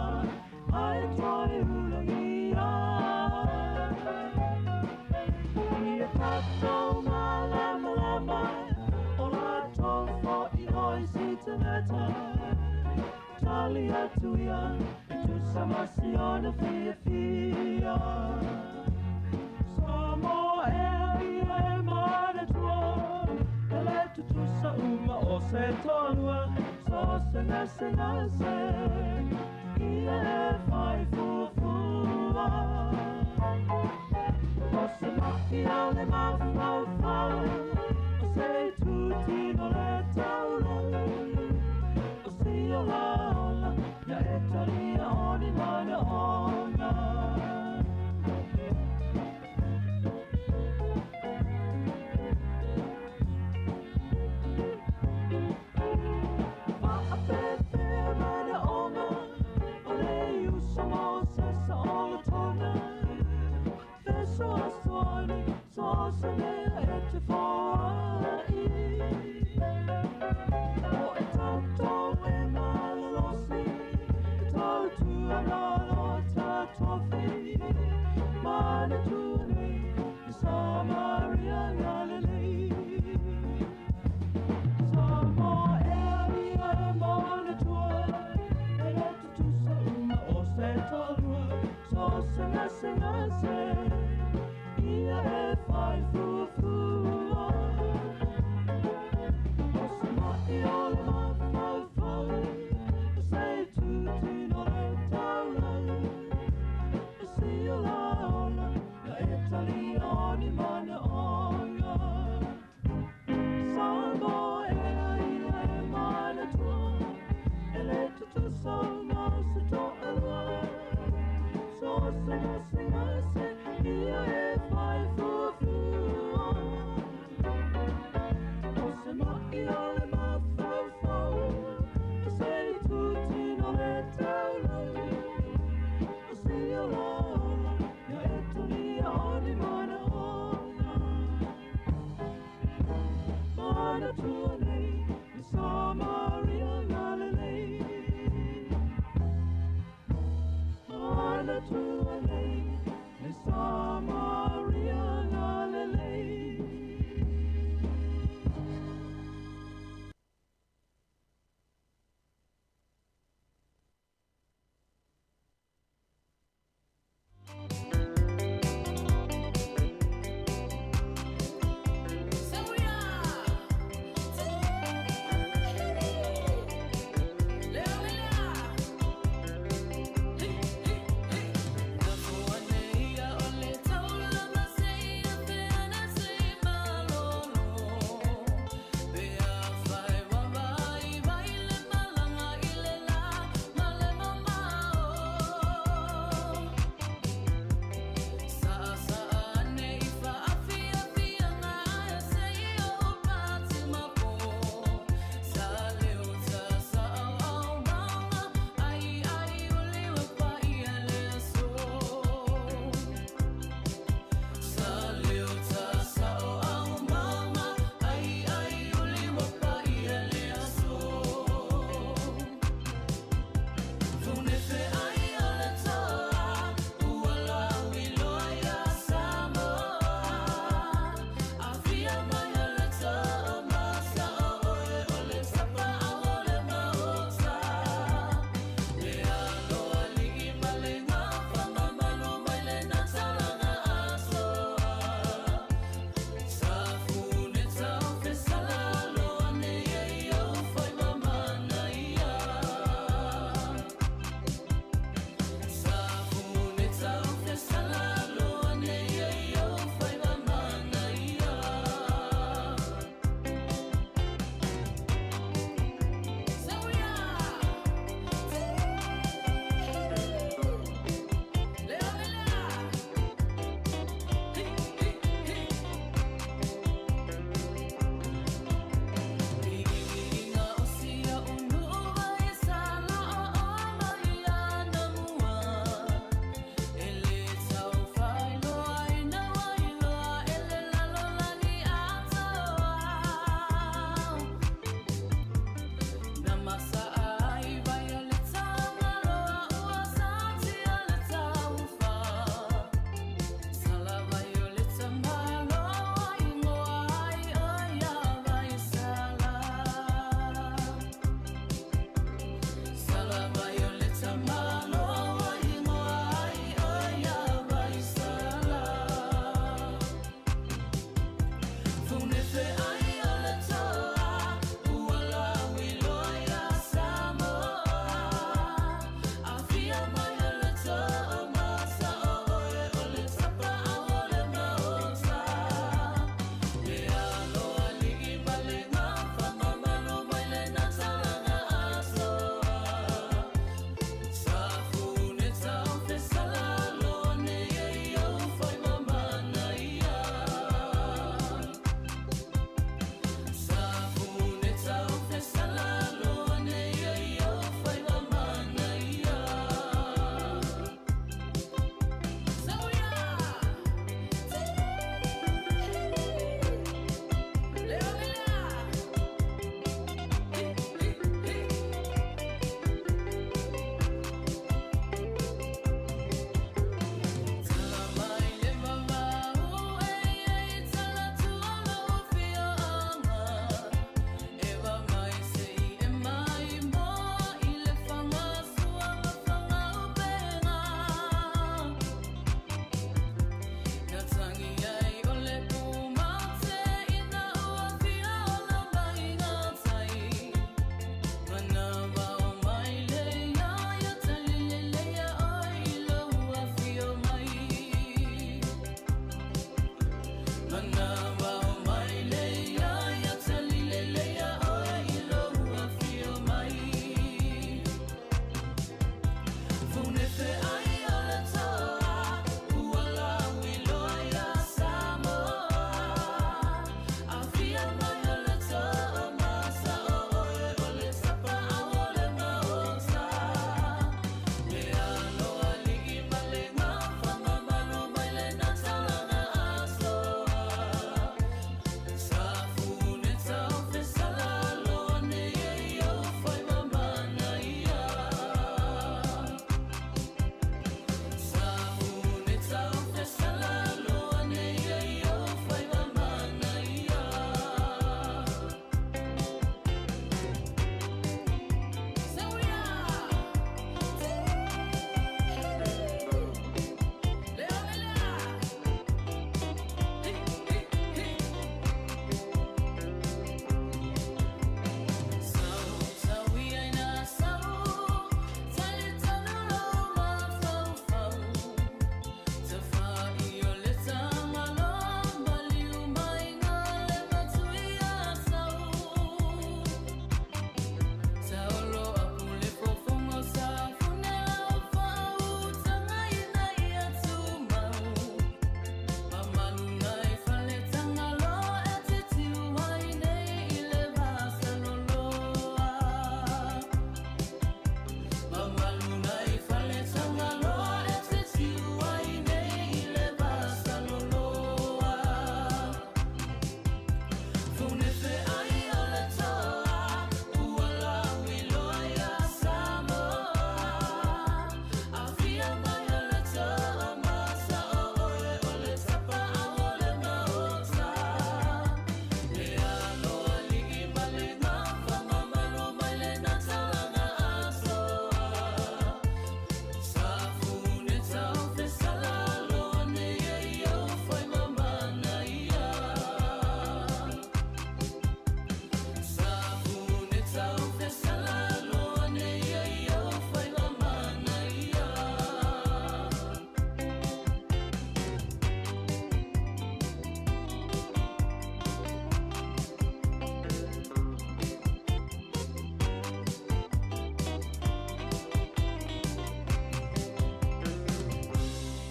ai toi ulangia ia tātou malama lama o la tofo I hoi si tangata tali atu ia tu samasi ona fia fia Sāmoa ia mana tua ele tu sa uma o se tonua so se ia fai fufua o se maki au le mafau fau o se tuti no le taula o si o la ola ia e talia oni mana ona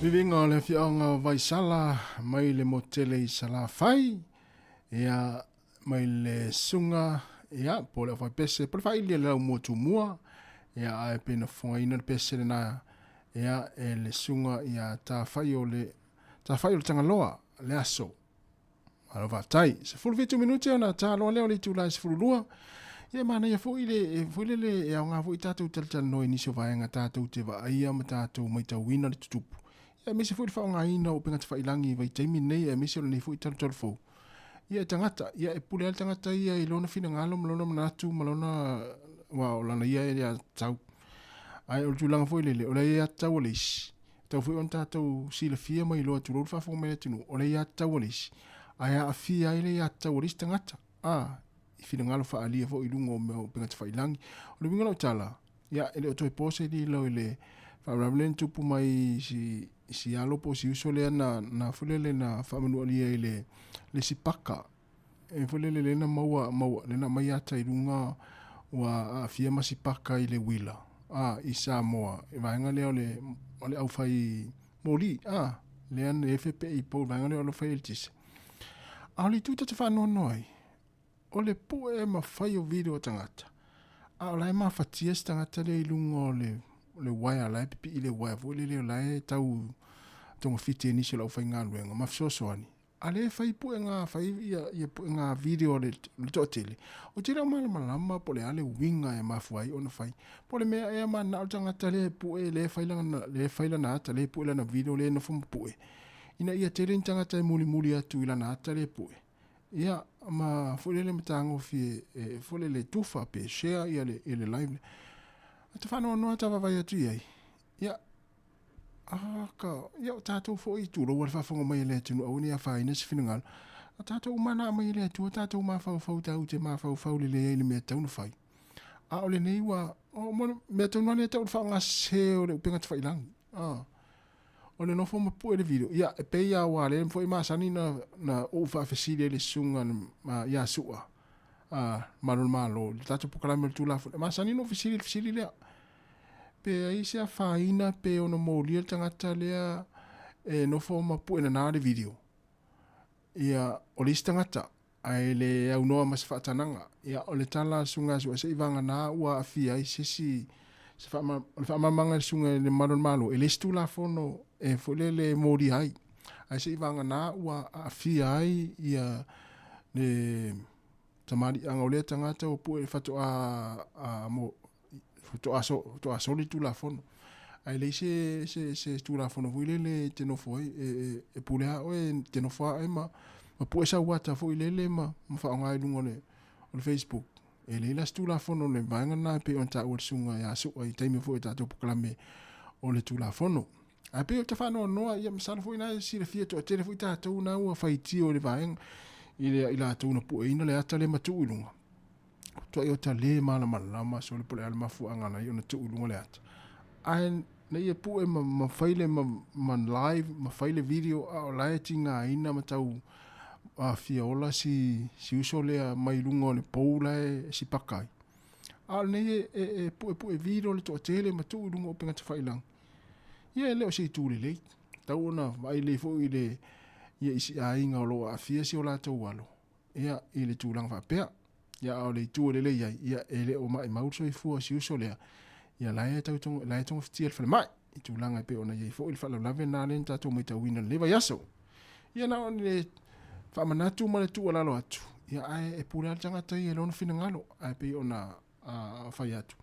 Vivinga o le fianga vaisala mai le motele I sala fai ia mai le sunga ia po le fai pese po le fai le lau motu mua ia ai pena fonga ina le pese na ia e le sunga ia ta fai o le tangaloa le aso alo vatai se fulu 20 minuti ona ta lo le tula se fulu lua ia mana ia fo ile le ia nga fo tatu tel no inisio vaenga tatu te va ia ma tatu mai ta wina le tutupu ia misi fo fa nga ina o penga te failangi vai taimi nei ia misi o nei fo tatu fo ia tangata ia e pule al tangata ia I lona fina ngalo malona manatu malona wa o lana ia tau ai o tulanga fo ile o le ia tau leis tau fo on tatu sila fia mai lo tu fa fo mai tinu o le ia tau leis ai a fia ile ia tau leis tangata fina ngalo fa alia fo ilungo me o penga te failangi o le winga no tala ia ele o toi pose di lo ile fa ramlen tupu mai si alo po si uso le na fulele na fa manu alia ile le sipaka e fulele le na maua le na mai ata ilunga wa fia masipaka ile wila I Sāmoa e vaenga le ole au fai moli le an FP I po vaenga le ole fai eltis ali tuta te fa no noi o le pu e ma fai o video tangata o lai ma fatia tangata le ilungo le waya lai pipi I le waya vo le lai tau tonga fiti ni se lau fai ngā luenga ma fisosoani ale fai pu e ngā fai ia pu e ngā video le totele o tira malama po le ale winga e mafuai ona fai po le mea e ma na tangata le pu e le fai lana ata le pu e lana video le no fumu pu e ina ia tere tangata e muli atu I lana ata le pu e ia ma fulele mtango fi fulele tufa pe share ia le live ata fano no ata vai atu ia ia ka ia tato fo I tu lo wa fa fonga mai le tunu au ni a fa ina se fingal tato mana mai le tu tato ma fa ta u te ma fa le me tau fai a ole nei wa o mo me tau le tau fa nga se o le penga te fai lang o le no fo pu le video ia e pe ia wa le fo ma sani na o fa fesile le sunga ma ia sua malo tato pukala me tu la ma sani no fesile le pe ai se fa ina pe ono mo li tangata le e no fo pu na le video ia o le tangata ai le au no mas fa tananga ia o le tala sunga se ivanga na wa afia I se fa manga sunga le malo ele stula fono e folele mori ai se ivanga na wa afia ai ia le tamari anga ole tangata o pu e fato mo to aso li tula fono ai le se tula fono le teno foi e pulea o teno fa ai ma pu esa wata foi le ma fa nga lungo le Facebook e le la tula fono le vanga na pe on ta o sunga ya so ai taimi foi ta to proclame o le tula fono a pe o te fa no ia msala foi na si le fia to te foi ta to na o fai ti o le vanga ila to no pu ina le ata le matu lunga to o ta le malama so le pole alma fu anga na yo na tu lunga le ata ai na ia pu e ma faile ma live ma faile video a la tinga ina matau a fiola si uso le mai lunga le poula si pakai a ne pu e video le to tele matu lunga o penga te failang ia le o si tu le tau na vai le fo ile ia isi a inga o lo a fia si o la tau walo ia ile tu lang fa pea ia o le tu le ia ele o mai mauso I fu si uso le ia lai tong fitiel fa mai I tu langa pe ona ia fo il fa la lave na len tatu mai ta wina leva yaso ia na on le fa manatu ma le tu ala lo atu ia ai e pura tanga tai e lona fina ngalo ai pe ona fa yatu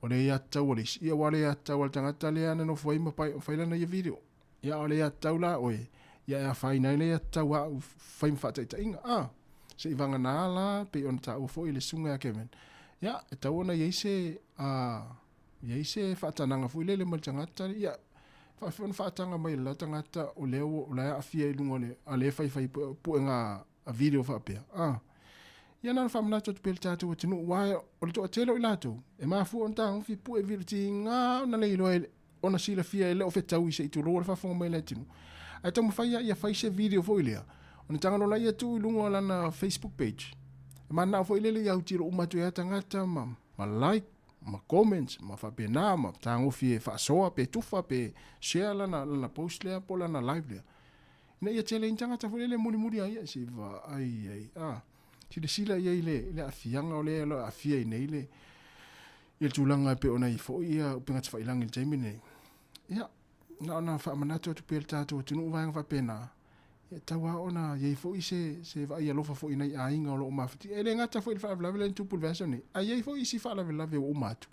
o le ia tawalis ia wale ia tawal tanga tale ana no foi ma pai fa na ia video ia o le ia taula oi ia fa ina le ia tawa fa fa ta inga se ivanga na la pe on ta o foi le sunga kemen ia tawona ia se fa tananga foi le mal tanga tale ia fa tanga mai la tanga ta o le la afia I lungo le ale fa pu nga a video fa pe ia na fa mna to pel tatu o tinu wa o to telo ilato e ma fu on ta fi pu e virtinga na le lo ona sila fia le o fe tau se tu ro fa fo mai le tinu ai to mo fa ia fa se video fo ile ona tanga no la ia tu lungo la na Facebook page e ma na fo ile le ia tiro uma to ia tanga ta ma like ma comments, ma whapena, ma tangofi e whaasoa, pe tufa, pe share lana post lea, po lana live lea. Ina ia tele intanga tafulele muri ai, si va, ai, si le sila ia le afianga o le afia i nei le, ia tulanga pe ona i fo ia, upenga te whailangi le taimine. Ia, na whaamanato tu pel tātou, tunu uvanga whapena. Ia taua ona, iei fo i se va ia lofa fo i nei a inga o lo umawhiti. E le ngata fo i whaavlawele ni tupul vesa ni. A iei fo i si whaavlawele o umatu.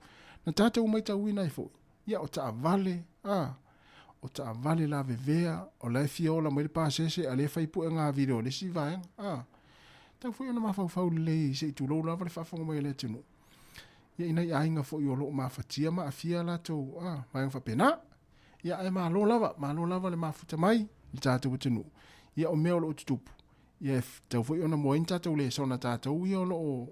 Na tātou umaita uina i fo. Ia o ta vale, o ta vale la vevea, o lai fiola mo i le pāsese, a le whaipu e ngā video, le si vaenga. Tau fo i ona mawhau le se i tūlou lava le whafonga mai le tunu. Ia ina i a inga fo i o lo umawhitia ma a fia la tau, vaenga whapena. Ia e malo lava le mafuta mai, i tātou tunu. Ia o mea o lo tutupu. Ia tau fo i ona moa in tātou le sona tātou, ia o lo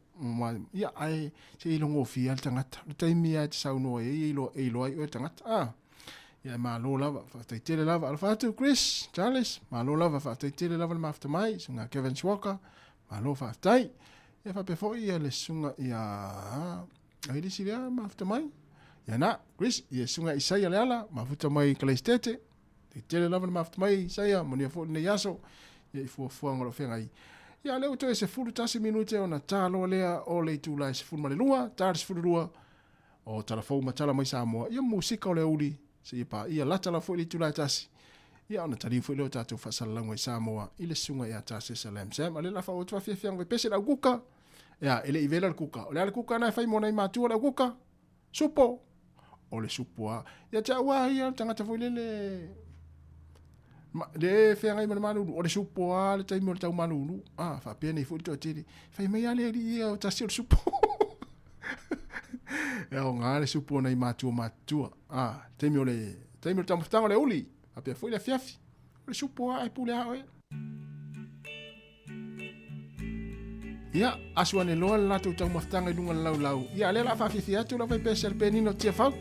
ia ai se ilo ngofia le tangata. Le taimi ai te saunoa e ilo ai o le tangata. Ia e malo lava, whataitele lava. Ala whātou Chris, Charles, malo lava, whataitele lava le mafuta mai, sunga Kevin Swaka, malo whaatai. Ia whapefo ia le sunga ia, ai si lea mafuta mai. Ia na, Chris, ia sunga Isaia le ala, mafuta mai Kalaistete. Te tele lava le mafuta mai Isaia, moni a fo ne yaso. Ia i fuafuanga lo whengai. Ia leo to e se furu tasi minute o na tālo lea o le tūlai se furu malelua, tāre se furu rua o talafou matala mai Sāmoa. Ia musika o le uli, se ia latala fo i le tūlai tasi. Ia ona tali fo i leo tātou whasalango i Sāmoa, i le sunga ia tāse salam sam. Ale la whao tua whiawhianga pese la kuka. Ia, ele i vela le kuka. O le ale kuka na e whai mona i mātua la kuka. Supo. O le supo a. Ia tia ua ia tangata fo i le whenga i mana manunu, o le supo a, le taimi o le tau manunu. Whapea nei fo i toa tiri. Whai mai ale ia o tasi o le supo. Ia o ngā le supo nei mātua. Taimi o le tau mawhtanga o le uli. Whapea fo i le fiafi. O le supo a, e pule a oe. Ia, asua ne loa le lato tau mawhtanga i lunga lau. Ia, le la whawhithi atu la vai pesa le penino tia whau.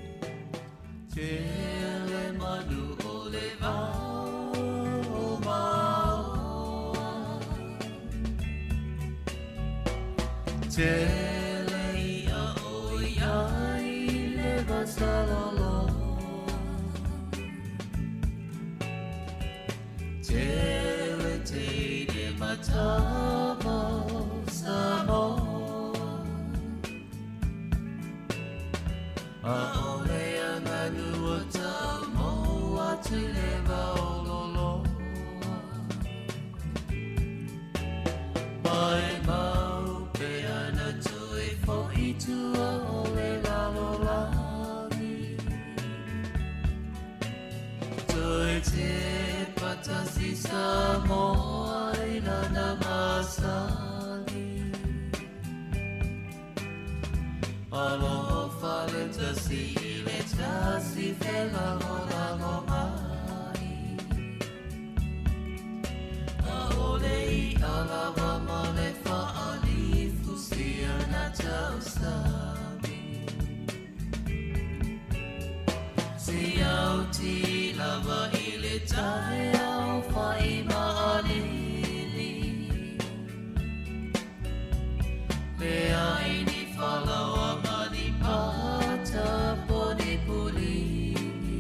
Tele manu o le vau. Tele ia o iai le vasalolo. Tele te de matamo Samoa. A ole anganu o tamo atu le vaololo. Mai mau pe ana tui fo i tua o le lalolani. Tui te patasi Samoa i lana masani. Alo fale tasi i le tasi fela lo mai. A ole i alava ma le whaali fusia na tau sami. Si au ti lava i le tae au whai maalili. Le aini whalawa mani pata poni pulini.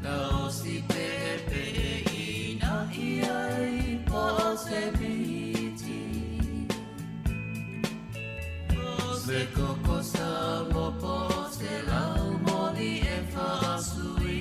Na o si pepe e ina iai pa se biti. Se koko sa mo po se lau moli e wha sui.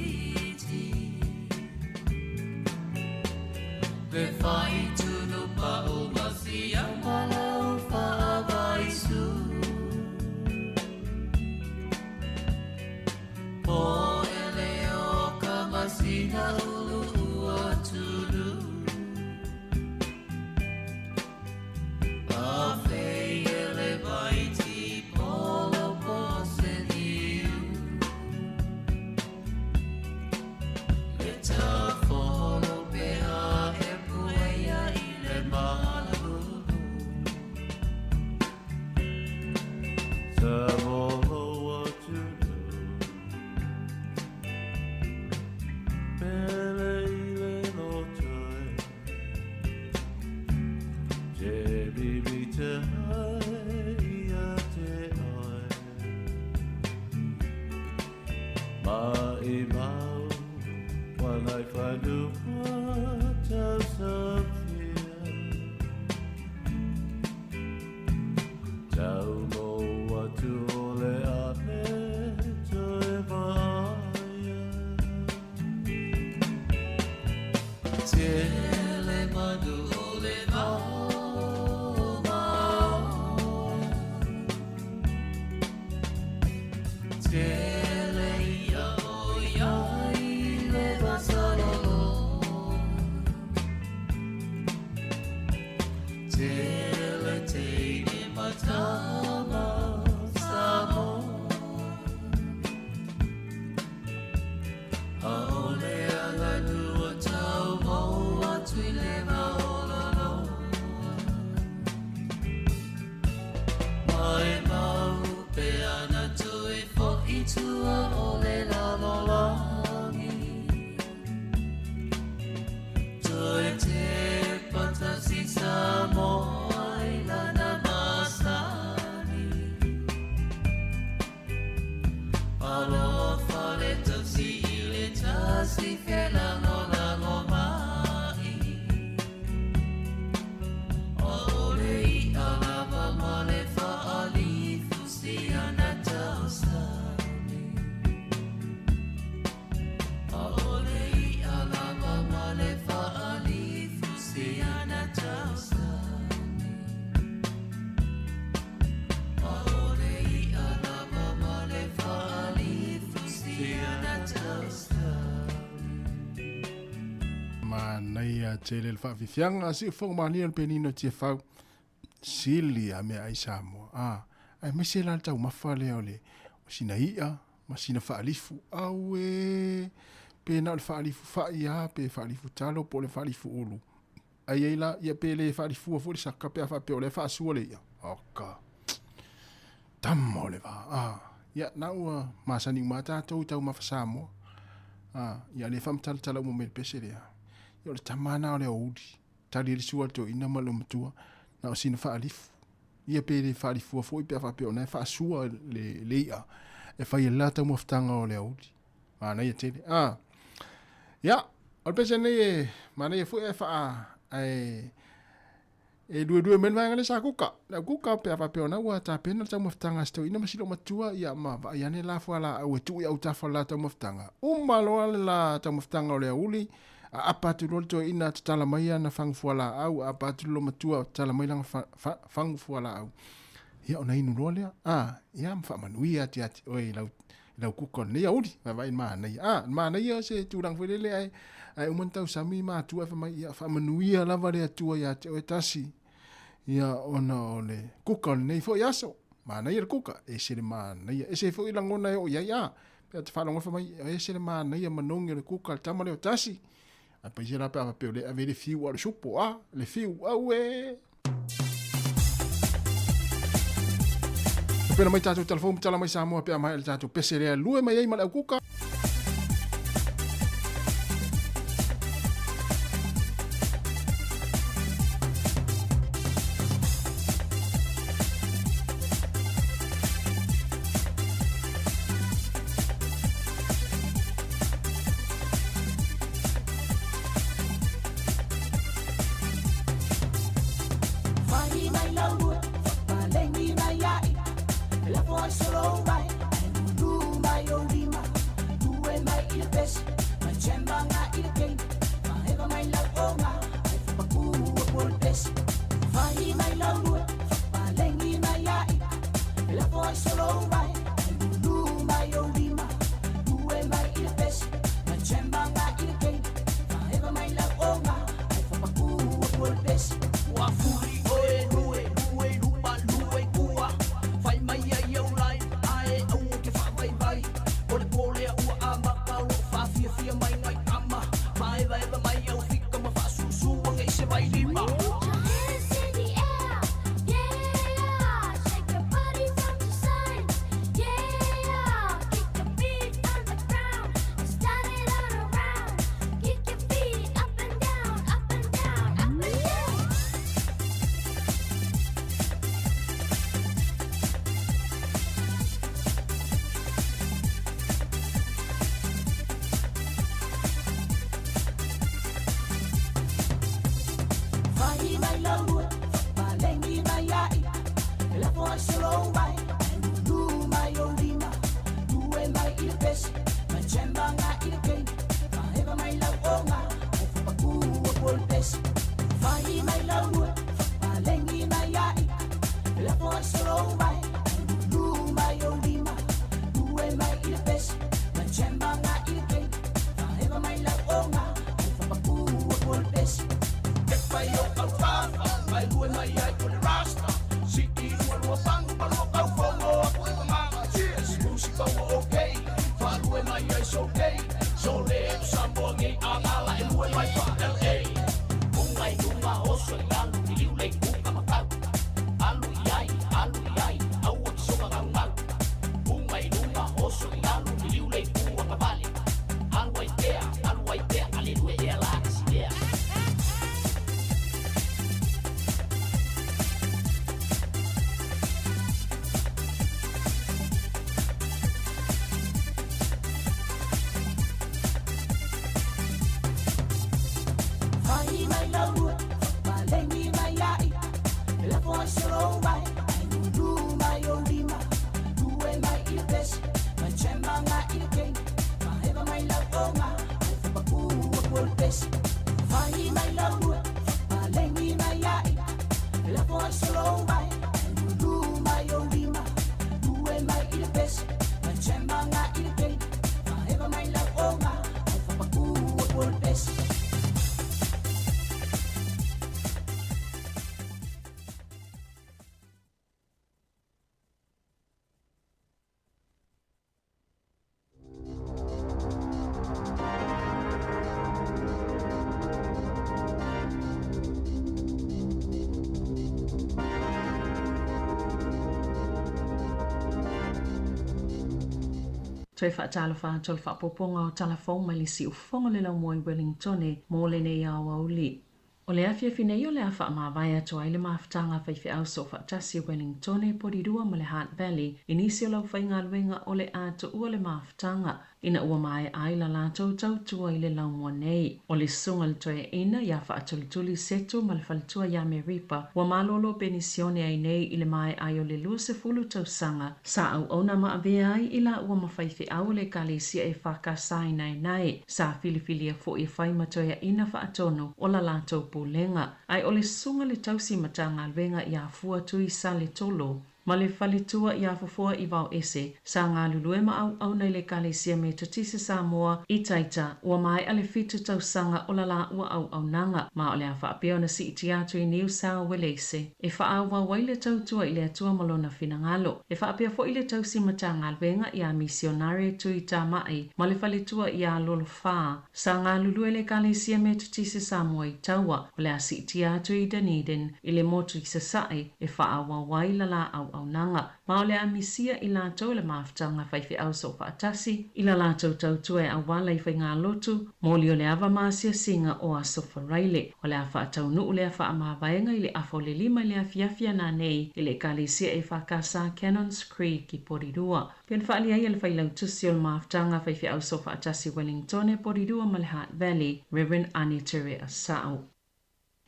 Tele le whaafifianga si whongmani al penino tia whau sili a mea ai Sāmoa. Ai mese la tau mawhale o le o sina ia, ma sina whaalifu au e pena o le whaalifu whaia, pe whaalifu talo po le whaalifu ulu. Ai eila ia pe le whaalifu a furi saka pe a whape o le whaasua le ia. Oka. Tammo le wa. Ia nau masani umata tau mafa Sāmoa. Ia le whamtala tala umo me pese lea. Yo le tamana o le audi. Tali le sua to ina malo matua. Na o sina whaalifu. Ia pe le whaalifu a fui pe a whape o na whaasua le ia. E whai e lata muaftanga o le audi. Mana ia tele. Ia. O le pese nei e. Mana ia fui e wha e due men vanga le sa kuka. Na kuka pe a whape o na ua ta pena ta muaftanga sto ina masilo matua. Ia ma va iane la fuala au e tu ia utafa la ta muaftanga. Umalo la ta muaftanga o le auli. A patu lo to ina tala mai na fangfuala au a patu lo matua tala mai lang fangfuala au ia ona inu lo le ia mfa manui ati oi lau kukon ne yaudi vai ma na ia se turang fele ai umontau sami ma tua fa mai ia fa manui la vale atua ia te tasi ia ona ole kukon nei fo yaso ma na ia kuka e se ma na ia e se fo ilangona o ia pe te fa longo fa mai e se ma na ia manongi le kuka tama le tasi. Apa je la pa pe le ave le fiu al supo le fiu we pena mai tatu telefon tala mai Sāmoa pe mai tatu pesere lue mai ai mal kuka mai lau, malengi mai ai, la foi solo vai, lu mai o lima, lu e mai il pes, ma chemba nga il kei, ma eva mai lau onga, o paku o pol pes. Vai mai lau, malengi mai ai, la foi solo vai, lu mai o lima, lu e mai il pes, ma chemba nga il kei, ma eva mai lau onga, o paku o pol pes. Vai o au fa, vai lu e mai ai por rasta. Siki o pang pa lo kau fongo ko e mama. Cheers, música o okay. Fa lu e mai ai so okay. So le Sāmoa ngi angala e lu e mai fa LA. Ungai dunga o so langu ki liu le ku ka makau. Alu iai, au o so ka ngau. Ungai dunga o so langu ki liu le ku ka vale. Alu ai te, ali lu e la sia. Solo vai, lu mai o lima, lu e mai il pes, ma chemba nga il kei, ma eva mai lau onga, o paku o pol pes. Vai mai lau, ma lengi mai ai, la foi solo vai, lu mai o lima, lu e mai il pes, ma chemba nga il kei, ma eva mai lau onga, o paku o pol pes. Toi whaatalo whaatolo whaapoponga o telefon mai li si ufonga le lau moe Wellington e mō le nei au au li. O le awhia finei o le awha mawai atu ai le maafutanga whaiwhi au so whaatasi Wellington e porirua ma le Heart Valley inisi o lau whainga luenga o le atu ua le maafutanga ina ua mai ai la lātou tautua i le lau mua nei. O le sunga le toe ina ia whaatulituli setu ma le whalitua ia me ripa ua malolo benisione ai nei i le mai ai o le lua se fulu tausanga sa au ona ma avea ai ila ua mawhaiwhi au le kalesia e whakasai nai sa filifilia fo i whaima toe ina whaatono o la lātou pulenga. Ai o le sunga le tausi matanga luenga ia fua tui sa le tolo. Ma le whalitua i awhafua i wau ese, sa ngā lulue ma au nei le kalesia me tatisi Sāmoa i taita, ua mai ale fitu tausanga o la la ua au nanga, ma o le awhaapea na si iti atu i New South Wales. E whaau wawai le tautua i le atua malona finangalo. E whaapea fo i le tausi matanga alwenga i a misionare tu i tā mai, ma le whalitua i a lolo whaa, sa ngā lulue le kalesia me tatisi Sāmoa i taua, o le a si iti atu i Dunedin, i le motu i sasai, e whaau wawai la la au nanga. Ma o le amisia i lātou le maafutanga whaiwhi au so whaatasi, i la lātou tautue a wala i whainga lotu, mōli o le awa maasia singa o a sofa raile. O le a whaatau nu le a wha amāwaenga i le afo le lima i le afiafia nā nei, i le kalisia e whakasa Cannons Creek i Porirua. Pian whaali ai le whailau tusi o le maafutanga whaiwhi au so whaatasi Wellington e Porirua ma le Heart Valley, Reverend Anitere Asao.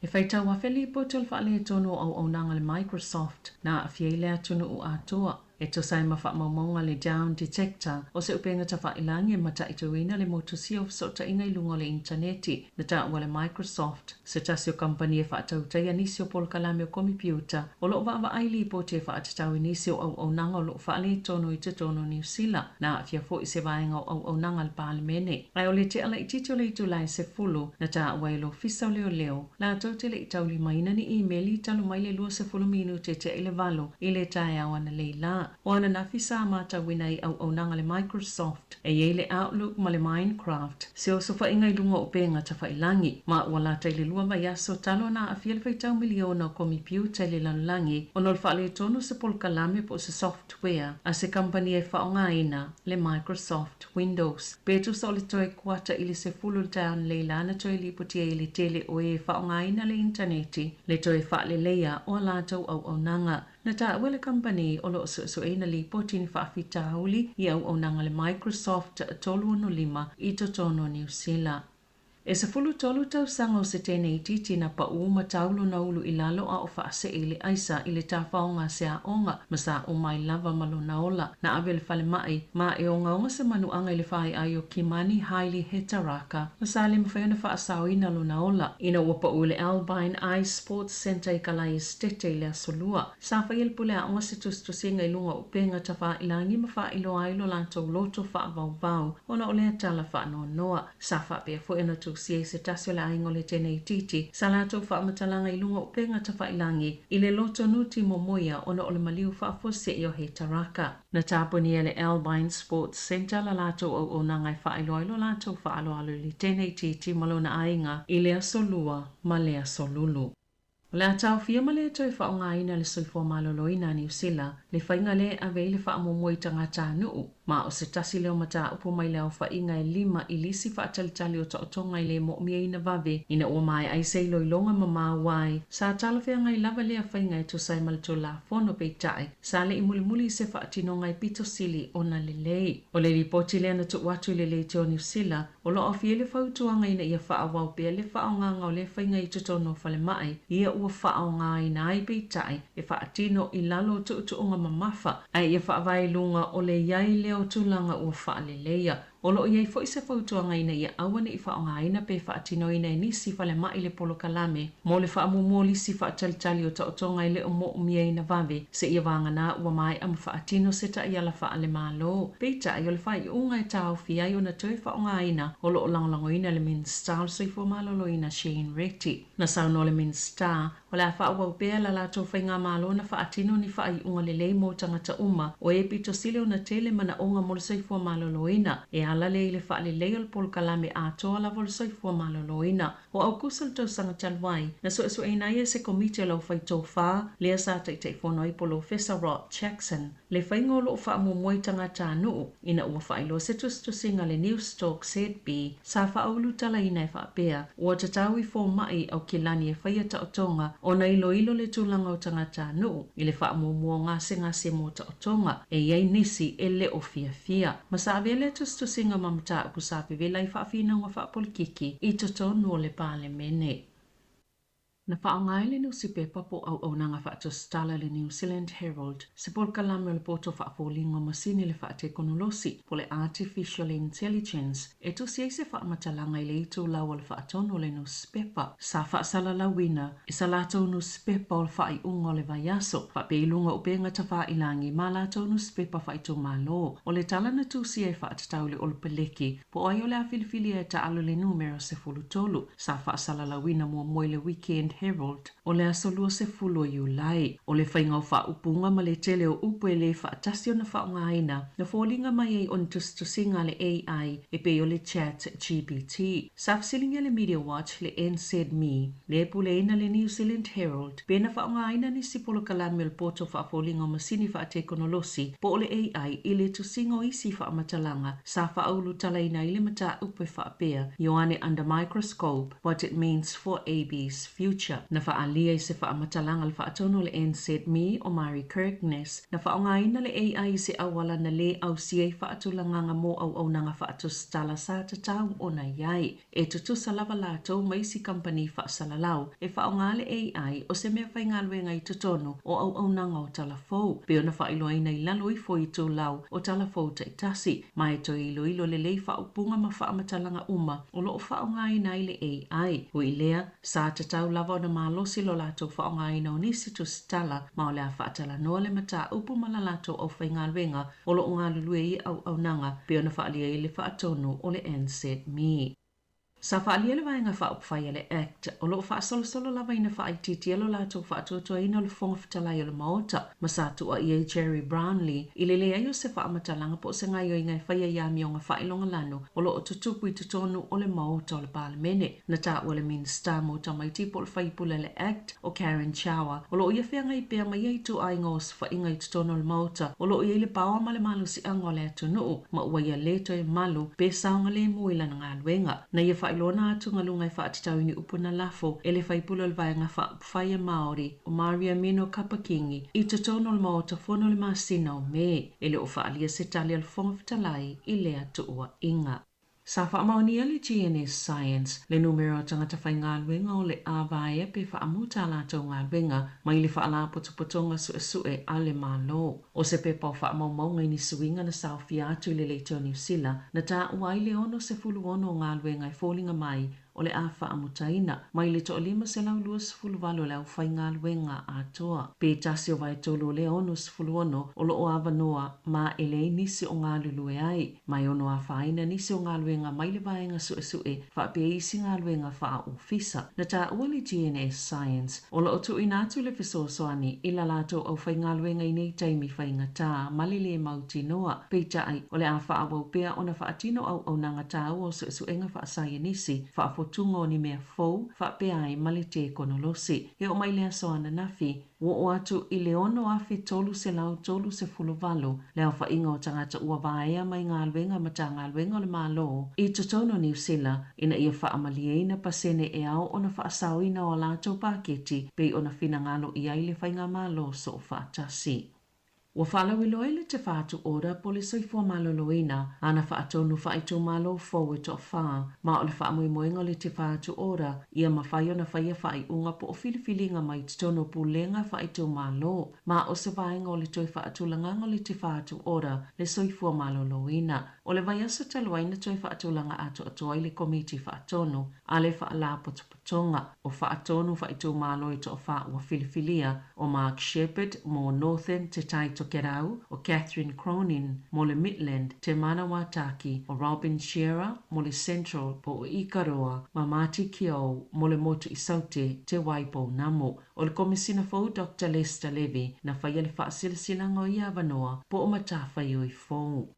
E whaitau wa Felipo tol whaale e tono au nanga le Microsoft na a fiele atunu u atoa. E to sai mawha maumaunga le down detector o se upenga ta whailangi e mata i tuina le motusi o sota inga i lunga le interneti na ta ua le Microsoft. Se tasi o company e whaatau teia nisi o polkalame o kompiuta o lo wa aili po te whaatatau i nisi o au nanga o lo whaale e tono i te tono New Zealand na a fia fo i se vaenga o au nanga le palemene. Ai o le te ala i tito le itu lai se fulu na ta ua ilo fisa o leo la tau te le i tau li maina ni emaili talu mai le lua se fulu minu te te ile valo i le tae awana leila. O ana nafisa mata wina i au nanga le Microsoft e ye le Outlook ma le Minecraft se o sofa inga i lunga o penga ta whailangi ma wala tai le lua mai aso talo na a fiel whaitau miliona o kompiuta le lanulangi o nol whaale tonu se polkalame po se software a se company e whaonga ina le Microsoft Windows. Betu sa o le toe kuata ili se fulu taon le lana toe liputia ili tele o e whaonga ina le interneti le toe whaale leia o alatau au nanga. Na ta wele company o lo so ina li potini whaafita hauli i au nanga le Microsoft tolu no lima i to tono New Zealand. E se fulu tolu tau sanga o se tēnei titi na pa uma taulo na ulu I lalo a o whaase I le aisa I le tāwhaonga se a onga ma sa o mai lava malo na ola na awele fale mai ma e o ngaonga se manuanga I le whae ai o Kimani Haile Hetaraka ma sa le mawhaiona whaasao ina lo na ola ina ua pa ule Albine Ice Sports Centre I kalai estete I le asolua sa whaiel pule a onga se tustusinga I lunga upenga ta wha ilangi ma wha ilo ailo lanto loto wha vau ona o lea tala wha no noa sa wha pia fu ena tu sie se tasio le aingo le tēnei titi sa lato wha matalanga I lunga upenga ta wha ilangi I le loto nuti mo moia ona o le maliu wha fose I o he taraka na tāpuni e le Albine Sports Centre la lato o nangai wha ilo ailo lato wha alo alo le tēnei titi malona ainga I le asolua ma le asolulu. O le atau fia ma le toi wha o ngā ina le soifo maloloina New Zealand, le whainga le a vei le wha mo tanga tā nuu, ma o se tasi leo mata upo mai leo wha inga e 5 I lisi wha atalitali o taotonga I le mo mia ina vave, ina ua mai ai sei loilonga ma maa wai, sa talawhea ngai lava lea whainga e to sai malato la fono peitai, sa le I muli se wha atino ngai pito sili o na le lei. O le ripoti lea na tu watu le le te o New Zealand, o lo ofie le whautuanga ina ia wha awau pia le wha o nganga o le whainga I tutono whale mai, ia ua wha o ngā ina ai peitai, e wha atino I lalo tuutuunga mamafa, ai ia wha vai lunga o le iai leo tulanga ua wha le leia. O lo iei fo se fautuanga ina ia awane I whaonga ina pe whaatino ina nisi whale mai le polo kalame. Mo le whaamumoli si whaatalitali o taotonga I le o mo umia ina vave. Se ia wangana ua mai am whaatino se ta ia la whaale malo. Peita ai o le whai unga e tau fiai o na toi whaonga ina o lo o langolango ina le min star o soifo malolo ina Shane Recti. Na sauno le min star o le a whaawau pea la lato whainga malo na whaatino ni whai unga le lei mo tangata uma o e pito sile o na tele mana onga mo le soifo malolo ina. E ala le le whaale leo le polo kalame a toa la vol soifua maloloina. O au kusal tau sanga talwai, na so e naia se komite lau whai tau wha, lea sa tai whono I polo Fesa Rock Jackson. Le whaingo lo wha mo moitanga tā nuu, ina ua whailo se tustusinga le News Talk said be, sa wha aulu tala ina e wha pea, ua tatawi fo mai au kilani e whaia taotonga, o na ilo le tūlanga o tanga tā nuu, I le wha mo mua ngase mo taotonga, e iei nisi e le o fia. Masa avele tustusinga mamata ku sapi vela I whaafina ngā whaapolikiki I totonu o le pāle mene. Na whaongai le nusi pe papo au nanga whaato stala le New Zealand Herald, se pol kalame o le poto whaafolingo masini le whaate konolosi po le Artificial Intelligence, e tu siei se whaamatalanga I le itu lau o le whaatono le newspaper. Sa whaasala lawina, I sa lato newspaper o le whaai ungo le vaiaso, whapeilunga upenga ta whaailangi ma lato newspaper whaito malo, o le tala na tu siei whaatatau le olpeleki, po ai o le awhilifili e ta alo le numero se fulutolu, sa whaasala lawina mua moi le weekend Herald, o le asolua se fulo Iulai, o le whainga o wha upunga ma le tele o upu e le wha atasio na wha ngaina, na fōlinga mai ei on tustusinga le AI e pe o le chat GPT. Safsilinga le Media Watch le NZME, le pule ina le New Zealand Herald, pe na wha ngaina ni sipolo kalame o poto wha fōlinga o masini wha tekonolosi, po o le AI i le tusingo isi wha matalanga, sa wha aulu tala ina i le mata upu e wha pea, Ioane under microscope, what it means for AB's future. Na whaalia I se whaamatalanga le whaatono le NZME o Mari Kirkness, na whaongaina le AI se awala na le au siei whaatulanganga mo au nanga whaatustala sa tatau o na iai. E tutusa lava lato mai si company whaasalalau, e whaonga le AI o se mea whaingaluenga I tutono o au nanga o talafou. Peo na whailoaina I lalo I fo I tō lau o talafou taitasi, mai to ilo le lei whaupunga ma whaamatalanga uma o lo o whaongaina I le AI. O ilea, sa tatau lava na malosi lo lato whaonga ina o nisi tu stala ma o lea whaatala noa le mata upu mala lato au whaingalwenga o lo ngā lulue I au nanga peo na whaalia I le whaatono o le NZME. Sa whaalia le vaenga whaupwhai le act o lo whaasolosolo lava ina whaaititia lo lato whaatotoa ina le whonga whatalai o le maota ma sa tua I Jerry Brownlee I le lea I o se whaamatalanga po se ngai o I ngai whaia iami o ngā whailonga lano o lo o tutupu I tutonu o le maota o le palemene na ta o le minister mo tamaiti po le whaipula le act o Karen Chower o lo o ia whianga I pia mai ei tu ainga o se whainga I tutonu o le maota o lo o ia le pawa ma le malu si anga o le atunuu ma ua ia leto e malu pe saonga le muila na ngā luenga na ia Ilona atu ngalunga I whaatitau ni upuna lafo e le whaipula le vaenga whaupwhaia Māori o Maria Mino Kapakingi I tutono le maota whono le masina o me e le o whaalia se tali al whonga whatalai I lea tuua inga. Sa whaamaonia le GNS Science, le numero tangata whai ngā luenga o le āwaia pe whaamuta lātou ngā luenga, mai le whaala potopotonga sue a le mālo. O se pe pau whaamau ngai ni suinga na South atu le leiteo New Zealand, na tā uai le ono se fulu ono ngā luenga I fōlinga mai, o le a whaamutaina, mai le toa lima se lau lua sifulu walo lau whai ngā luenga atoa. Pe tasi o vai tolo le ono sifulu ono, o lo o awanoa ma ele nisi o ngā lulue ai, mai ono a whaina nisi o ngā luenga mai le vaenga sue, wha pe isi ngā luenga wha ofisa. Na tā ua le GNS Science, o lo o tu inatu le fisosoani, ila lato au whai ngā luenga I nei taimi whai ngata, mali le mauti noa, pe tai, o le a wha awau pea ona wha atino au nanga tā o sue nga wha asaya nisi, wha tungo ni mea fou, wha ai mali te konolosi. He o mai lea soana nafi, o atu I le ono afi tolu se lau tolu se fulu valo, leo wha inga o tangata ua vaea mai ngā luenga ma tā ngā luenga o le mālo. I totono New Zealand, ina ia wha amalieina pasene e ao ona wha asauina o lātou paketi, pei ona whina ngalo I ai le whai ngā mālo so o wha atasi. Wa whalau I loe le te whātu ora po le soifua maloloina, ana whaatonu whaitu malo fau e toa wha, ma o le whaamoemoenga le te whātu ora, ia mawhai ona whaia whai unga po o filifilinga mai tono pulenga whaitu malo, ma o se vaenga o le toi whaatulanga le te whātu ora, le soifua maloloina. O le vai asa taluaina toi whaatulanga ato atoa I le komiti whaatonu, a le whaalapotopotonga, o whaatonu whaitu malo e toa wha ua filifilia, o Mark Shepherd, mo Northern te tai Tokerau, o Catherine Cronin, mo le Midland, te Manawataki, o Robin Shearer, mo le Central, po o Ikaroa, ma Mati Kio, mo le Motu Isaute, te Waipo Namo, o le komisina fau Dr. Lester Levy, na whaia le whaasilisilanga o ia wanoa, po o matawhai o I fau.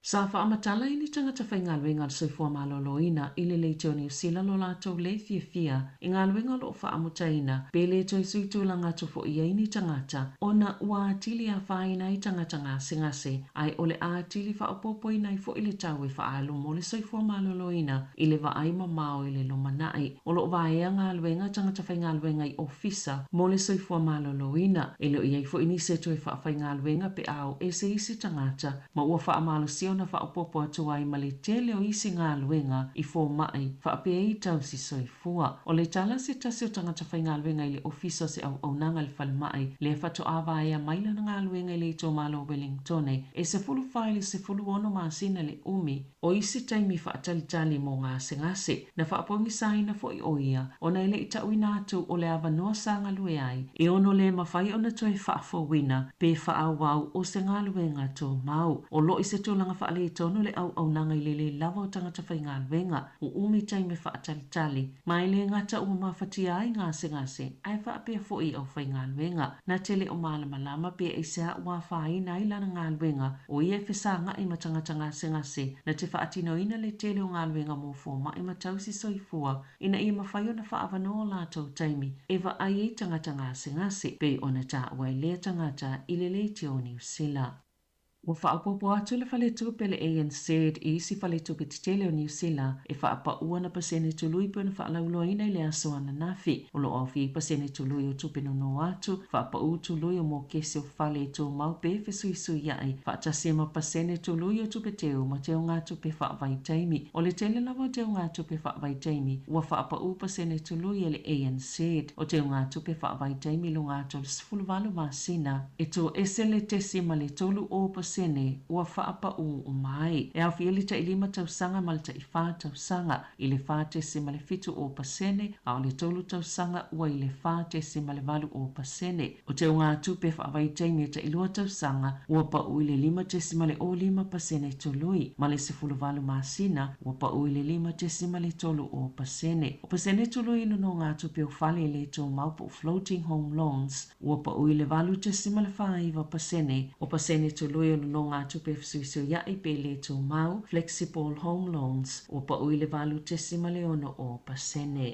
Sa whaamatala I ni tangata whai ngā luenga le soifua maloloina I le leiteo New Zealand lo lātou le fia I ngā luenga lo whaamutaina pe le toi suitulanga tofo I ai ni tangata ona ua atili a whaina I tangata ngase ai ole a atili whaopopoi nai fo I le tau e whaalu mo le soifua maloloina I le vaai mamao I le lomanai o lo vaea ngā luenga tangata whai ngā luenga I ofisa mo le soifua maloloina e leo iai fo I ni se toi whai ngā luenga pe ao e se isi tangata ma ua whaamalo ona whaopopo atu ai ma le tele o isi ngā luenga I fō mai whaapea I tau si soifua. O le tala se tasi o tangata whai ngā luenga I le ofisa se au nanga le whale mai le whato awa ea maila na ngā luenga I le tō malo Wellingtone e se fulu whaile se fulu ono maasina le umi o isi taimi whaatalitali mo ngase na whaapongi saina fo I oia o na ele I tauina atu o le awanoa sa ngā lue ai e ono le mawhai ona toi whaafo wina pe whaawau o se ngā luenga tō mau o lo I se tōlanga whaale tono le au nanga I le lava o tangata whai ngā luenga o umi taime whaatalitali mai le ngata ua mawhatia ai ngase ai whaapea fo I au whai ngā luenga na tele o malama pe e sea ua whai nai lana ngā luenga o ia whesanga I matangata ngase na te whaatino ina le tele o ngā luenga mō fōma I matausi soifua ina I mawhai o na whaavano o lātou taimi e wa ai e tangata ngase pe ona tā ua I lea tangata I le leiteo New Zealand. Wa whaapopo atu le whale tupe le ANC I isi whale tupe te tele o New Zealand e whaapa ua na pasene tului puna whaalauloa ina I le aso ana nafi. O lo awhi pasene tului o tupe no atu, whaapa u tului o mō kese o whale tō mau pe whesuisui ai, whaatasema pasene tului o tupe teo ma teo ngā tupe whaavai taimi. O le tele lawa teo ngā tupe whaavai taimi, ua whaapa u pasene tului e le ANC o teo ngā tupe whaavai taimi lo ngā tolu sifuluvalu masina e tō esele tesi ma le tolu o sene ua whaapa o mai. E au fieli ta ilima tau sanga ma le ta iwha tau sanga I le wha te se ma le fitu o pasene a o le tolu tau sanga ua I le wha te se ma le valu o pasene. O te unga tupe whaavai taimi ta ilua tau sanga ua pa ui le lima te se ma le o lima pasene tolui ma le sifulu valu masina ua pa ui le lima te se ma le tolu o pasene. O pasene tolui no ngā tupe o whale le tō maupo floating home loans ua pa ui le valu te se ma le wha iwa pasene. O pasene tolui no ngā tupe fsuisu ia I pe le tō mau flexible home loans o pa ui le valu tesima leono o pasene.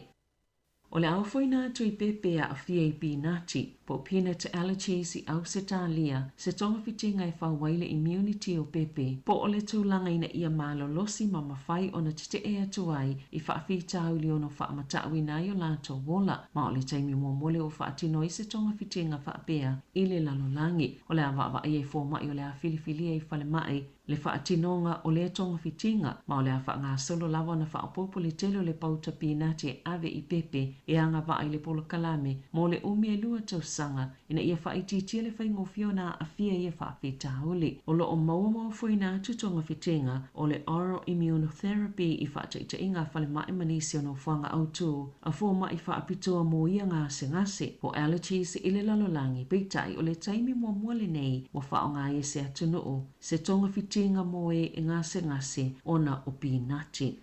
O le awhoi nā tui pepe a FAP nati, po peanut allergies I au se tālia, se tonga fitinga I whauwaile immunity o pepe, po ole tūlanga ina ia malolosi ma mawhai o na tite ea tuai I whaafitau li ono whaamatau inai o lato wola, ma ole taimi mole o whaatino I se tonga fitinga whaapea I le lalolangi, o le awa I e fōmai o le a filifili I whale mai, le whaatinonga o le tonga fitinga, ma o le a wha ngā solo lawa na whaapopo le telo le pauta pinati e ave I pepe, e anga wa I le polo kalame, mo le umi e lua tausanga, ina ia whaititia le whaingofio na a fia ia whaafitauli, o lo o maua fuina atu tonga fitinga, o le oral immunotherapy I whaataita inga whale mai manisi o no whanga autu, a fōma I whaapitoa mo ia ngase ngase, o allergies I le lalolangi, peitai o le taimi mua le nei, wa whaonga e se atunuu, se tonga fitinga mo e ngase ngase, ona o pinati.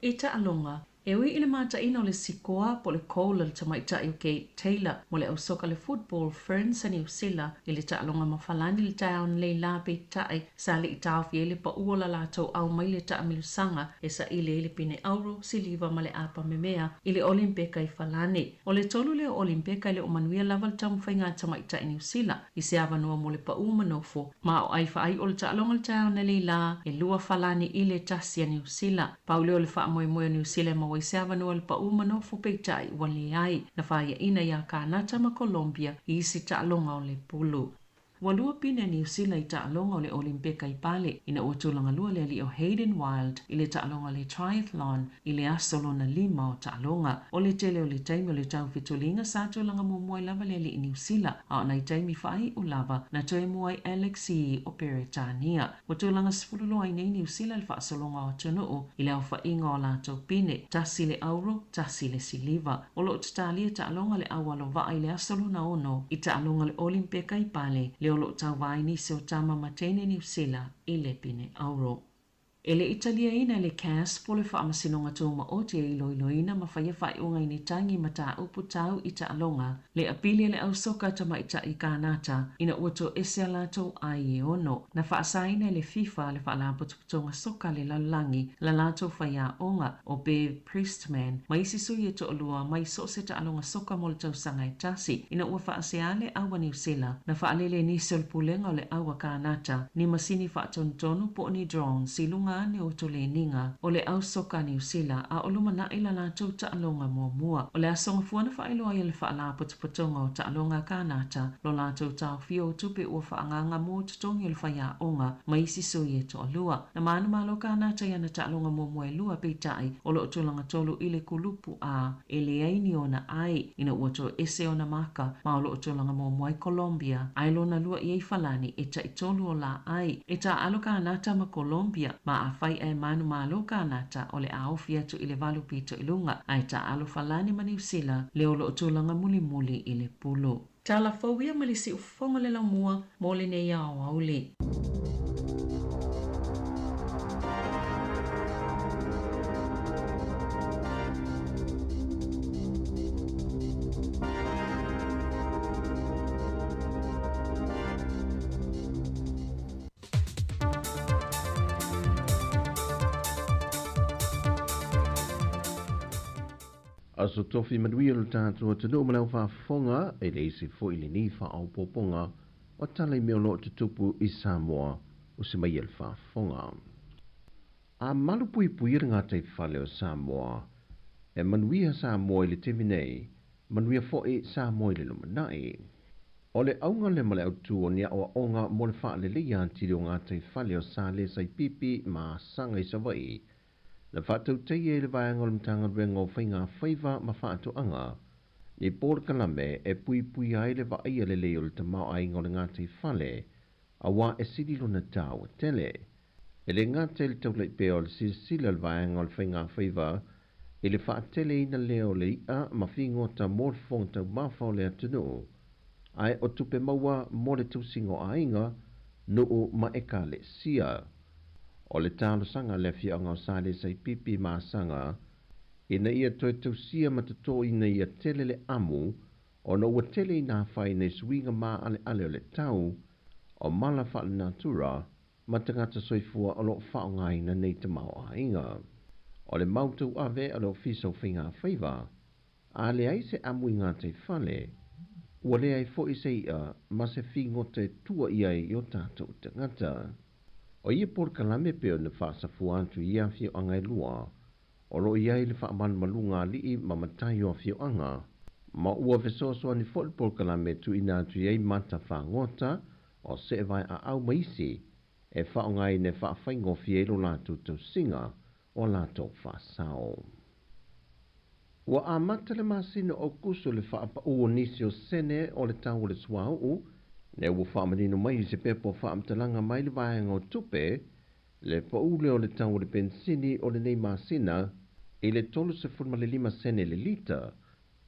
E ta alonga, e ui ile mata ina o le sikoa po le koula le tamaita I o Kate Taylor mo le ausoka le football friends sa New Zealand I le taalonga mawhalani le taon le la pe tae sa le I tawhi e le pa uola lato au mai le ta amilusanga e sa ile pine auro siliva ma le apa memea I le Olimpeka I whalani. O le tolu le Olimpeka I le o manuia lava le tamu whainga tamaita I New Zealand I se avanua mo le pa umanofo ma o ai whaai o le taalonga le taon le la e lua whalani I le tasia New Zealand. Pauleo le wha moe New Zealand ma se avanua le pa umano fo peitai wale ai na whaia ina ia kānata ma Colombia I isi taalonga o le pulu. Walua pina New Zealand I taalonga o le Olimpeka I pale ina ua tūlanga lua le ali o Hayden Wild I le taalonga le triathlon I le asolo na 5 o taalonga o le tele o le taimi o le tau fitulinga sa tūlanga mua lava le ali I New Zealand a o nei taimi whai u lava na toe muai Alexi o Peretania wa tūlanga sifululu ai nei New Zealand le whaasolonga o tunuu I le au whainga o lato pine tasi le auro tasi le siliva o lo tatalia taalonga le awalo va ai le asolo na ono I taalonga le Olimpeka I pale le olo tau vai ni se o tama matene New Zealand I le pine auro. Ele Italia ina le cas po le whaamasinonga tōma o te iloiloina ma whaia whaiunga I ni tangi mata upu tau I taalonga le apili le au soka tamaita I kānata ina uato ese lato ai e ono na whaasaina le FIFA le whaalaputuputonga soka le lalangi la lato whaia onga o Bev Priestman ma isi sui e to olua mai so se taalonga soka mo le tausanga e tasi ina ua whaaseale awa New Zealand na whaalele ni selpulenga o le awa kānata ni masini whaatontonu po ni drone silunga ne o tole ninga o le au soka New Zealand a oluma na ila la tau taalonga mua o le asonga fuana whaeloa I le whaala putuputonga o taalonga kānata lo la tau tau fio tupe ua whaanganga mo tutongi o le whaia onga ma isi sui e to alua na maana malo kānata yana taalonga mua e lua peitai o lo tulanga tolu I le kulupu a e le aini o na ai ina ua to ese o na maka ma o lo tulanga mua I Colombia ai lo na lua I ei falani e ta I tolu o la ai e ta alo kānata ma Colombia ma a whai e manu malo kānata o le aofi atu I le valu pito ilunga ai ta alo falani ma New Zealand le o lo tūlanga muli I le pulu. Tala fawia malisi ufonga le laumua mo le nei au auli. Aso tofi manuia lo tātua tanu o malau whaafonga e le isi fo I le ni whaau poponga o tala I meo lo tutupu I Sāmoa o se mai el whaafonga. A malu pui pui ngā tei whale o Sāmoa e manuia Sāmoa I le teminei manuia fo I Sāmoa I le lumanai. O le aunga le male autu o nia o onga mo le wha le leia antiri o ngā tei whale o sāle sai pipi ma sanga I Savai. Le whātau tei e le vāanga o le mtanga ruenga o whainga whaiva ma whātu anga. Ni pōr kalame e pui pui ai le wa aia le leo le tamau ai ngā le ngātei whale, a wā e siri lona tāu a tele. E le ngātei le tau lei pēo le sila le vāanga o le whainga whaiva, e le whaatele ina leo le ia ma whingota mō le whong tau mawhau le atunu. Ai o tupe maua mō le tausingo a inga, nuu ma eka le sia. O le tālo sanga le fia ngā sāle sai pipi mā sanga, ina ia toi tausia matato ina ia tele le amu, o na ua tele ina whai nei suinga mā ale ale o le tau, o mala wha le natura, ma tangata soifua o lo whao ngai na nei te mau a inga. O le mautau ave o lo fiso whinga whaiva, a le ai se amu i ngā te whale, ua lea ai fo i se ia ma se fingo te tua ia i o tātou te ngata. O ia por kalame pe o ne whaasafu antu ia fio anga i lua, o lo ia i le whaaman malunga li ma matai o fio anga, ma ua fesoso ani fo por kalame tu ina atu ia i mata whaangota, o se vai a au maisi, e whaongai ne whaafaingo fielo lātou tau singa, o lātou whaasao. Ua a mata le masina o kuso le whaapa ua nisi o sene o le tau le swau, ne ua whaamanino mai se pepo whaamtalanga mai le vaenga o tupe, le paule o le tau le pensini o le nei masina, i le tolu se furma le 5 sene le lita,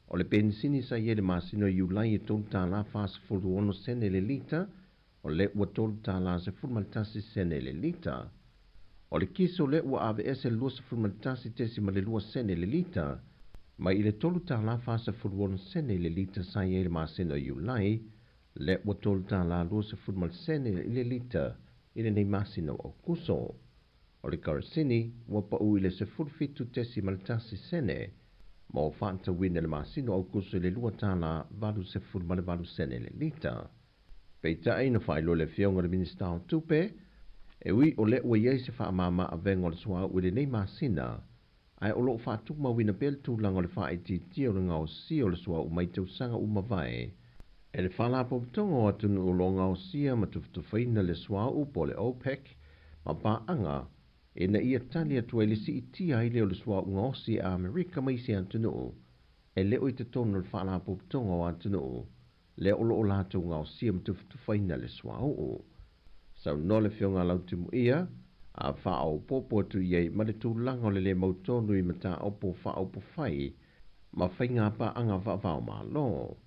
o le pensini sa ie le masina i ulai e tolu tā la fasa furu ono sene le lita, o le ua tolu tā la se furma le tasi sene le lita, o le kiso le ua ave ese lua se furma le tasi tesi ma le lua sene le lita, ma i le tolu tā la fasa furu ono sene le lita sa ie le masina i ulai, le ua tolu tā la lua se furma le sene le lita, i le nei masina o kuso. O le karasini, ua pau i le se furfitu tesi ma le tasi sene, ma o whaanta wina le masina o kuso i le lua tā la valu se furma le valu sene le lita. Peita aina whailo le fionga le minista o tupe, e ui o le ua iei se whaamama a vengo le sua ui le nei masina, ai o loo whaatuma wina pel tūlanga le whaiti tia o le ngao si o le sua u mai tau sanga umawai, e le whalapo mtonga o atunu o lo ngao sia ma tuftufaina le sua u po le OPEC, ma pa anga, e na ia tali atua i le si itia i leo le sua u ngao si a Amerika mai si antunu, e leo i te tonu le whalapo mtonga o atunu, le o loo lato ngao sia ma tuftufaina le sua u. Sau no le fionga lautimu ia, a whao popo tu iei ma le tūlanga o le mautonu i mata opo whao po whai, ma whainga pa anga whao ma lo.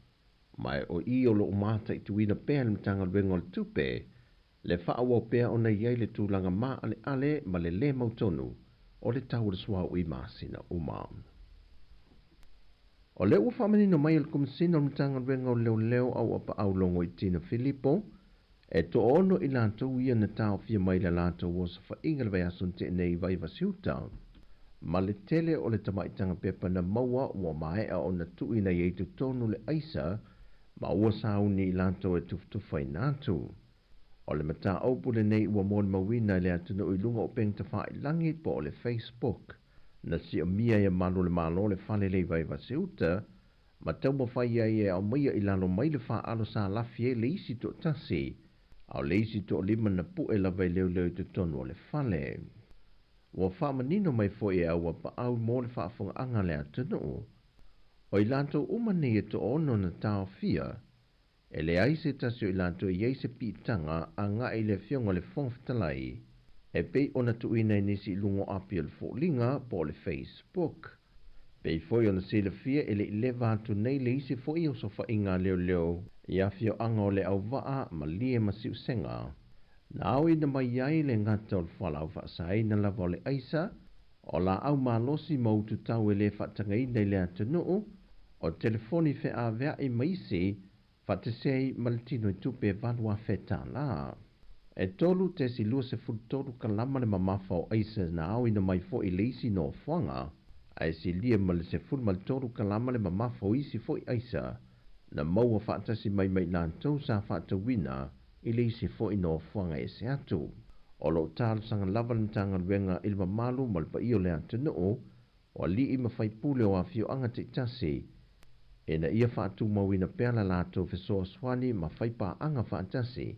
Mai o i o loo mata i tuina pēr le mtanga luenga o le tupe, le whao o pēr o na iei le tūlanga ma ale ma le mautonu o le tau le sua ui masina uma. O le ua whamanino mai o le kumasina o le mtanga luenga o leo au apa au longo i Tina Filippo, e to ono i lantou ia na tau fia mai le lantou o sa whainga le vaiasun te nei vai vasiuta. Ma le tele o le tamaitanga pepa na maua ua maea o na tui na iei tu tonu le aisa, ma ua sauni i lantou e tuftufai nātu. O le mata aupu le nei ua mōni mawina le atunu i lunga o peng ta whai langi po o le Facebook, na si o mia ia malo le whale le vai vasiuta, ma tau mawhai ia au maia i lano mai le wha alo sa lafie le isi to tasi, au le isi to lima na pu e lawai leo i te tonu o le whale. Ua whamanino mai fo e au pa au mō le whaafunga anga le atunu. O i lanto umani e to ono na tau fia, e le aise tasio i lanto i eise pitanga a nga i le fionga le whongfitalai, e pei ona tuina i nisi lungo api o le fōlinga po le Facebook. Pei foi ona sila fia e le leva atu nei le isi fo i o sofa inga leo i a fio anga o le au waa ma lie ma siu senga. Na au ina mai iai le ngata o le whala au whaasai na lava o le aisa, o la au malosi mautu tau e le whaatanga i nei le atunu, o telefoni fe a vea i maisi, whaatesei ma le tino i tupe valua feta la. E tolu te si lua se futolu ka lama le mamafa o aisa na au ina mai fo i le isi no whanga, ai si lia ma le se fulu ma le tolu ka lama le mamafa o isi fo i aisa, na maua whaatasi mai lantou sa whaatawina i le isi fo i no whanga e se atu. O lo tālu sanga lava le mtanga luenga ilma malu ma le pa io le atunu, o li ima whaipule o a fio anga te tasi, e na ia whaatu mawina pēla lātou fesoa swani ma whaipa anga whaatasi,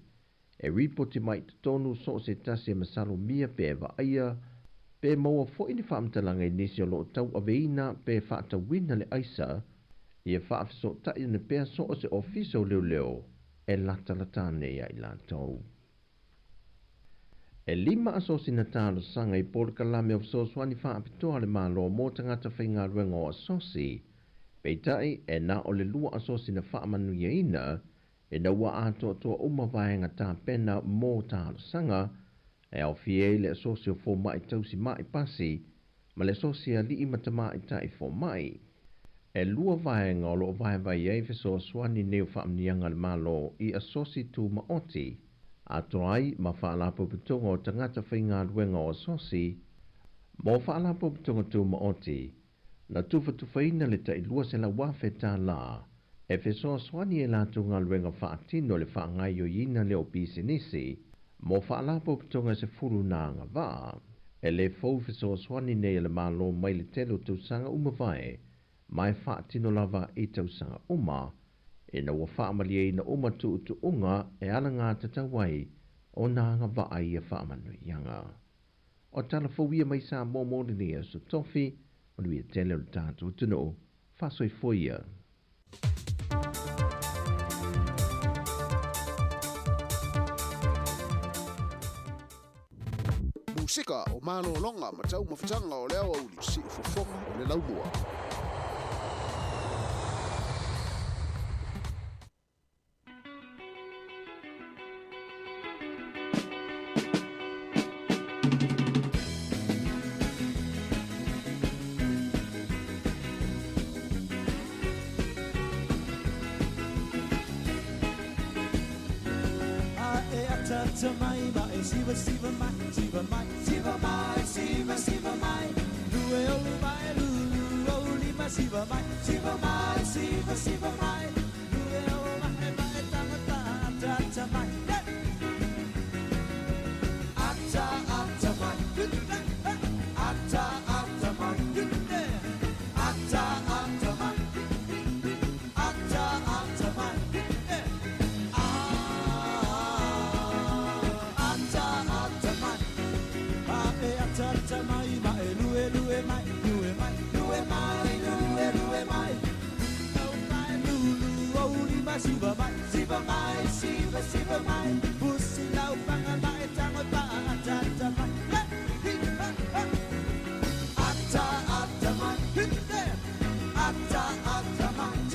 e ripoti mai tonu so se tasi e masalo mia pe wa aia, pe maua fo ini whaamtalanga i nisi o lo tau aveina pe whaatawina le aisa, ia whaafiso tai na pēr so o se ofiso leo, e lata ia i lātou. E 5 asosi na tālo sanga i pōr kalame of so swani whaapitoa le malo mō tangata whainga ruenga o asosi, peitai e na o le 2 asosi na whaamanu iaina, e na ua ato toa umawaenga tā pena mō tālo sanga, e au fie le asosi o fō mai tausi mai pasi, ma le asosi a li imata mai tai fō mai. E lua vaenga o lo vai e feso swani neo whaamnianga le malo i asosi tu maoti, ato ai ma whaalapo putonga o tangata whainga ruenga o asosi, mo whaalapo putonga tu maoti, na tufa tufaina le tai lua se la wafe tā la, E fesoa swani e lātou ngā luenga whaatino le whaangai o ina leo bisinisi, mo whaalapo pitonga se furu nā ngā wā, e le fau fesoa swani nei le mālo mai le telo tausanga umawai, mai whaatino lava i tausanga uma, e na ua whaamalia i na uma tu unga e ala ngā tatawai o nā ngā wā ai a whaamanu ianga. O tala fawia mai sa mōmōri ni e so tofi, o nui e tele o tātou tuno, whasoi foia. Musika o mano longa matau mawhitanga o leo au si fofonga o le laumua. Siva mai, lue o mai, lulu o lima siva mai, lue o mai mai tata mai, ata mai, ata mai, Siva mai, pusi lau panga mai tango pa ata mai, ata mai, ata mai, tik ata mai, ata mai,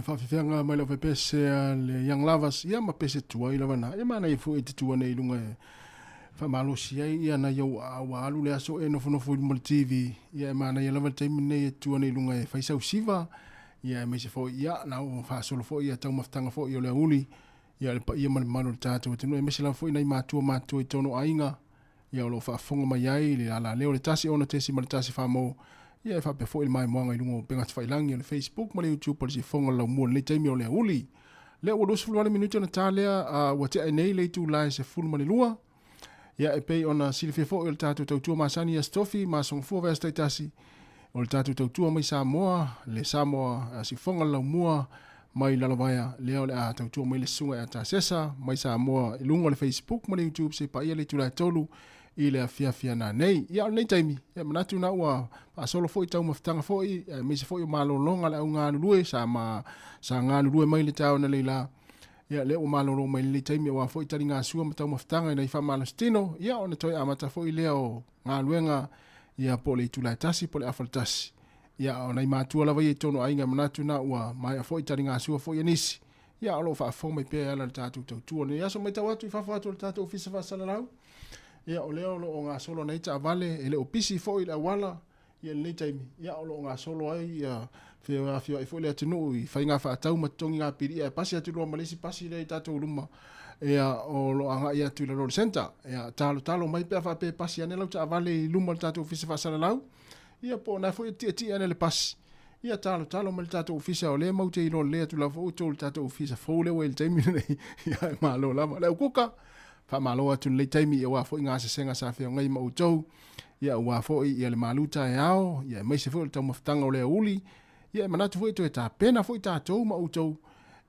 whawhiwhianga mai lau pese le young lovers ia ma pese tua i lawana e mana i fu e te tua nei lunga e whamalosi ai ia na iau awa alu le aso e nofo i mo le TV ia e mana i lava taimi nei e tua nei lunga e whaisau siva ia me se fo ia na o fa solo fo ia tau maftanga fo ia le uli ia le pa ia manu tātou te no me se la fo ina mātua i tono ainga ia o lo fa fonga mai ai le ala leo le tasi ona te si ma le tasi fa mo ia fa pe fo il mai moanga i lungo penga fa ilangi le Facebook ma le YouTube pa si fonga la mo le taimi o le uli le o dos fulwa le minuto na talea wa te nei le tu lai se fulu ma le lua ia e pei ona silfe fo il tātou tautua masani ia stofi ma song fo va sta tasi o le tātou tautua mai Sāmoa le Sāmoa si fonga la mua mai lalavaya leo le a tautua mai le sunga e ta sesa mai Sāmoa i lungo le Facebook ma le YouTube se pa ia le tula tolu i le afia na nei ia o nei taimi ia manatu na ua a solo fo i tau maftanga fo i me se fo i malolonga le au ngā lulue sa ngā lulue mai le tau na leila ia le o malolonga mai le taimi ua fo i tari ngā sua ma tau maftanga i na i wha malastino ia o na toi amata fo i leo ngā luenga ia po le tula tasi po le afaltasi ia o nei mātua lava i tono ainga manatu na ua mai a fo i tari ngā sua fo i anisi ia o lo wha fo mai pēr ala le tātou tautua ne ia so mai tau atu i whawhatu le tātou ofisa whasalalau ia o leo lo o ngā solo nei ta vale ele o pisi fo i la wala ia nei taimi ia o lo o ngā solo ai ia fia i fo le atinu i whai ngā whaatau matongi ngā piri ia pasi atu roa malisi pasi le tātou luma ia o lo anga ia tu le road center ia talo mai pia whape pasi ane lau ta vale i luma le tātou ofisa whasalalau ia po na fo i tia ane le pasi ia talo mai le tātou ofisa o le maute i lo le atu la fo le tātou ofisa fo le wei le taimi nei ia malo lama leo kuka fa malo atu le taimi ia wa fo nga se senga sa fe ngai ma utou ia wa fo ia le maluta e ao ia mai se fo le tau maftanga o le uli ia manatu fo to ta pena fo ta tou ma utou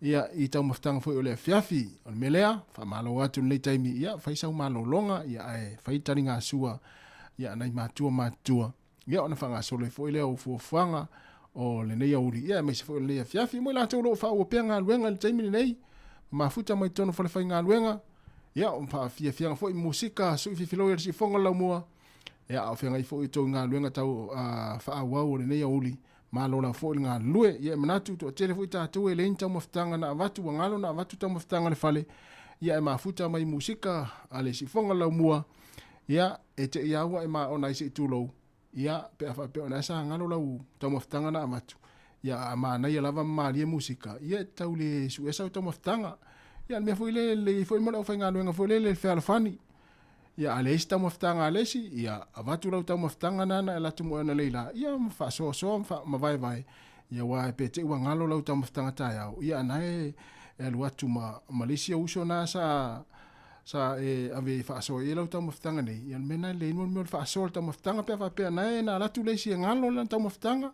ia i tau maftanga fo o le fiafi o melea fa malo atu le taimi ia fa isa malo longa ia ai fa taringa sua ia nai matua ia ona fanga solo fo le o fo fanga o le nei uli ia mai se fo le fiafi mo la tau lo fa o penga luenga le taimi nei mafuta mai tono fo le fa nga luenga ia on pa fia foi musika so fi filo si fonga la mua ia o fia ngai foi to nga luenga tau fa wa le nei uli malo la foi nga lue ia manatu to tele foi ta tu ele inta maftanga na watu ngalo na watu ta maftanga le fale ia e mafuta mai musika ale si fonga la mua ia e te ia wa e ma ona isi tulo ia pe fa pe ona sa ngalo la ta maftanga na matu ia ma na ia lava mali musika ia tau le su esa ta maftanga ia me foi le foi mo fa nga luenga foi le fe alfani ia ale sta maftanga alesi ia avatu la ta maftanga nana la tu mo na leila ia fa so fa ma vai ia wa pe te wa ngalo la ta maftanga ta ia na e lu atu ma Malaysia uso na sa ave fa so ia la ta maftanga nei ia mena le mo fa so ta maftanga pe na la tu le si ngalo la ta maftanga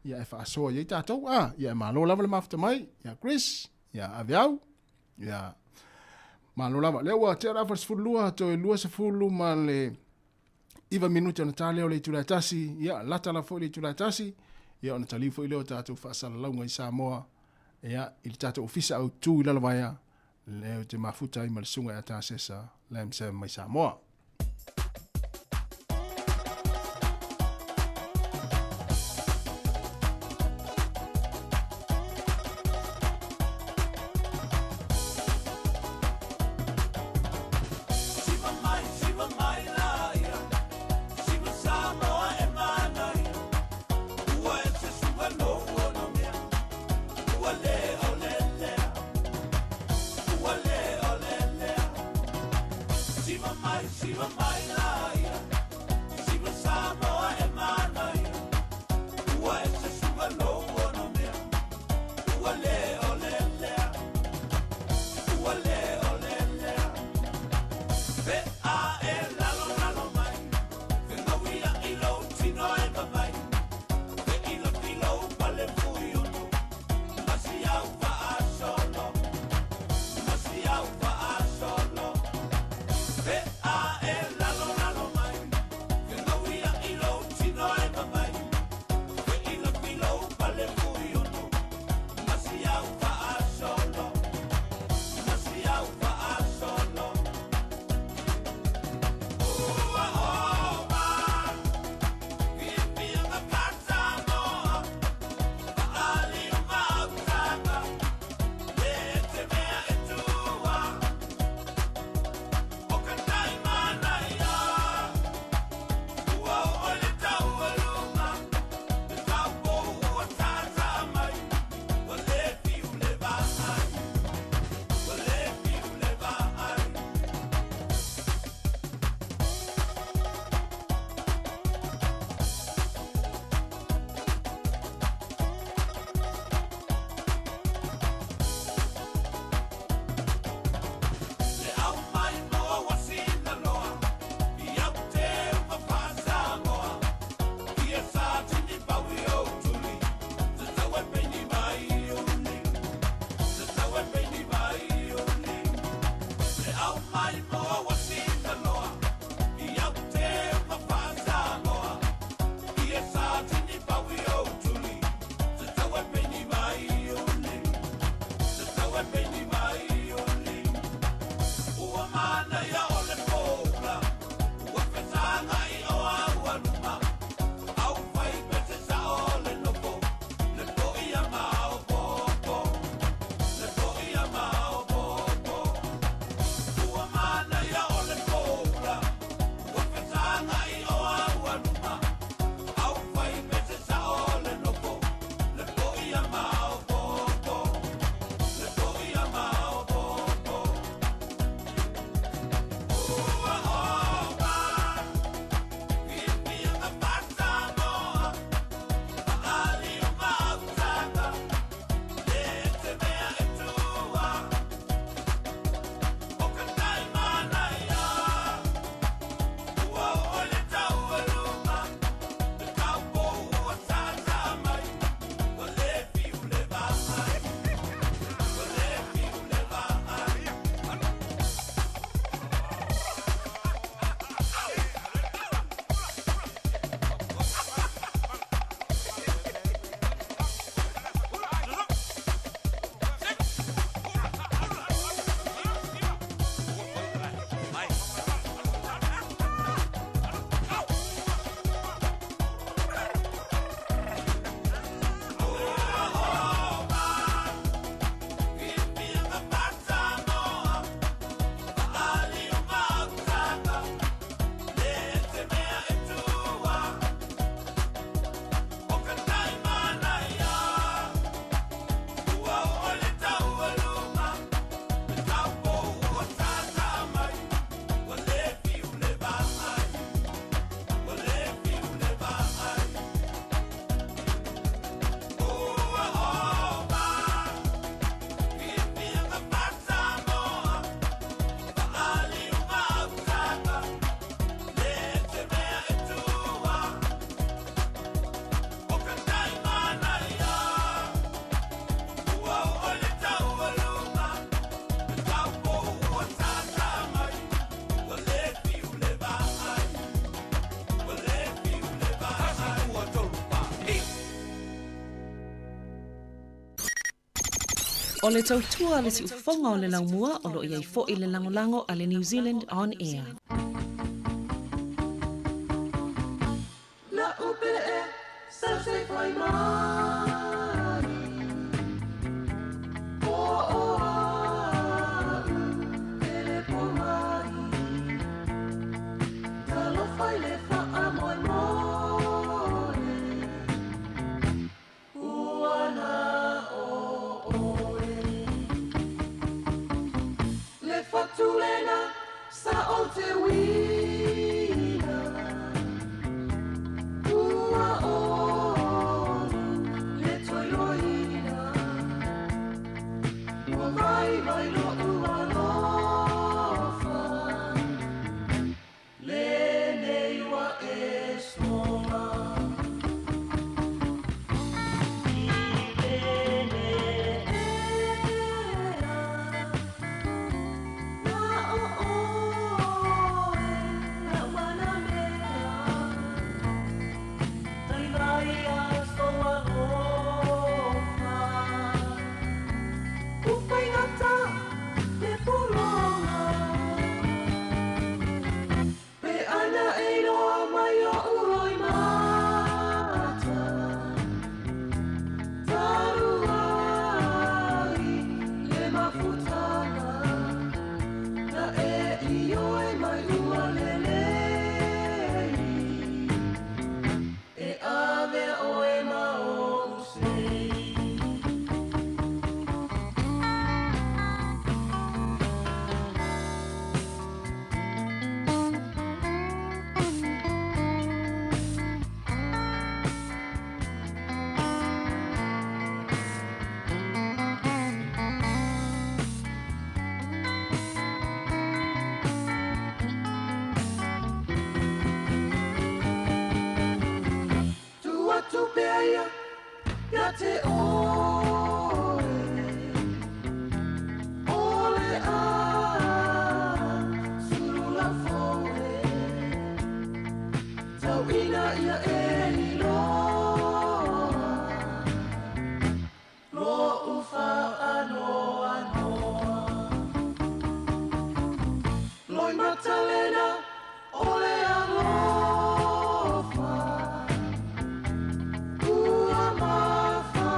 ia fa so ia ta to ia ma lo la le mafta mai ia Chris ia aviau ia malo lava le wa te rafa sfulua to lua se fulu ma le iva minuto na tale o le tula tasi ia lata la fo le tula tasi ia ona tali fo ile o tatu fa sala launga i Sāmoa ia il tatu ofisa au tu ila lavaya le te mafuta i malsunga ata sesa le mse mai Sāmoa. Lalo O le tautua le si ufonga o le laumua o lo iai fo i le langolango a le New Zealand On Air. La upe e sa se fai mai. O a ele po mai. Talo fai le fa a moi moi. Uana o e. Le fatulena sa o te wina. Ua o le toiloina. Ua vai lo ua lofa. Le nei ua e soma. Ya te oe, ole a, surula foe, tau ina ia e ni loa, lo ufa anoa noa, loi matalena, ole a lofa, ua mafa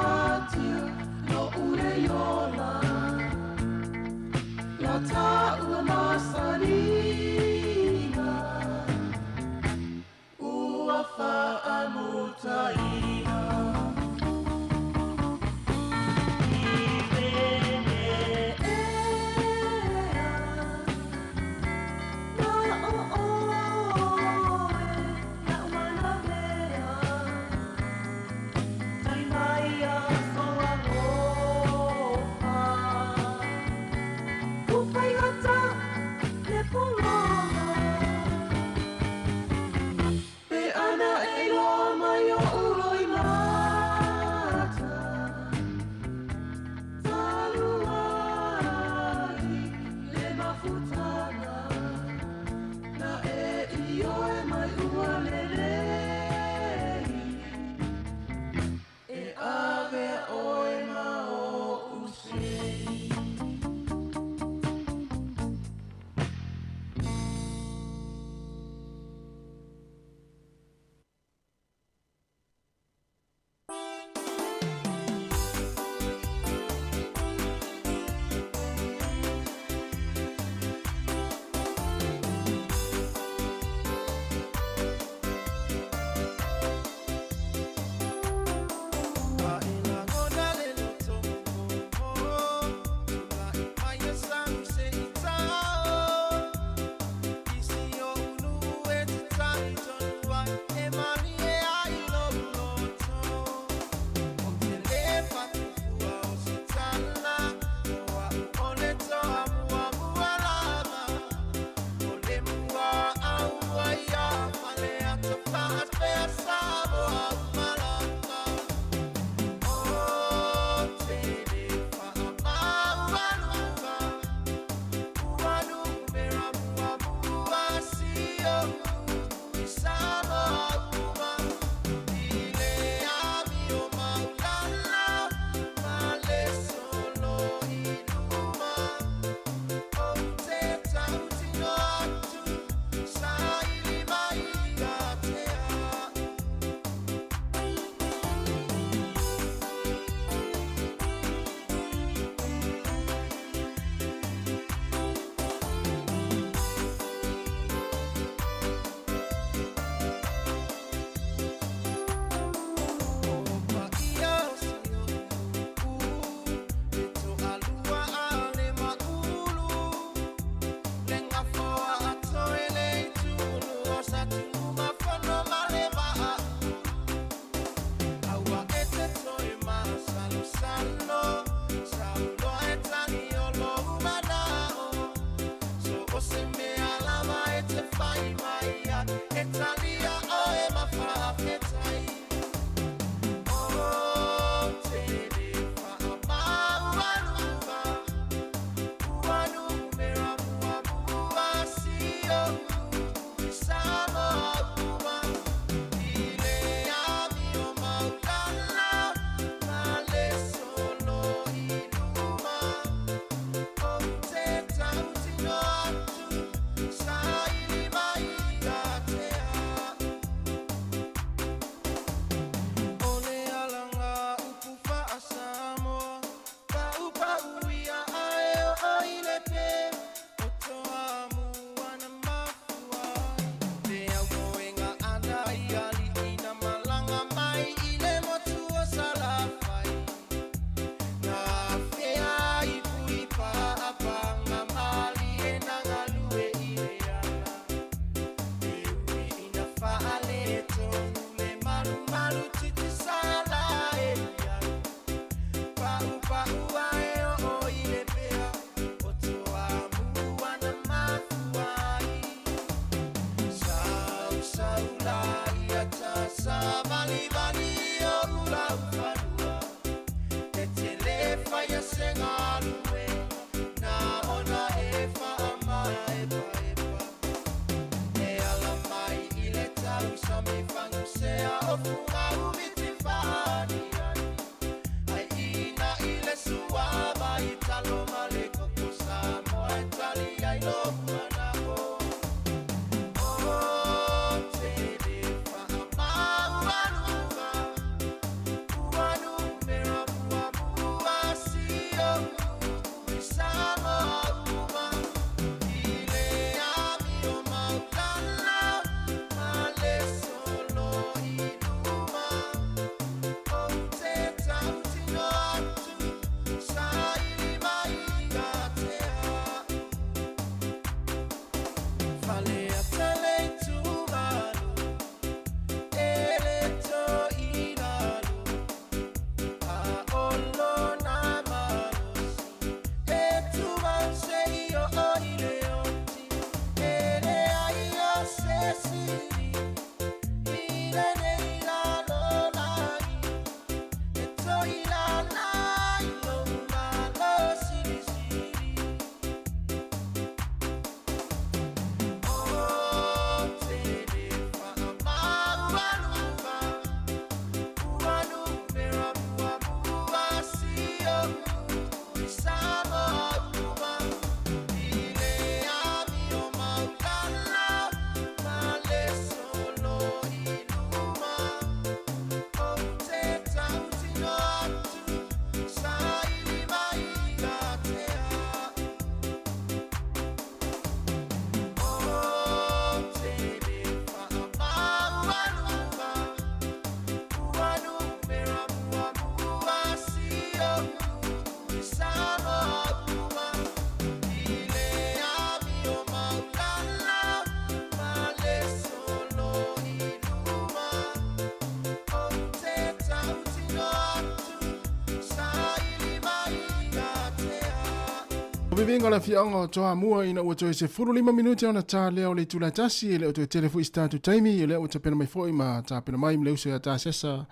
vivinga la fianga toa mua ina ua toe se 45 minuti ona tā leo le tula tasi le o toe telefu i statu taimi le o te pena mai foi ma tā pena mai mleu se tā sesa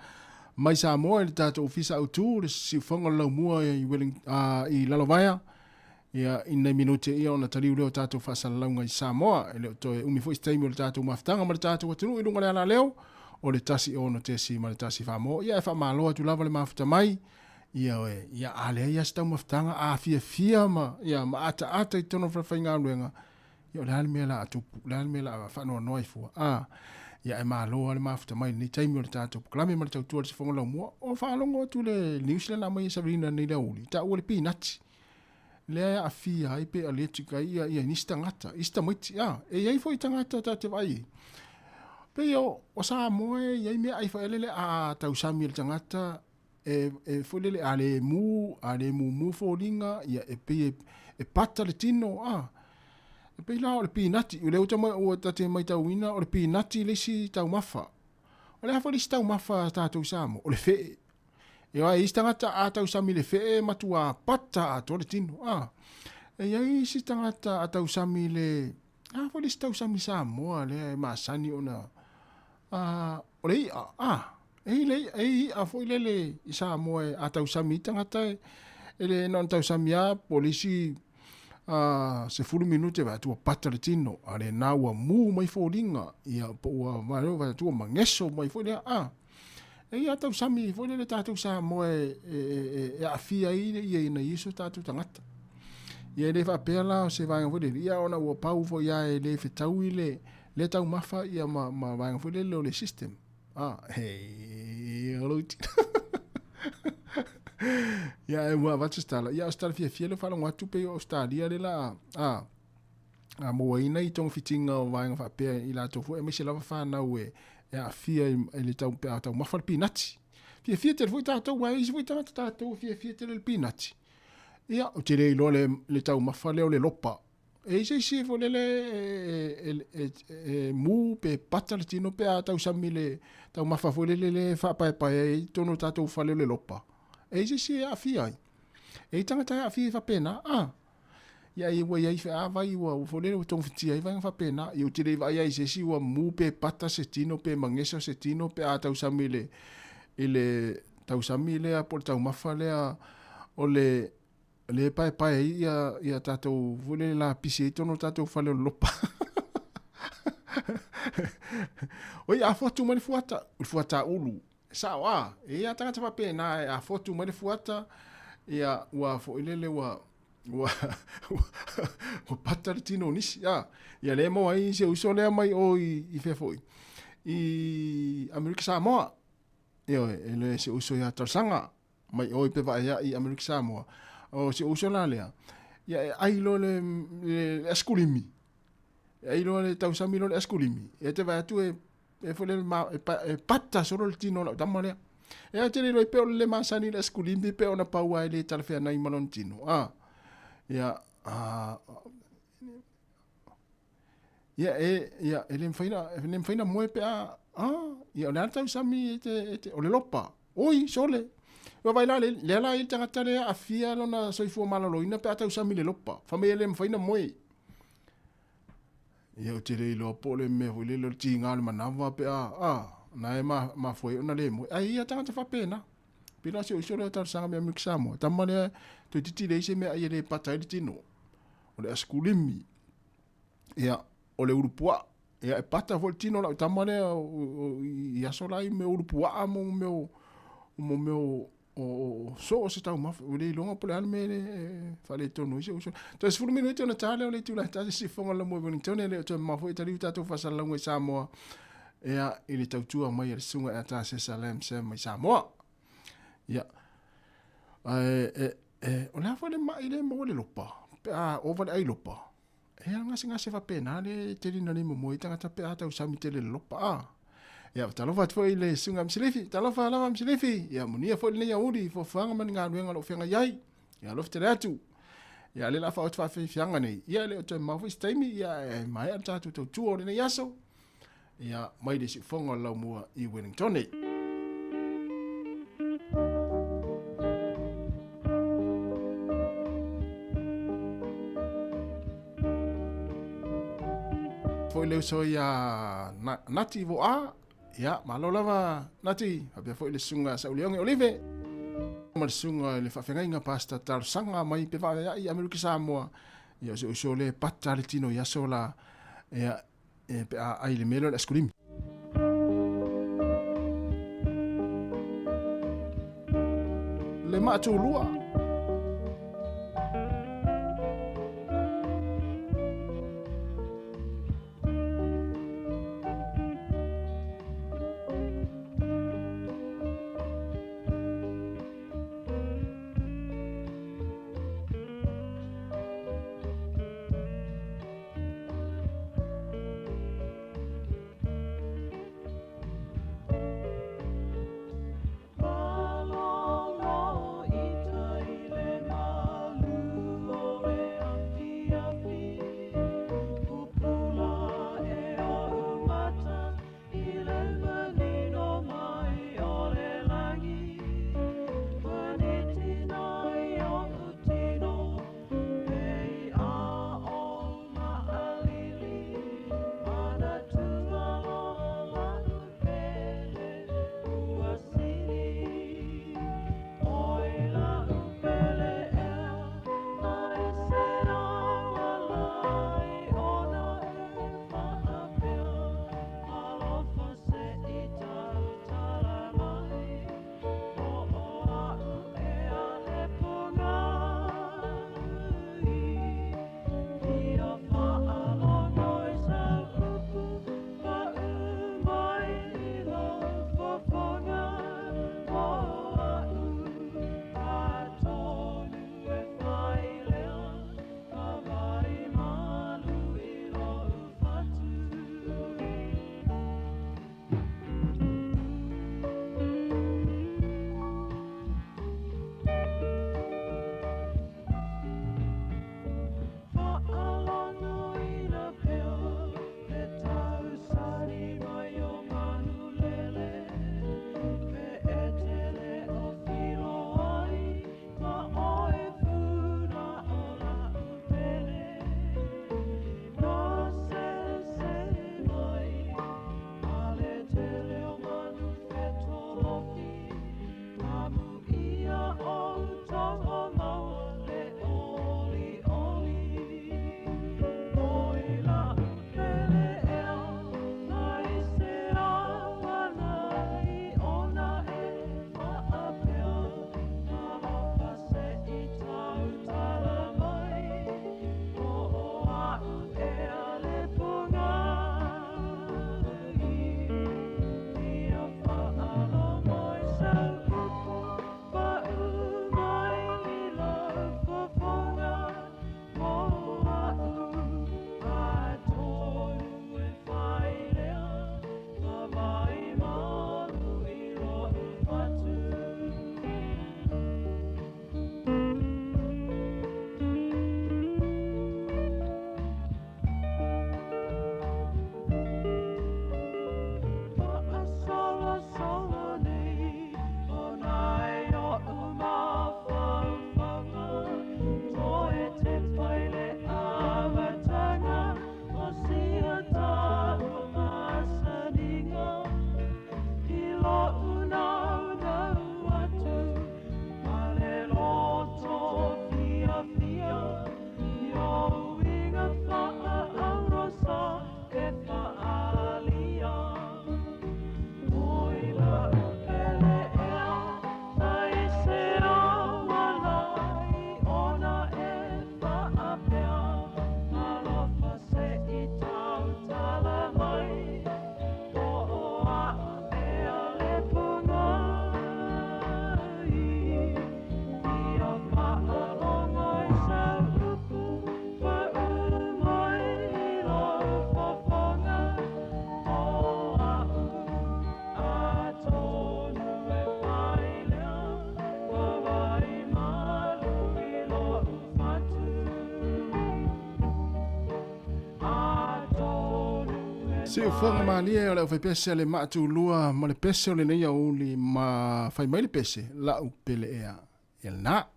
mai Sāmoa le tātou ofisa au tū le si whanga lau mua i lalovaya ia ina minuti ia ona taliu leo tātou whasala launga i Sāmoa le o toe umi foi taimi le tātou maftanga ma le tātou atunu i lunga le ala leo o le tasi ono te si ma le tasi whamo ia e whamaloa tu lava le mafuta mai ia ale ia sta maftanga a fia ma ia ma ata I tono fra fainga luenga ia le hal mela atu le mela fa no noi fu ia e malo le mafuta mai ni taimi o le tatu klame ma le tau se fonga mo o fa longo tu le New Zealand mai Sabrina ni le uli ta o le pinati le a fia ai pe electrica ia ni stangata ista moiti e ia foi tangata ta te vai pe o Sāmoa ia me ai fa ele a tau sami le tangata e folele ale mu folinga ia e pe e pata le tino e pe la o le pinati o le utama o tate mai tauina o le pinati le si tau mafa o le hafa le si tau mafa tātou Sāmoa o le fe e ai istangata a tau sami le fe matua pata a to le tino e ai si tangata a tau sami le hafa le si tau sami Sāmoa le masani ona o le ei a foi lele I Sāmoa a tau sami tangata ele non tau sami a polisi se 10 minute va tu pata le tino ale na ua mu mai folinga ia po ua va tu mangeso mai foi ei a tau sami foi lele tatu Sāmoa e a fia ia na iso tatu tangata ia le fa pela se va foi ia ona ua pau foi ia le fetau le tau mafa ia ma va foi le system ia e mua vatu stala ia stala fia le fala ngatu pe Australia le la mo ina I tong fitinga o vainga fa pe I la tofu e me se lava fa na we ia fia le tau pe tau mafal pinati fia te foi tau wa is foi tau fia te le pinati ia o te le tau mafal le lopa e se fo le mu pe pata le tino pe tau sami le tau mafa fo le fa pa e tono tatu fa le lopa e se a fia e tangata a fia fa pena ia I wa ia fa vai wa fo le tong fitia I va fa pena I te le vai ia se wa mu pe pata se tino pe mangesa se tino pe tau sami le tau sami le a por tau mafa le o le pai ia tātou vule la pisi tono tātou whale lopa. Oi, a fotu mani fuata ulu. Sao ia tangata pape na a fotu mani fuata ia ua fo ilele ua pata le tino nisi. Ia le mo ai se uso lea mai o I fefoi. I Amerika Sāmoa. Ia ele se uso ia tarsanga mai o I pewa ia I Amerika Sāmoa. O se uso la lea ia ai lo le eskulimi ai lo le tau sami lo le eskulimi e te vai tu e fole e pata solo le tino la tamale e te le pe le masani le eskulimi pe ona paua le talfea nai malon tino ia ele mfaina mo pe ia le tau sami te o le lopa oi sole wa vai la le la il tangata le a fia lona soifua malalo ina pe atau sami le lopa fa me le mfaina moi ia o te le lo pole me vo le lo tinga le manava pe na e ma foi ona le mo ai ia tangata fa pena pila se o solo tar sanga me mixamo tamale to titi le se me ai le patai tino o le askulimi ia o le urupua ia e pata voltino la tamale ia solai me urupua mo meu o so se tau mafu le longa pole alme fale tonu se uso to se fulu minuto na tale o le tula ta se fonga la mo bonitone le to mafu itali ta fa sala ngwe Sāmoa ia ile tau tua mai le sunga ta se salem se mai Sāmoa ia o la fole mai le mo le lopa o vale ai lopa ngasi fa pena le telina le mo itanga ta pe ata usami tele lopa ia talofa foi le sunga msilifi talofa lava msilifi ia munia foi le yaudi fo fanga man nga luenga lo fenga yai ia lo fteratu ia le la fa fa fianga nei ia le to ma foi staimi ia mai ata tu tu le yaso ia mai de si fonga lo mo I Wellington nei uso ia nati vo a. Ia, malo lava nati. Habia fo ile sunga sa uliong olive. Mal sunga le whawhengainga pasta tar sanga mai pe wha i Amerika Samoa. Ia uso le pata le tino ia so la ia pe a ai le melo la skulimi. Le matu lua. Se o fonga malia o le fai pese le matu lua ma le pese o le nei au li ma fai mai le pese la upele ea el na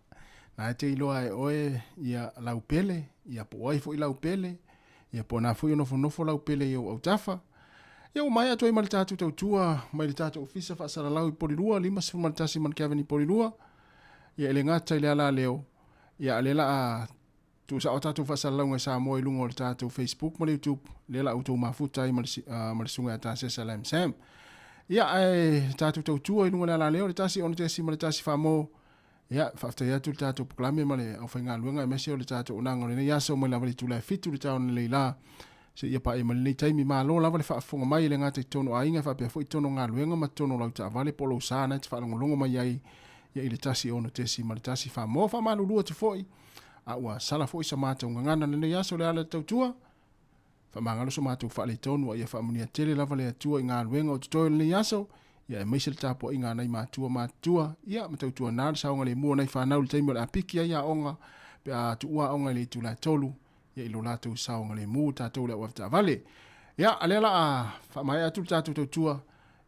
te iloa e oe ia la upele ia po ai fo i la upele Ia po na fui nofo lau pele yo au tafa. Ia o mai atu i malitato tau tua, mai le tato ofisa fa sala lau i porirua, 5 malitasi man Kevin i porirua. Ia ele ngata i le ala leo. Ia ale la a tu sa o tato fa sala lau ngai Sāmoa i lungo le tato Facebook ma le YouTube. Le la auto mafuta i malisunga ata sesa la MSM. Ia ai tato tau tua i lungo le ala leo, le tasi on tesi malitasi fa mo. Ia fafta ia tu le tato proklame ma le au whainga luenga i mesi o le tato unanga o le ne yaso mai lava le tula e fitu le tau na leila. Se ia pa e malini taimi malo lava le whaafonga mai le ngata i tono a inga whapea fo i tono ngā luenga ma tono lau ta vale polo sana te whaalongolongo mai ai ia i le tasi ono tesi ma le tasi wha mo wha malu lua te foi a ua sala foi sa mata unga ngana le yaso le ala tautua wha mangalo so mata ufa le tono a ia wha munia tele lava le atua i ngā luenga o tutoe le yaso ia e meisel tapo i ngā nei matua ia ma tautua nāre saonga le mua nei whanau le taimi o le apiki ia onga pe a tu ua onga le tula tolu ia ilo lātou saonga le mū tātou le wafta vale. Ia, alela a whamai atu tātou tautua,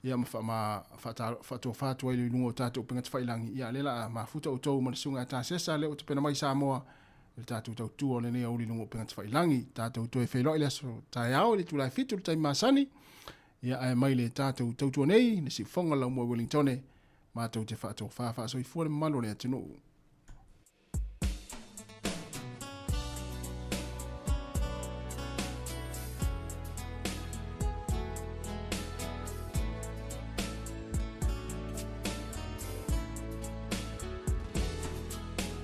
ia ma whatu ai le lungo tātou pengat whailangi. Ia, alela a mafuta o tau marisunga tā sesa le o te pena mai Sāmoa, le tātou tautua le nea uli lungo pengat whailangi. Tātou toi whailoi le aso tai au le tulai fitu le taimi masani. Ia, ai mai le tātou tautua nei, le si whonga lau mua Wellingtone, mātou te whaatou whawha so i fuare malo le atinu.